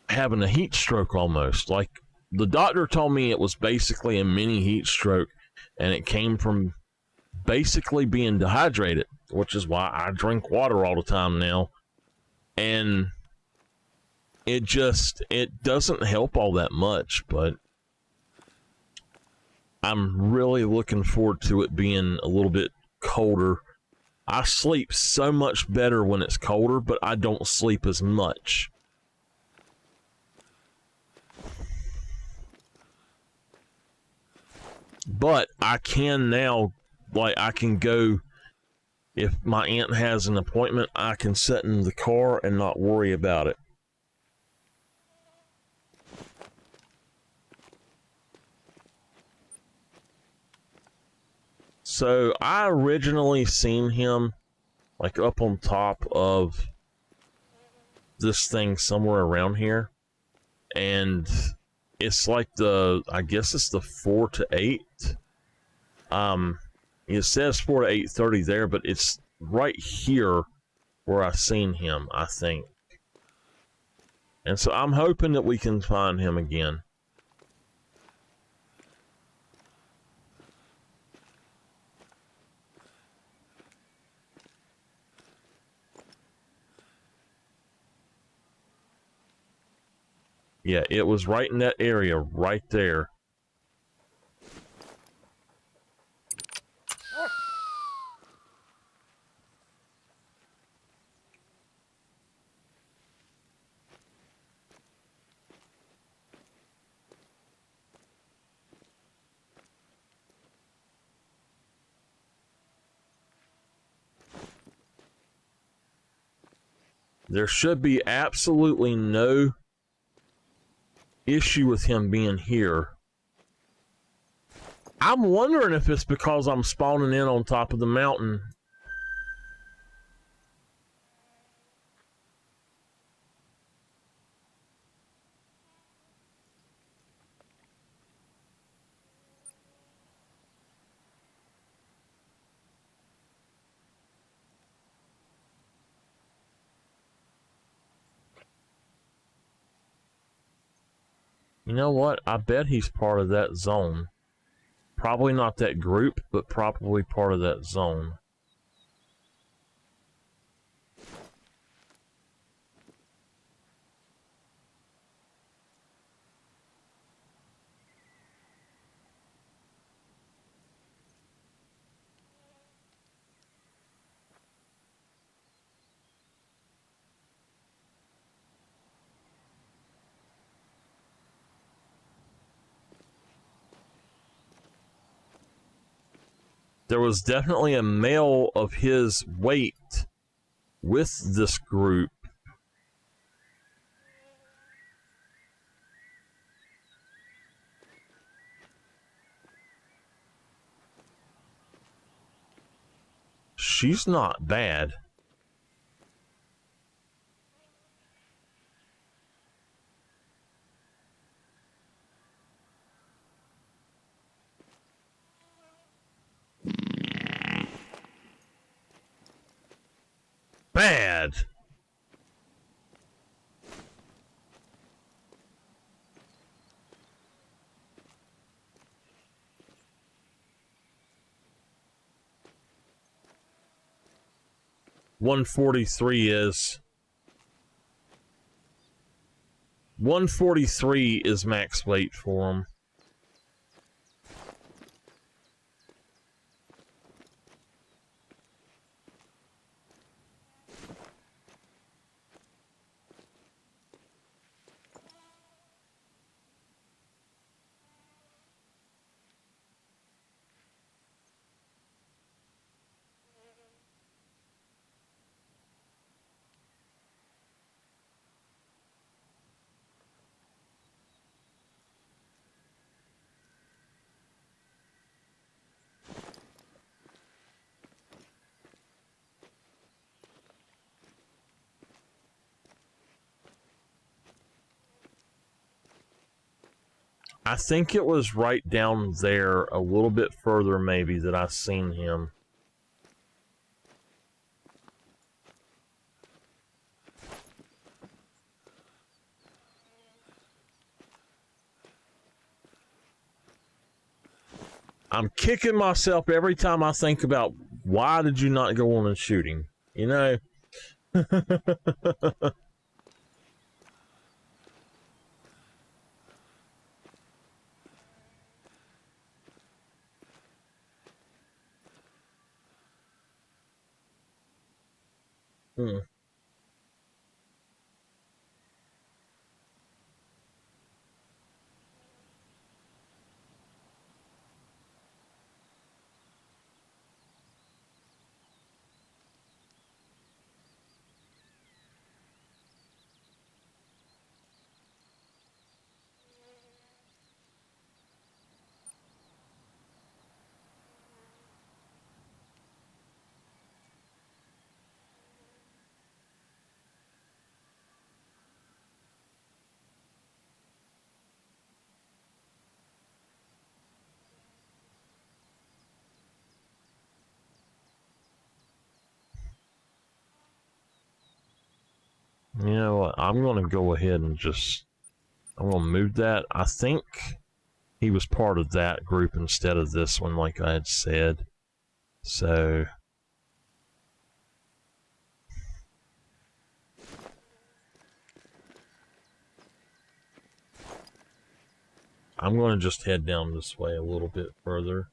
having a heat stroke almost. Like, the doctor told me it was basically a mini heat stroke, and it came from basically being dehydrated, which is why I drink water all the time now. And it doesn't help all that much, but I'm really looking forward to it being a little bit colder. I sleep so much better when it's colder, but I don't sleep as much. But I can now, like, I can go, if my aunt has an appointment, I can sit in the car and not worry about it. So I originally seen him like up on top of this thing somewhere around here, and it's like I guess it's the 4 to 8. It says 4 to 8:30 there, but it's right here where I seen him, I think. And so I'm hoping that we can find him again. Yeah, it was right in that area, right there. There should be absolutely no issue with him being here. I'm wondering if it's because I'm spawning in on top of the mountain. You know what? I bet he's part of that zone. Probably not that group, but probably part of that zone. There was definitely a male of his weight with this group. She's not bad. Bad. $143 143 is max weight for him. I think it was right down there, a little bit further maybe, that I seen him. I'm kicking myself every time I think about why did you not go on and shoot him? You know? Hmm. You know what? I'm going to go ahead and I'm going to move that. I think he was part of that group instead of this one, like I had said. So I'm going to just head down this way a little bit further.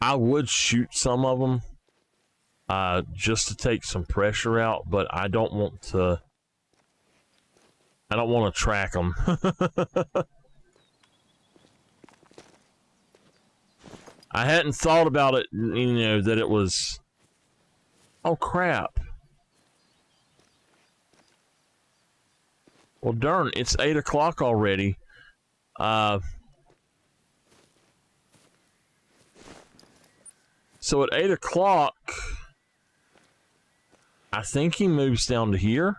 I would shoot some of them just to take some pressure out, but I don't want to. I don't want to track them. I hadn't thought about it, you know, that it was. Oh crap! Well, darn, it's 8 o'clock already. So at 8 o'clock, I think he moves down to here.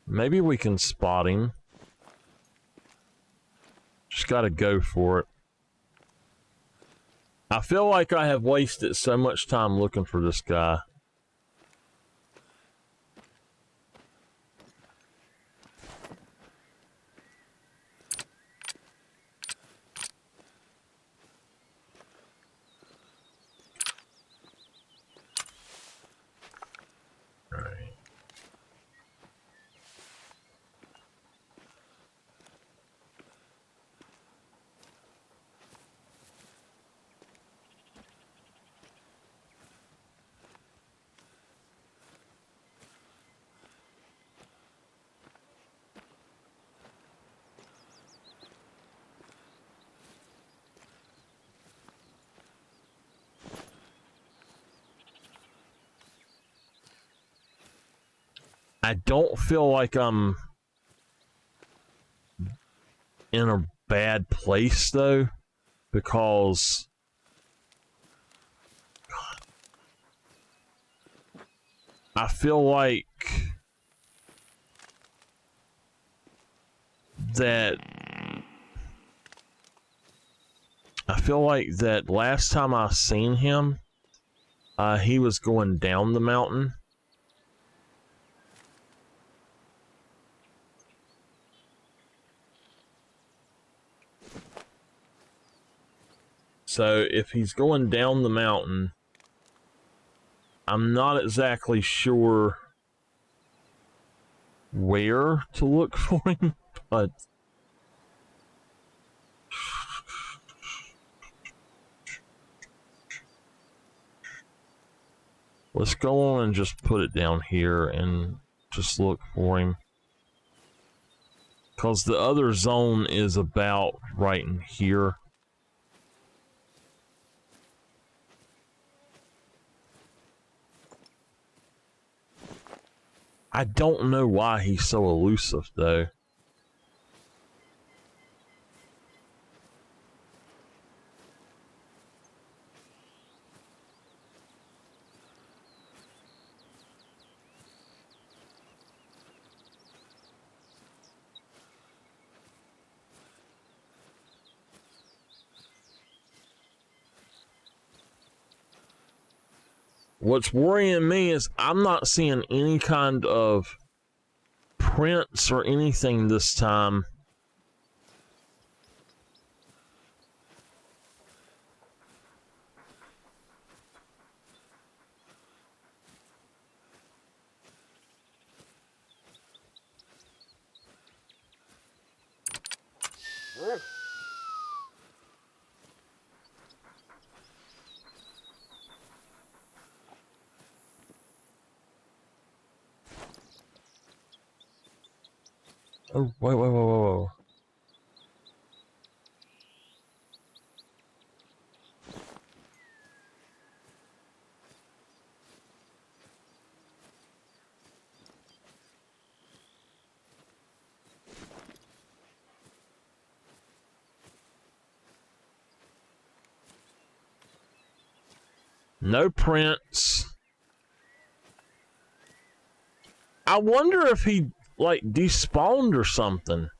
Maybe we can spot him. Just gotta go for it. I feel like I have wasted so much time looking for this guy. I don't feel like I'm in a bad place though, because I feel like that last time I seen him, he was going down the mountain. So if he's going down the mountain, I'm not exactly sure where to look for him, but let's go on and just put it down here and just look for him. Because the other zone is about right in here. I don't know why he's so elusive, though. What's worrying me is I'm not seeing any kind of prints or anything this time. Oh, whoa. No prints. I wonder if he, like, despawned or something.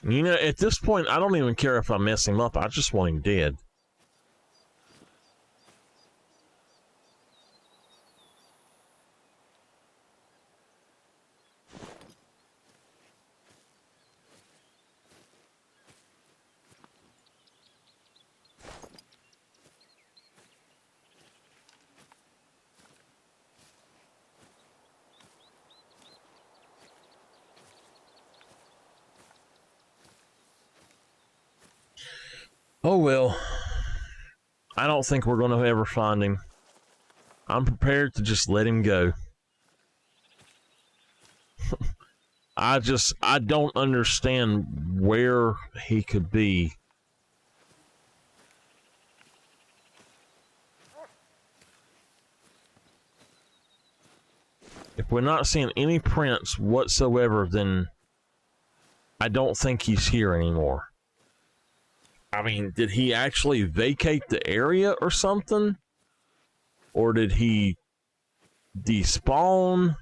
You know, at this point, I don't even care if I mess him up. I just want him dead. Oh well. I don't think we're going to ever find him. I'm prepared to just let him go. I don't understand where he could be. If we're not seeing any prints whatsoever, then I don't think he's here anymore. I mean, did he actually vacate the area or something? Or did he despawn?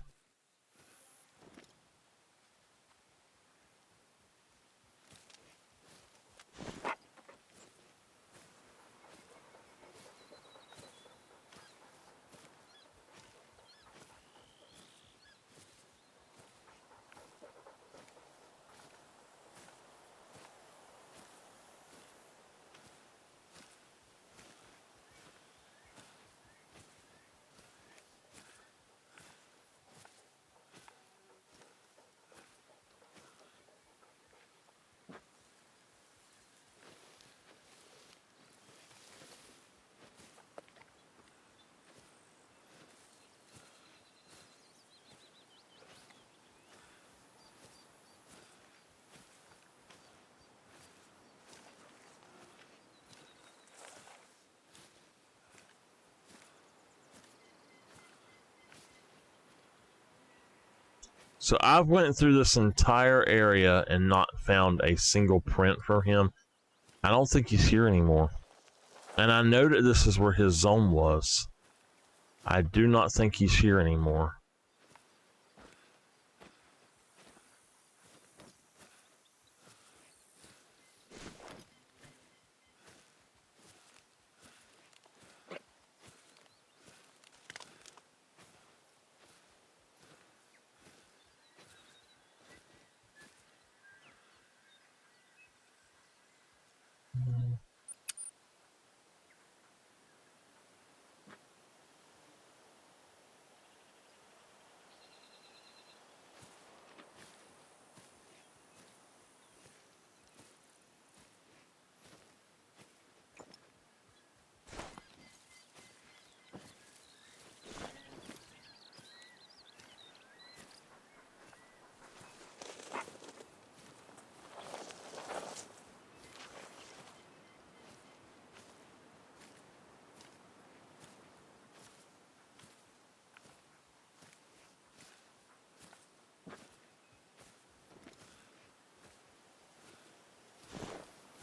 So I've went through this entire area and not found a single print from him. I don't think he's here anymore. And I know that this is where his zone was. I do not think he's here anymore.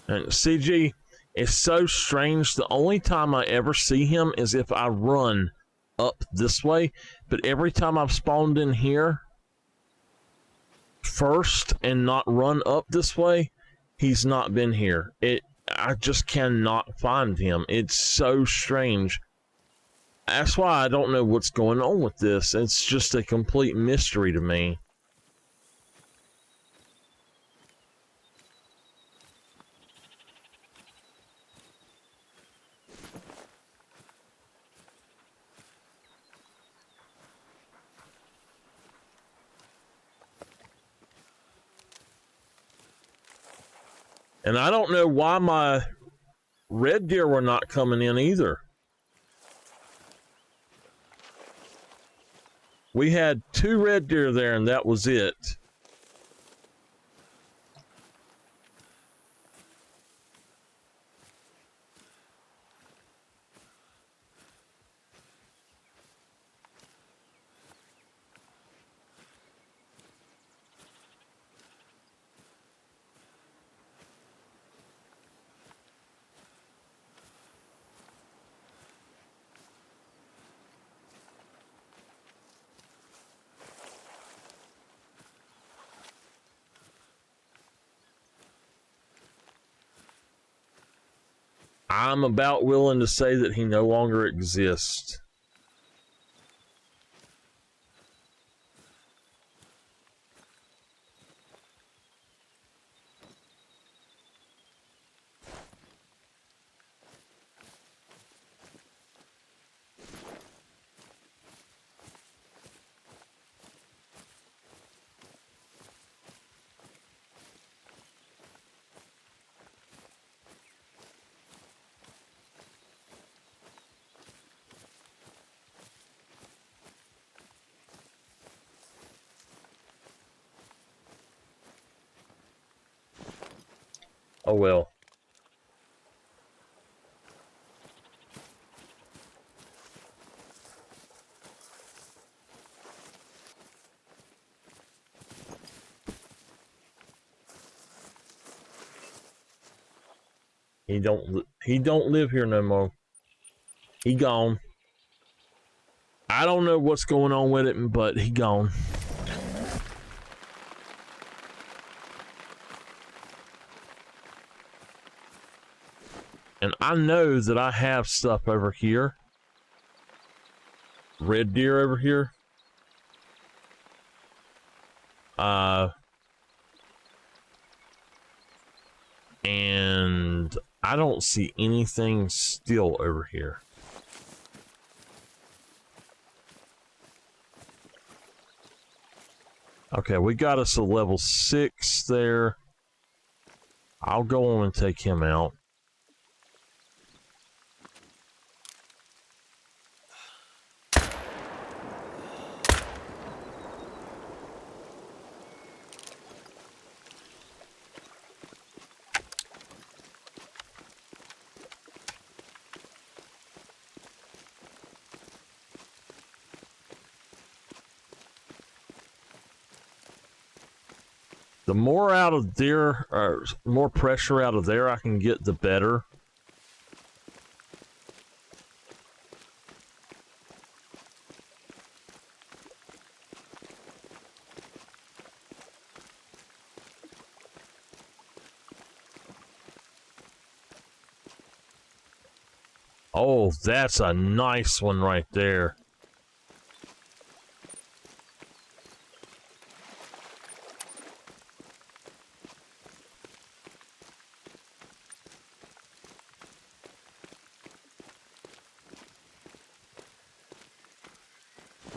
And CG, it's so strange. The only time I ever see him is if I run up this way. But every time I've spawned in here first and not run up this way, he's not been here. I just cannot find him. It's so strange. That's why I don't know what's going on with this. It's just a complete mystery to me. And I don't know why my red deer were not coming in either. We had 2 red deer there and that was it. I'm about willing to say that he no longer exists. Oh well. He don't live here no more. He gone. I don't know what's going on with it, but he gone. And I know that I have stuff over here. Red deer over here. And I don't see anything still over here. Okay, we got us a level 6 there. I'll go on and take him out. The more out of there, or more pressure out of there I can get, the better. Oh, that's a nice one right there.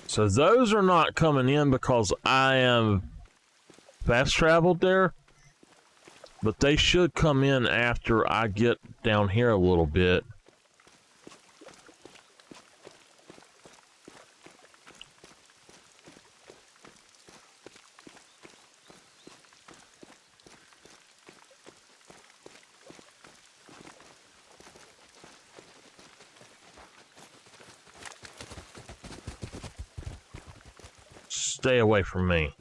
So those are not coming in because I am fast traveled there, but they should come in after I get down here a little bit. Stay away from me.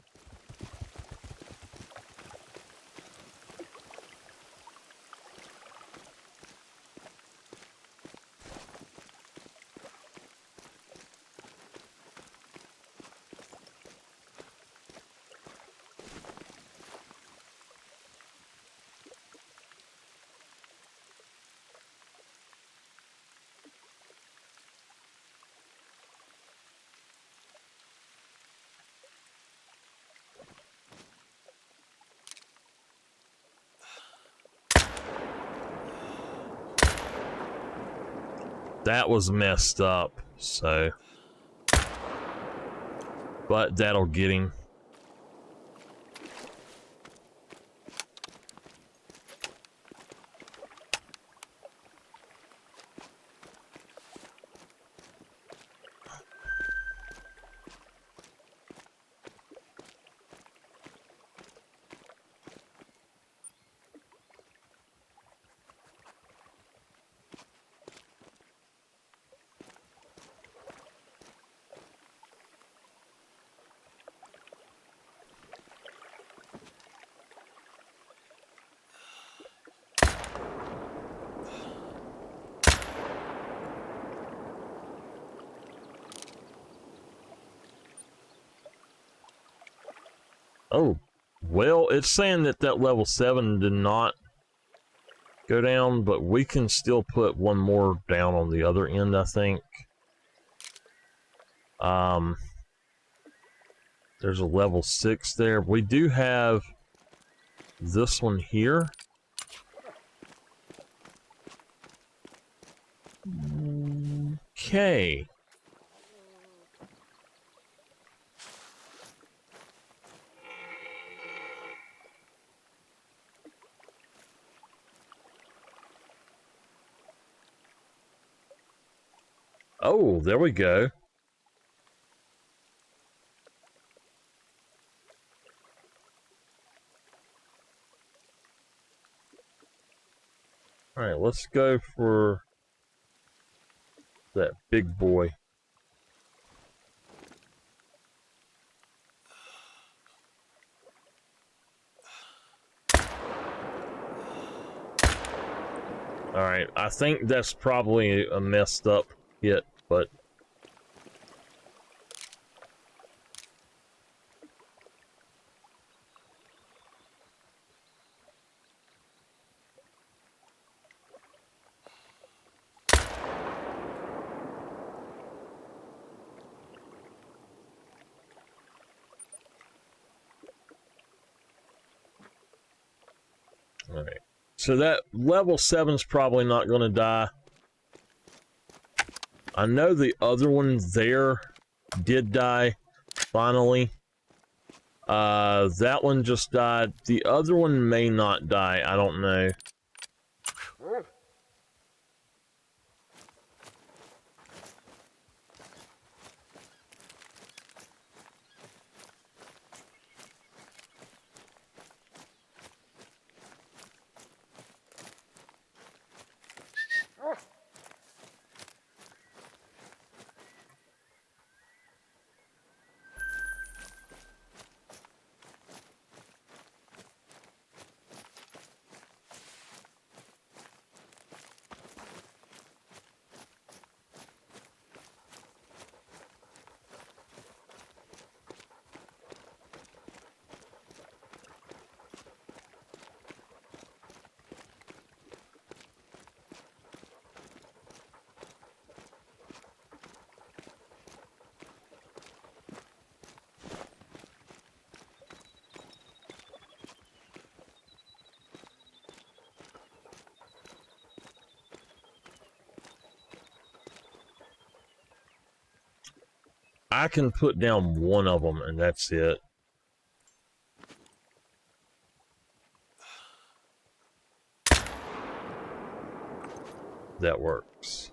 That was messed up, so. But that'll get him. Oh, well, it's saying that that level 7 did not go down, but we can still put one more down on the other end, I think. There's a level 6 there. We do have this one here. Okay. Oh, there we go. Alright, let's go for that big boy. Alright, I think that's probably a messed up hit, but... Alright, so that level 7's probably not going to die. I know the other one there did die, finally. That one just died. The other one may not die, I don't know. I can put down one of them, and that's it. That works.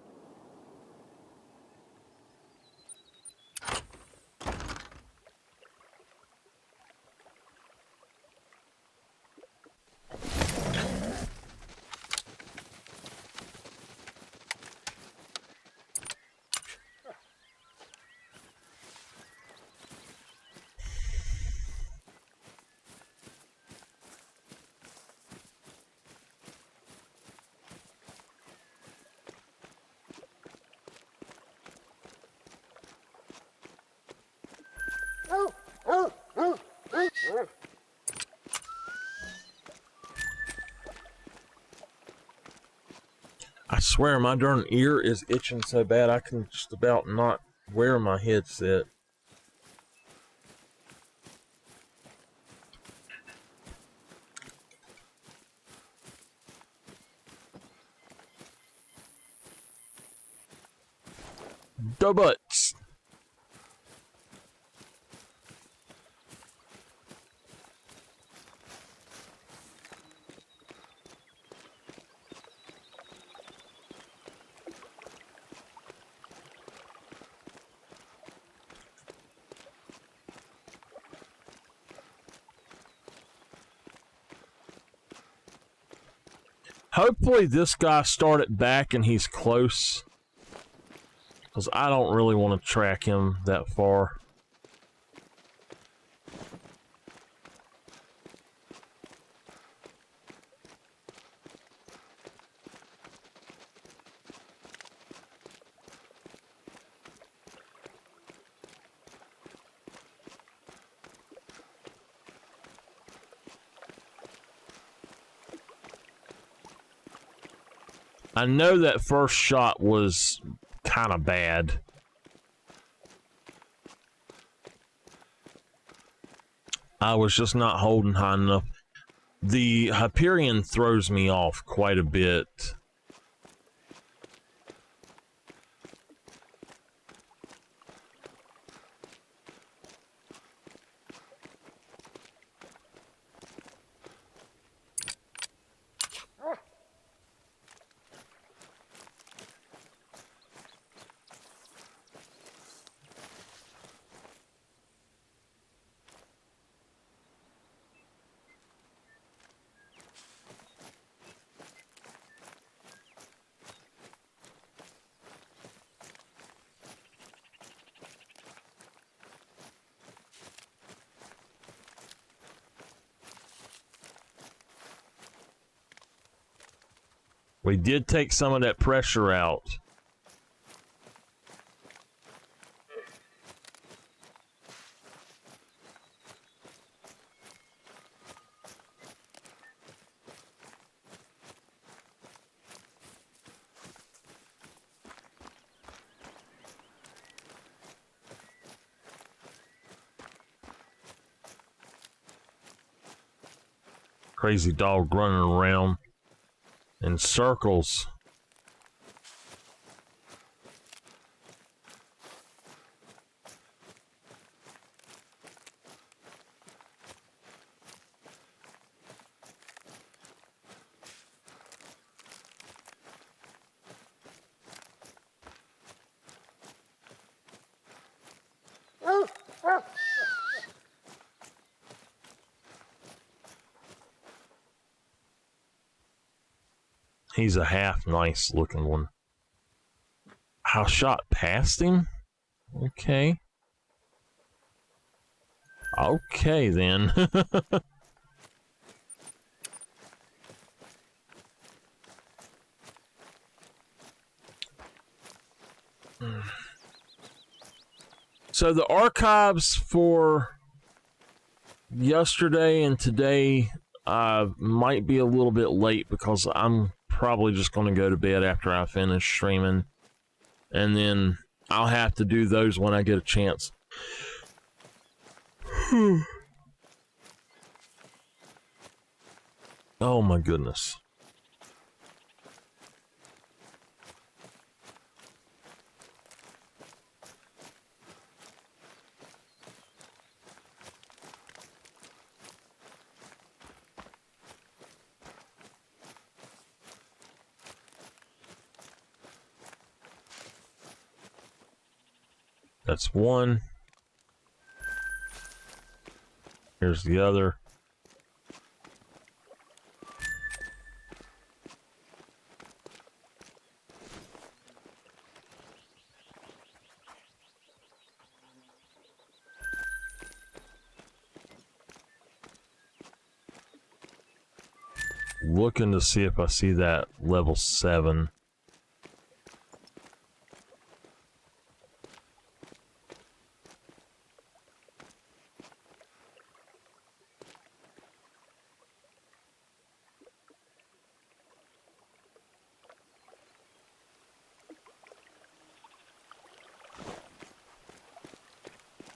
I swear my darn ear is itching so bad I can just about not wear my headset. The butts. Hopefully this guy started back and he's close, because I don't really want to track him that far. I know that first shot was kind of bad. I was just not holding high enough. The Hyperion throws me off quite a bit. We did take some of that pressure out. Crazy dog running around in circles. He's a half nice looking one. I shot past him? Okay. Okay then. So the archives for yesterday and today might be a little bit late because I'm probably just going to go to bed after I finish streaming, and then I'll have to do those when I get a chance. Oh my goodness. That's one. Here's the other. Looking to see if I see that level 7.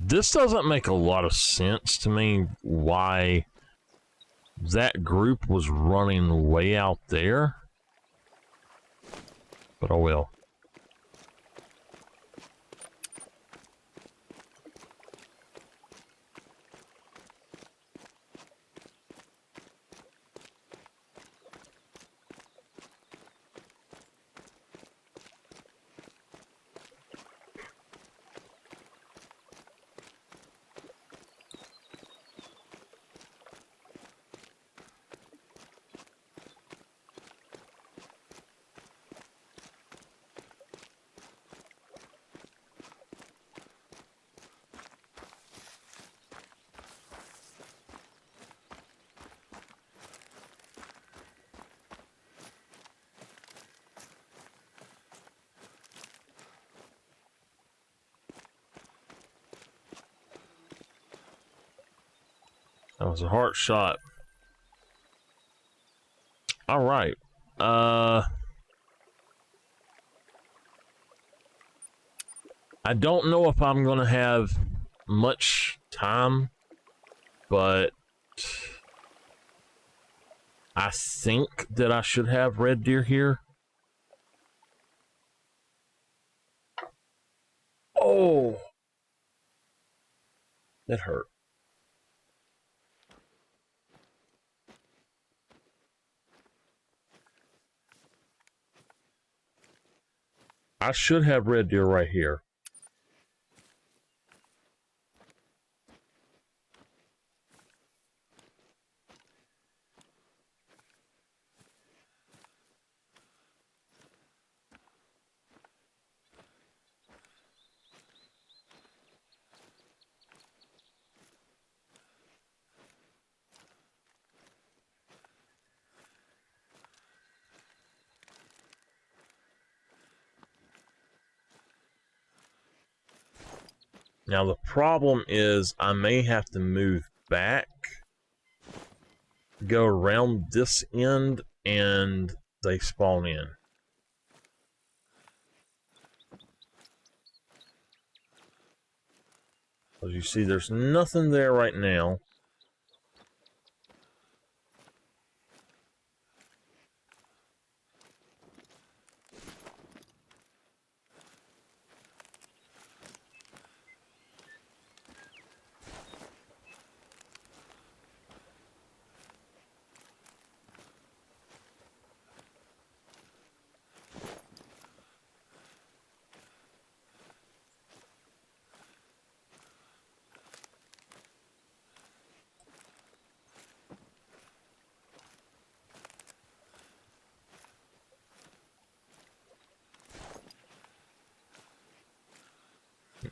This doesn't make a lot of sense to me why that group was running way out there. But oh well. That was a heart shot. All right. I don't know if I'm going to have much time, but I think that I should have red deer here. Oh, that hurt. I should have red deer right here. Now the problem is I may have to move back, go around this end, and they spawn in. As you see, there's nothing there right now.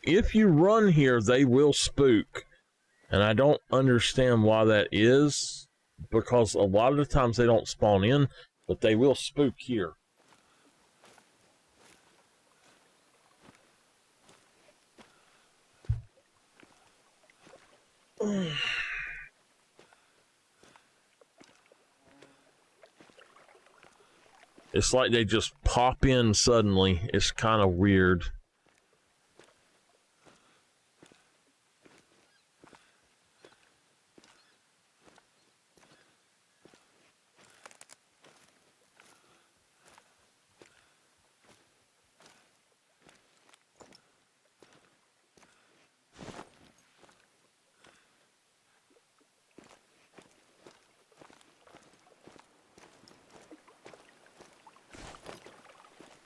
If you run here, they will spook. And I don't understand why that is, because a lot of the times they don't spawn in, but they will spook here. It's like they just pop in suddenly. It's kind of weird.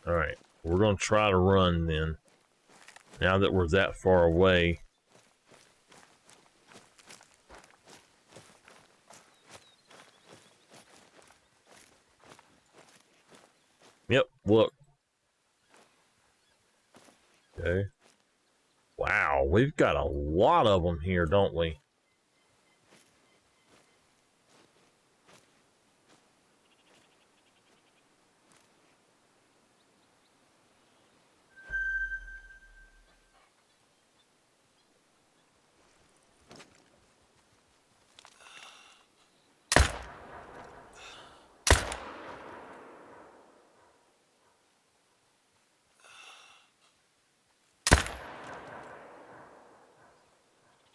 All right, we're going to try to run then. Now that we're that far away. Yep, look. Okay. Wow, we've got a lot of them here, don't we?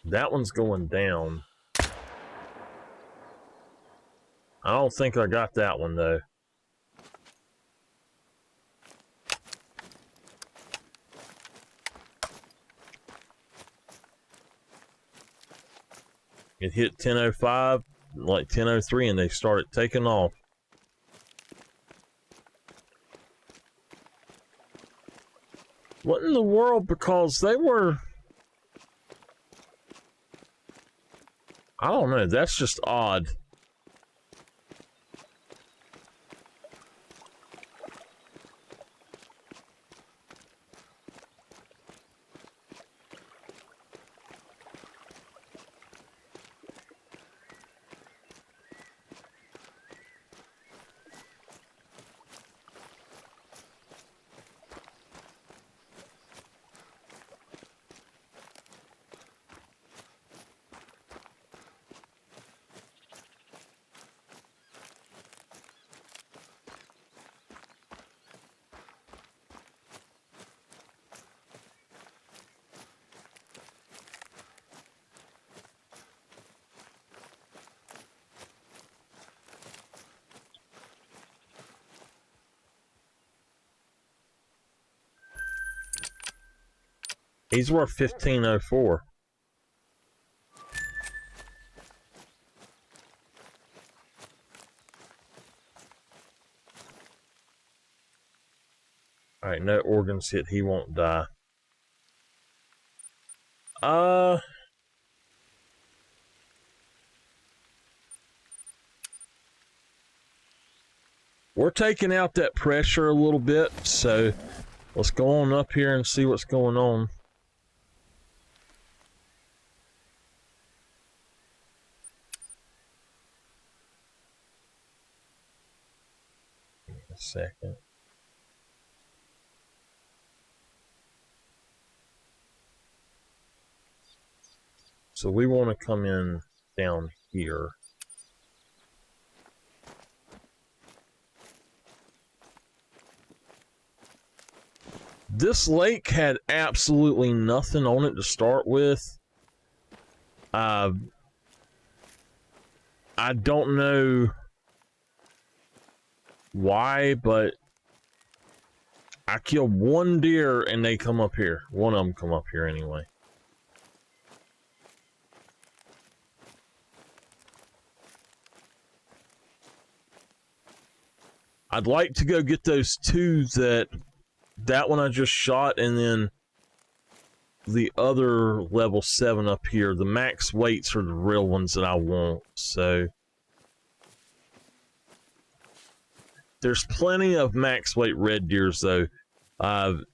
That one's going down. I don't think I got that one, though. It hit 10:05, like 10:03, and they started taking off. What in the world? Because they were... I don't know, that's just odd. He's worth 1504. Alright, no organs hit, he won't die. We're taking out that pressure a little bit, so let's go on up here and see what's going on. A second. So we want to come in down here. This lake had absolutely nothing on it to start with. I don't know why, but I killed one deer and they come up here. One of them come up here anyway. I'd like to go get those two that one I just shot, and then the other level 7 up here. The max weights are the real ones that I want, so there's plenty of max weight red deers though.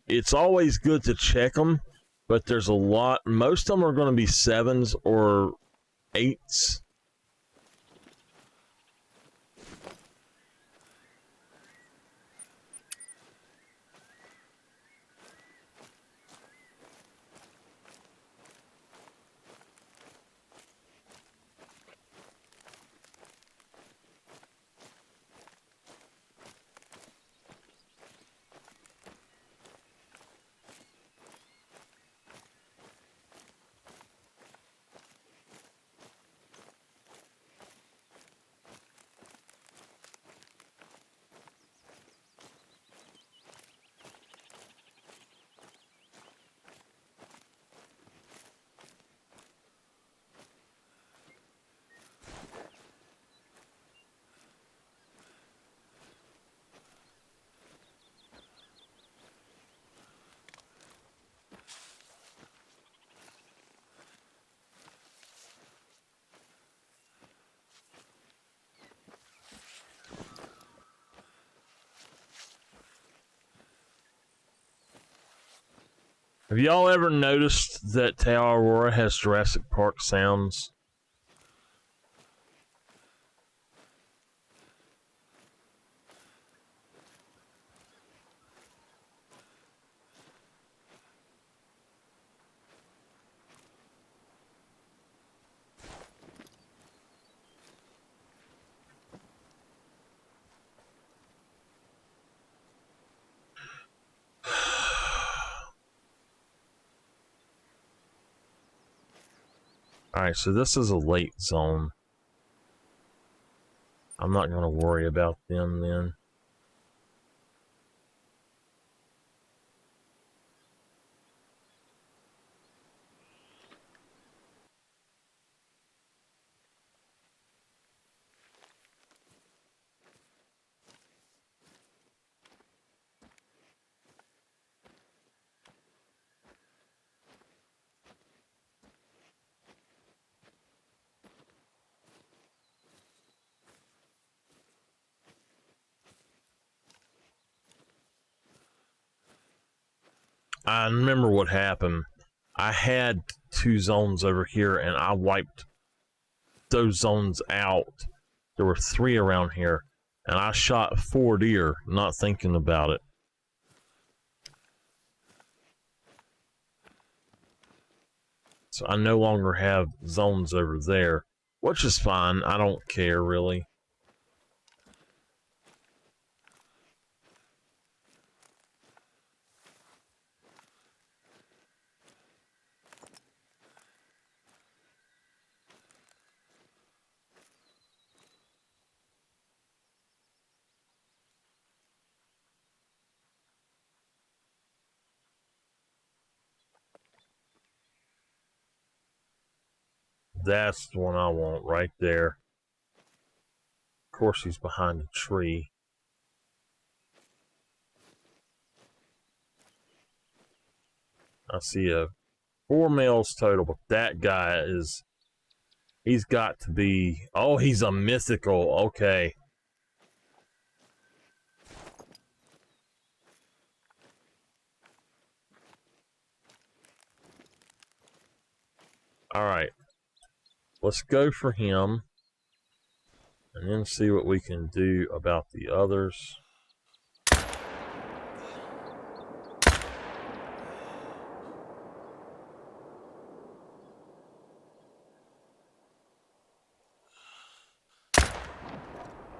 It's always good to check them, but there's a lot. Most of them are going to be 7s or 8s. Have y'all ever noticed that Awaroa has Jurassic Park sounds? Alright, so this is a late zone. I'm not going to worry about them then. I remember what happened. I had 2 zones over here and I wiped those zones out. There were 3 around here and I shot 4 deer, not thinking about it. So I no longer have zones over there, which is fine. I don't care really. That's the one I want right there. Of course, he's behind a tree. I see 4 males total, but that guy is... He's got to be... Oh, he's a mythical. Okay. Alright. Let's go for him. And then see what we can do about the others.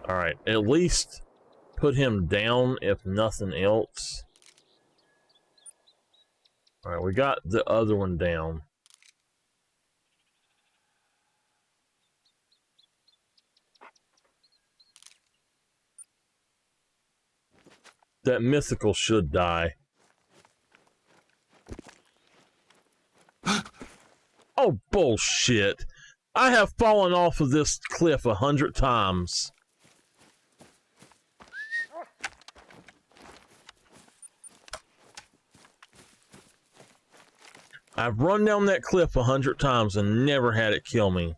All right, at least put him down if nothing else. All right, we got the other one down. That mythical should die. Oh, bullshit. I have fallen off of this cliff 100 times. I've run down that cliff 100 times and never had it kill me.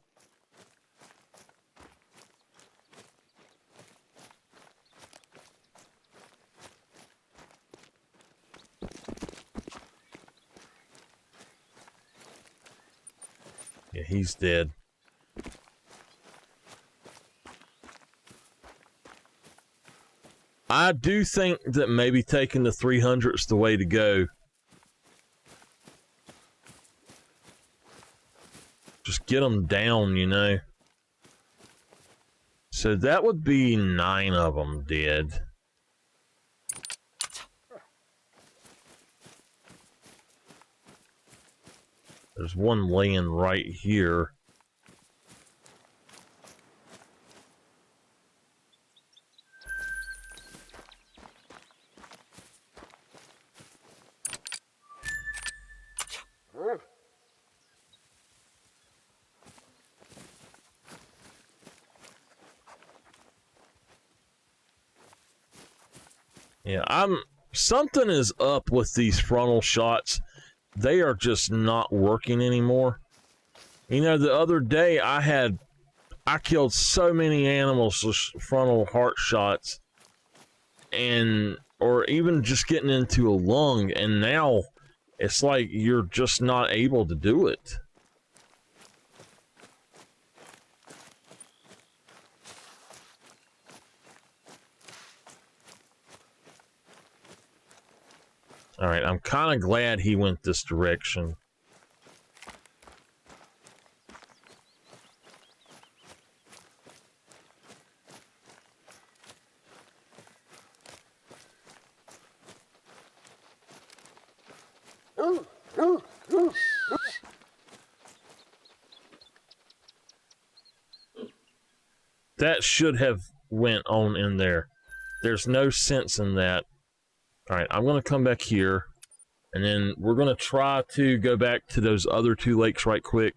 Yeah, he's dead. I do think that maybe taking the 300 is the way to go. Just get them down, you know. So that would be 9 of them dead. There's one laying right here. Yeah, something is up with these frontal shots. They are just not working anymore. You know, the other day I killed so many animals with frontal heart shots, or even just getting into a lung, and now it's like you're just not able to do it. All right, I'm kind of glad he went this direction. That should have went on in there. There's no sense in that. All right, I'm going to come back here, and then we're going to try to go back to those other 2 lakes right quick.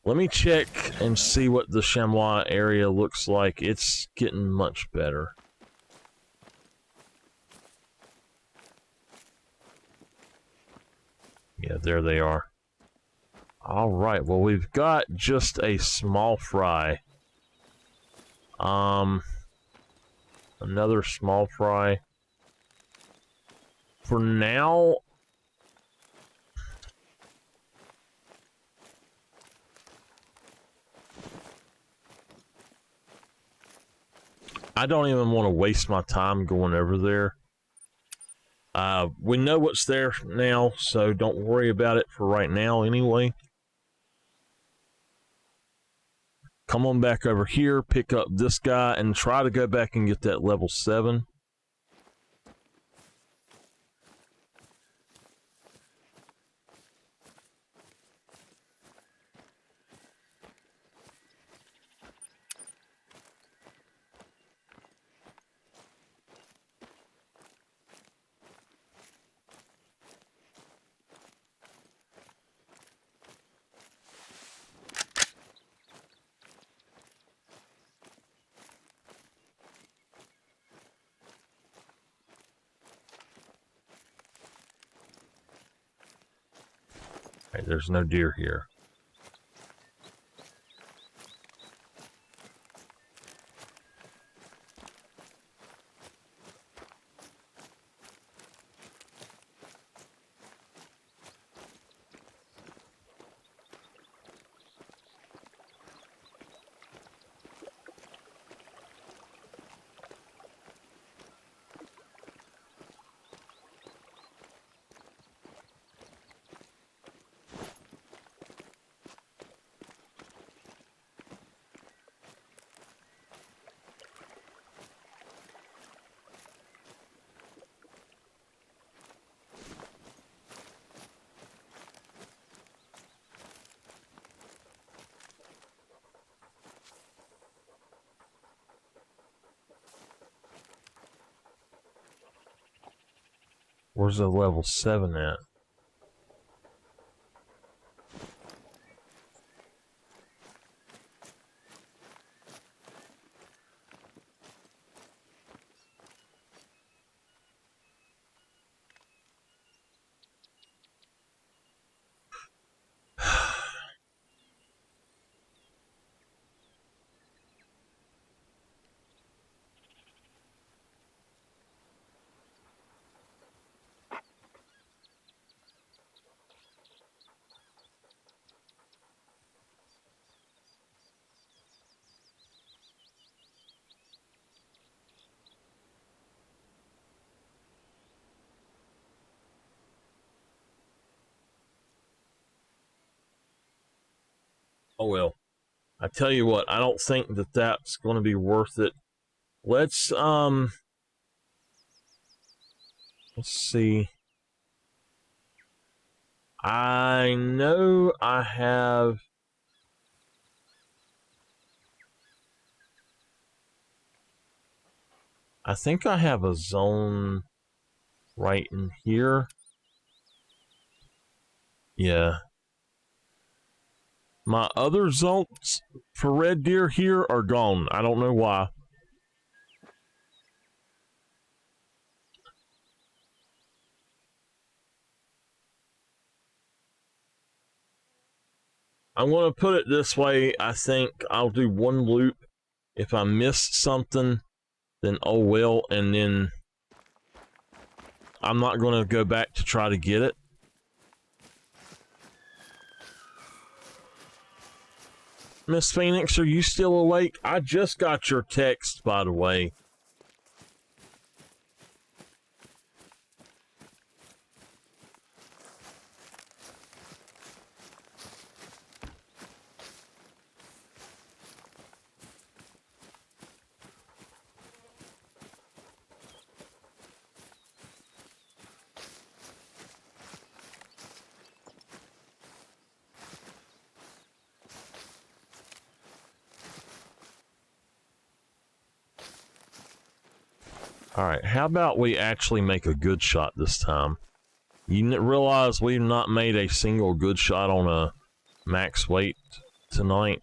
Let me check and see what the chamois area looks like. It's getting much better. Yeah, there they are. All right, well, we've got just a small fry. Another small fry. For now, I don't even want to waste my time going over there. We know what's there now, so don't worry about it for right now anyway. Come on back over here, pick up this guy, and try to go back and get that level 7. Right, there's no deer here. Where's the level 7 at? Oh well. I tell you what, I don't think that that's going to be worth it. Let's see. I know I have. I think I have a zone right in here. Yeah. My other zones for red deer here are gone. I don't know why. I'm going to put it this way. I think I'll do one loop. If I missed something, then oh well, and then I'm not going to go back to try to get it. Miss Phoenix, are you still awake? I just got your text, by the way. Alright, how about we actually make a good shot this time? You realize we've not made a single good shot on a max weight tonight?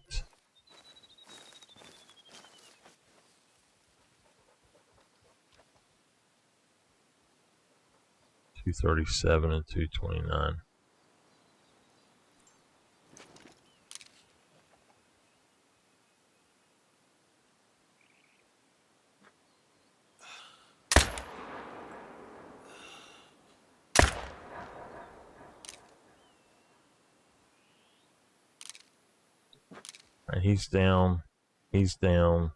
$237 and $229. Right, he's down. He's down.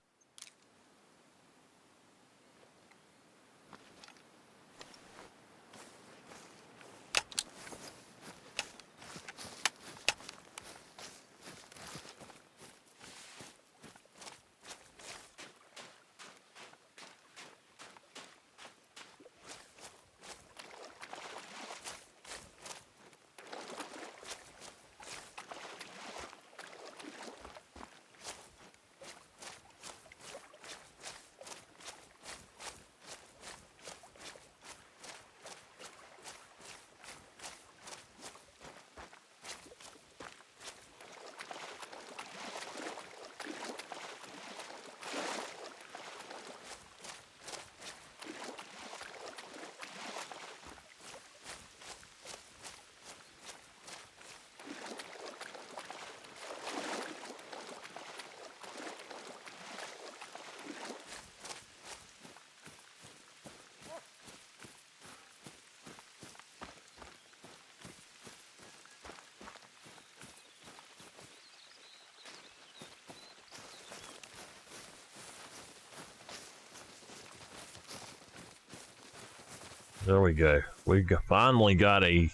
There we go. We finally got a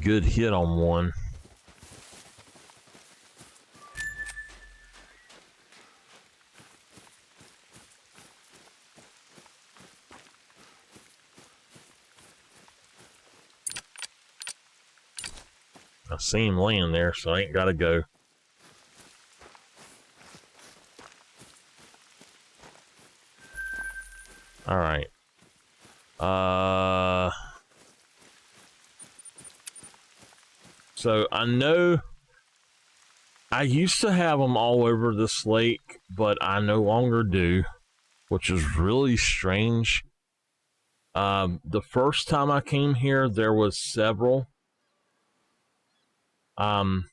good hit on one. I see him laying there, so I ain't gotta go. Alright. So I know I used to have them all over this lake, but I no longer do, which is really strange. The first time I came here, there was several. And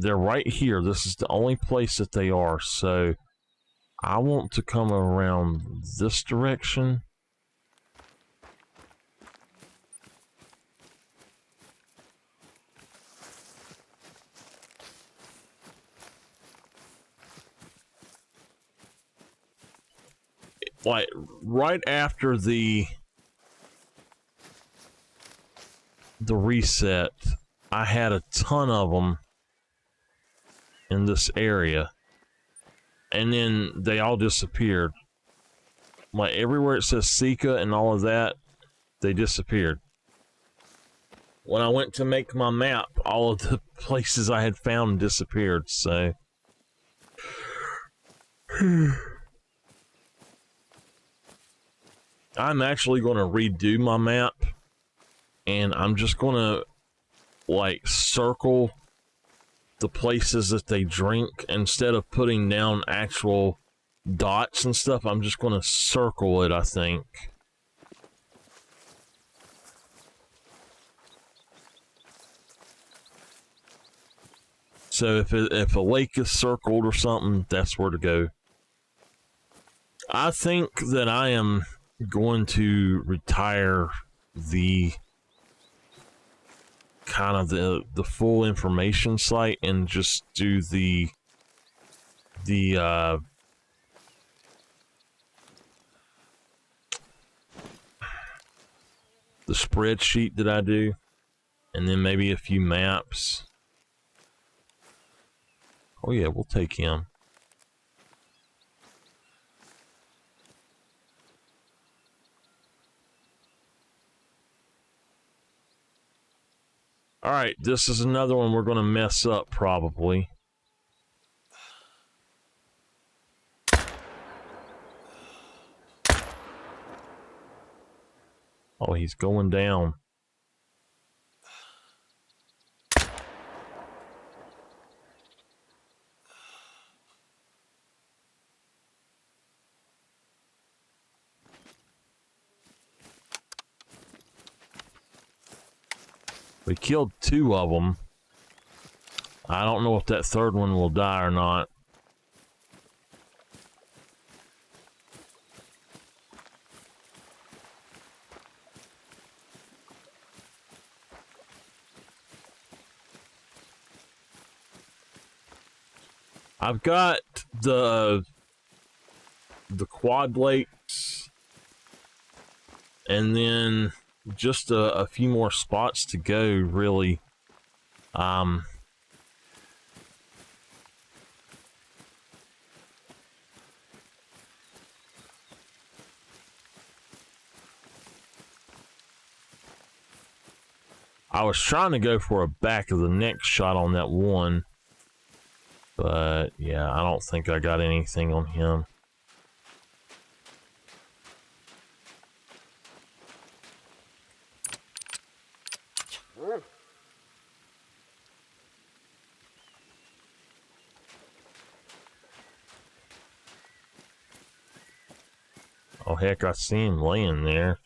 they're right here. This is the only place that they are. So I want to come around this direction. Like right after the reset, I had a ton of them in this area, and then they all disappeared. Like everywhere it says Sika and all of that, they disappeared. When I went to make my map, all of the places I had found disappeared. So I'm actually going to redo my map, and I'm just going to like circle the places that they drink instead of putting down actual dots and stuff. I'm just going to circle it, I think. So if a lake is circled or something, that's where to go. I think that I am going to retire the kind of the full information site and just do the spreadsheet that I do, and then maybe a few maps. Oh yeah, we'll take him. All right, this is another one we're going to mess up probably. Oh, he's going down. We killed 2 of them. I don't know if that third one will die or not. I've got the quad lakes, and then just a few more spots to go, really. I was trying to go for a back of the neck shot on that one, but yeah, I don't think I got anything on him. Oh heck, I see him laying there.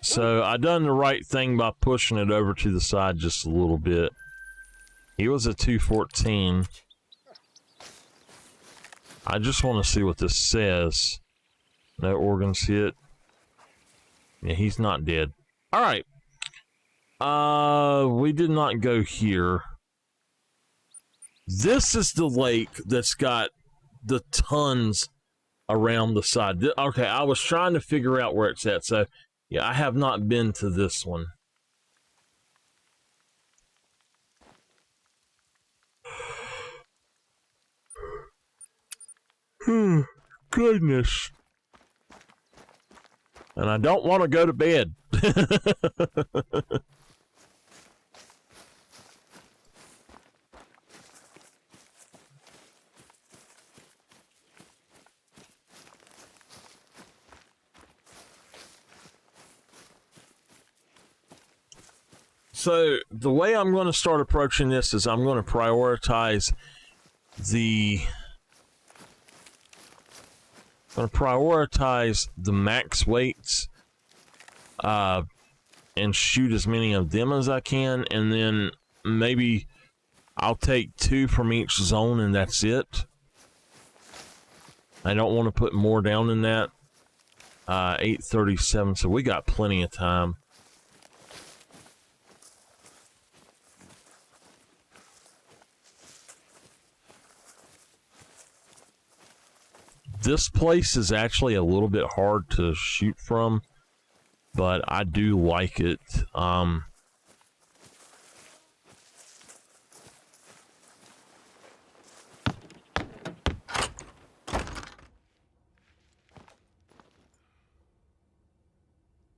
So I done the right thing by pushing it over to the side just a little bit. He was a 214. I just want to see what this says. No organs hit. Yeah, he's not dead. All right. We did not go here. This is the lake that's got the tons around the side. Okay, I was trying to figure out where it's at. So, yeah, I have not been to this one. Goodness. And I don't want to go to bed. So the way I'm going to start approaching this is I'm going to prioritize the max weights and shoot as many of them as I can, and then maybe I'll take 2 from each zone and that's it. I don't want to put more down than that. 8:37, so we got plenty of time. This place is actually a little bit hard to shoot from, but I do like it.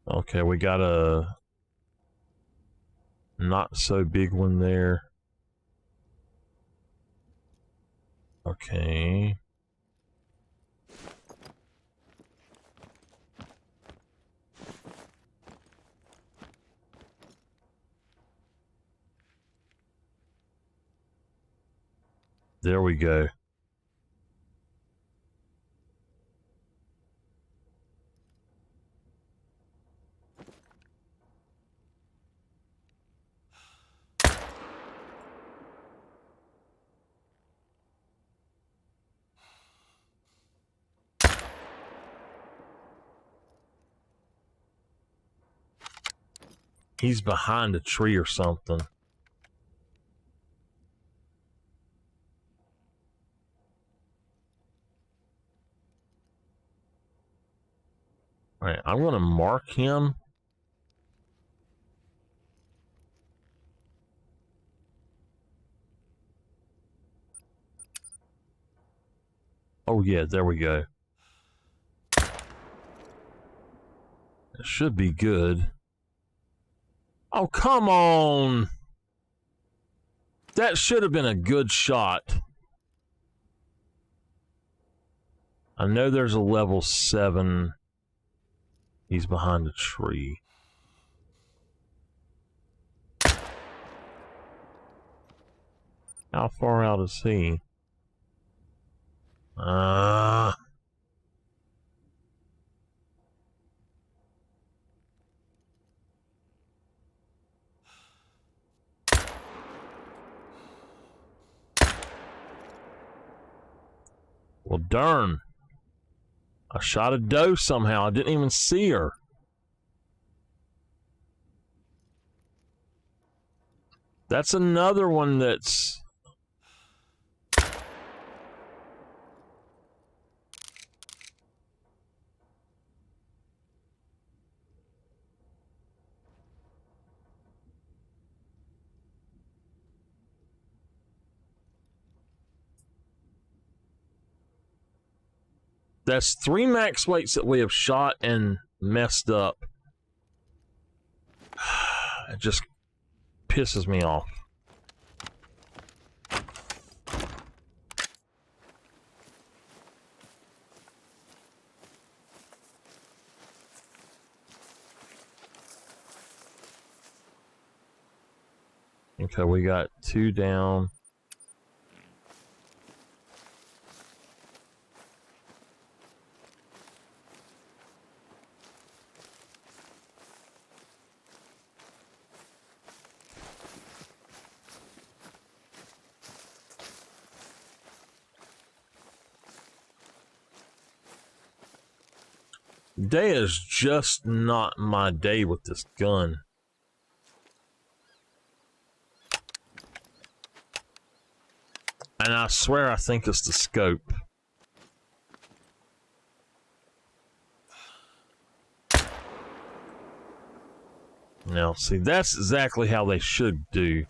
Okay, we got a not so big one there. Okay. There we go. He's behind a tree or something. All right, I'm going to mark him. Oh yeah, there we go. It should be good. Oh, come on! That should have been a good shot. I know there's a level 7. He's behind a tree. How far out is he? Well, darn. I shot a doe somehow. I didn't even see her. That's another one that's... That's 3 max weights that we have shot and messed up. It just pisses me off. Okay, we got 2 down. Day is just not my day with this gun. And I swear I think it's the scope. Now, see, that's exactly how they should do.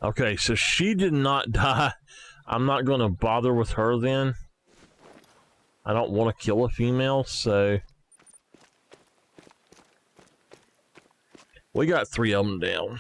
Okay, so she did not die. I'm not going to bother with her then. I don't want to kill a female, so... We got 3 of them down.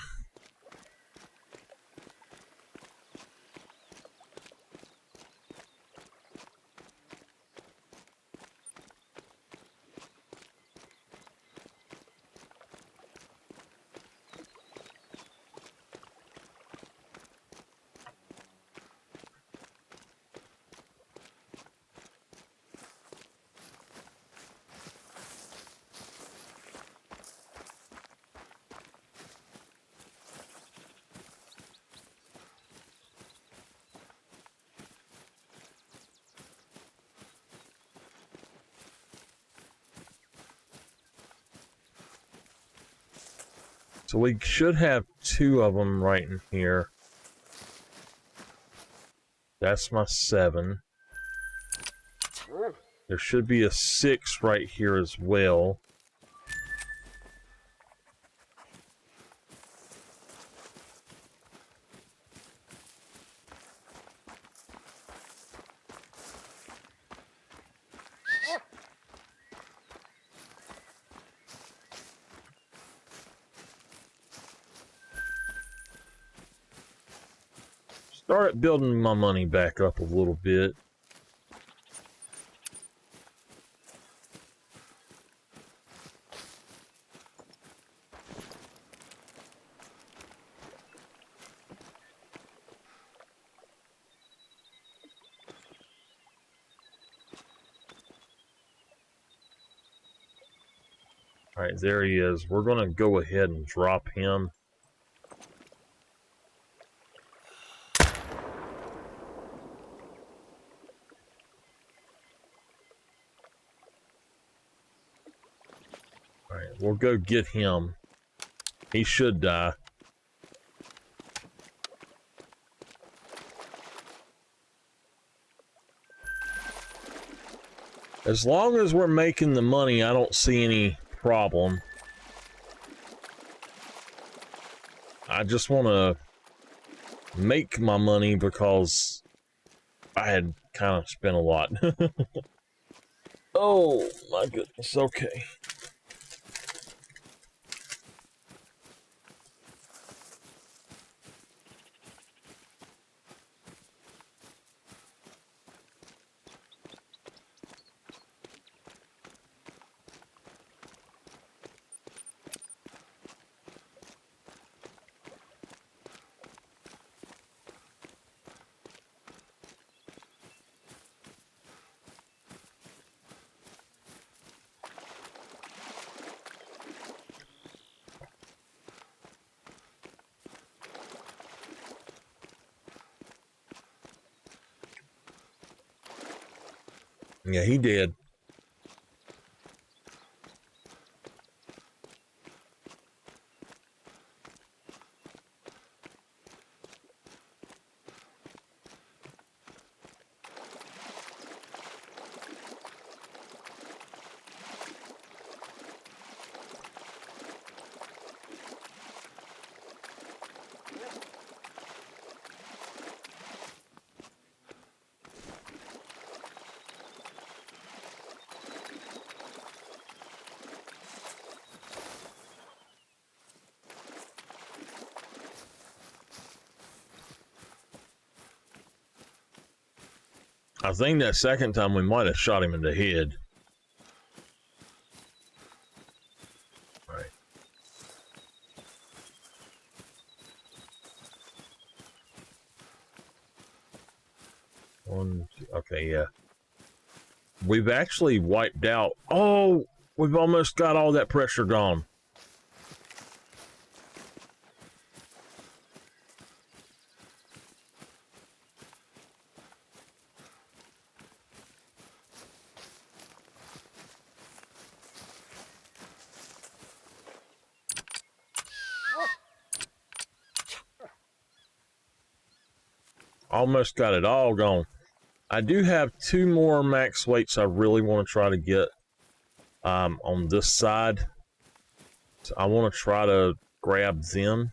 So we should have 2 of them right in here. That's my 7. There should be a 6 right here as well. Start building my money back up a little bit. All right, there he is. We're going to go ahead and drop him. All right, we'll go get him. He should die. As long as we're making the money, I don't see any problem. I just want to make my money because I had kind of spent a lot. Oh my goodness, okay. Yeah, he did. I think that second time we might have shot him in the head. All right. One, two, okay, yeah. We've actually wiped out. Oh, we've almost got all that pressure gone. Almost got it all gone. I do have 2 more max weights I really want to try to get on this side. So I want to try to grab them.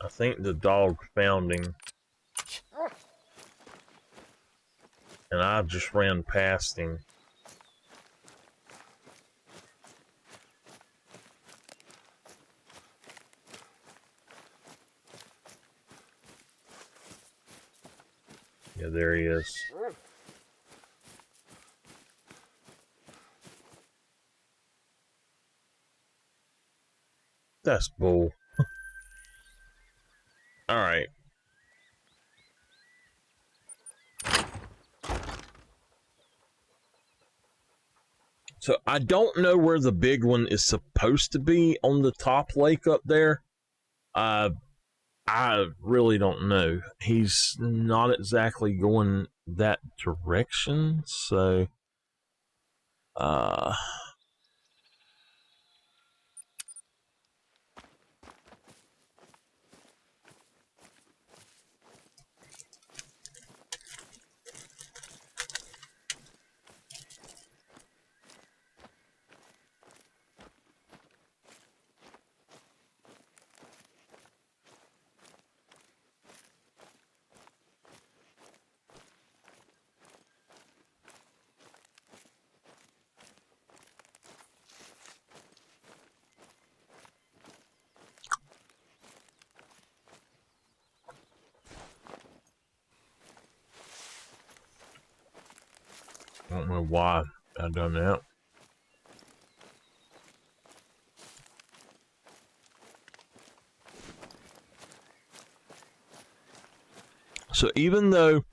I think the dog found him. And I just ran past him. Yeah, there he is. That's bull. All right. So I don't know where the big one is supposed to be on the top lake up there. I really don't know. He's not exactly going that direction, so I don't know why I done that. So even though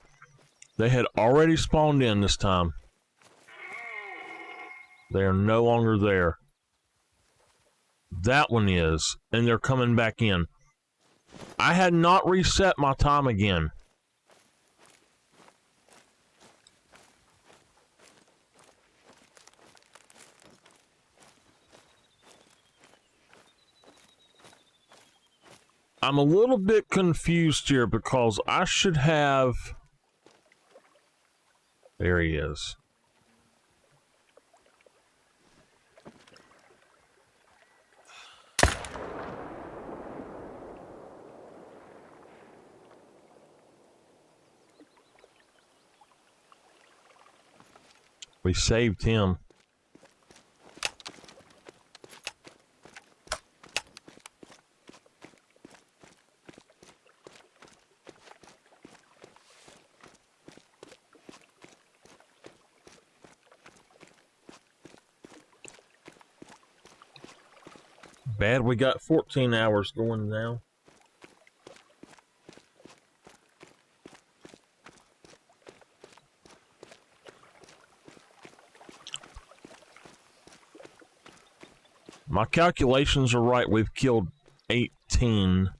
they had already spawned in this time, they are no longer there. That one is, and they're coming back in. I had not reset my time again. I'm a little bit confused here because I should have... There he is. We saved him. Bad we got 14 hours going now. My calculations are right. We've killed 18.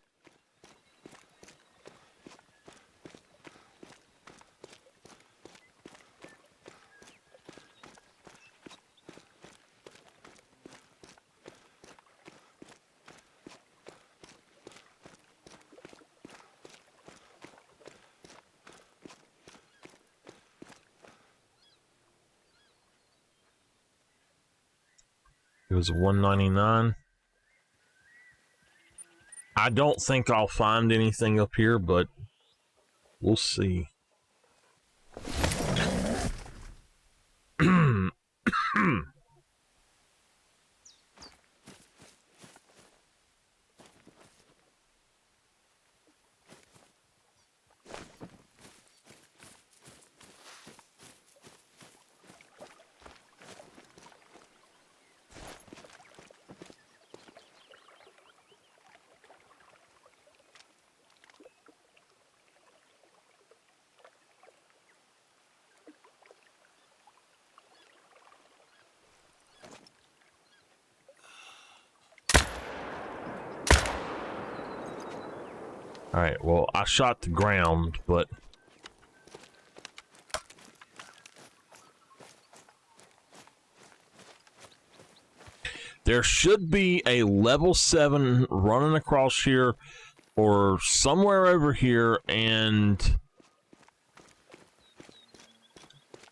It was 199. I don't think I'll find anything up here, but we'll see. Alright, well, I shot the ground, but... There should be a level 7 running across here, or somewhere over here, and...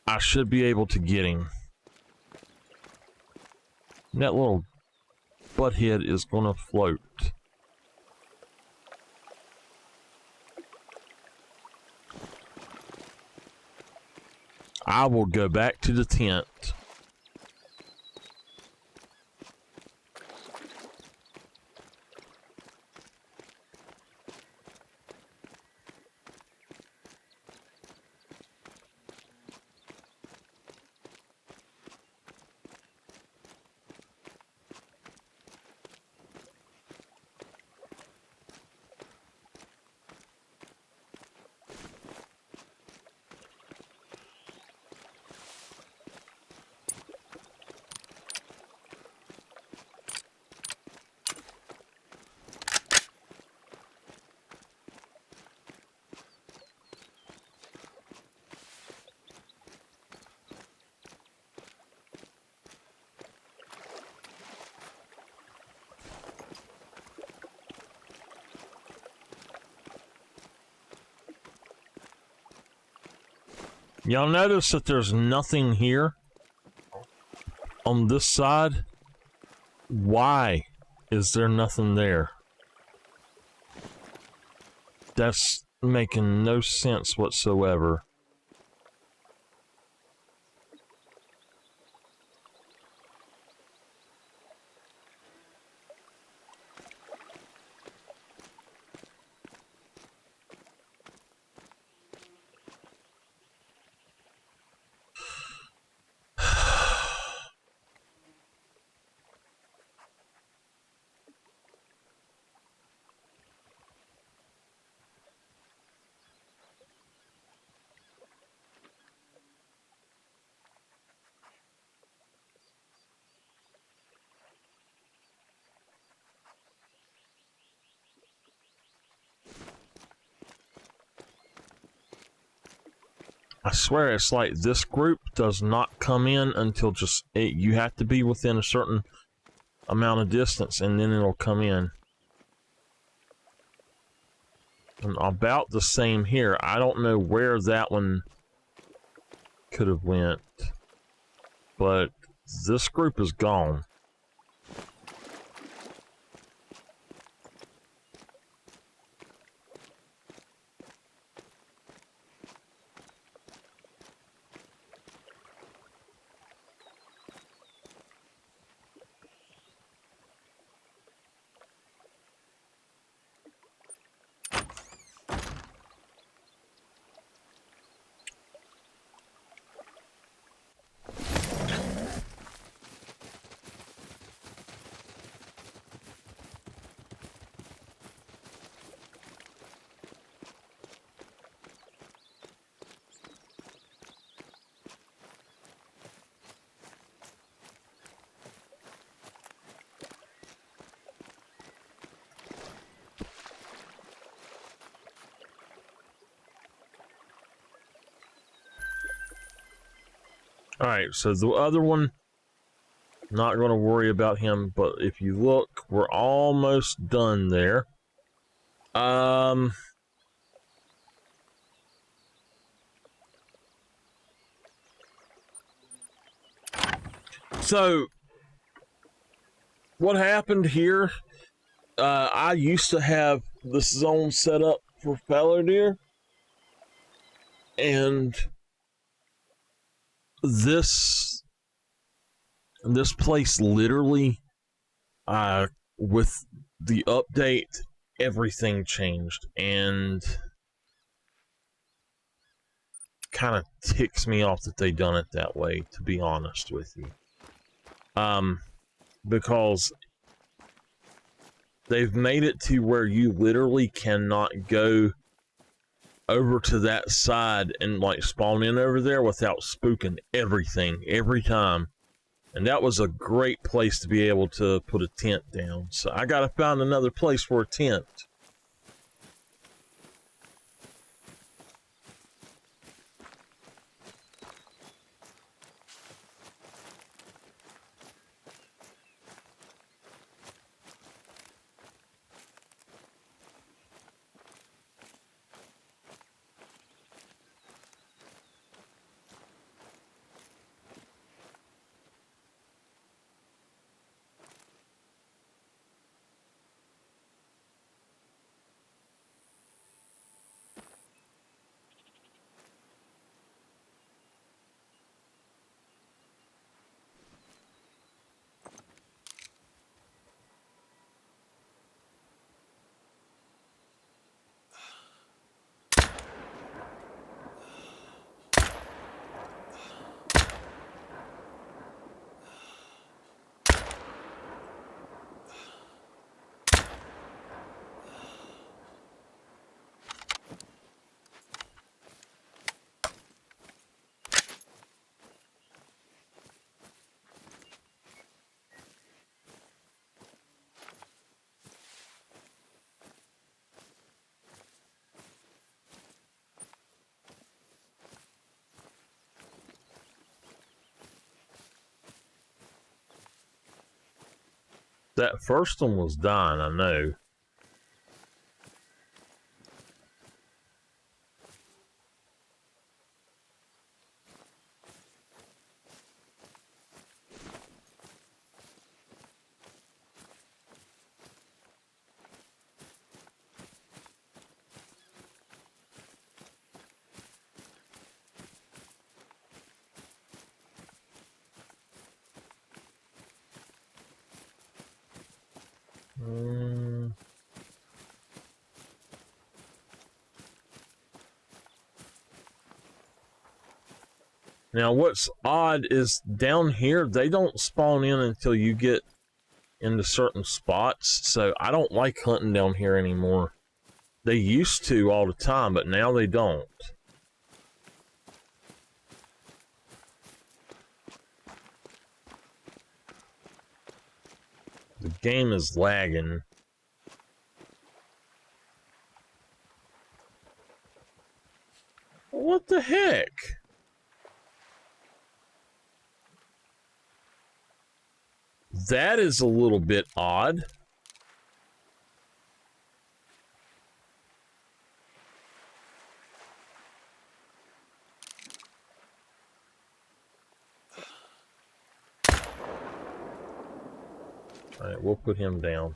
I should be able to get him. That little butthead is gonna float. I will go back to the tent. Y'all notice that there's nothing here on this side? Why is there nothing there? That's making no sense whatsoever. I swear it's like this group does not come in until you have to be within a certain amount of distance and then it'll come in. And about the same here. I don't know where that one could have went, but this group is gone. Alright, so the other one, not going to worry about him, but if you look, we're almost done there. So, what happened here, I used to have this zone set up for fallow deer, and this place literally, with the update, everything changed, and kind of ticks me off that they done it that way, to be honest with you. Because they've made it to where you literally cannot go over to that side and like spawn in over there without spooking everything every time. And that was a great place to be able to put a tent down. So I gotta find another place for a tent. That first one was dying, I know. Now, what's odd is down here, they don't spawn in until you get into certain spots. So I don't like hunting down here anymore. They used to all the time, but now they don't. The game is lagging. What the heck? That is a little bit odd. All right, we'll put him down.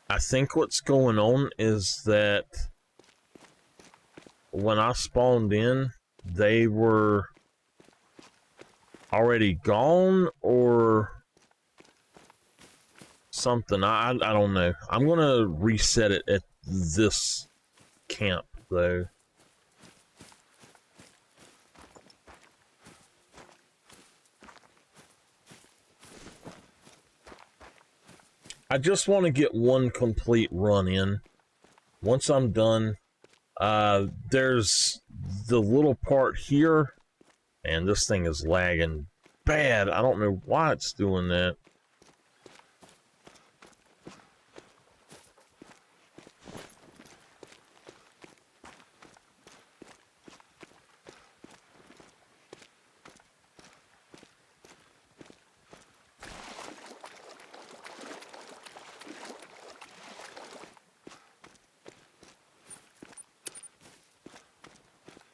I think what's going on is that when I spawned in, they were already gone or something. I don't know. I'm going to reset it at this camp, though. I just want to get one complete run in. Once I'm done, there's the little part here, and this thing is lagging bad. I don't know why it's doing that.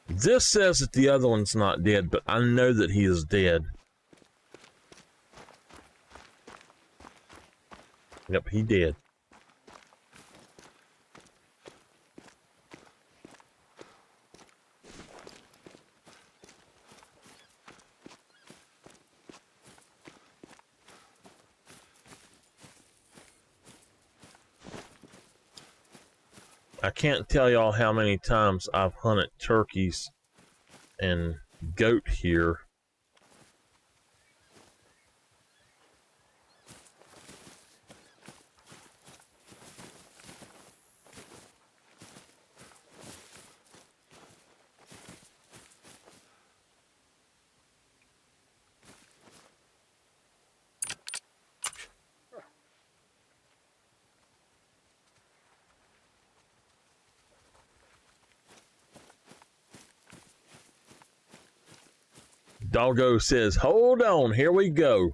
This says that the other one's not dead, but I know that he is dead. Yep, he did. I can't tell y'all how many times I've hunted turkeys and goat here. Doggo says, hold on, here we go.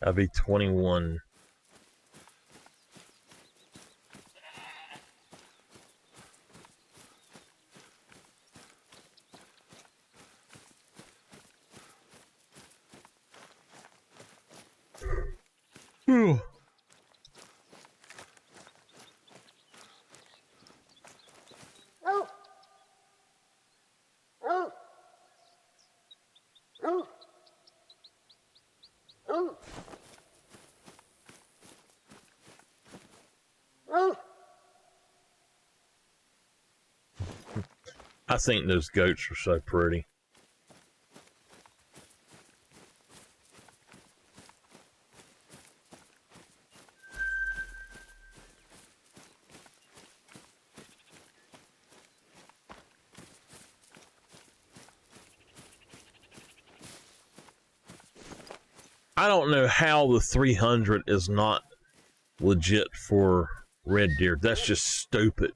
That'd be 21. Whew. I think those goats are so pretty. I don't know how the 300 is not legit for red deer. That's just stupid.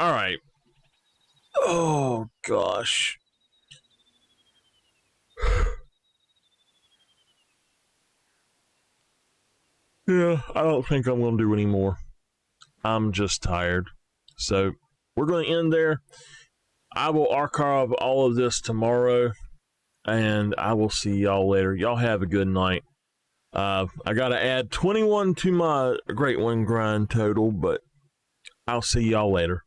All right. Oh, gosh. Yeah, I don't think I'm going to do any more. I'm just tired. So we're going to end there. I will archive all of this tomorrow, and I will see y'all later. Y'all have a good night. I got to add 21 to my Great One grind total, but I'll see y'all later.